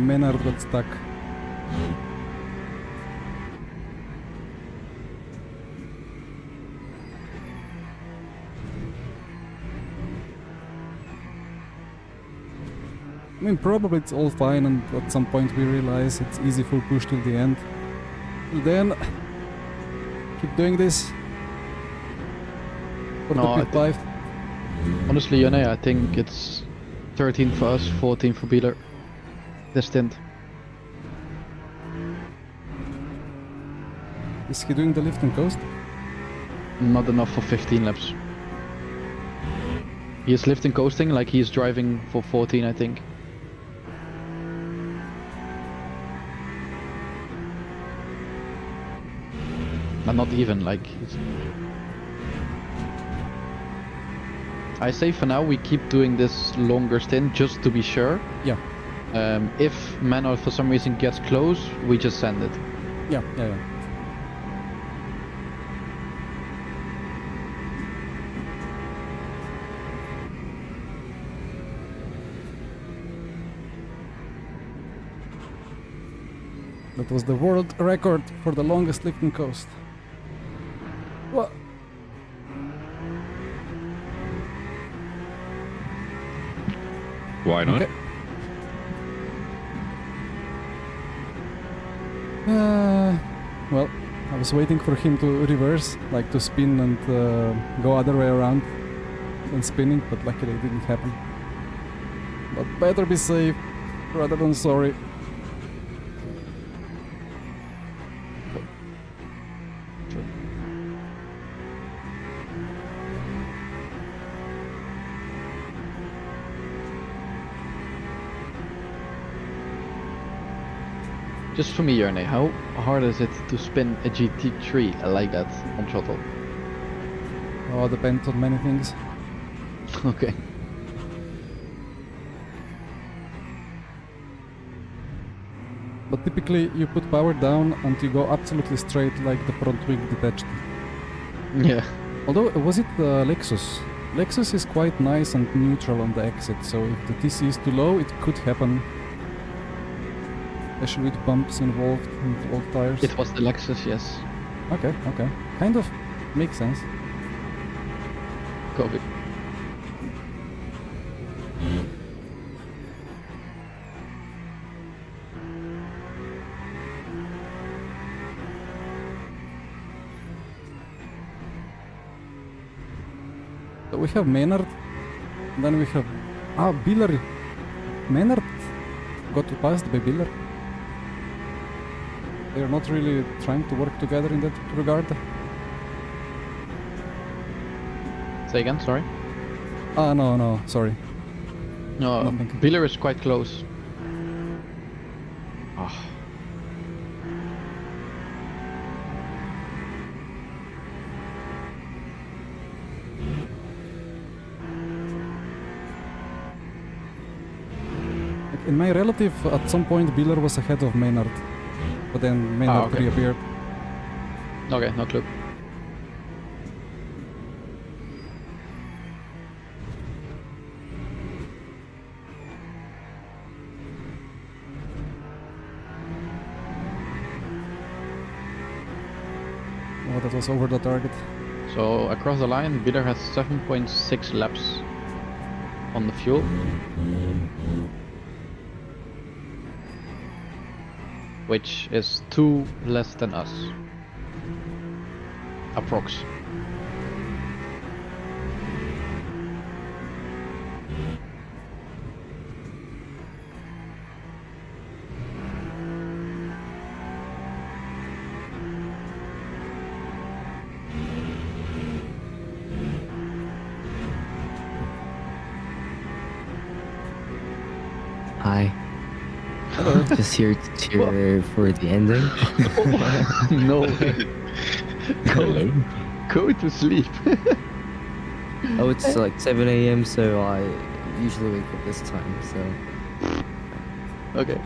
Maynard got stuck. I mean, probably it's all fine, and at some point we realize it's easy full push till the end. Till then, keep doing this. for No, the I P5. Honestly, Yone, I think it's 13 for us, 14 for Beeler. The stint. Is he doing the lift and coast? Not enough for 15 laps. He is lifting coasting like he's driving for 14, I think. But not even, like... I say for now we keep doing this longer stint just to be sure. Yeah. If Manuel for some reason gets close, we just send it. Yeah. That was the world record for the longest lifting coast. What? Why not? Okay. Well, I was waiting for him to reverse, like to spin and go other way around than spinning, but luckily it didn't happen. But better be safe rather than sorry. Just for me, Yerne, how hard is it to spin a GT3 like that on throttle? Oh, depends on many things. Okay. But typically you put power down and you go absolutely straight like the front wing detached. Yeah. Although, was it the Lexus? Lexus is quite nice and neutral on the exit, so if the TC is too low, it could happen. Especially with bumps involved and old tires. It was the Lexus, yes. Okay. Kind of makes sense. Copy. So we have Maynard, then we have... Biller. Maynard got passed by Biller. They're not really trying to work together in that regard. Say again, sorry? No, sorry. No, Nothing. Beeler is quite close. Ah. Like, in my relative, at some point Biller was ahead of Maynard. But then Maynard okay. reappeared. Okay, no clue. Oh, that was over the target. So across the line, Beeler has 7.6 laps on the fuel. Which is 2 less than us. Approx. Hi. Hello. Just here to cheer for the ending. No way. Hello. Go to sleep. Oh, it's like 7 a.m. so I usually wake up this time, so... Okay.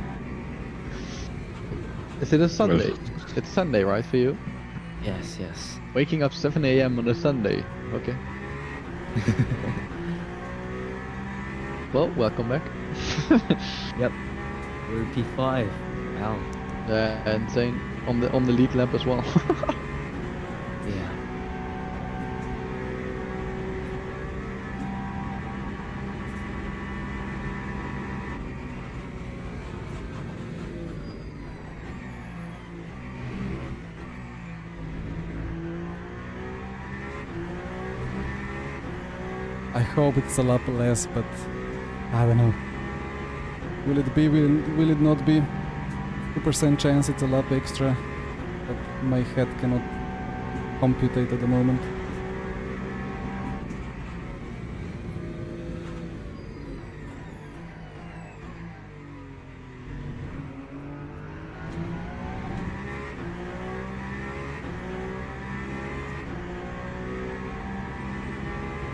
Is it a Sunday? It's Sunday, right, for you? Yes. Waking up 7 a.m. on a Sunday. Okay. Well, welcome back. Yep. We're P5. Wow. And saying on the lead lap as well. Yeah. I hope it's a lap less, but I don't know. Will it be? Will it not be? 2% chance it's a lap extra, but my head cannot computate at the moment.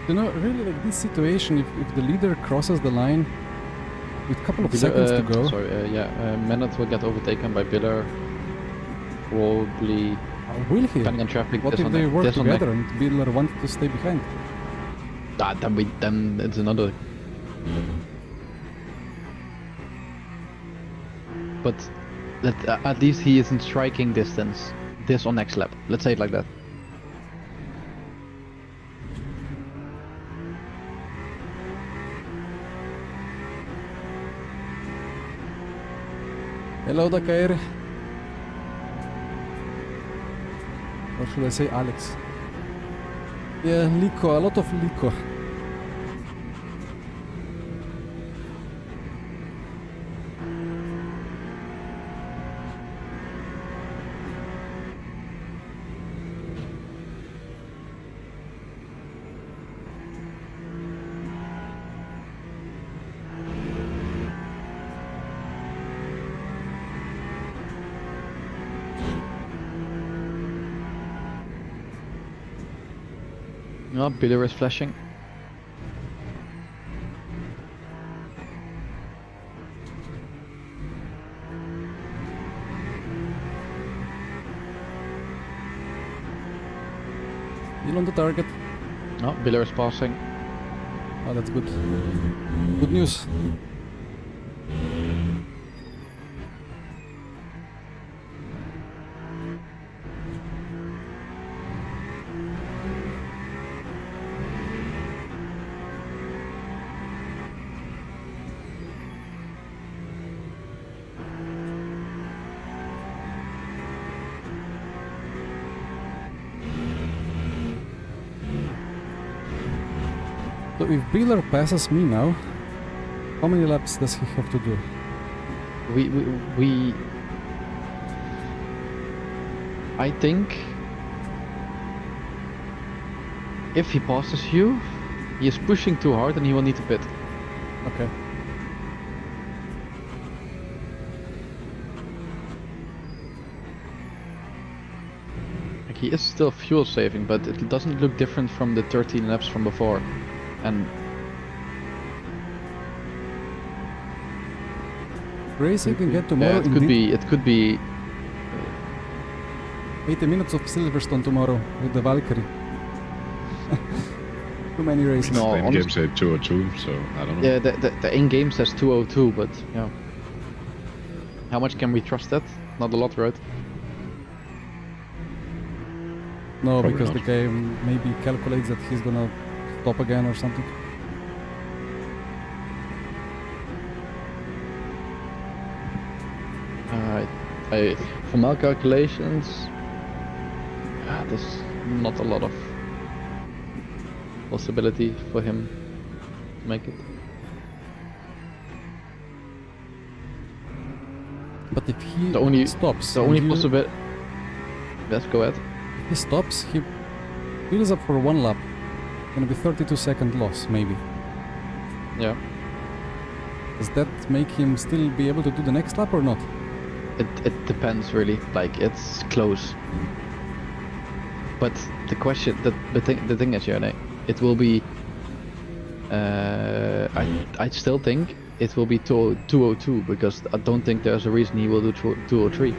You know, really, like this situation, if the leader crosses the line with a couple of seconds to go, Menard will get overtaken by Biller. Probably, will he? depending on traffic. What this if on they next- work this on together and Bidler wanted to stay behind? Then it's another. But at least he is in striking distance. This on next lap. Let's say it like that. Hello, Dakar. Or should I say Alex? Yeah, Lico, a lot of Lico. No, Biller is flashing. Still on the target. No, Biller is passing. Oh, that's good. Good news. So if Biller passes me now, how many laps does he have to do? We I think if he passes you, he is pushing too hard and he will need to pit. Okay. Like he is still fuel saving, but it doesn't look different from the 13 laps from before. And Race you can get tomorrow. it could be 80 minutes of Silverstone tomorrow with the Valkyrie. Too many races. No, The game said 202, so I don't know. yeah, the in-game says 202, but yeah. How much can we trust that? Not a lot, right? No, Probably because not. the game maybe calculates that he's gonna stop again or something. From our calculations, there's not a lot of possibility for him to make it. But if he The only- stops, The and only you- possibility. Yes, go ahead. if he stops, he fills up for one lap. Gonna be 32-second loss, maybe. Yeah. Does that make him still be able to do the next lap or not? It depends really. Like it's close. But the question, the thing is, Jerne, it will be. I still think it will be 202 because I don't think there's a reason he will do 203.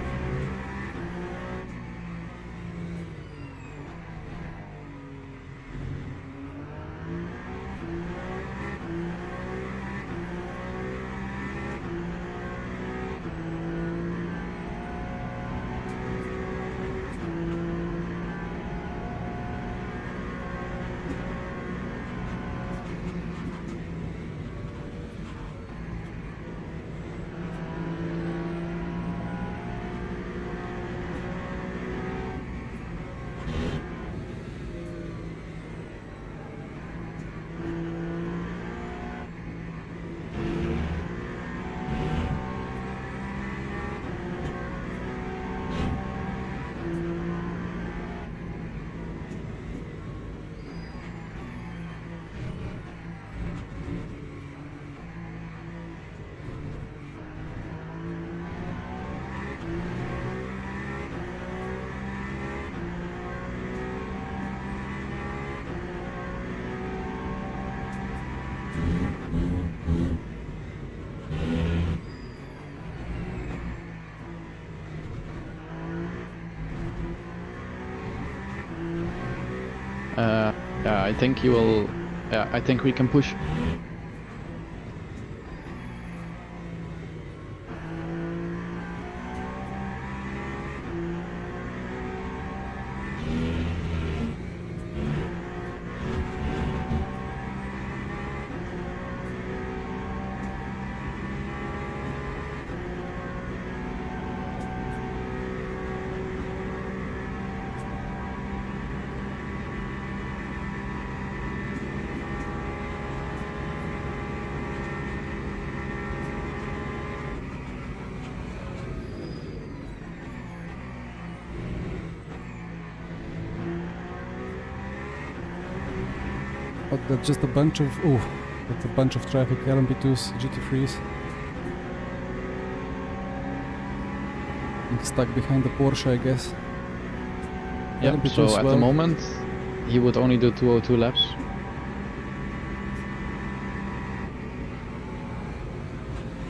Yeah, I think you will. Yeah, I think we can push. But that's just a bunch of... Oh, that's a bunch of traffic. LMP2s, GT3s. I'm stuck behind the Porsche, I guess. Yeah, LMP2 so as at well. the moment, he would only do 202 laps.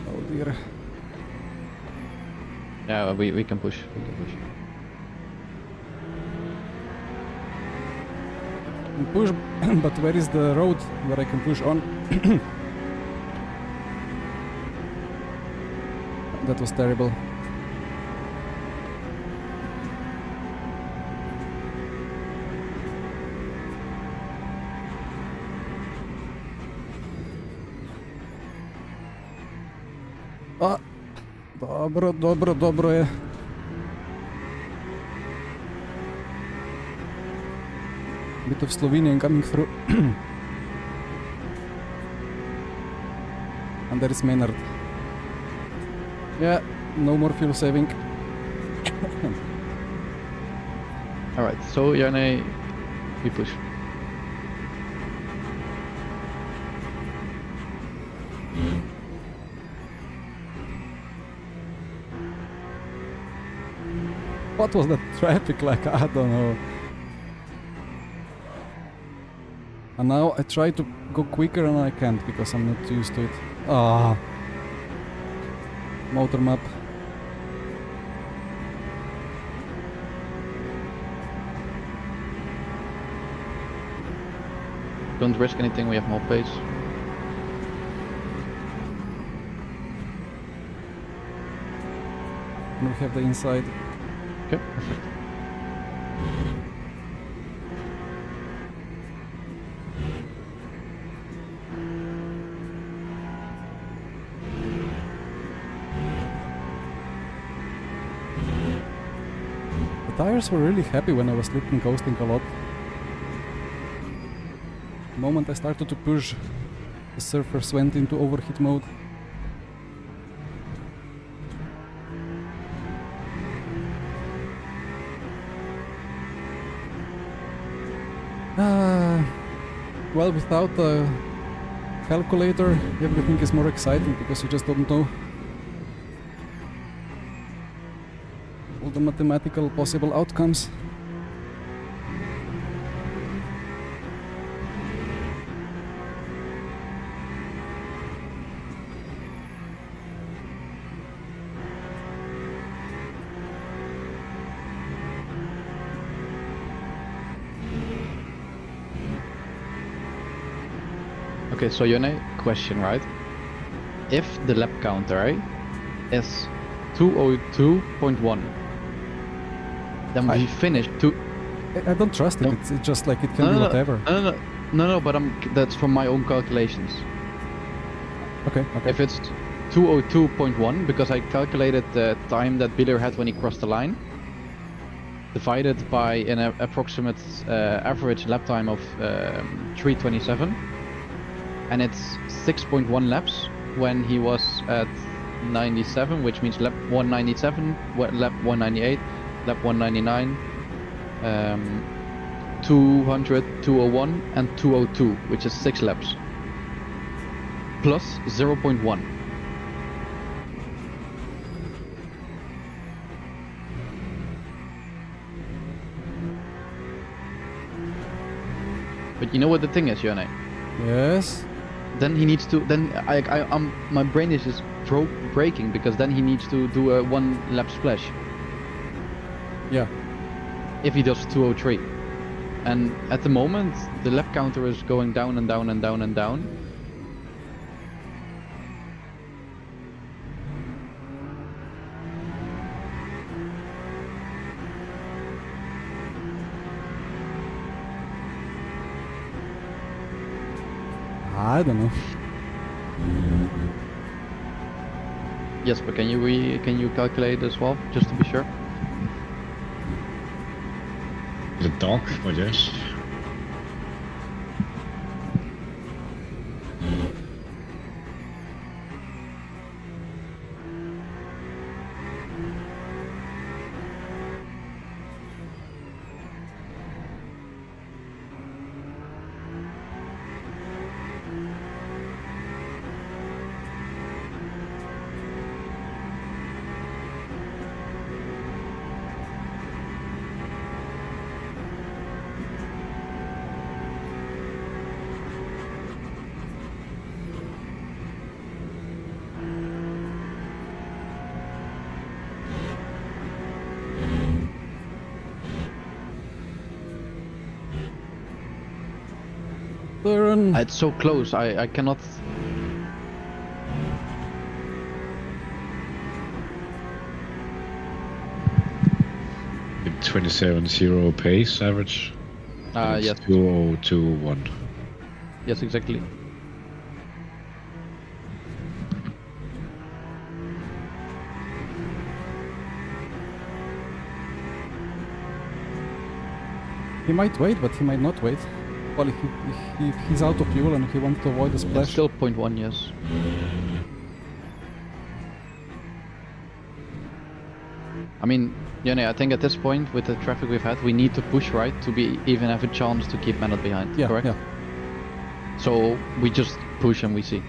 Oh dear. Yeah, we can push. We can push. Push, but where is the road where I can push on? That was terrible. A, dobro, dobro, dobro je. Bit of Slovenian coming through. And there is Maynard. Yeah, no more fuel saving. Alright, so Janne, we push. What was that traffic like? I don't know. And now I try to go quicker and I can't because I'm not used to it. Ah. Motor map. Don't risk anything, we have more pace. And we have the inside. Okay, perfect. The tires were really happy when I was slipping coasting a lot. The moment I started to push, the surfers went into overheat mode. Well, without a calculator, everything is more exciting because you just don't know all the mathematical possible outcomes. Okay, so Janne, question, right? If the lap counter, right, is 202.1, then we finish two. I don't trust it. No. It's just like it can be whatever. No, but that's from my own calculations. Okay. If it's 202.1, because I calculated the time that Biller had when he crossed the line, divided by an approximate average lap time of 3:27, and it's 6.1 laps when he was at 97, which means lap 197, lap 198, lap 199, 200, 201, and 202, which is 6 laps, plus 0.1. But you know what the thing is, Janne? Yes. then he needs to. Then I'm my brain is just breaking because then he needs to do a 1 lap splash Yeah. if he does 203. And at the moment, the lap counter is going down and down and down and down. I don't know. Yes, but can you calculate as well, just to be sure? The dog, I guess. Turn. It's so close. I cannot. With 27.0 pace average. And Yes. it's 2021. Yes, exactly. He might wait, but he might not wait. Well, if he's out of fuel and he wants to avoid the It's splash. still 0.1, yes. I mean, Jenny, I think at this point, with the traffic we've had, we need to push right to be even have a chance to keep Manet behind, Yeah, correct? yeah. So we just push and we see.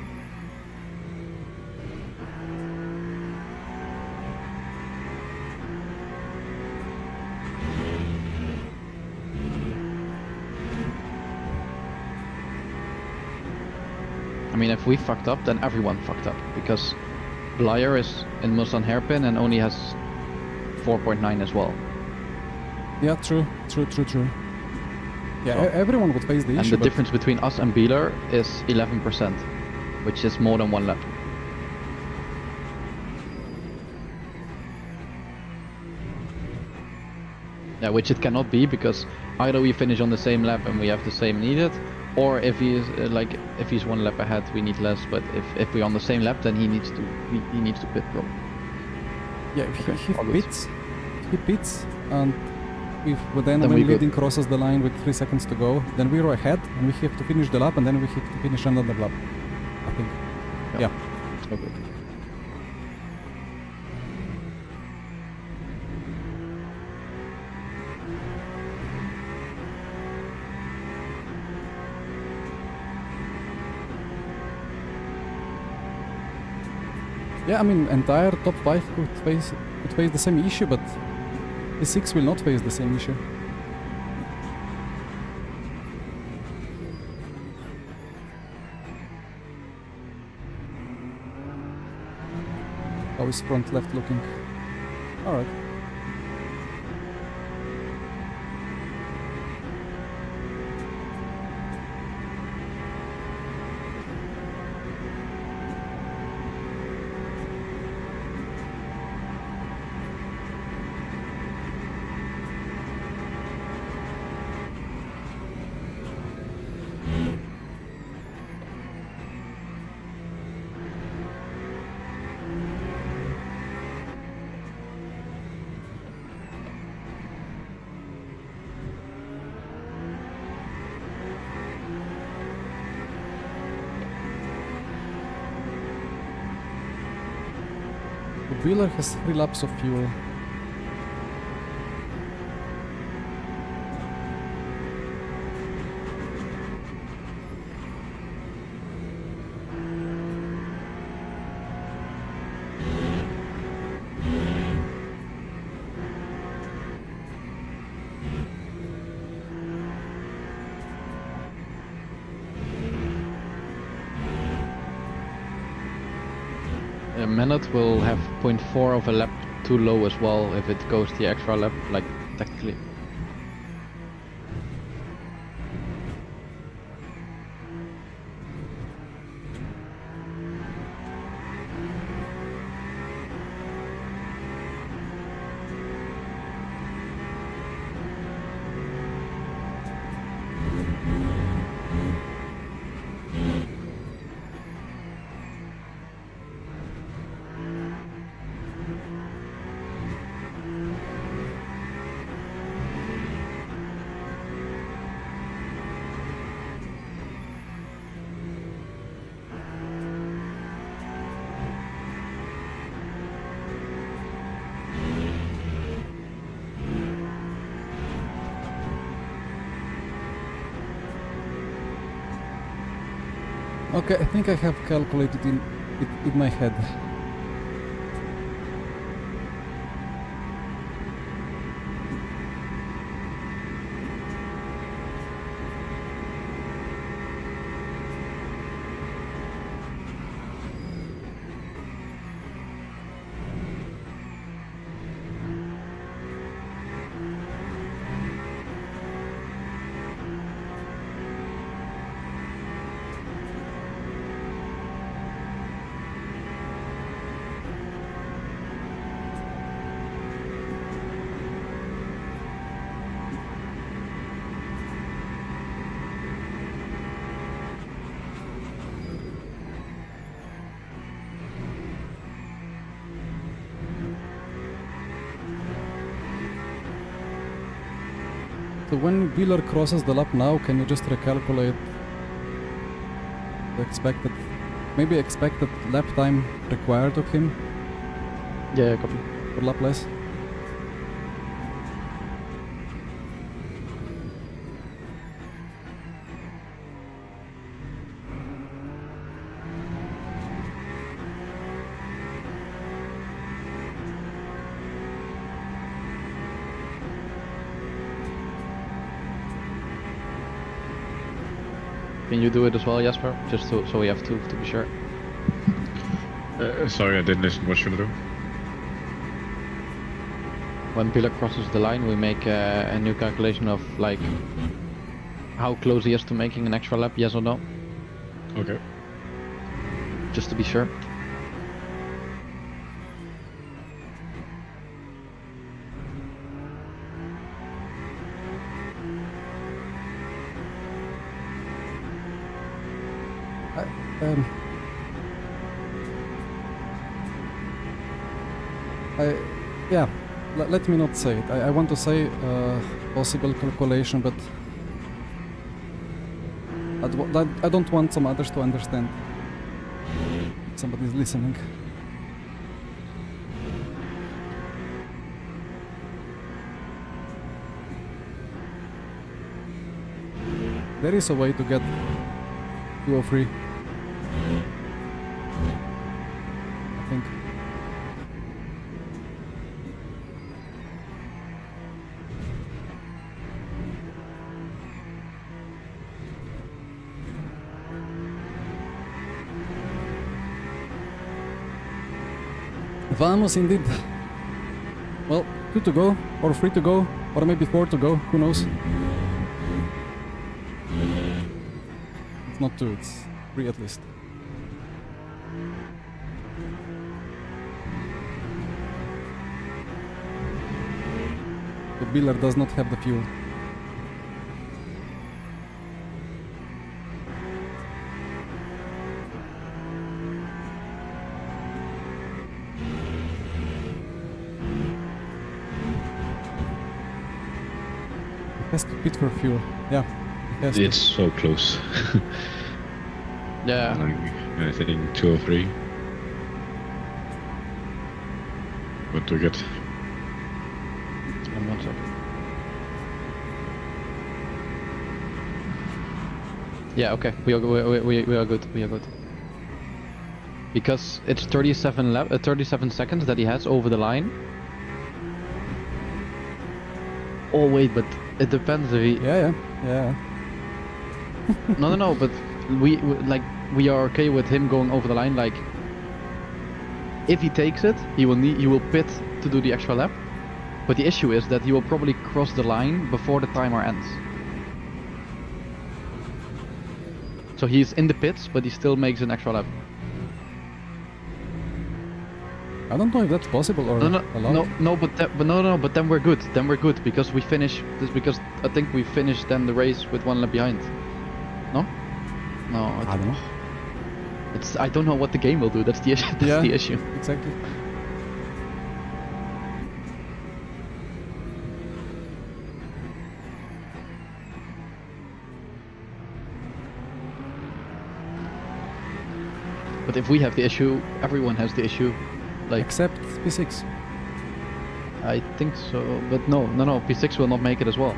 I mean, if we fucked up, then everyone fucked up, because Blyer is in Mulsanne hairpin and only has 4.9 as well. Yeah, true. Yeah, So- everyone would face the And issue. the but difference between us and Beeler is 11%, which is more than 1 lap. Yeah, which it cannot be, because either we finish on the same lap and we have the same needed, or if he is if he's 1 lap ahead, we need less. But if we're on the same lap, then he needs to pit bro. yeah, if Okay, he all good. pits, and if then Then when we good. leading crosses the line with 3 seconds to go, then we're ahead and we have to finish the lap, and then we have to finish another lap. I think. Yeah. So good. Yeah, I mean, entire top 5 could face the same issue, but the 6 will not face the same issue. How is front left looking? Alright. The Wheeler has 3 laps of fuel. minute will have 0.4 of a lap too low as well if it goes the extra lap, like technically. Okay, I think I have calculated it in my head. So when Wheeler crosses the lap now, can you just recalculate the maybe expected lap time required of him Yeah, copy. for lap less? Can you do it as well, Jasper? Just so we have to be sure. Sorry, I didn't listen. What should I do? When Pillar crosses the line, we make a new calculation of like how close he is to making an extra lap, yes or no, Okay. just to be sure. Yeah, let me not say it. I want to say possible calculation, but I don't want some others to understand. Somebody's listening. There is a way to get 203. I think. Vamos indeed. Well, 2 to go, or 3 to go, or maybe 4 to go, who knows? It's not 2, it's 3 at least. The Biller does not have the fuel. Has to pit for fuel. Yeah. Has to. It's so close. Yeah. Like, I think 2 or 3. What do we get? I'm not sure. Yeah, okay. We are good. We are good. Because it's 37 seconds that he has over the line. Oh wait, but it depends if he. Yeah. No, but we are okay with him going over the line. Like If he takes it, he will pit to do the extra lap. But the issue is that he will probably cross the line before the timer ends. So he's in the pits, but he still makes an extra lap. I don't know if that's possible or allowed. But then we're good. Then we're good because we finish this because I think we finished then the race with 1 lap behind. No? No, I don't know. I don't know what the game will do. That's the issue. That's the issue. Exactly. But if we have the issue, everyone has the issue. Like Except P6. I think so, but no. P6 will not make it as well.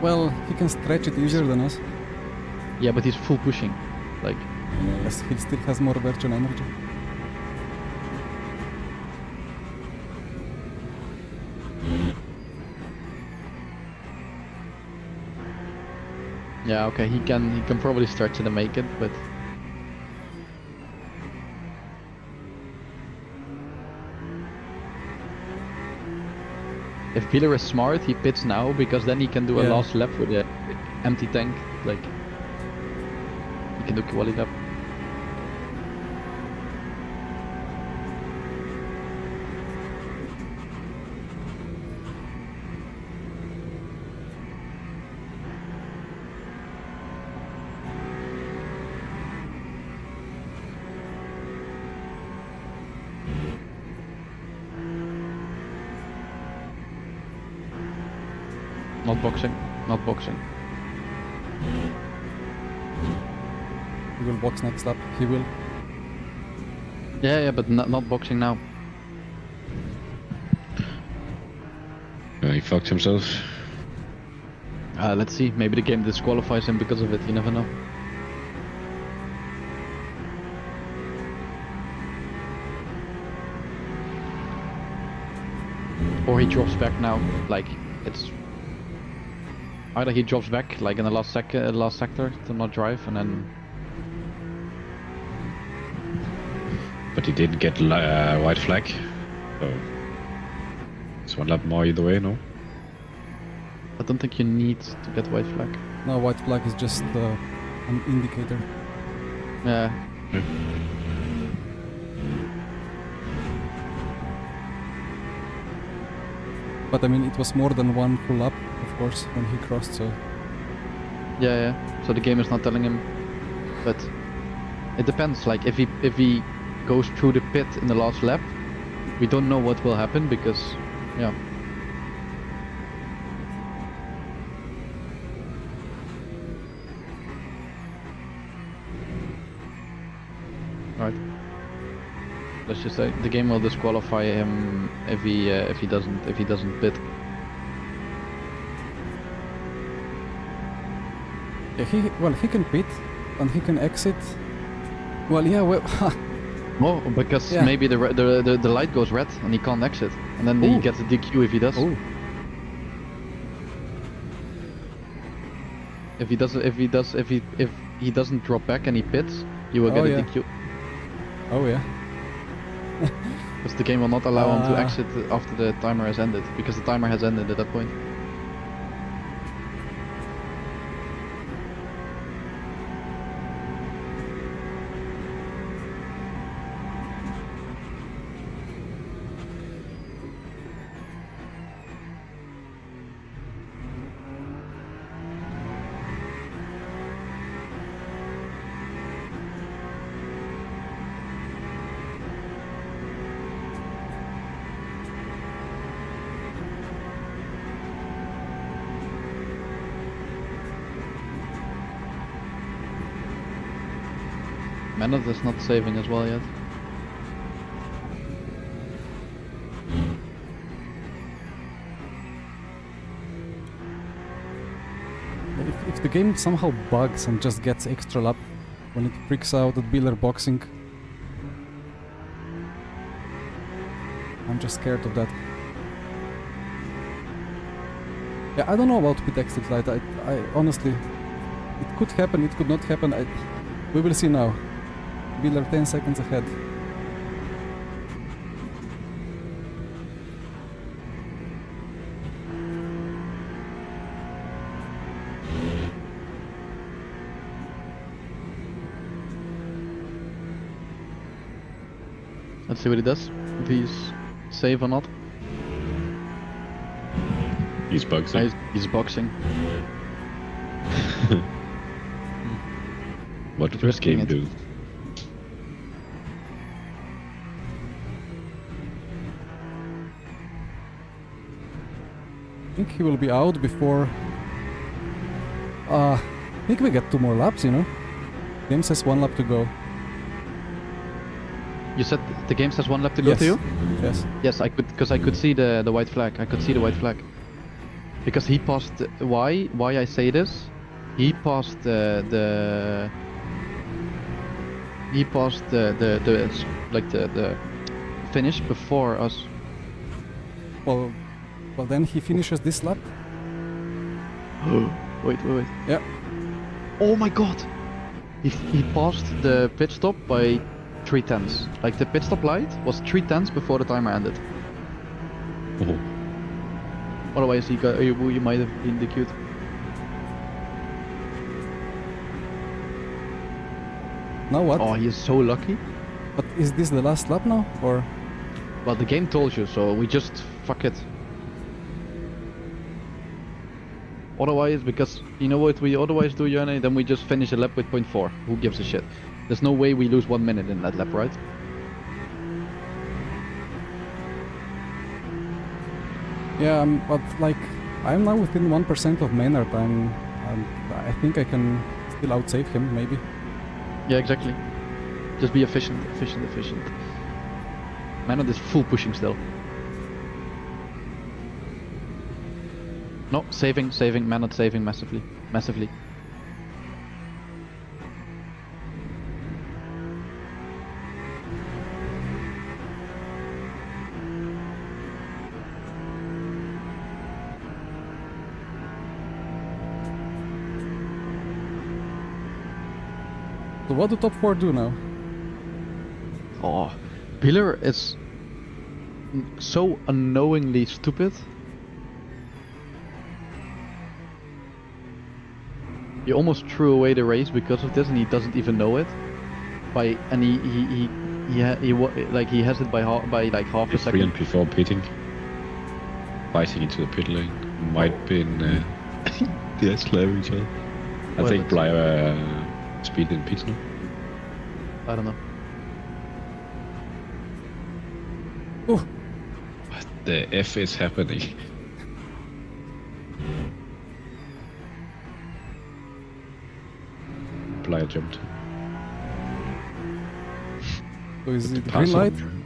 Well, he can stretch it easier than us. Yeah, but he's full pushing. Like Yes, he still has more virtual energy. yeah, okay, he can probably stretch it and make it, but if Peeler is smart, he pits now because then he can do a Yeah. last lap with an empty tank. Like he can do quali lap. Not boxing, not boxing. He will box next lap. He will. Yeah, but not boxing now. He fucked himself. Let's see, maybe the game disqualifies him because of it, you never know. Or he drops back now, like it's either he drops back like in the last sector to not drive, and then But he did get white flag. So it's 1 lap more either way, no? I don't think you need to get white flag. No, white flag is just an indicator. Yeah. But I mean, it was more than 1 full lap, of course, when he crossed, so... Yeah. So the game is not telling him, but it depends. Like if he goes through the pit in the last lap, we don't know what will happen because, yeah. Right. Let's just say the game will disqualify him if he doesn't pit. Yeah, he can pit, and he can exit. Well, yeah, well... No, because Yeah. maybe the light goes red and he can't exit, and then he Ooh. gets a DQ if he does. Oh, If he doesn't drop back and he pits, he will Oh, get a yeah. DQ. oh yeah. Because the game will not allow him to Ah. exit after the timer has ended, because the timer has ended at that point. Manet is not saving as well yet. If the game somehow bugs and just gets extra lap when it freaks out at Biller boxing, I'm just scared of that. Yeah, I don't know about pit exit light. I honestly, it could happen, it could not happen. We will see now. Biller 10 seconds ahead. Let's see what he does. If he's safe or not. He's boxing. He's boxing. What does risking game it. do? I think he will be out before... I think we get 2 more laps, you know? Game says 1 lap to go. You said the game says 1 lap to go Yes. to you? Yes. Yes, I could, because I could see the white flag. I could see the white flag. Because he passed. Why I say this? He passed the finish before us. Well, then he finishes this lap. Wait. Yeah. Oh my god! He passed the pit stop by 3/10. Like the pit stop light was 3/10 before the timer ended. Oh. Otherwise, you might have been DQ'd. Now what? Oh, he is so lucky. But is this the last lap now? Or... Well, the game told you, so we just fuck it. Otherwise, because you know what we otherwise do, Jane, then we just finish a lap with 0.4. Who gives a shit? There's no way we lose 1 minute in that lap, right? Yeah, but like, I'm now within 1% of Maynard. I think I can still outsave him, maybe. Yeah, exactly. Just be efficient. Man on this full pushing still. No, saving, man not saving massively. So what do top 4 do now? Oh, Pillar is so unknowingly stupid. He almost threw away the race because of this, and he doesn't even know it. He has it by half a He's second. 3 and before pitting. Biting into the pit lane. Might be in... they slow each other. I Well, think that's- Blyer speed in pits now. I don't know. Oh, What the F is happening? Blyer jumped. so is it Pass green light? on.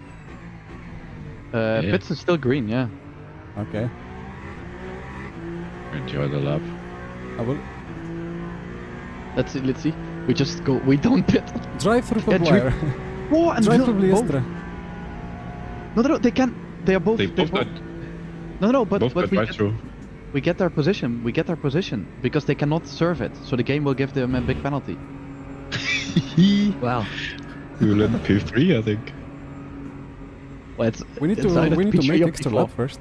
Yeah. Pits is still green, yeah. Okay, Enjoy the lap. I will Let's see. We just go. We don't pit. drive through for Yeah, Blyer. Oh, and Drive through both. Bliestra. No, they can. They are both. They they're both got, No, but both got we right get, through. we get their position. We get their position because they cannot serve it. So the game will give them a big penalty. Wow. We will end P3, I think. Well, it's We need it's to either make P3 or extra P4. lap first.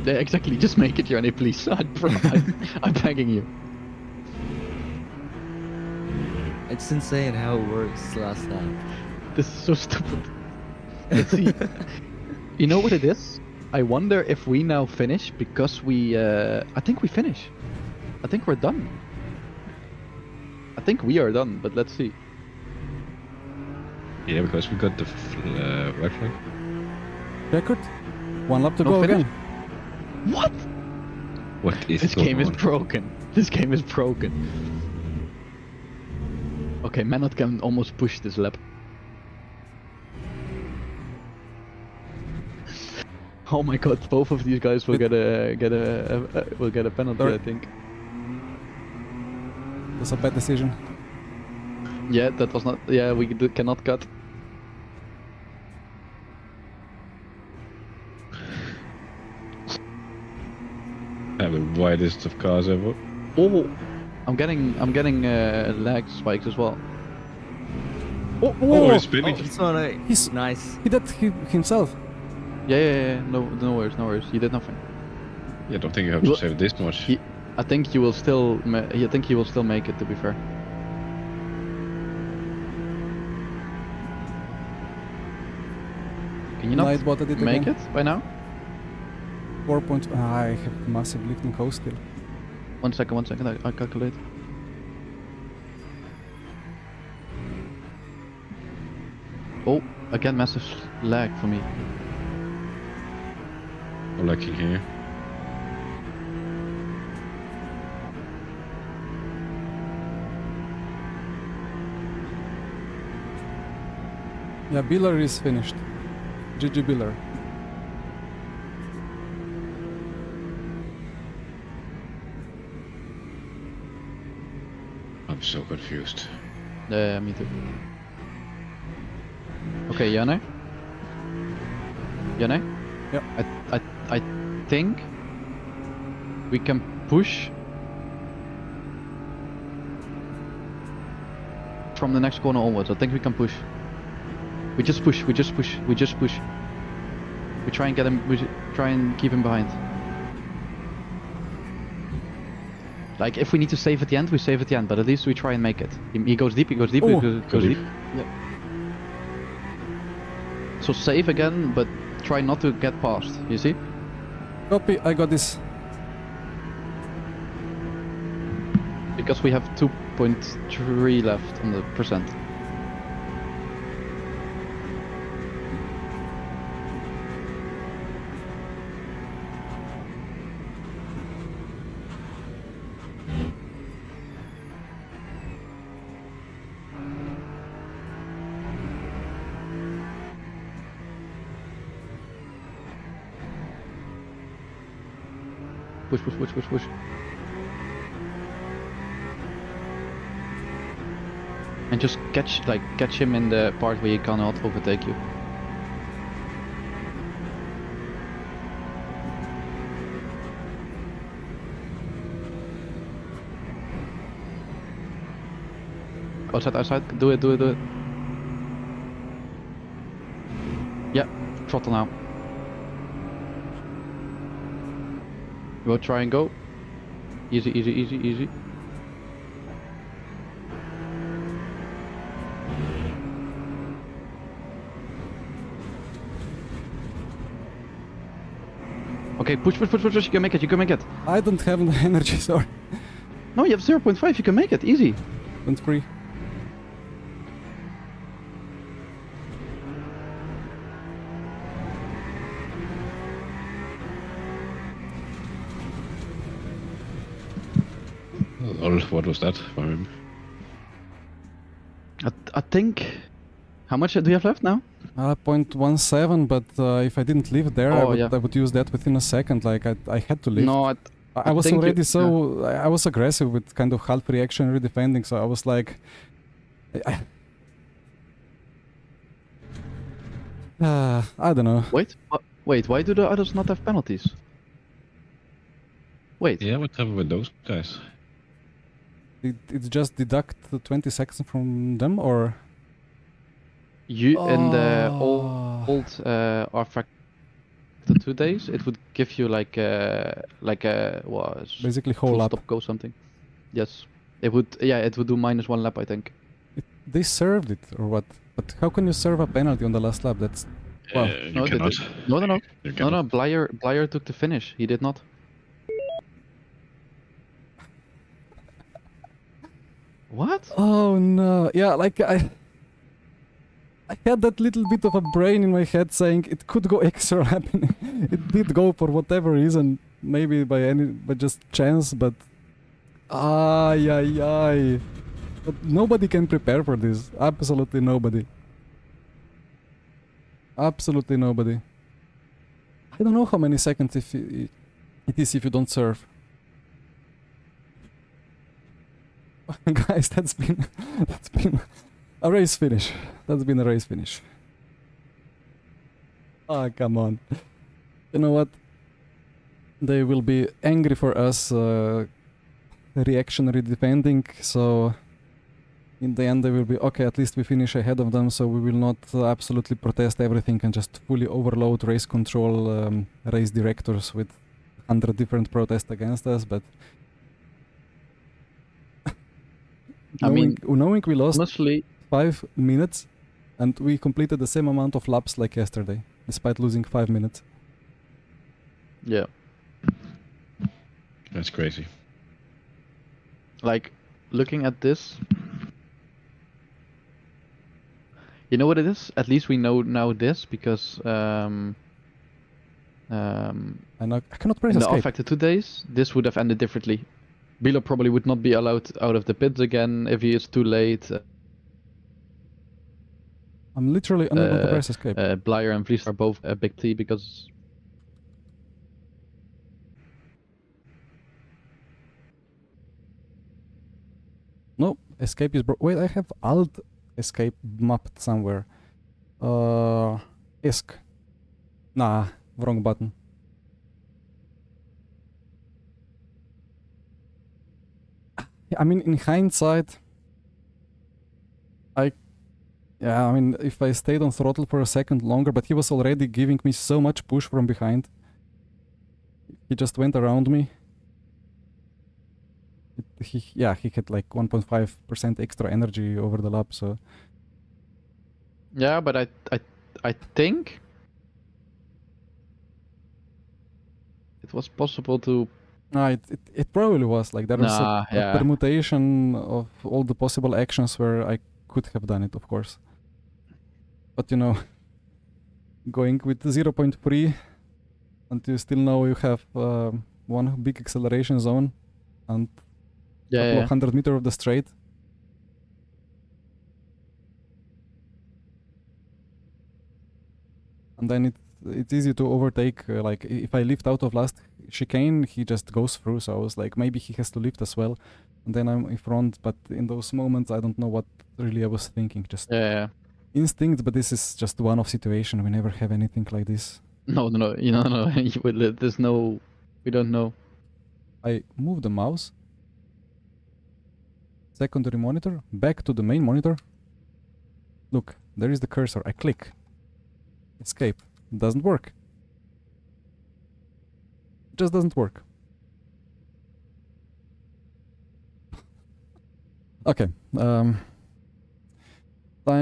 Yeah, exactly. Just make it, Johnny, please. I'm begging you. It's insane how it works last lap. This is so stupid. Let's see. You know what it is? I wonder if we now finish because we. I think we finish. I think we're done. I think we are done, but let's see. Yeah, because we got the red flag. Record? 1 lap to No go finish? again. What? What is This going game is on? broken. This game is broken. Okay, Manot can almost push this lap. Oh my god, both of these guys will get a penalty, Sorry. I think. That's a bad decision. Yeah, that was not. Yeah, we cannot cut. Have the widest of cars ever. Oh, I'm getting lag spikes as well. Oh, Oh, he's Oh, spinning. this one, He's- nice. He did himself. Yeah. No worries, no worries. You did nothing. Yeah, I don't think you have to Well, save this much. I think you will still. I think he will still make it. To be fair. Can you not Nightbot did it make again. it by now? 4 point. I have massive lifting coast still. 1 second. I calculate. Oh, again, massive lag for me. I'm lacking here. Yeah, Biller is finished. GG Biller. I'm so confused. Yeah, me too. Okay, Janne? Yep. I think we can push from the next corner onwards. I think we can push. We just push. We try and get him. We try and keep him behind. Like if we need to save at the end, we save at the end. But at least we try and make it. He goes deep. Oh. He goes deep. Yep. So save again, but try not to get past. You see? Copy, I got this. Because we have 2.3 left on the percent. Push. And just catch him in the part where he cannot overtake you. Outside, do it. Yeah, throttle now. We'll try and go. Easy. Okay, push, you can make it. I don't have the energy, sorry. No, you have 0.5, you can make it, easy. 0.3. Lol, what was that for him? I think... How much do you have left now? 0.17, but if I didn't leave there, Oh, I would use that within a second. Like I had to leave. No, I was think already you- I was aggressive with kind of half reactionary defending, so I was like, I don't know. Wait, why do the others not have penalties? Wait, Yeah, what happened with those guys? It just deduct the 20 seconds from them, or you in the Oh. old artifact the 2 days, it would give you like a basically whole full lap. stop go something. Yes, it would. Yeah, it would do -1 lap, I think. They served it or what? But how can you serve a penalty on the last lap? That's Wow. You No, they cannot. did. No. You No, cannot. Blyer took the finish. He did not. What? Oh no! Yeah, like I had that little bit of a brain in my head saying it could go extra happening. It did go for whatever reason, maybe by just chance, but ay. But nobody can prepare for this. Absolutely nobody. Absolutely nobody. I don't know how many seconds it is if you don't serve. Guys, that's been a race finish. That's been a race finish. Ah, come on. You know what? They will be angry for us reactionary defending, so in the end they will be okay, at least we finish ahead of them, so we will not absolutely protest everything and just fully overload race control race directors with 100 different protests against us. But I mean, knowing we lost honestly, 5 minutes and we completed the same amount of laps like yesterday despite losing 5 minutes. yeah. That's crazy. Like, looking at this, you know what it is? At least we know now this, because And I cannot press in the escape. off factor 2 days, this would have ended differently. Bilo probably would not be allowed out of the pits again if he is too late. I'm literally unable to press escape. Blyer and Vlies are both a big T because... No, escape is wait, I have alt escape mapped somewhere. ESC. Nah, wrong button. I mean, in hindsight, I mean, if I stayed on throttle for a second longer, but he was already giving me so much push from behind. He just went around me. He had like 1.5% extra energy over the lap, so... Yeah, but I think it was possible to... No, it probably was. Like, there was Nah, a yeah. permutation of all the possible actions where I could have done it, of course. But, you know, going with 0.3 and you still know you have one big acceleration zone and a couple of 100 meters of the straight. And then it's easy to overtake. Like, if I lift out of last chicane, he just goes through. So I was like, maybe he has to lift as well. And then I'm in front. But in those moments, I don't know what really I was thinking. Just instinct. But this is just one-off situation. We never have anything like this. No. There's no... We don't know. I move the mouse. Secondary monitor. Back to the main monitor. Look, there is the cursor. I click. Escape. Doesn't work. Just doesn't work. Okay. Time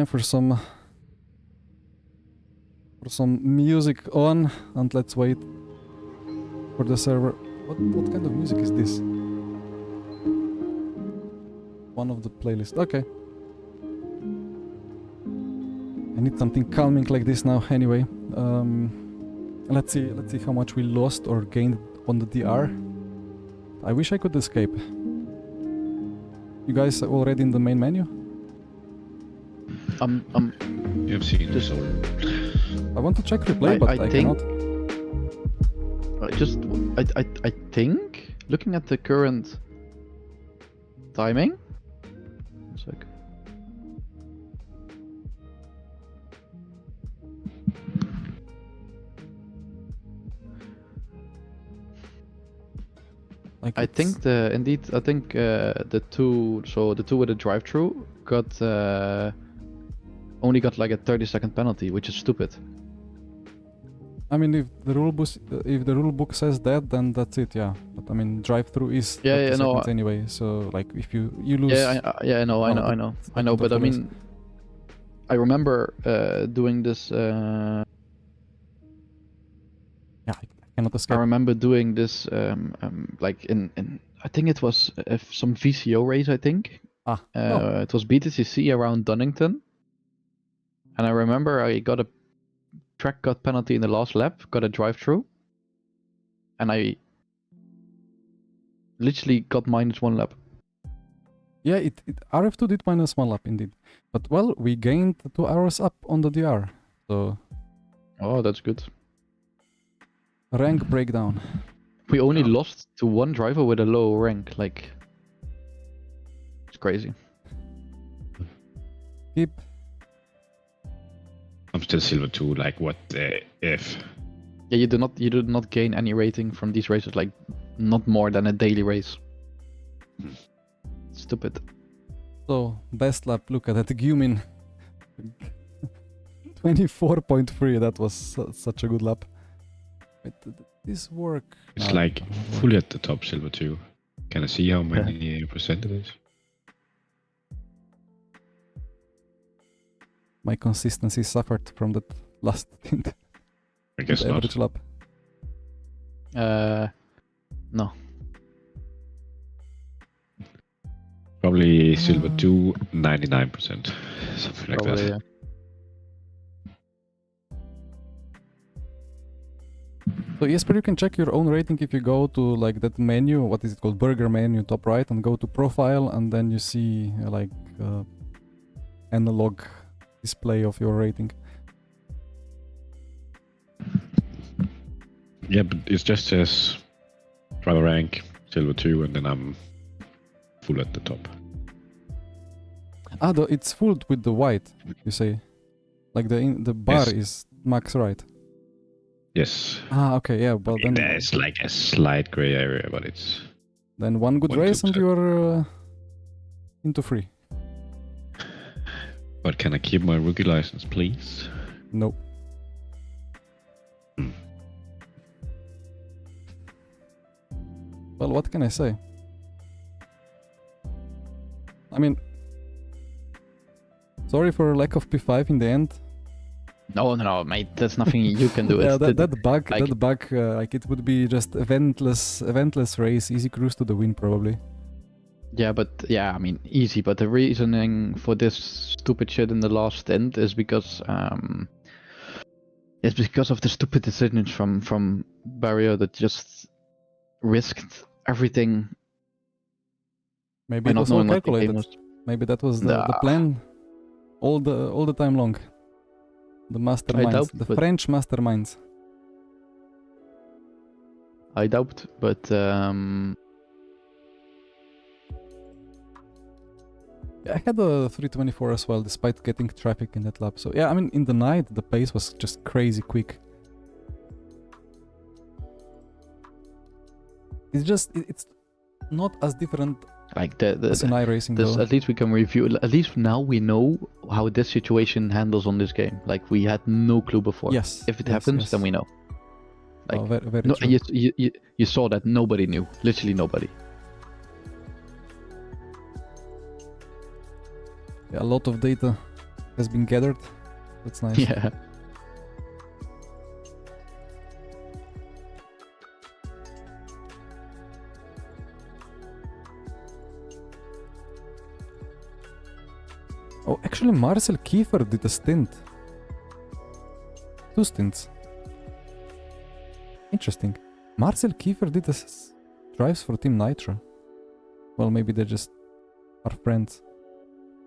for some music on, and let's wait for the server. What kind of music is this? One of the playlists. Okay. I need something calming like this now. Anyway, let's see how much we lost or gained on the DR. I wish I could escape. You guys are already in the main menu? You've seen this all. I want to check replay, but I think, cannot. I think, looking at the current timing. 1 sec. Like, I think the two with the drive-through got only got like a 30-second penalty, which is stupid. I mean, if the rule book says that, then that's it, yeah. But I mean, drive-through is 30 seconds anyway. So like, if you lose, I know. But I mean, I remember doing this. I cannot escape. I remember doing this like in I think it was some VCO race. I think it was BTCC around Dunnington, and I remember I got a track cut penalty in the last lap, got a drive-through, and I literally got -1 lap. Yeah, RF2 did -1 lap indeed. But well, we gained 2 hours up on the DR. So. Oh, that's good. Rank breakdown. We only lost to one driver with a low rank. Like, it's crazy. Keep. I'm still silver 2. Like, what the F? Yeah, you do not gain any rating from these races. Like, not more than a daily race. Stupid. So, best lap, look at that, Gumin. 24.3, that was such a good lap. Wait, did this work? It's No. like fully at the top, Silver 2. Can I see how many percent it is? My consistency suffered from that last stint. I guess the not. average lap. No. Probably Silver 2, 99%. Something like Probably, that. yeah. So Jesper, you can check your own rating if you go to like that menu, what is it called, burger menu, top right, and go to profile, and then you see like analog display of your rating. Yeah, but it just says driver rank, Silver 2, and then I'm full at the top. Ah, it's full with the white, you say? Like the bar Yes. is max right? Yes. Ah, okay, yeah, but then There's like a slight gray area, but it's... then one good 1, 2%. race and you're into free. But can I keep my rookie license, please? No. Hmm. Well, what can I say? I mean, sorry for lack of P5 in the end. No, mate. There's nothing you can do. Yeah, It's that bug, like- like it would be just eventless race, easy cruise to the win probably. Yeah, but yeah, I mean, easy. But the reasoning for this stupid shit in the last stint is because it's because of the stupid decisions from Barrier that just risked everything Maybe by it not was all knowing what the game calculated. was. Maybe that was the Nah. plan all the time long. The masterminds, doubt, the but- French masterminds. I doubt, but I had a 324 as well, despite getting traffic in that lap. So yeah, I mean, in the night the pace was just crazy quick. It's just it's not as different like as in iRacing this, though. at least we can review. At least now we know how this situation handles on this game. Like we had no clue before. Yes. If it yes, happens, yes. then we know. Like, Oh, very, very no, true. you saw that nobody knew. Literally nobody. Yeah, a lot of data has been gathered. That's nice. Yeah. Oh, actually, Marcel Kiefer did a stint. 2 stints. Interesting. Marcel Kiefer did drives for Team Nitro. Well, maybe they just are friends.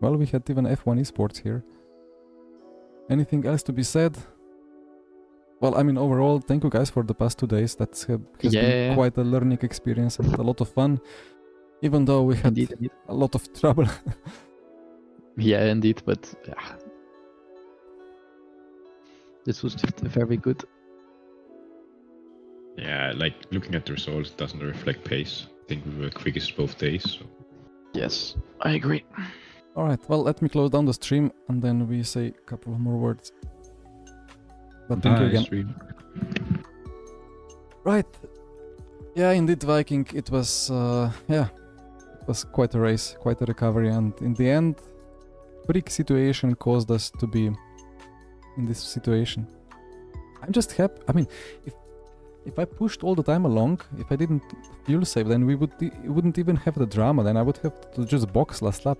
Well, we had even F1 esports here. Anything else to be said? Well, I mean, overall, thank you guys for the past 2 days. That has been quite a learning experience and a lot of fun. Even though we had Indeed. a lot of trouble. Yeah, indeed. But yeah, this was just very good. Yeah, like looking at the results, it doesn't reflect pace. I think we were quickest both days. So. Yes, I agree. Alright, well, let me close down the stream and then we say a couple of more words. But thank you again. Stream. Right. Yeah, indeed, Viking, it was, it was quite a race, quite a recovery, and in the end, freak situation caused us to be in this situation. I'm just happy. I mean, if I pushed all the time along, if I didn't fuel save, then we wouldn't even have the drama. Then I would have to just box last lap,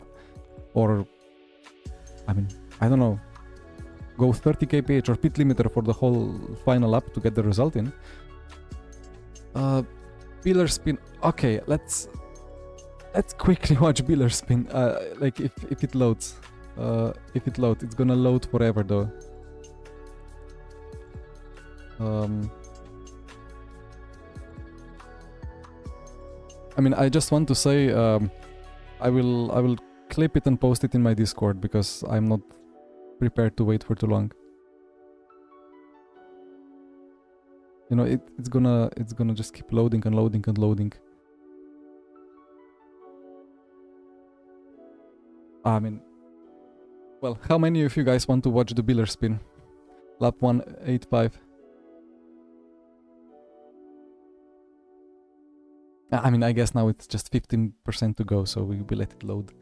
or I mean, I don't know, go 30 kph or pit limiter for the whole final lap to get the result in. Pillar spin. Okay, let's quickly watch Pillar spin. Like if it loads. If it loads, it's gonna load forever though. I mean, I just want to say, I will clip it and post it in my Discord because I'm not prepared to wait for too long. You know, it's gonna just keep loading and loading and loading. I mean, well, how many of you guys want to watch the Biller spin? Lap 185. I mean, I guess now it's just 15% to go, so we will let it load.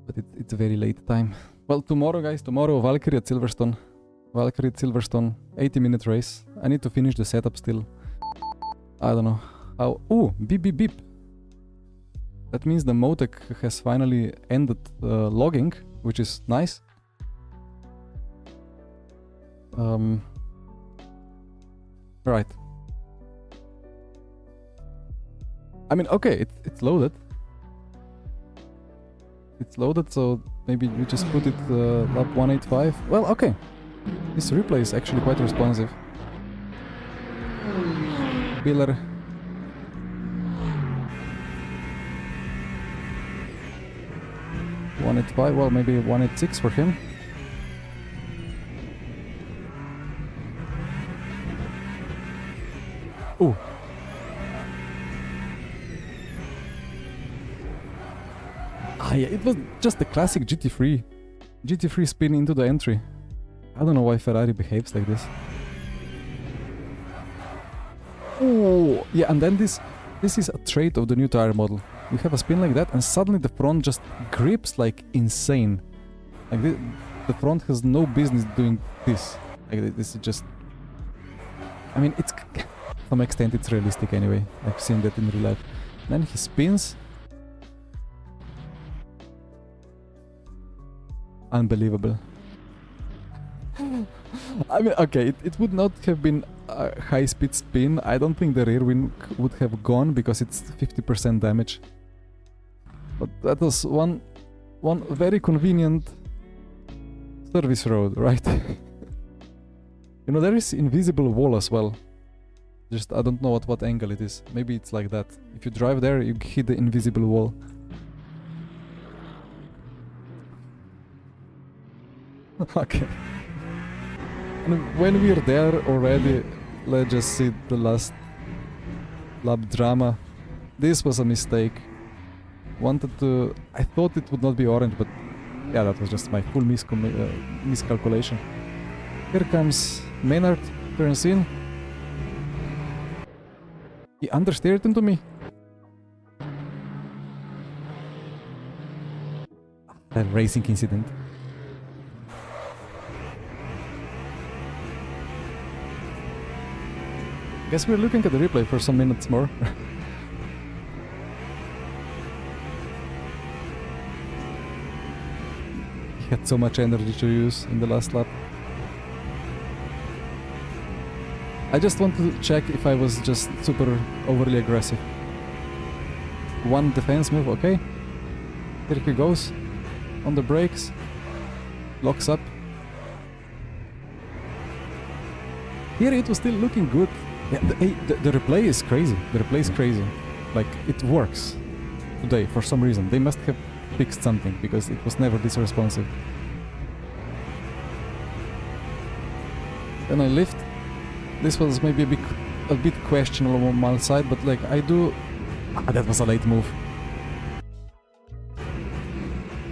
But it's a very late time. Well, tomorrow, guys, tomorrow Valkyrie at Silverstone. Valkyrie at Silverstone, 80-minute race. I need to finish the setup still. I don't know how... Ooh, beep beep beep. That means the modec has finally ended logging, which is nice. Right. I mean, okay, it's loaded. It's loaded, so maybe you just put it lap 185. Well, okay. This replay is actually quite responsive. Biller. One eight five. Well, maybe 186 for him. Ooh. Ah, yeah, it was just a classic GT3 spin into the entry. I don't know why Ferrari behaves like this. Oh, yeah, and then this is a trait of the new tire model. You have a spin like that, and suddenly the front just grips like insane. Like the front has no business doing this. Like this is just. I mean, it's to some extent it's realistic anyway. I've seen that in real life. Then he spins. Unbelievable. I mean, okay, it would not have been a high-speed spin. I don't think the rear wing would have gone because it's 50% damage. But that was one very convenient service road, right? You know, there is invisible wall as well. Just I don't know at what angle it is. Maybe it's like that. If you drive there, you hit the invisible wall. Okay. And when we're there already, let's just see the last lap drama. This was a mistake. I thought it would not be orange, but yeah, that was just my full miscalculation. Here comes Maynard, turns in. He understeered into me. That racing incident. Guess we're looking at the replay for some minutes more. He had so much energy to use in the last lap. I just want to check if I was just super overly aggressive. One defense move, okay. Here he goes. On the brakes. Locks up. Here it was still looking good. Yeah, the replay is crazy. The replay is crazy. Like, it works today for some reason. They must have fixed something because it was never this responsive. Then I lift. This was maybe a bit questionable on my side, but like I do... that was a late move.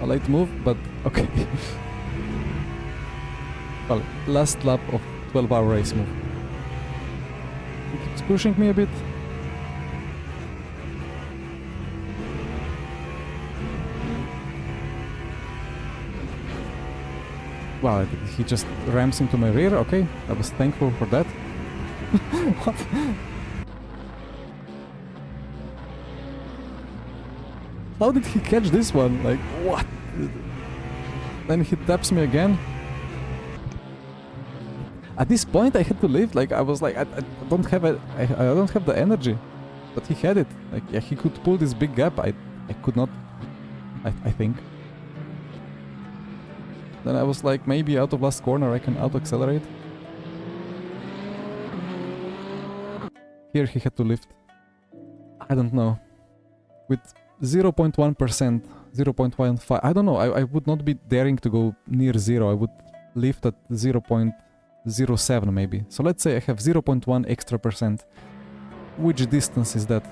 A late move, but okay. Well, last lap of 12-hour race move. He keeps pushing me a bit. Wow, he just rams into my rear, okay. I was thankful for that. What? How did he catch this one? Like, what? Then he taps me again. At this point I had to leave, like I was like, I don't have the energy. But he had it. Like, yeah, he could pull this big gap. I could not, I think. Then I was like, maybe out of last corner I can auto-accelerate. Here he had to lift. I don't know. With 0.1%, 0.15, I don't know, I would not be daring to go near zero. I would lift at 0.07 maybe. So let's say I have 0.1 extra percent. Which distance is that?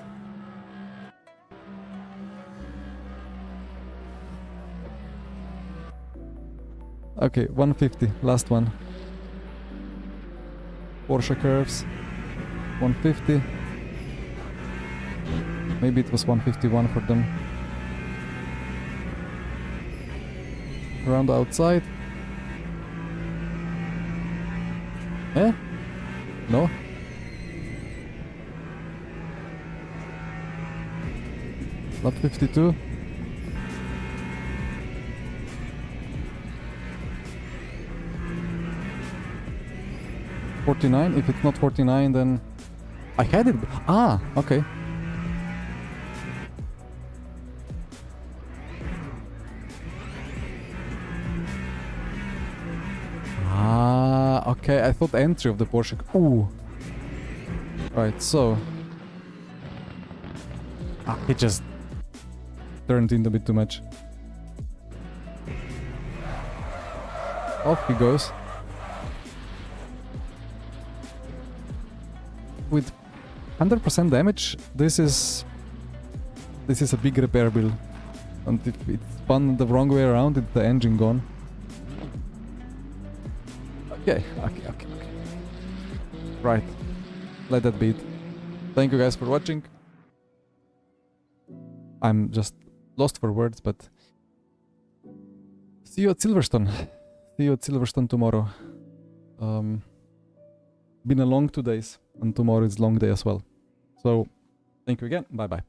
Okay, 150, last one. Porsche curves. 150. Maybe it was 151 for them. Around the outside. Eh? No? Lap 52. $49. If it's not 49, then I had it. Ah, okay. Ah, okay. I thought entry of the Porsche. Ooh. Right. So. Ah, it just turned in a bit too much. Off he goes. With 100% damage, this is a big repair bill. And if it's spun the wrong way around, it's the engine gone. Okay. Right. Let that be it. Thank you guys for watching. I'm just lost for words, but see you at Silverstone. See you at Silverstone tomorrow. Been a long 2 days, and tomorrow is long day as well. So, thank you again. Bye bye.